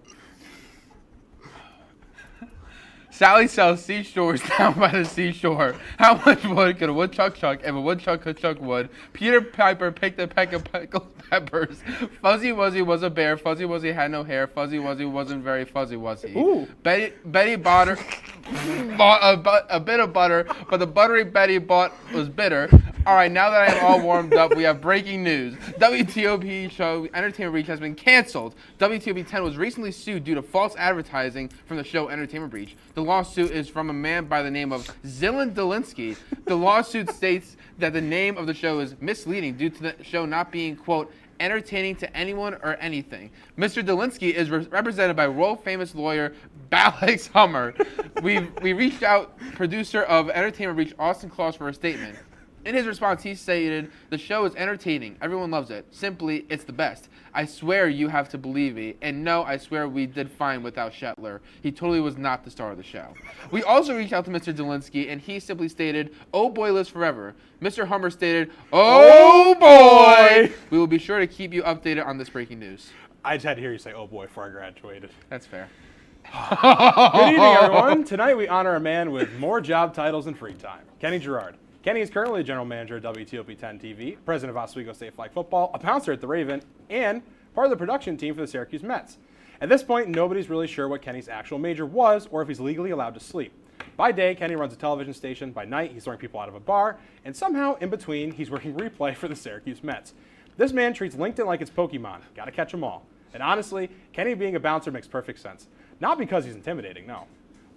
Sally sells seashores down by the seashore. How much wood could a woodchuck chuck if a woodchuck could chuck wood? Peter Piper picked a peck of pickled peppers. Fuzzy Wuzzy was a bear. Fuzzy Wuzzy had no hair. Fuzzy Wuzzy wasn't very fuzzy, was he? Ooh. Betty bought a bit of butter, but the buttery Betty bought was bitter. All right, now that I am all warmed up, we have breaking news. WTOP show Entertainment Reach has been canceled. WTOP-10 was recently sued due to false advertising from the show Entertainment Reach. The lawsuit is from a man by the name of Zillan Dolinsky. The lawsuit states that the name of the show is misleading due to the show not being, quote, entertaining to anyone or anything. Mr. Dolinsky is represented by world-famous lawyer Balix Hummer. We reached out, producer of Entertainment Reach, Austin Claus, for a statement. In his response, he stated, "The show is entertaining. Everyone loves it. Simply, it's the best. I swear you have to believe me. And no, I swear we did fine without Shetler. He totally was not the star of the show." We also reached out to Mr. Delinsky, and he simply stated, "Oh boy lives forever." Mr. Hummer stated, "Oh boy!" We will be sure to keep you updated on this breaking news. I just had to hear you say, "Oh boy," before I graduated. That's fair. Good evening, everyone. Tonight we honor a man with more job titles and free time, Kenny Gerard. Kenny is currently the general manager of WTOP-10 TV, president of Oswego State Flag Football, a bouncer at the Raven, and part of the production team for the Syracuse Mets. At this point, nobody's really sure what Kenny's actual major was or if he's legally allowed to sleep. By day, Kenny runs a television station. By night, he's throwing people out of a bar. And somehow, in between, he's working replay for the Syracuse Mets. This man treats LinkedIn like it's Pokemon. Gotta catch them all. And honestly, Kenny being a bouncer makes perfect sense. Not because he's intimidating, no,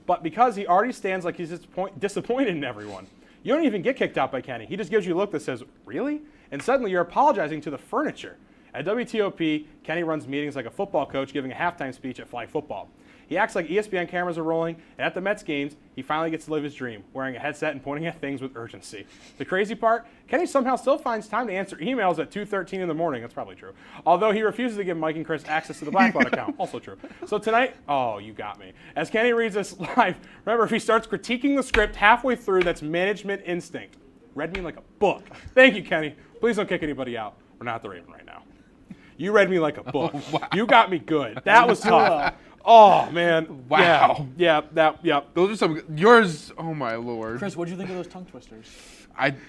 but because he already stands like he's disappointed in everyone. You don't even get kicked out by Kenny. He just gives you a look that says, "Really?" And suddenly you're apologizing to the furniture. At WTOP, Kenny runs meetings like a football coach giving a halftime speech at flag football. He acts like ESPN cameras are rolling, and at the Mets games, he finally gets to live his dream, wearing a headset and pointing at things with urgency. The crazy part, Kenny somehow still finds time to answer emails at 2:13 in the morning. That's probably true. Although he refuses to give Mike and Chris access to the Blackboard account. Also true. So tonight, oh, you got me. As Kenny reads this live, remember, if he starts critiquing the script halfway through, that's management instinct. Read me like a book. Thank you, Kenny. Please don't kick anybody out. We're not at the Raven right now. You read me like a book. Wow. You got me good. That was tough. Oh, man. Wow. Yeah. Those are some, yours, oh my Lord. Chris, what did you think of those tongue twisters?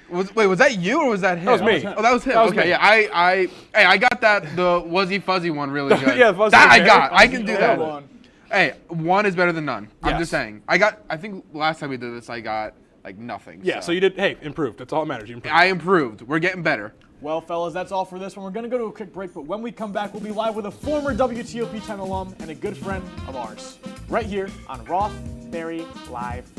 Wait, was that you or was that him? That was me. Oh, that was him. That was okay, me. yeah, I got that, the Wuzzy Fuzzy one really good. Yeah, the fuzzy that I hair. got. I can do that. One. Hey, one is better than none. I'm Yes. just saying. I think last time we did this, I got like nothing. Yeah, so you did, hey, improved. That's all that matters. You improved. I improved. We're getting better. Well, fellas, that's all for this one. We're going to go to a quick break, but when we come back, we'll be live with a former WTOP-10 alum and a good friend of ours, right here on Rossberry Live.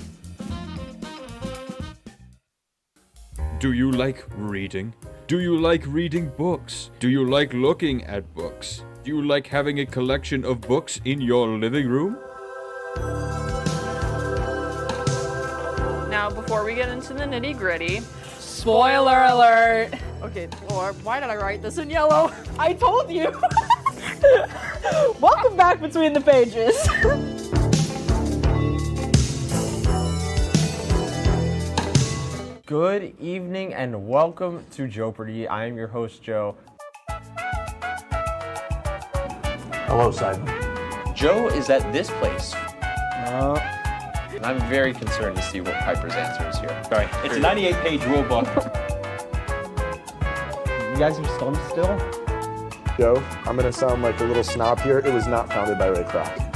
Do you like reading? Do you like reading books? Do you like looking at books? Do you like having a collection of books in your living room? Now, before we get into the nitty-gritty, Spoiler alert! okay, Lord, why did I write this in yellow? I told you! Welcome back between the pages. Good evening and welcome to Joepardy. I am your host, Joe. Hello, Simon. Joe is at this place. And I'm very concerned to see what Piper's answer is here. Sorry, it's a 98-page rule book. You guys are stunned still? Joe, I'm going to sound like a little snob here. It was not founded by Ray Kroc.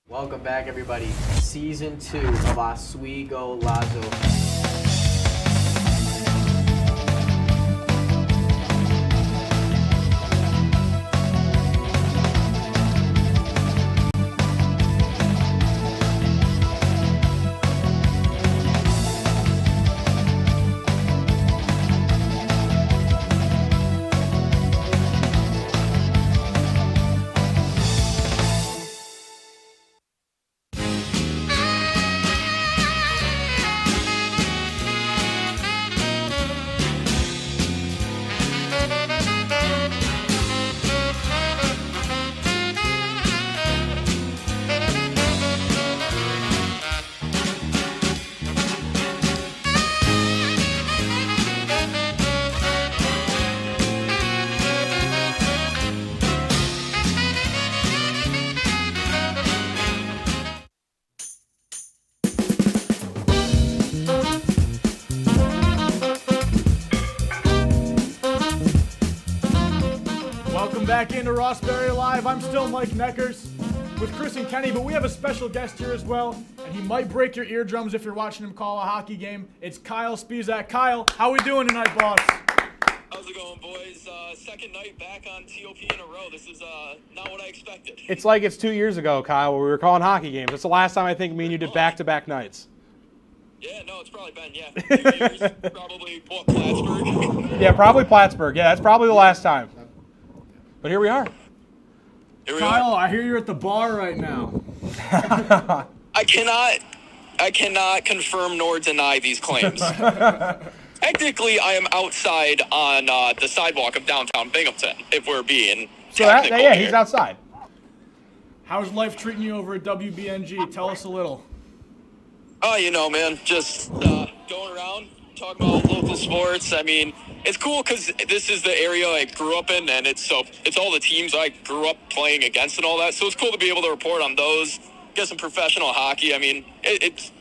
Welcome back, everybody. Season 2 of Oswego Lazo. Back into Rossberry Live. I'm still Mike Neckers with Chris and Kenny, but we have a special guest here as well, and he might break your eardrums if you're watching him call a hockey game. It's Kyle Spizak. Kyle, how we doing tonight, boss? How's it going, boys? Second night back on TOP in a row. This is not what I expected. It's like it's 2 years ago, Kyle, where we were calling hockey games. That's the last time I think me and you did back-to-back nights. Yeah, no, it's probably been, 2 years. Probably Plattsburgh. Yeah, probably Plattsburgh. Yeah, that's probably the last time. But here we are. Here we Kyle, are. I hear you're at the bar right now. I cannot confirm nor deny these claims. Technically, I am outside on the sidewalk of downtown Binghamton, if we're being technical yeah, here. he's outside. How's life treating you over at WBNG? Tell us a little. Oh, you know, man, just going around, talking about local sports. I mean, it's cool because this is the area I grew up in, and it's all the teams I grew up playing against and all that. So it's cool to be able to report on those, get some professional hockey. I mean,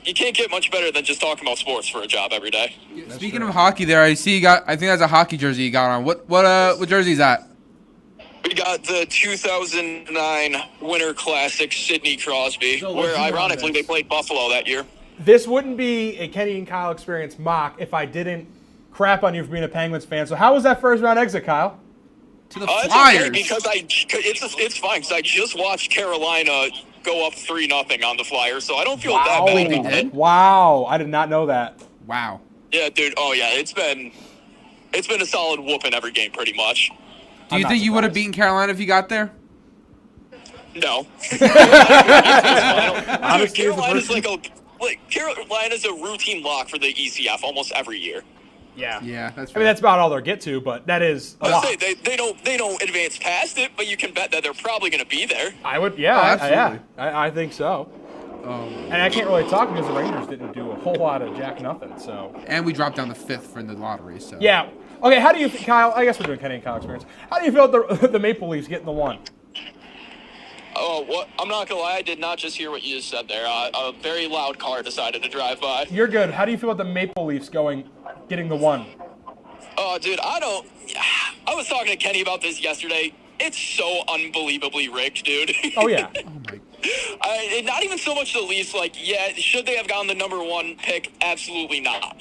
you can't get much better than just talking about sports for a job every day. Speaking of hockey, there I see you got. I think that's a hockey jersey you got on. What jersey is that? We got the 2009 Winter Classic Sidney Crosby, where ironically they played Buffalo that year. This wouldn't be a Kenny and Kyle Experience mock if I didn't crap on you for being a Penguins fan. So how was that first round exit, Kyle? To the Flyers. Flyers. Okay because it's fine because I just watched Carolina go up 3-0 on the Flyers, so I don't feel that bad. We did. Wow, I did not know that. Wow. Yeah, dude. Oh yeah, it's been a solid whooping every game pretty much. Do you think you would have beaten Carolina if you got there? No. Carolina's Carolina's a routine lock for the ECF almost every year. Yeah. Yeah, that's I mean, that's about all they'll get to, but that is a lot. They don't advance past it, but you can bet that they're probably going to be there. I would, yeah, I think so. And I can't really talk because the Rangers didn't do a whole lot of jack nothing. So. And we dropped down to 5th for the lottery. So. Yeah. Okay. How do you, Kyle? I guess we're doing Kenny and Kyle Experience. How do you feel about the Maple Leafs getting the 1? Oh, what? I'm not gonna lie, I did not just hear what you just said there. A very loud car decided to drive by. You're good. How do you feel about the Maple Leafs getting the 1? Oh, dude, I was talking to Kenny about this yesterday. It's so unbelievably rigged, dude. Oh yeah. Not even so much the Leafs. Should they have gotten the number 1 pick? Absolutely not.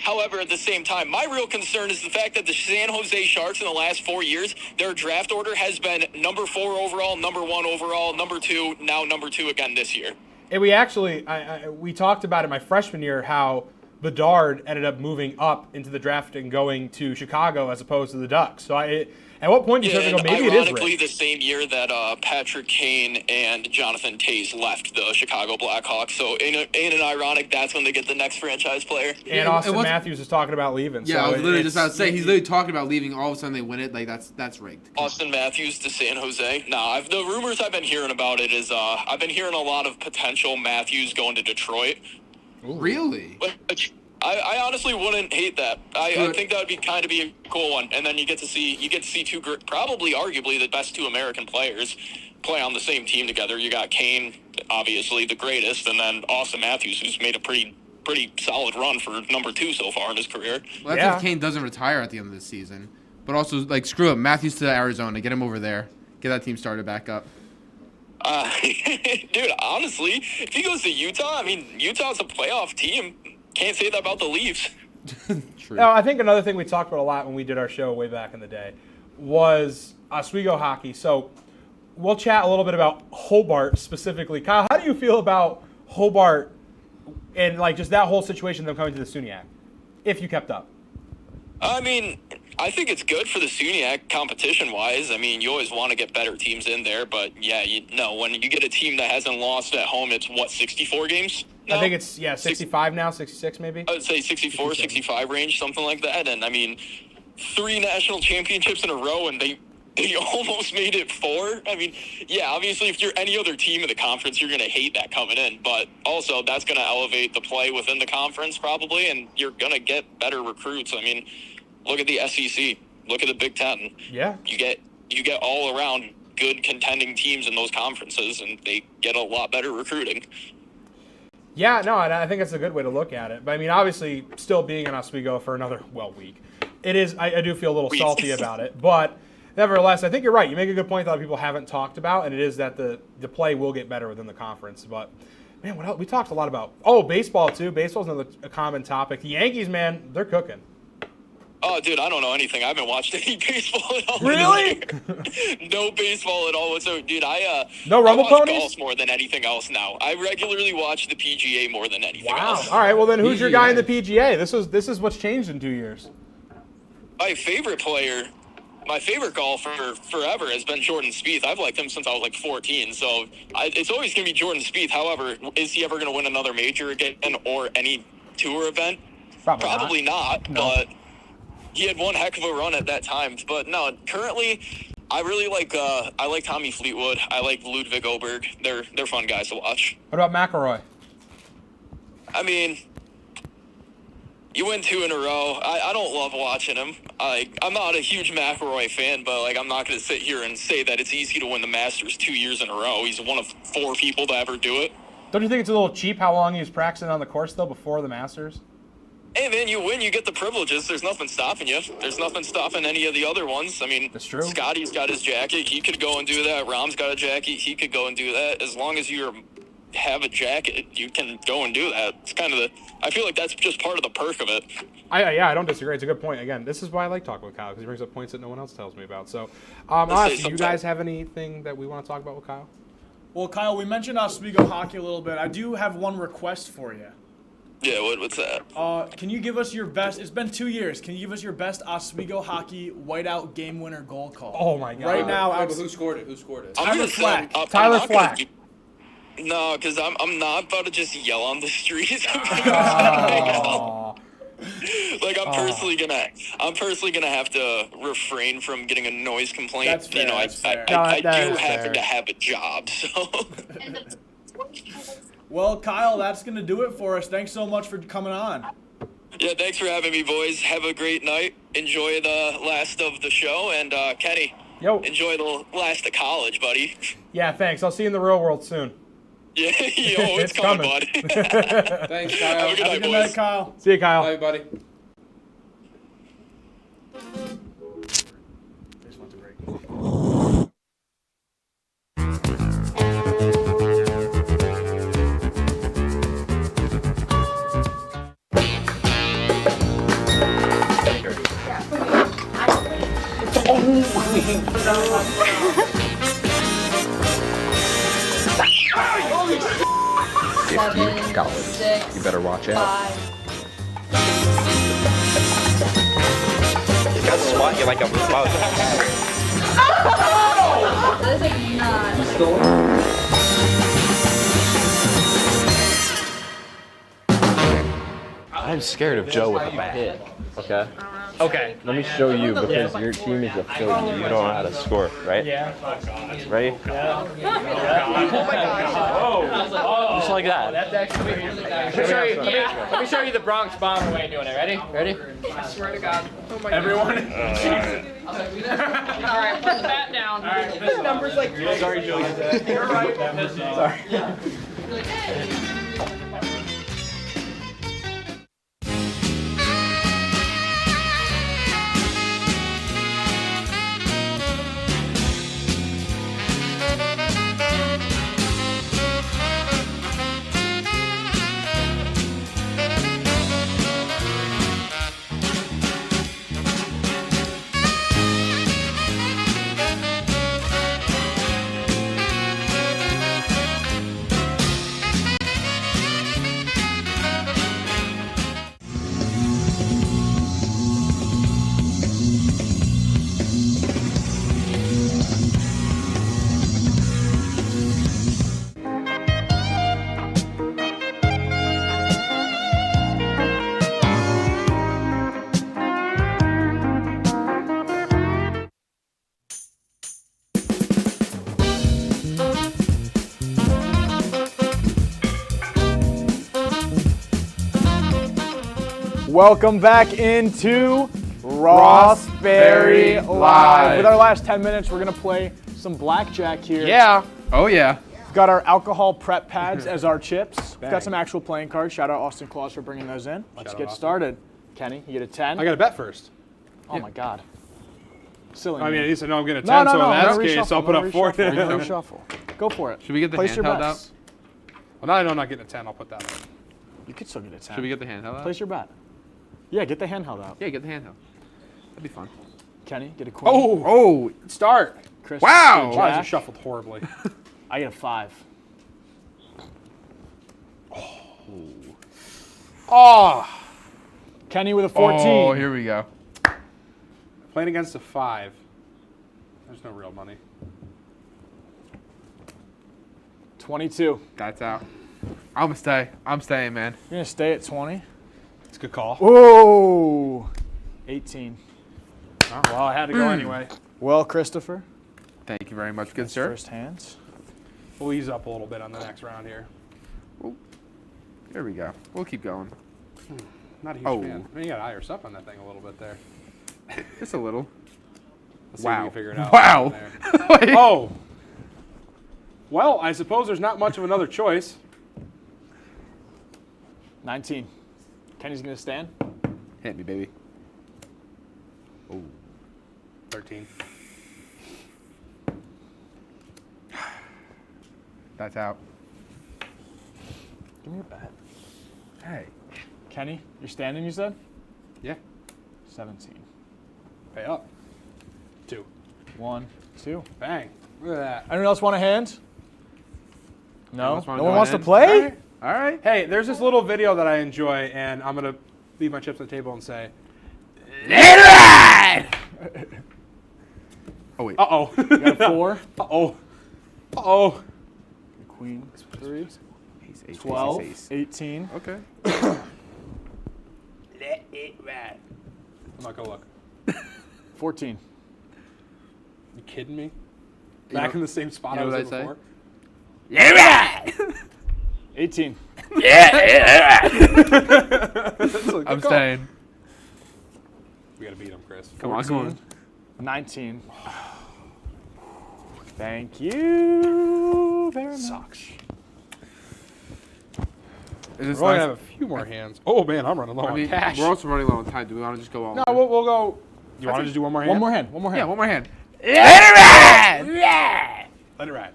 However, at the same time, my real concern is the fact that the San Jose Sharks in the last 4 years, their draft order has been number 4 overall, number 1 overall, number 2, now number 2 again this year. And we actually, we talked about in my freshman year how Bedard ended up moving up into the draft and going to Chicago as opposed to the Ducks. So at what point do you start to go, maybe it is ironically, rigged? the same year that Patrick Kane and Jonathan Toews left the Chicago Blackhawks. So ain't it ironic that's when they get the next franchise player? And Austin Matthews is talking about leaving. Yeah, so I was literally just about to say, he's literally talking about leaving. All of a sudden they win it. Like, that's rigged. Austin Matthews to San Jose? Nah, the rumors I've been hearing about it is I've been hearing a lot of potential Matthews going to Detroit. Ooh. Really? I honestly wouldn't hate that. I think that would be a cool one, and then you get to see two probably arguably the best 2 American players play on the same team together. You got Kane, obviously the greatest, and then Austin Matthews, who's made a pretty solid run for number 2 so far in his career. Well, that's if Kane doesn't retire at the end of the season. But also, screw up Matthews to Arizona, get him over there, get that team started back up. Dude, honestly, if he goes to Utah, I mean, Utah's a playoff team. Can't say that about the Leafs. True. No, I think another thing we talked about a lot when we did our show way back in the day was Oswego hockey. So we'll chat a little bit about Hobart specifically. Kyle, how do you feel about Hobart and just that whole situation, them coming to the SUNY, if you kept up? I mean, I think it's good for the SUNY competition-wise. I mean, you always want to get better teams in there, but yeah, when you get a team that hasn't lost at home, it's 64 games? No? I think it's 65 now, 66 maybe. I would say 64, 65 range, something like that. And I mean, 3 national championships in a row, and they almost made it 4. I mean, yeah, obviously, if you're any other team in the conference, you're going to hate that coming in. But also, that's going to elevate the play within the conference probably, and you're going to get better recruits. I mean, look at the SEC. Look at the Big Ten. Yeah. You get all around good contending teams in those conferences, and they get a lot better recruiting. Yeah, no, I think that's a good way to look at it. But I mean, obviously, still being in Oswego for another week, it is. I do feel a little salty about it, but nevertheless, I think you're right. You make a good point that a lot of people haven't talked about, and it is that the play will get better within the conference. But man, what else? We talked a lot about baseball too. Baseball's another common topic. The Yankees, man, they're cooking. Oh, dude, I don't know anything. I haven't watched any baseball at all. Really? No baseball at all. So, dude, no Rumble I watch Ponies? golf more than anything else now. I regularly watch the PGA more than anything else. All right, well then, who's your guy in the PGA? This is what's changed in 2 years. My favorite player, my favorite golfer forever has been Jordan Spieth. I've liked him since I was like 14, so it's always going to be Jordan Spieth. However, is he ever going to win another major again or any tour event? Probably not, No. but he had one heck of a run at that time. But no, currently, I really like I like Tommy Fleetwood. I like Ludwig Oberg. They're fun guys to watch. What about McIlroy? I mean, you win 2 in a row. I don't love watching him. I'm not a huge McIlroy fan, but like I'm not going to sit here and say that it's easy to win the Masters 2 years in a row. He's one of 4 people to ever do it. Don't you think it's a little cheap how long he was practicing on the course, though, before the Masters? Hey, man, you win, you get the privileges. There's nothing stopping you. There's nothing stopping any of the other ones. I mean, that's true. Scotty's got his jacket. He could go and do that. Rahm's got a jacket. He could go and do that. As long as you have a jacket, you can go and do that. It's kind of I feel like that's just part of the perk of it. I don't disagree. It's a good point. Again, this is why I like talking with Kyle, because he brings up points that no one else tells me about. So, honestly, do you guys have anything that we want to talk about with Kyle? Well, Kyle, we mentioned Oswego hockey a little bit. I do have one request for you. Yeah, what's that? Can you give us your best? It's been 2 years. Can you give us your best Oswego hockey whiteout game winner goal call? Oh my God! Right now, but who scored it? Who scored it? Tyler Flack. Tyler Flack. No, because I'm not about to just yell on the streets. Like I'm personally gonna have to refrain from getting a noise complaint. That's fair, I do happen to have a job, so. Well, Kyle, that's gonna do it for us. Thanks so much for coming on. Yeah, thanks for having me, boys. Have a great night. Enjoy the last of the show, and Kenny, enjoy the last of college, buddy. Yeah, thanks. I'll see you in the real world soon. Yeah, it's coming, buddy. Thanks, Kyle. Have a good night, boys. Night, Kyle. See you, Kyle. Bye, buddy. $50. You better watch out. You got swat you like a bug. I'm scared of Joe with a bat. Okay. Okay. Let me show you because your team is a failure. You don't know how to score, right? Yeah. Ready? Yeah. Oh my gosh. Just like that. That's actually. Let me show you the Bronx Bomber way of doing it. Ready? Ready? I swear to God. Oh my Everyone. All right, put the bat down. All right, this number's like. Sorry, Joey. You're right. Sorry. Welcome back into Rossberry Live. With our last 10 minutes, we're going to play some blackjack here. Yeah. Oh, yeah. We've got our alcohol prep pads as our chips. We've got some actual playing cards. Shout out Austin Claus for bringing those in. Let's get started. Kenny, you get a 10. I got to bet first. Oh, my God. Silly. I mean, he said, no, I'm getting a 10, so in that case, I'll put up 4. Reshuffle. Go for it. Should we get the Place your handheld bets. out? Well, now I know I'm not getting a 10. I'll put that up. You could still get a 10. Should we get the handheld out? Place your bet. Yeah, get the handheld out. Yeah, get the handheld. That'd be fun. Kenny, get a queen. Oh, start. Chris, Wow. get a Wow, jack. you shuffled horribly. I get a 5. Oh. Kenny with a 14. Oh, here we go. Playing against a 5. There's no real money. 22. That's out. I'm gonna stay. I'm staying, man. You're gonna stay at 20? It's a good call. Whoa! 18. Oh, well, I had to go anyway. Well, Christopher. Thank you very much, good sir. First hands. We'll ease up a little bit on the next round here. Ooh. There we go. We'll keep going. Not a huge fan. I mean, you got Irish up on that thing a little bit there. Just a little. Let's see if we Wow. can figure it out. Wow. Oh. Well, I suppose there's not much of another choice. 19. Kenny's gonna stand. Hit me, baby. Oh. 13. That's out. Give me a bat. Hey. Kenny, you're standing, you said? Yeah. 17. Pay up. 2. 1, 2. Bang. Look at that. Anyone else want a hand? No? No No one wants to play? All right. Hey, there's this little video that I enjoy, and I'm going to leave my chips on the table and say, let it ride! Oh, wait. You Uh-oh. got a 4. Uh-oh. Uh-oh. Queen, 3. Ace, ace, 12, ace, ace. 18. Okay. Let it ride. I'm not going to look. 14. You kidding me? Back in the same spot I was in before? Let it ride! 18. I'm staying. We got to beat him, Chris. Come on, come on. 19. Thank you very much. Sucks. Is this We're only nice? going to have a few more hands. Oh, man, I'm running low I on mean, cash. we're also running low on time. Do we want to just go all No, in? we'll go. You want to just do one more hand? One more hand. One more hand. Yeah, one more hand. Let it ride! Let it ride.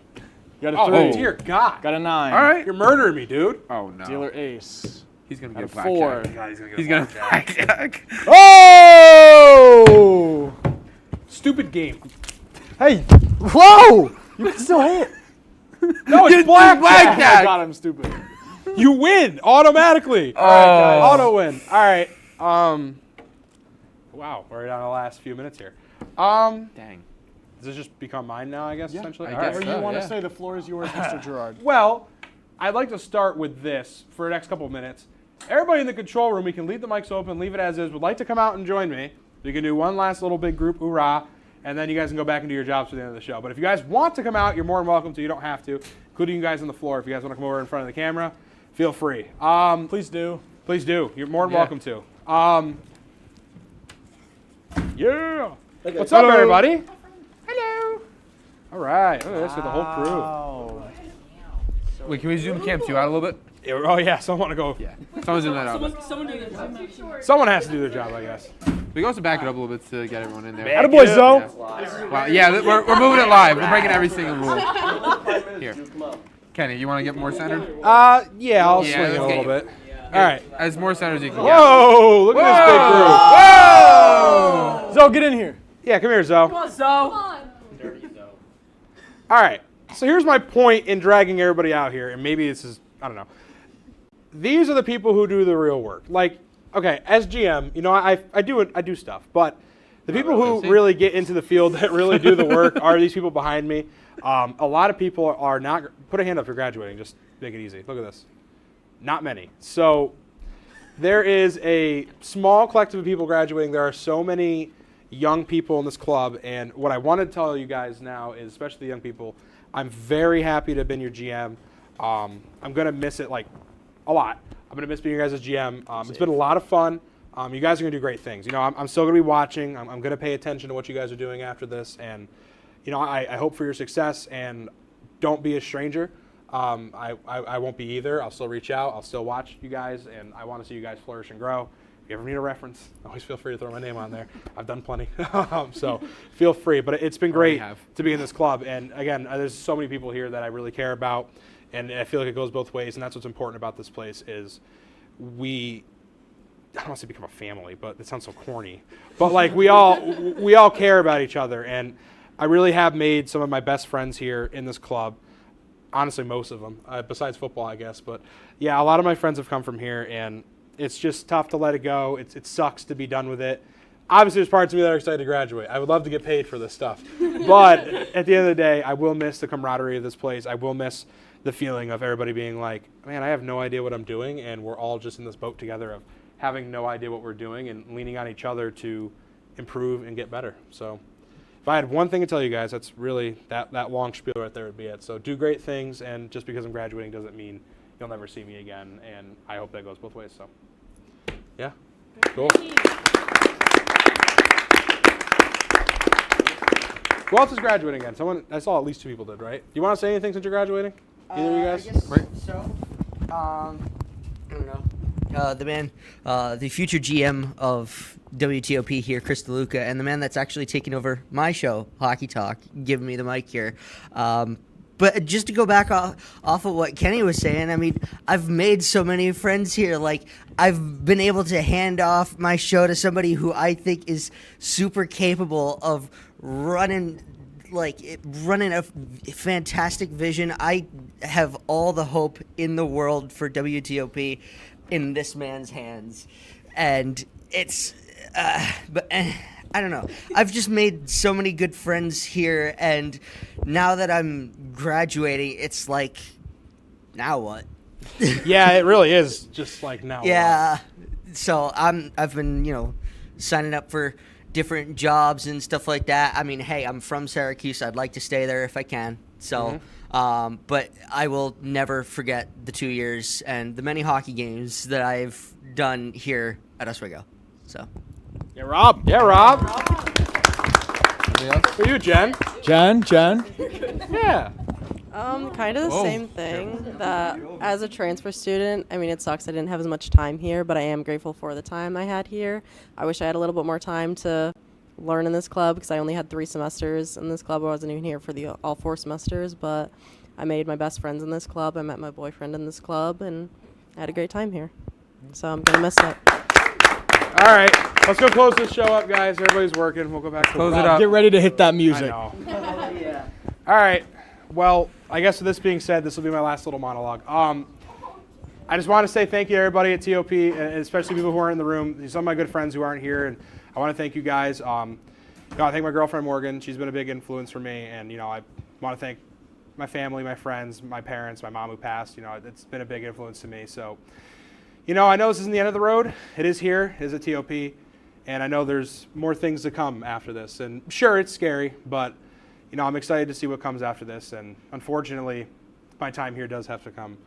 You got a Oh, 3. dear God. Got a 9. All right. You're murdering me, dude. Oh, no. Dealer ace. He's going to Got get a 4. blackjack. God, he's going to He's going to blackjack. Oh! Stupid game. Hey! Whoa! You can still hit. No, it's blackjack. Oh, God, I'm stupid. You win automatically. All right, guys. Auto win. All right. Wow, we're down to the last few minutes here. Dang. Does this just become mine now, I guess, essentially? I All guess right. Whatever you want to yeah. say, the floor is yours, Mr. Gerard. Well, I'd like to start with this for the next couple of minutes. Everybody in the control room, we can leave the mics open, leave it as is. Would like to come out and join me. We can do one last little big group hoorah, and then you guys can go back and do your jobs for the end of the show. But if you guys want to come out, you're more than welcome to. You don't have to, including you guys on the floor. If you guys want to come over in front of the camera, feel free. Please do. Please do. You're more than welcome to. Yeah. Okay. What's up, everybody? Hello. All right. Look at this with the whole crew. Wow. Wait, can we zoom cam 2 out a little bit? Oh, yeah. Someone want to go. Yeah. Someone zoom that out. Someone do this. Someone has to do their job, I guess. We can also back it up a little bit to get everyone in there. Attaboy, Zoe. Yeah. Well, yeah, we're moving it live. We're breaking every single rule. Here. Kenny, you want to get more centered? Yeah, I'll Yeah, swing it let's a get little you. bit. All right. As more centers as you can Whoa! Look at this big group. Zoe, get in here. Yeah, come here, Zoe. Come on, Zoe. All right. So here's my point in dragging everybody out here, and maybe this is, I don't know. These are the people who do the real work. Like, okay, as GM, you know, I do stuff, but the people who really get into the field that really do the work are these people behind me. A lot of people are not. Put a hand up if you're graduating. Just make it easy. Look at this. Not many. So there is a small collective of people graduating. There are so many young people in this club, and what I want to tell you guys now is, especially the young people, I'm very happy to have been your GM. I'm gonna miss it like a lot. I'm gonna miss being your guys' GM. It's been a lot of fun. You guys are gonna do great things. You know, I'm still gonna be watching. I'm gonna pay attention to what you guys are doing after this, and you know, I hope for your success. And don't be a stranger. I won't be either. I'll still reach out. I'll still watch you guys, and I want to see you guys flourish and grow. If you ever need a reference, always feel free to throw my name on there. I've done plenty, so feel free. But it's been great to be in this club. And again, there's so many people here that I really care about, and I feel like it goes both ways. And that's what's important about this place is I don't want to say become a family, but it sounds so corny. But like we all care about each other, and I really have made some of my best friends here in this club. Honestly, most of them, besides football, I guess. But yeah, a lot of my friends have come from here, and it's just tough to let it go. It sucks to be done with it, obviously there's parts of me that are excited to graduate. I would love to get paid for this stuff. But at the end of the day, I will miss the camaraderie of this place. I will miss the feeling of everybody being like, man, I have no idea what I'm doing, and we're all just in this boat together of having no idea what we're doing and leaning on each other to improve and get better. So if I had one thing to tell you guys, that's really that long spiel right there would be it. So do great things, and just because I'm graduating doesn't mean you'll never see me again, and I hope that goes both ways. So yeah, cool. Who else is graduating again? Someone, I saw at least 2 people did, right? Do you want to say anything since you're graduating? Either of you guys? I guess so. I don't know. The future GM of WTOP here, Chris DeLuca, and the man that's actually taking over my show, Hockey Talk, giving me the mic here. But just to go back off of what Kenny was saying, I mean, I've made so many friends here. Like, I've been able to hand off my show to somebody who I think is super capable of running a fantastic vision. I have all the hope in the world for WTOP in this man's hands. And it's, I don't know. I've just made so many good friends here, and now that I'm graduating, it's like, now what? Yeah, it really is just like now. Yeah. So I've been, signing up for different jobs and stuff like that. I mean, hey, I'm from Syracuse. I'd like to stay there if I can. So, but I will never forget the 2 years and the many hockey games that I've done here at Oswego. So. Yeah, Rob. For you, Jen. Jen. Yeah. Kind of the same thing. That as a transfer student, I mean, it sucks I didn't have as much time here, but I am grateful for the time I had here. I wish I had a little bit more time to learn in this club because I only had 3 semesters in this club. I wasn't even here for all 4 semesters, but I made my best friends in this club. I met my boyfriend in this club, and I had a great time here. So I'm going to miss it. All right, let's go close this show up, guys. Everybody's working. We'll go back to Close it up. Get ready to hit that music. I know. Yeah. All right. Well, I guess with this being said, this will be my last little monologue. I just want to say thank you to everybody at TOP, and especially people who aren't in the room. Some of my good friends who aren't here, and I want to thank you guys. I thank my girlfriend Morgan. She's been a big influence for me, and I want to thank my family, my friends, my parents, my mom who passed. It's been a big influence to me. So. I know this isn't the end of the road. It is here. It is at TOP. And I know there's more things to come after this. And sure, it's scary, but, I'm excited to see what comes after this. And unfortunately, my time here does have to come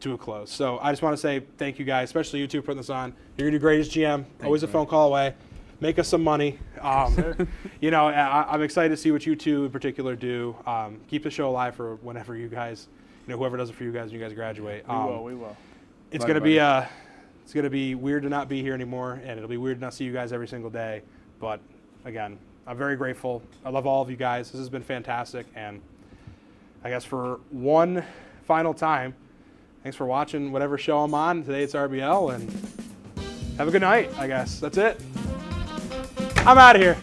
to a close. So I just want to say thank you guys, especially you two for putting this on. You're going to do great as GM. Always a phone call away. Make us some money. I'm excited to see what you two in particular do. Keep the show alive for whenever you guys, whoever does it for you guys when you guys graduate. We will. It's gonna be weird to not be here anymore, and it'll be weird to not see you guys every single day. But again, I'm very grateful. I love all of you guys. This has been fantastic, and I guess for one final time, thanks for watching whatever show I'm on. Today it's RBL, and have a good night. I guess that's it. I'm out of here.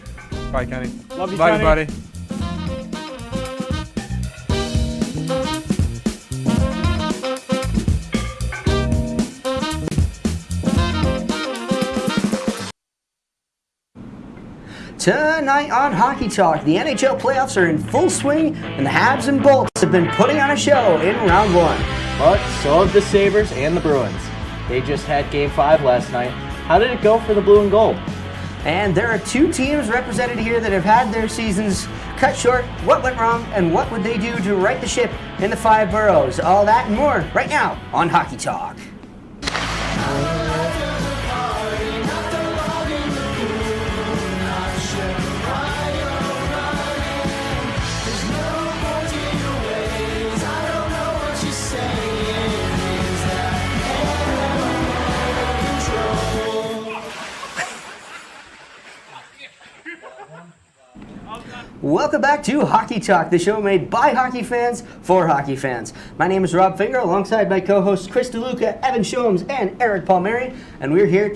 Bye, Kenny. Love you, Bye, Kenny. everybody. Tonight on Hockey Talk, the NHL playoffs are in full swing, and the Habs and Bolts have been putting on a show in round 1. But so have the Sabres and the Bruins. They just had Game 5 last night. How did it go for the Blue and Gold? And there are 2 teams represented here that have had their seasons cut short. What went wrong, and what would they do to right the ship in the 5 boroughs? All that and more right now on Hockey Talk. Welcome back to Hockey Talk, the show made by hockey fans for hockey fans. My name is Rob Finger, alongside my co-hosts Chris DeLuca, Evan Shomes, and Eric Palmieri, and we're here